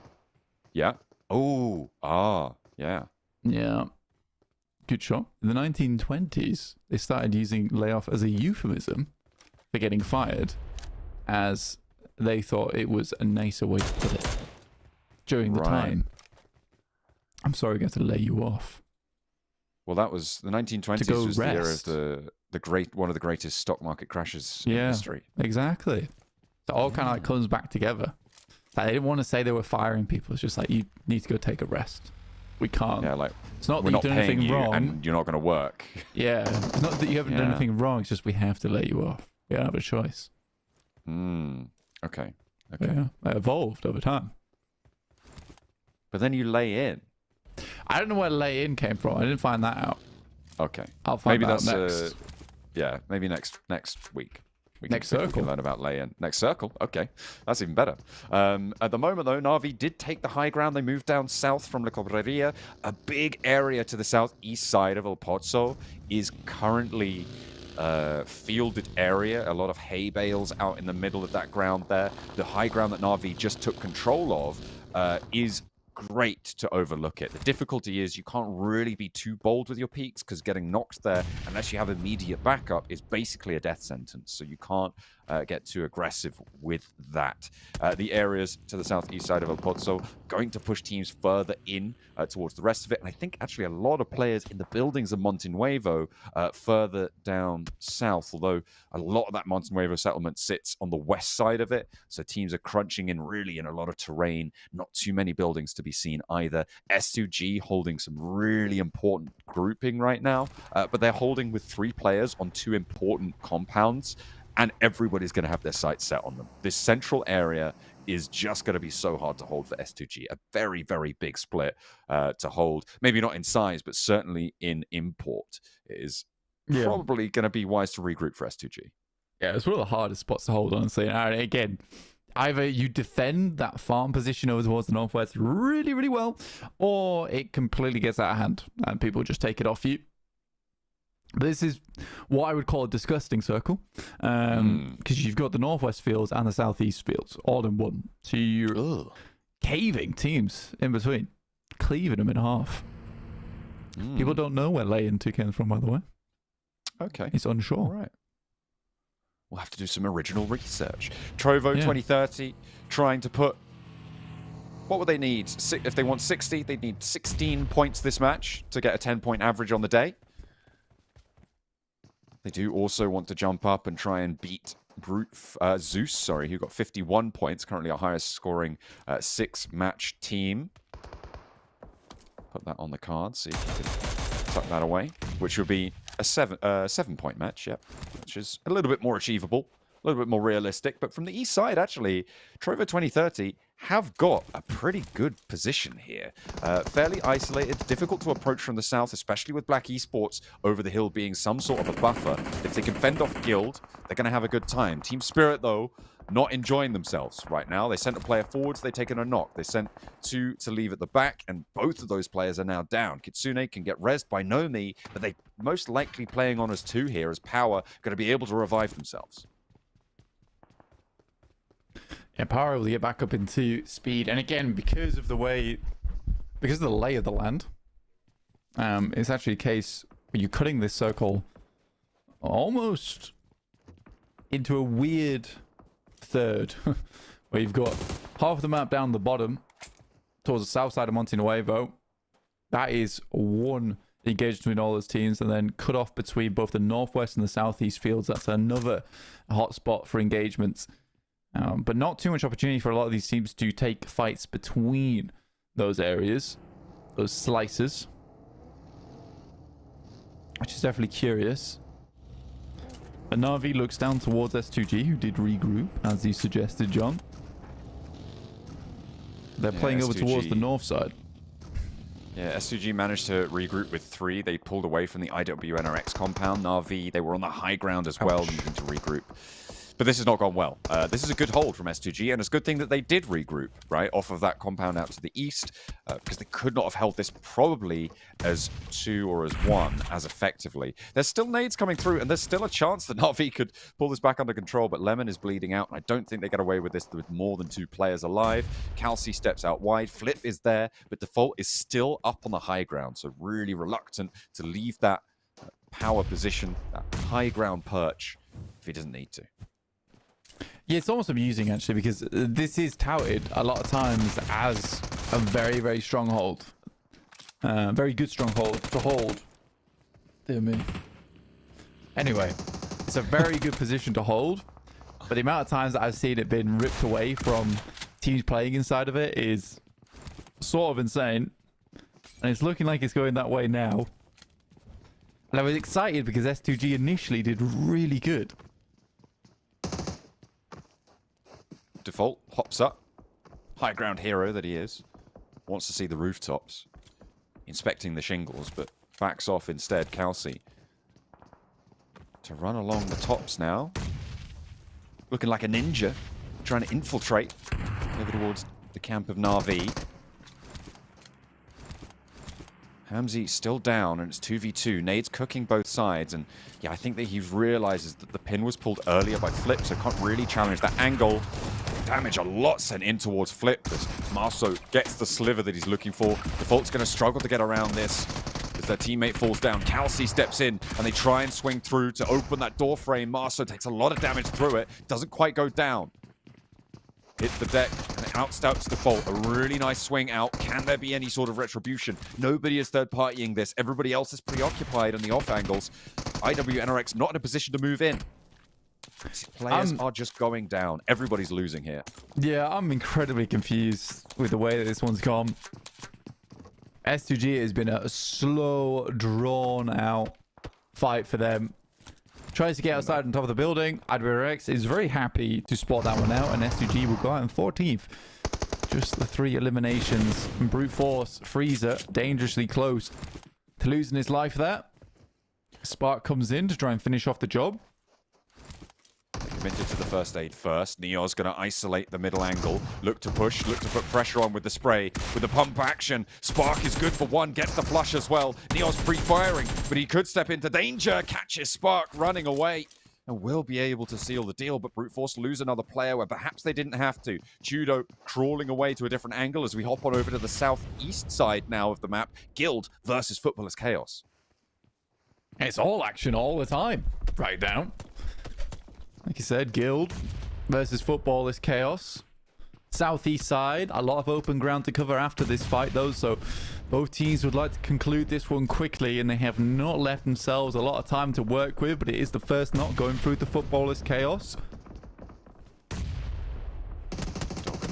Yeah. Oh. Ah. Yeah. Yeah. Good shot. In the 1920s, they started using layoff as a euphemism for getting fired, as they thought it was a nicer way to put it. During the time, I'm sorry, I got to lay you off. Well, that was the 1920s. Was the era of one of the greatest stock market crashes in history. Exactly. So all kind of like comes back together. Like, they didn't want to say they were firing people. It's just like, you need to go take a rest. We can't. Yeah, like, it's not that we're you've not done anything wrong, and you're not going to work. Yeah, it's not that you haven't done anything wrong. It's just we have to lay you off. We don't have a choice. Okay. Yeah, it evolved over time. But then you lay in. I don't know where lay in came from. I didn't find that out. Okay. I'll find maybe out that's next. Yeah, maybe next week. We can learn about lay-in. Next circle. Okay. That's even better. At the moment, though, Na'Vi did take the high ground. They moved down south from La Cobreria. A big area to the southeast side of El Pozo is currently fielded area. A lot of hay bales out in the middle of that ground there. The high ground that Na'Vi just took control of is great to overlook it. The difficulty is you can't really be too bold with your peaks, because getting knocked there, unless you have immediate backup, is basically a death sentence. So you can't get too aggressive with that. The areas to the southeast side of El Pozo going to push teams further in towards the rest of it. And I think actually a lot of players in the buildings of Monte Nuevo further down south, although a lot of that Monte Nuevo settlement sits on the west side of it. So teams are crunching in really in a lot of terrain, not too many buildings to be seen either. S2G holding some really important grouping right now, but they're holding with 3 players on 2 important compounds, and everybody's going to have their sights set on them. This central area is just going to be so hard to hold for S2G. A very, very big split to hold. Maybe not in size, but certainly in import. It is probably going to be wise to regroup for S2G. Yeah, it's one of the hardest spots to hold, honestly. And again, either you defend that farm position over towards the northwest really, really well, or it completely gets out of hand and people just take it off you. This is what I would call a disgusting circle, because you've got the northwest fields and the southeast fields all in one. So you're caving teams in between, cleaving them in half. People don't know where lay-in 2 came from, by the way. Okay. It's unsure. All right. We'll have to do some original research. Trovo 2030 trying to put... What would they need? If they want 60, they'd need 16 points this match to get a 10-point average on the day. They do also want to jump up and try and beat Zeus, who got 51 points, currently our highest scoring 6-match team. Put that on the card, see if you can tuck that away, which would be a 7-point match, which is a little bit more achievable, a little bit more realistic. But from the east side, actually, Trovo 2030 have got a pretty good position here. Fairly isolated, difficult to approach from the south, especially with Black Esports over the hill being some sort of a buffer. If they can fend off Guild, they're going to have a good time. Team Spirit, though, not enjoying themselves right now. They sent a player forwards, they've taken a knock. They sent 2 to leave at the back, and both of those players are now down. Kitsune can get rezzed by Nomi, but they most likely playing on as 2 here, as Power going to be able to revive themselves. Yeah, Power will get back up into speed, and again, because of the lay of the land, it's actually a case where you're cutting this circle almost into a weird third, where you've got half of the map down the bottom towards the south side of Monte Nuevo. That is one the engagement between all those teams, and then cut off between both the northwest and the southeast fields. That's another hotspot for engagements. But not too much opportunity for a lot of these teams to take fights between those areas, those slices, which is definitely curious. But Na'Vi looks down towards S2G, who did regroup, as you suggested, John. They're playing over towards the north side. Yeah, S2G managed to regroup with 3. They pulled away from the IWNRX compound. Na'Vi, they were on the high ground as well, needing to regroup. But this has not gone well. This is a good hold from S2G, and it's a good thing that they did regroup, right, off of that compound out to the east, because they could not have held this probably as 2 or as 1 as effectively. There's still nades coming through, and there's still a chance that Na'Vi could pull this back under control, but Lemon is bleeding out, and I don't think they get away with this with more than 2 players alive. Calci steps out wide, Flip is there, but Default is still up on the high ground, so really reluctant to leave that power position, that high ground perch, if he doesn't need to. Yeah, it's almost amusing, actually, because this is touted a lot of times as a very, very strong hold. Very good stronghold to hold. Dear me. Anyway, it's a very good position to hold, but the amount of times that I've seen it been ripped away from teams playing inside of it is sort of insane. And it's looking like it's going that way now. And I was excited because S2G initially did really good. Default hops up, high ground hero that he is, wants to see the rooftops, inspecting the shingles, but backs off instead. Calci to run along the tops now, looking like a ninja, trying to infiltrate over towards the camp of Na'Vi. Hamzy still down, and it's 2v2. Nade's cooking both sides, and yeah, I think that he realizes that the pin was pulled earlier by Flip, so can't really challenge that angle. Damage a lot sent in towards Flip as Marceau gets the sliver that he's looking for. Default's going to struggle to get around this as their teammate falls down. Calci steps in, and they try and swing through to open that door frame. Marceau takes a lot of damage through it, doesn't quite go down. Hits the deck, and it outstouts Default. A really nice swing out. Can there be any sort of retribution? Nobody is third-partying this. Everybody else is preoccupied on the off angles. IWNRX not in a position to move in. Players are just going down. Everybody's losing here. Yeah, I'm incredibly confused with the way that this one's gone. S2G has been a slow, drawn-out fight for them. Tries to get outside on top of the building. IWNRX is very happy to spot that one out, and S2G will go out in 14th. Just the 3 eliminations. And Brute Force, Freezer, dangerously close to losing his life there. Spark comes in to try and finish off the job. Committed to the first aid first. Neo's going to isolate the middle angle. Look to push, look to put pressure on with the spray. With the pump action, Spark is good for 1, gets the flush as well. Neo's pre-firing, but he could step into danger. Catches Spark running away and will be able to seal the deal, but Brute Force lose another player where perhaps they didn't have to. Judo crawling away to a different angle as we hop on over to the southeast side now of the map. Guild versus Footballers Chaos. It's all action all the time. Right down. Like you said, Guild versus Footballers Chaos. Southeast side, a lot of open ground to cover after this fight, though, so both teams would like to conclude this one quickly, and they have not left themselves a lot of time to work with, but it is the first knock going through the Footballers Chaos.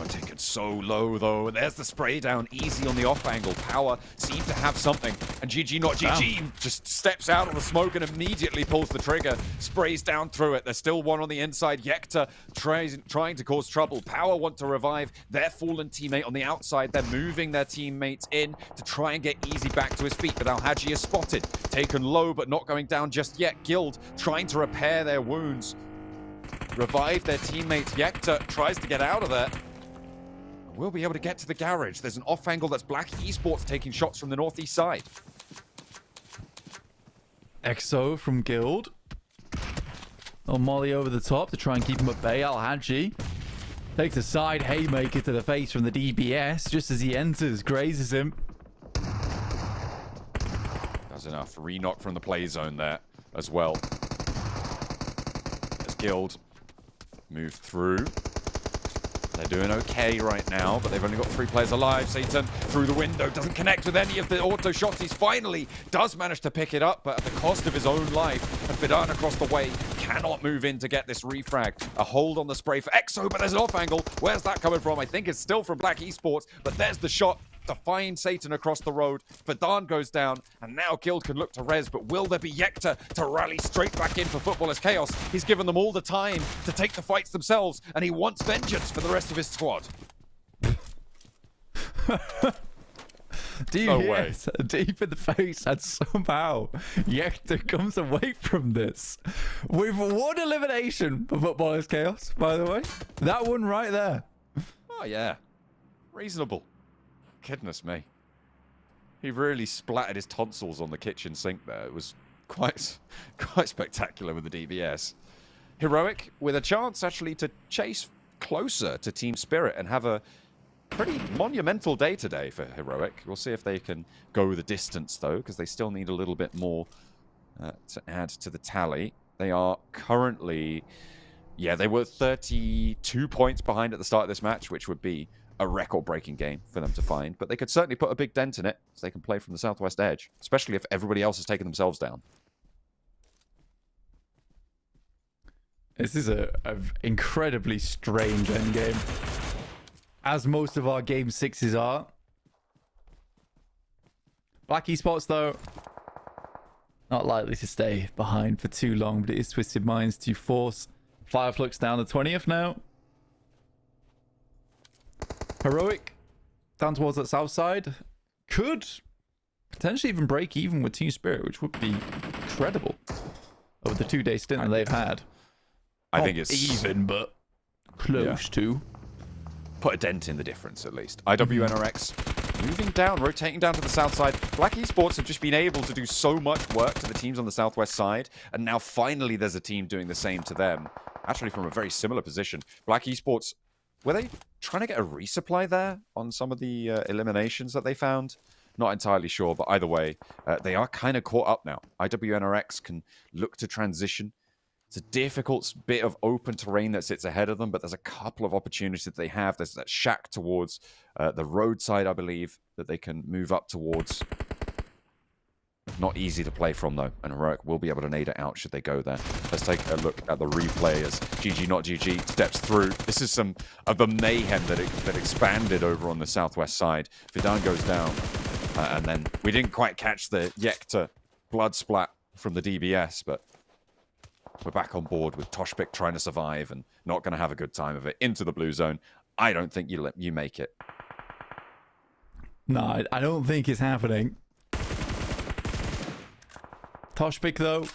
Taken so low, though, and there's the spray down, easy on the off angle. Power seemed to have something, and GG not GG just steps out of the smoke and immediately pulls the trigger, sprays down through it. There's still one on the inside. Yekta trying to cause trouble. Power want to revive their fallen teammate on the outside. They're moving their teammates in to try and get Easy back to his feet, but Al-Haji is spotted, taken low but not going down just yet. Guild trying to repair their wounds, revive their teammates. Yekta tries to get out of there. We'll be able to get to the garage. There's an off angle that's Black Esports taking shots from the northeast side. EXO from Guild. Oh, Molly over the top to try and keep him at bay. Al-Haji takes a side haymaker to the face from the DBS just as he enters, grazes him. That's enough. Re-knock from the play zone there as well. As Guild move through. They're doing okay right now, but they've only got 3 players alive. Satan through the window, doesn't connect with any of the auto shots. He's finally does manage to pick it up, but at the cost of his own life. And Fidan across the way cannot move in to get this refrag. A hold on the spray for Exo, but there's an off angle. Where's that coming from? I think it's still from Black Esports, but there's the shot to find Satan across the road. Fidan goes down, and now Guild can look to res, but will there be Yekta to rally straight back in for Footballers Chaos? He's given them all the time to take the fights themselves, and he wants vengeance for the rest of his squad. Do you hear it? Deep in the face, and somehow Yekta comes away from this with 1 elimination for Footballers Chaos, by the way. That one right there. Oh, yeah. Reasonable. Goodness me. He really splattered his tonsils on the kitchen sink there. It was quite spectacular with the DBS. Heroic with a chance actually to chase closer to Team Spirit and have a pretty monumental day today for Heroic. We'll see if they can go the distance though, because they still need a little bit more to add to the tally. They are currently, yeah, they were 32 points behind at the start of this match, which would be a record-breaking game for them to find, but they could certainly put a big dent in it so they can play from the southwest edge, especially if everybody else has taken themselves down. This is a incredibly strange endgame, as most of our game 6s are. Black Esports, though, not likely to stay behind for too long, but it is Twisted Minds to force Fireflux down the 20th now. Heroic down towards that south side could potentially even break even with Team Spirit, which would be incredible over the 2-day stint that they've had. I think it's even, but close to. Put a dent in the difference at least. IWNRX moving down, rotating down to the south side. Black Esports have just been able to do so much work to the teams on the southwest side, and now finally there's a team doing the same to them. Actually from a very similar position. Black Esports, were they trying to get a resupply there on some of the eliminations that they found? Not entirely sure, but either way, they are kind of caught up now. IWNRX can look to transition. It's a difficult bit of open terrain that sits ahead of them, but there's a couple of opportunities that they have. There's that shack towards the roadside, I believe, that they can move up towards. Not easy to play from, though, and Heroic will be able to nade it out should they go there. Let's take a look at the replay as GG Not GG steps through. This is some of the mayhem that expanded over on the southwest side. Fidan goes down, and then we didn't quite catch the Yekta blood splat from the DBS, but we're back on board with Toshpik trying to survive and not going to have a good time of it. Into the blue zone. I don't think you make it. No, I don't think it's happening. Toshpik, though,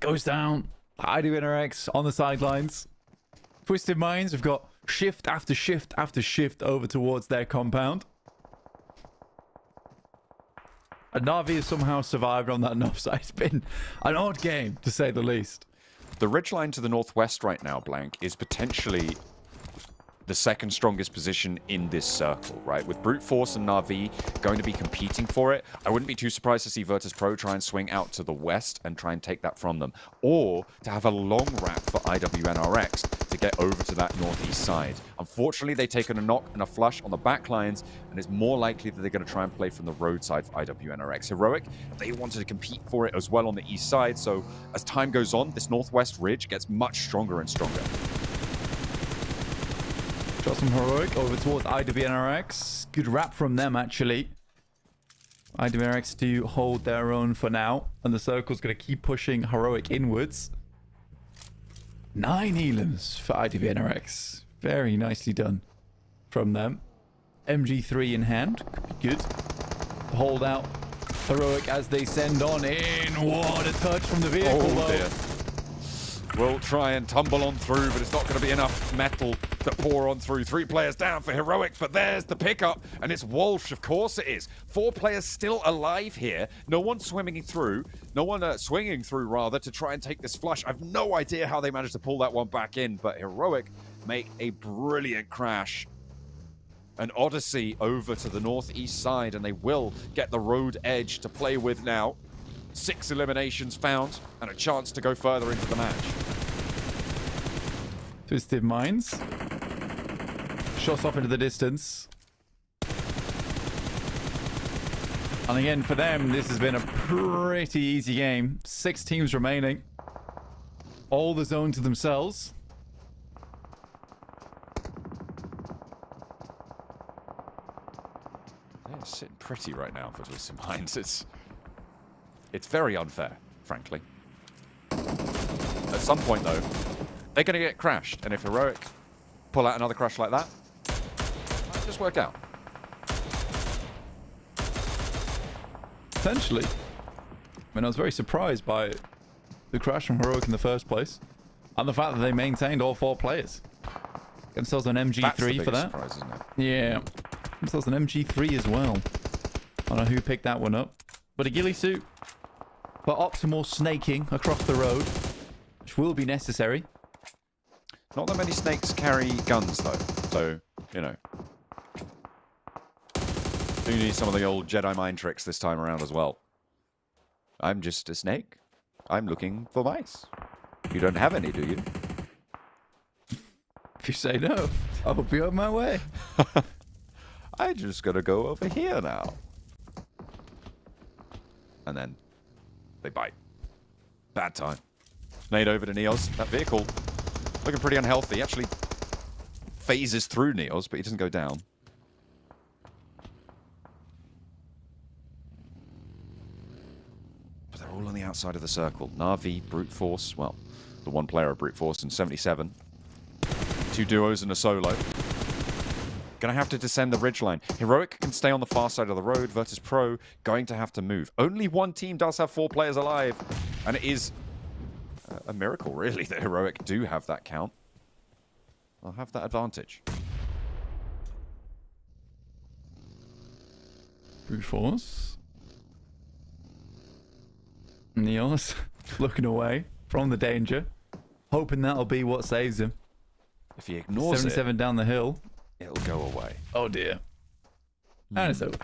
goes down. IWNRX on the sidelines. Twisted Minds have got shift after shift after shift over towards their compound. And Na'Vi has somehow survived on that north side. It's been an odd game, to say the least. The ridgeline to the northwest right now, Blank, is potentially the second strongest position in this circle, right? With Brute Force and Na'Vi going to be competing for it, I wouldn't be too surprised to see Virtus Pro try and swing out to the west and try and take that from them. Or to have a long wrap for IWNRX to get over to that northeast side. Unfortunately, they've taken a knock and a flush on the back lines, and it's more likely that they're going to try and play from the roadside for IWNRX. Heroic, they wanted to compete for it as well on the east side, so as time goes on, this northwest ridge gets much stronger and stronger. Shots from Heroic over towards IWNRX. Good wrap from them, actually. IWNRX to hold their own for now, and the circle's going to keep pushing Heroic inwards. 9 elims for IWNRX. Very nicely done from them. MG3 in hand. Could be good. Hold out Heroic as they send on in. What a touch from the vehicle, though. Dear. We'll try and tumble on through, but it's not going to be enough metal to pour on through. 3 players down for Heroic, but there's the pickup, and it's Walsh, of course it is. 4 players still alive here. No one swimming through. No one swinging through, rather, to try and take this flush. I've no idea how they managed to pull that one back in, but Heroic make a brilliant crash. An Odyssey over to the northeast side, and they will get the road edge to play with now. 6 eliminations found, and a chance to go further into the match. Twisted Minds shots off into the distance. And again, for them, this has been a pretty easy game. 6 teams remaining. All the zone to themselves. They're sitting pretty right now for Twisted Minds. It's very unfair, frankly. At some point, though, they're going to get crashed. And if Heroic pull out another crash like that, might just work out. Potentially. I mean, I was very surprised by the crash from Heroic in the first place. And the fact that they maintained all 4 players. Get themselves an MG3 for that. Surprise, isn't it? Yeah. Get themselves an MG3 as well. I don't know who picked that one up. But a ghillie suit for optimal snaking across the road, which will be necessary. Not that many snakes carry guns, though. So, you know. Do need some of the old Jedi mind tricks this time around as well. I'm just a snake. I'm looking for mice. You don't have any, do you? If you say no, I'll be on my way. I just gotta go over here now. And then they bite. Bad time. Nade over to Neos. That vehicle looking pretty unhealthy. Actually phases through Neos, but he doesn't go down. But they're all on the outside of the circle. Na'Vi, Brute Force. Well, the one player of Brute Force in 77. 2 duos and a solo. Gonna have to descend the ridgeline. Heroic can stay on the far side of the road. Virtus Pro going to have to move. Only one team does have 4 players alive. And it is a miracle, really, that Heroic do have that count. I'll have that advantage. Brute Force. Neos looking away from the danger. Hoping that'll be what saves him. If he ignores 77 down the hill. it'll go away. Oh dear. And it's over.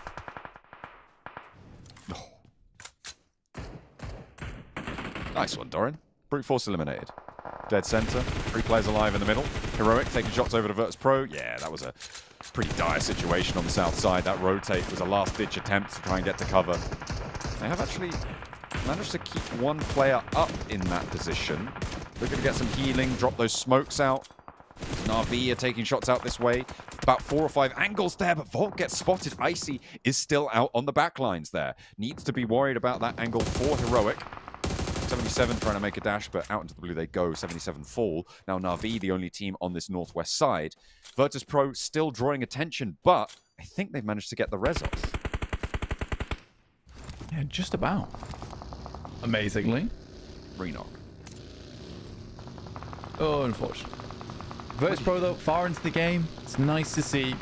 Oh. Nice one, Doran. Brute Force eliminated. Dead center. 3 players alive in the middle. Heroic taking shots over to Virtus Pro. Yeah, that was a pretty dire situation on the south side. That rotate was a last-ditch attempt to try and get to cover. They have actually managed to keep 1 player up in that position. Looking to get some healing, drop those smokes out. Na'Vi are taking shots out this way. About 4 or 5 angles there, but Volt gets spotted. Icy is still out on the back lines there. Needs to be worried about that angle for Heroic. 77 trying to make a dash, but out into the blue they go. 77 fall. Now Na'Vi, the only team on this northwest side. Virtus Pro still drawing attention, but I think they've managed to get the res off. Yeah, just about. Amazingly. Renock. Oh, unfortunately. Virtus Pro, though, far into the game. It's nice to see,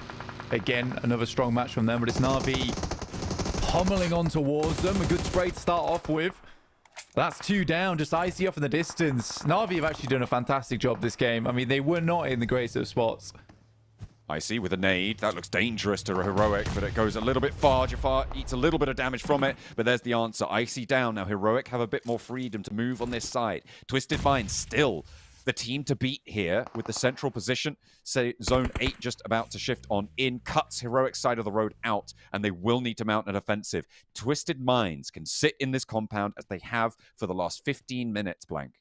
again, another strong match from them, but it's Na'Vi pummeling on towards them. A good spray to start off with. That's 2 down, just Icy off in the distance. Na'Vi have actually done a fantastic job this game. I mean, they were not in the greatest of spots. Icy with a nade. That looks dangerous to a Heroic, but it goes a little bit far. Jafar eats a little bit of damage from it, but there's the answer. Icy down. Now Heroic have a bit more freedom to move on this side. Twisted Mind still the team to beat here with the central position. Say Zone 8 just about to shift on in. Cuts Heroic side of the road out, and they will need to mount an offensive. Twisted Minds can sit in this compound as they have for the last 15 minutes, Blank.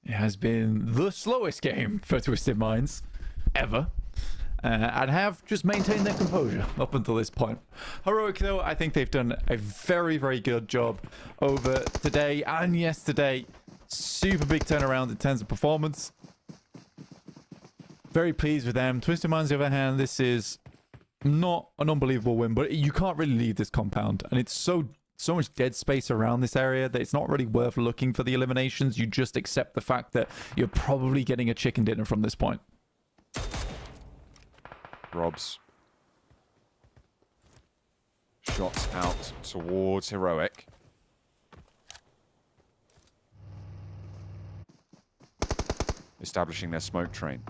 It has been the slowest game for Twisted Minds ever. And have just maintained their composure up until this point. Heroic, though, I think they've done a very, very good job over today and yesterday. Super big turnaround in terms of performance. Very pleased with them. Twisted Minds, on the other hand, this is not an unbelievable win, but you can't really leave this compound. And it's so much dead space around this area that it's not really worth looking for the eliminations. You just accept the fact that you're probably getting a chicken dinner from this point. Robs. Shots out towards Heroic. Establishing their smoke train.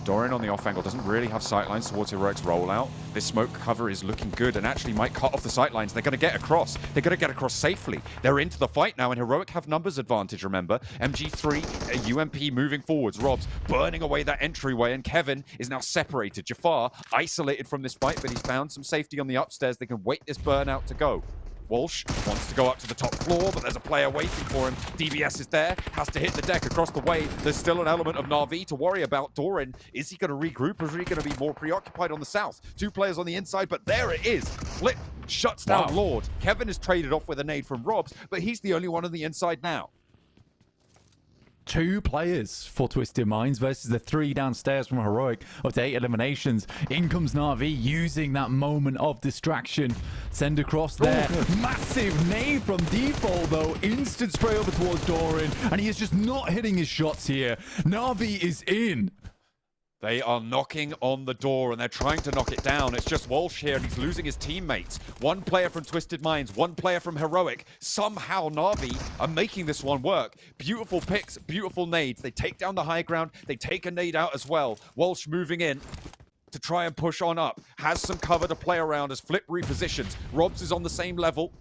Doran on the off angle doesn't really have sightlines towards Heroic's rollout. This smoke cover is looking good and actually might cut off the sightlines. They're going to get across. They're going to get across safely. They're into the fight now, and Heroic have numbers advantage, remember. MG3, UMP moving forwards. Rob's burning away that entryway, and Kevin is now separated. Jafar isolated from this fight, but he's found some safety on the upstairs. They can wait this burnout to go. Walsh wants to go up to the top floor, but there's a player waiting for him. DBS is there, has to hit the deck across the way. There's still an element of Na'Vi to worry about. Doran, is he going to regroup, or is he going to be more preoccupied on the south? Two players on the inside, but there it is. Flip shuts down Lord. Kevin is traded off with a nade from Robs, but he's the only one on the inside now. 2 players for Twisted Minds versus the 3 downstairs from Heroic up to 8 eliminations. In comes Na'Vi using that moment of distraction. Send across there. Massive nade from default though. Instant spray over towards Doran, and he is just not hitting his shots here. Na'Vi is in. They are knocking on the door, and they're trying to knock it down. It's just Walsh here, and he's losing his teammates. One player from Twisted Minds, one player from Heroic. Somehow Na'Vi are making this one work. Beautiful picks, beautiful nades. They take down the high ground. They take a nade out as well. Walsh moving in to try and push on up. Has some cover to play around as Flip repositions. Robs is on the same level.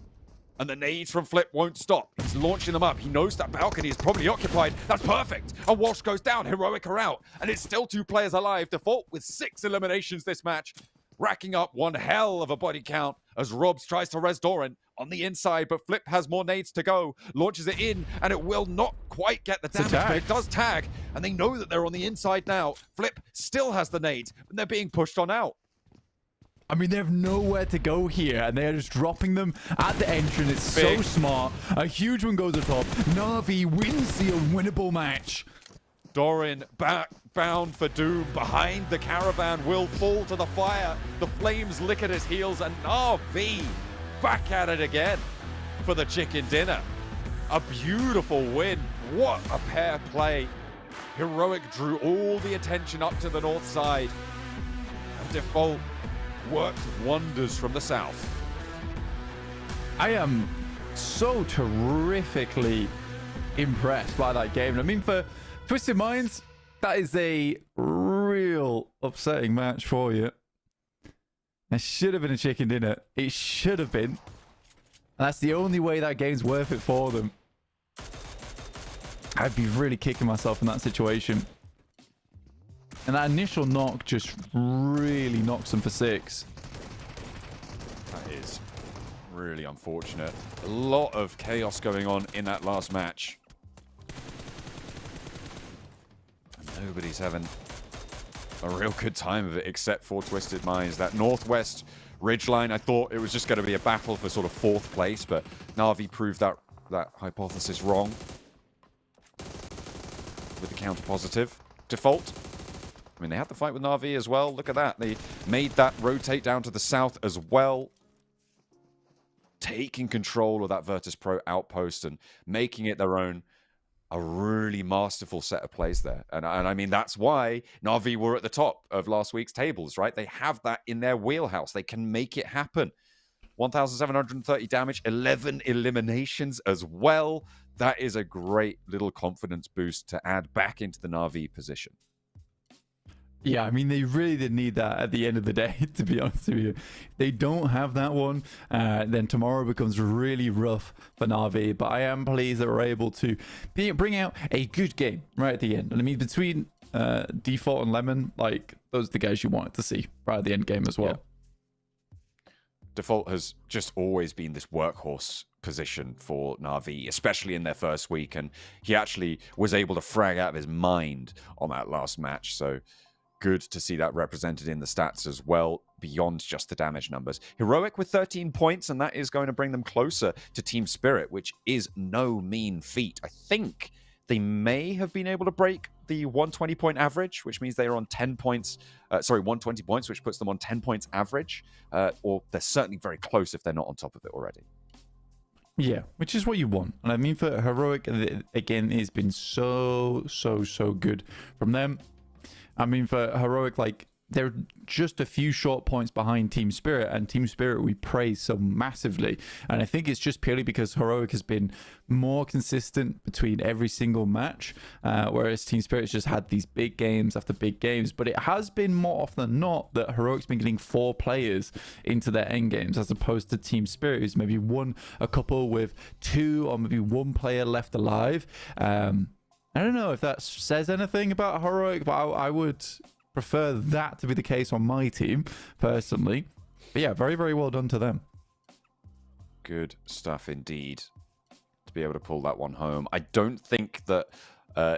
And the nades from Flip won't stop. He's launching them up. He knows that balcony is probably occupied. That's perfect. And Walsh goes down. Heroic are out. And it's still 2 players alive. Default with 6 eliminations this match. Racking up one hell of a body count as Robs tries to res Doran on the inside. But Flip has more nades to go. Launches it in. And it will not quite get the damage. But it does tag. And they know that they're on the inside now. Flip still has the nades. And they're being pushed on out. I mean, they have nowhere to go here, and they're just dropping them at the entrance. It's so smart. A huge one goes atop. Na'Vi wins the unwinnable match. Doran back bound for doom. Behind the caravan will fall to the fire. The flames lick at his heels, and Na'Vi back at it again for the chicken dinner. A beautiful win. What a pair play. Heroic drew all the attention up to the north side. And Default worked wonders from the south. I am so terrifically impressed by that game. I mean, for Twisted Minds, that is a real upsetting match for you. It should have been a chicken dinner. It should have been. And that's the only way that game's worth it for them. I'd be really kicking myself in that situation. And that initial knock just really knocks them for 6. That is really unfortunate. A lot of chaos going on in that last match. Nobody's having a real good time of it except for Twisted Minds. That northwest ridgeline, I thought it was just going to be a battle for sort of 4th place, but Na'Vi proved that hypothesis wrong with the counter positive. Default. I mean, they had the fight with Na'Vi as well. Look at that. They made that rotate down to the south as well. Taking control of that Virtus Pro outpost and making it their own. A really masterful set of plays there. And I mean, that's why Na'Vi were at the top of last week's tables, right? They have that in their wheelhouse. They can make it happen. 1,730 damage, 11 eliminations as well. That is a great little confidence boost to add back into the Na'Vi position. Yeah, I mean, they really did need that at the end of the day, to be honest with you. They don't have that one, then tomorrow becomes really rough for Na'Vi. But I am pleased that we're able to bring out a good game right at the end. And I mean, between Default and Lemon, like, those are the guys you wanted to see right at the end game as well. Yeah. Default has just always been this workhorse position for Na'Vi, especially in their first week. And he actually was able to frag out of his mind on that last match. So good to see that represented in the stats as well, beyond just the damage numbers. Heroic with 13 points, and that is going to bring them closer to Team Spirit, which is no mean feat. I think they may have been able to break the 120-point average, which means they are on 10 points. 120 points, which puts them on 10 points average. Or they're certainly very close if they're not on top of it already. Yeah, which is what you want. And I mean, for Heroic, again, it's been so good from them. I mean, for Heroic, like, they're just a few short points behind Team Spirit, and Team Spirit we praise so massively. And I think it's just purely because Heroic has been more consistent between every single match, whereas Team Spirit's just had these big games after big games. But it has been more often than not that Heroic's been getting 4 players into their end games, as opposed to Team Spirit, who's maybe won a couple with 2 or maybe 1 player left alive. I don't know if that says anything about Heroic, but I would prefer that to be the case on my team personally. But yeah, very, very well done to them. Good stuff indeed to be able to pull that one home. I don't think that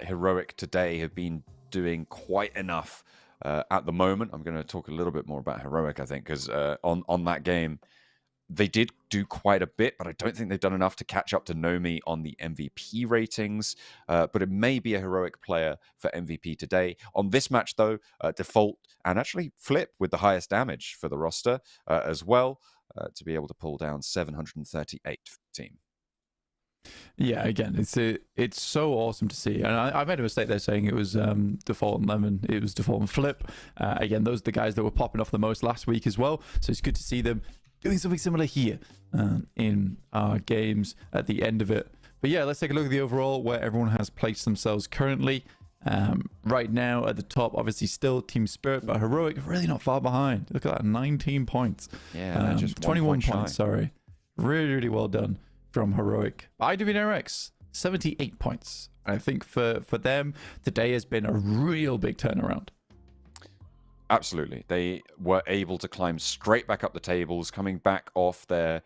Heroic today have been doing quite enough at the moment. I'm going to talk a little bit more about Heroic, I think, because on that game, they did do quite a bit, but I don't think they've done enough to catch up to Nomi on the MVP ratings. But it may be a Heroic player for MVP today. On this match, though, Default and actually Flip with the highest damage for the roster as well, to be able to pull down 738 for the team. Yeah, again, it's so awesome to see. And I made a mistake there saying it was Default and Lemon. It was Default and Flip. Again, those are the guys that were popping off the most last week as well. So it's good to see them doing something similar here in our games at the end of it. But yeah, let's take a look at the overall, where everyone has placed themselves currently. Right now at the top, obviously still Team Spirit, but Heroic really not far behind. Look at that, 19 points. Yeah, just 21 points, sorry. Really, really well done from Heroic. IWNRX, 78 points. And I think for them, today has been a real big turnaround. Absolutely. They were able to climb straight back up the tables, coming back off their,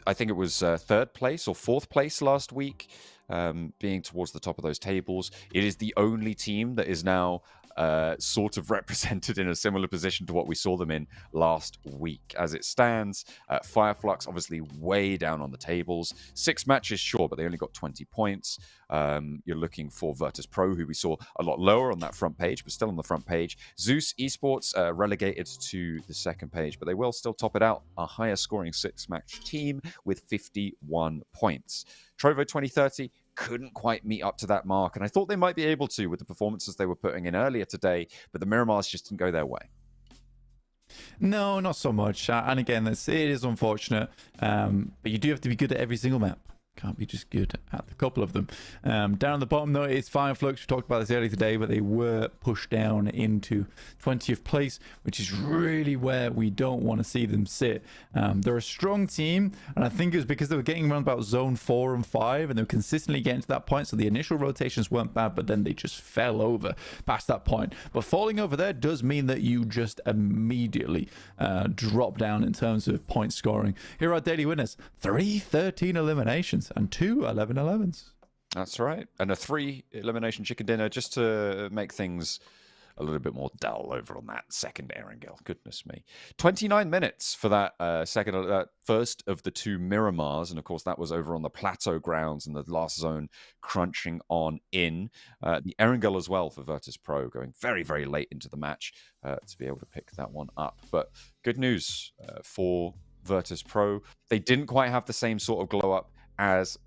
I think it was 3rd place or 4th place last week, being towards the top of those tables. It is the only team that is now sort of represented in a similar position to what we saw them in last week. As it stands, Fireflux obviously way down on the tables. 6 matches, sure, but they only got 20 points. You're looking for Virtus Pro, who we saw a lot lower on that front page, but still on the front page. Zeus Esports relegated to the 2nd page, but they will still top it out. A higher scoring 6-match team with 51 points. Trovo 2030 couldn't quite meet up to that mark, and I thought they might be able to with the performances they were putting in earlier today, but the Miramars just didn't go their way. No, not so much. And again, it is unfortunate, but you do have to be good at every single map. Can't be just good at a couple of them. Down at the bottom, though, it's Fireflux. We talked about this earlier today, but they were pushed down into 20th place, which is really where we don't want to see them sit. They're a strong team, and I think it was because they were getting around about zone 4 and 5, and they were consistently getting to that point, so the initial rotations weren't bad, but then they just fell over past that point. But falling over there does mean that you just immediately drop down in terms of point scoring. Here are our daily winners. 313 eliminations and 2 11-11s. That's right. And a 3 elimination chicken dinner just to make things a little bit more dull over on that second Erangel. Goodness me. 29 minutes for that first of the 2 Miramars. And of course, that was over on the plateau grounds and the last zone crunching on in. The Erangel as well for Virtus Pro going very, very late into the match to be able to pick that one up. But good news for Virtus Pro. They didn't quite have the same sort of glow up as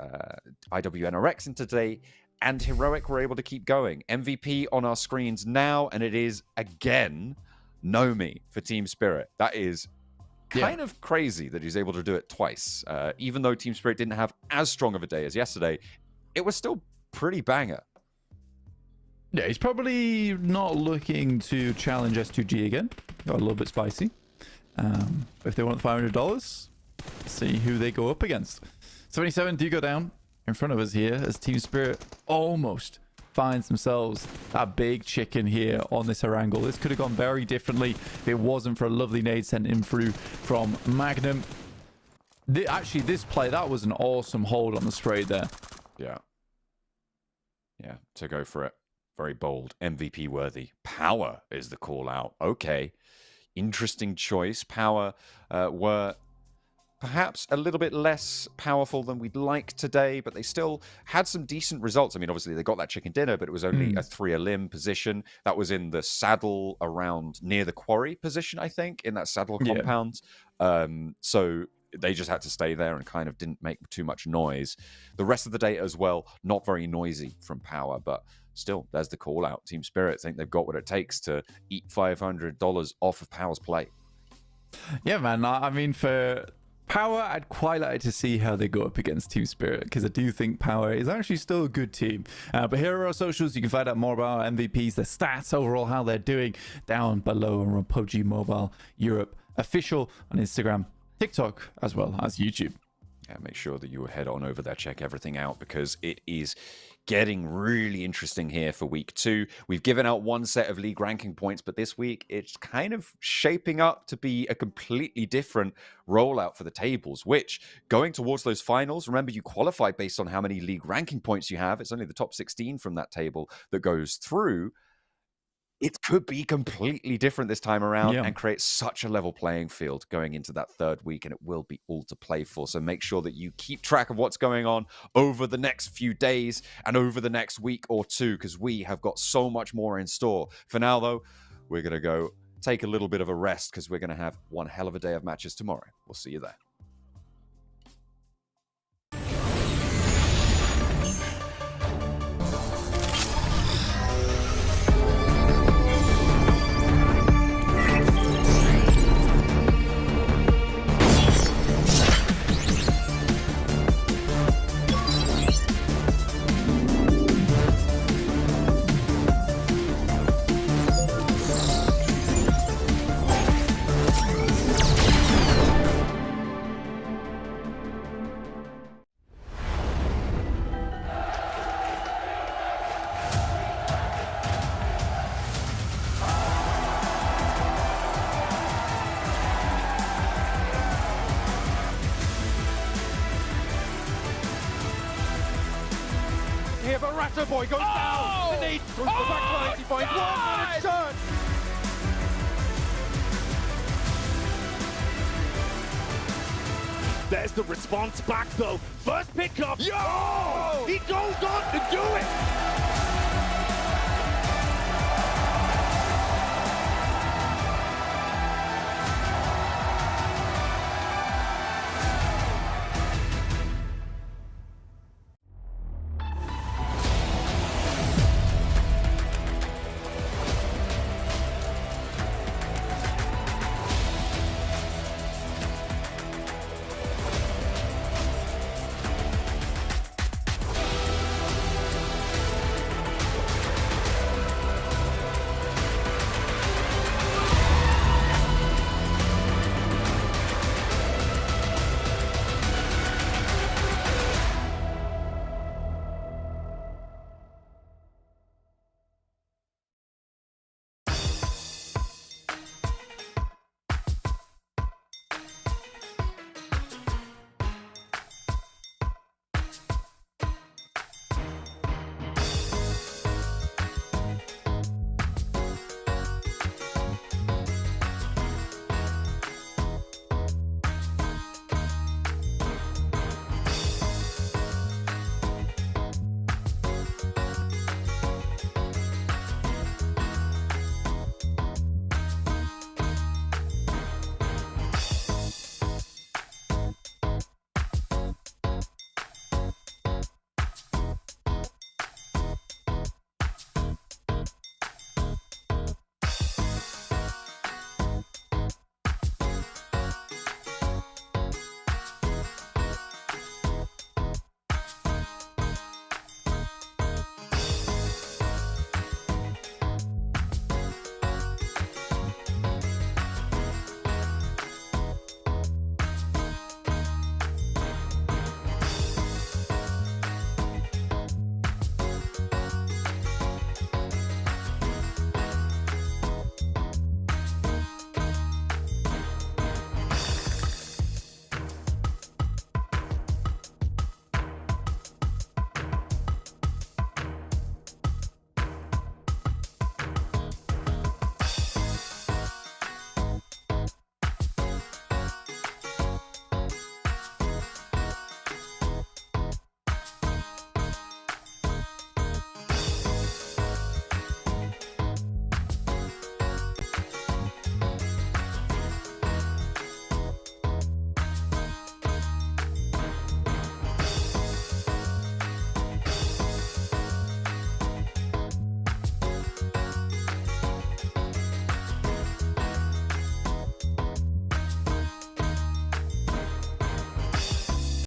IWNRX in today, and Heroic were able to keep going. MVP on our screens now, and it is again Nomi for Team Spirit. That is kind of crazy that he's able to do it twice. Even though Team Spirit didn't have as strong of a day as yesterday, it was still pretty banger. Yeah, he's probably not looking to challenge S2G again. Got a little bit spicy. If they want $500, see who they go up against. 77 do go down in front of us here as Team Spirit almost finds themselves that big chicken here on this Erangel. This could have gone very differently if it wasn't for a lovely nade sent in through from Magnum. Actually, this play, that was an awesome hold on the spray there. Yeah. Yeah, to go for it. Very bold. MVP worthy. Power is the call out. Okay. Interesting choice. Power were perhaps a little bit less powerful than we'd like today, but they still had some decent results. I mean, obviously they got that chicken dinner, but it was only a 3-a-limb position. That was in the saddle around near the quarry position, I think, in that saddle compound. So they just had to stay there and kind of didn't make too much noise. The rest of the day as well, not very noisy from Power, but still, there's the call out. Team Spirit think they've got what it takes to eat $500 off of Power's plate. Yeah, man. I mean, for Power, I'd quite like to see how they go up against Team Spirit, because I do think Power is actually still a good team. But here are our socials. You can find out more about our MVPs, their stats, overall how they're doing down below on PUBG Mobile Europe official on Instagram, TikTok, as well as YouTube. Yeah, make sure that you head on over there, check everything out, because it is getting really interesting here for week 2. We've given out one set of league ranking points, but this week it's kind of shaping up to be a completely different rollout for the tables, which going towards those finals, remember you qualify based on how many league ranking points you have. It's only the top 16 from that table that goes through. It could be completely different this time around and create such a level playing field going into that 3rd week, and it will be all to play for. So make sure that you keep track of what's going on over the next few days and over the next week or 2, because we have got so much more in store. For now, though, we're going to go take a little bit of a rest, because we're going to have one hell of a day of matches tomorrow. We'll see you there. Here, but Ratto Boy goes down. The need through the backline. He finds one and it's turned. There's the response back though. First pickup. Yo! He goes on to do it.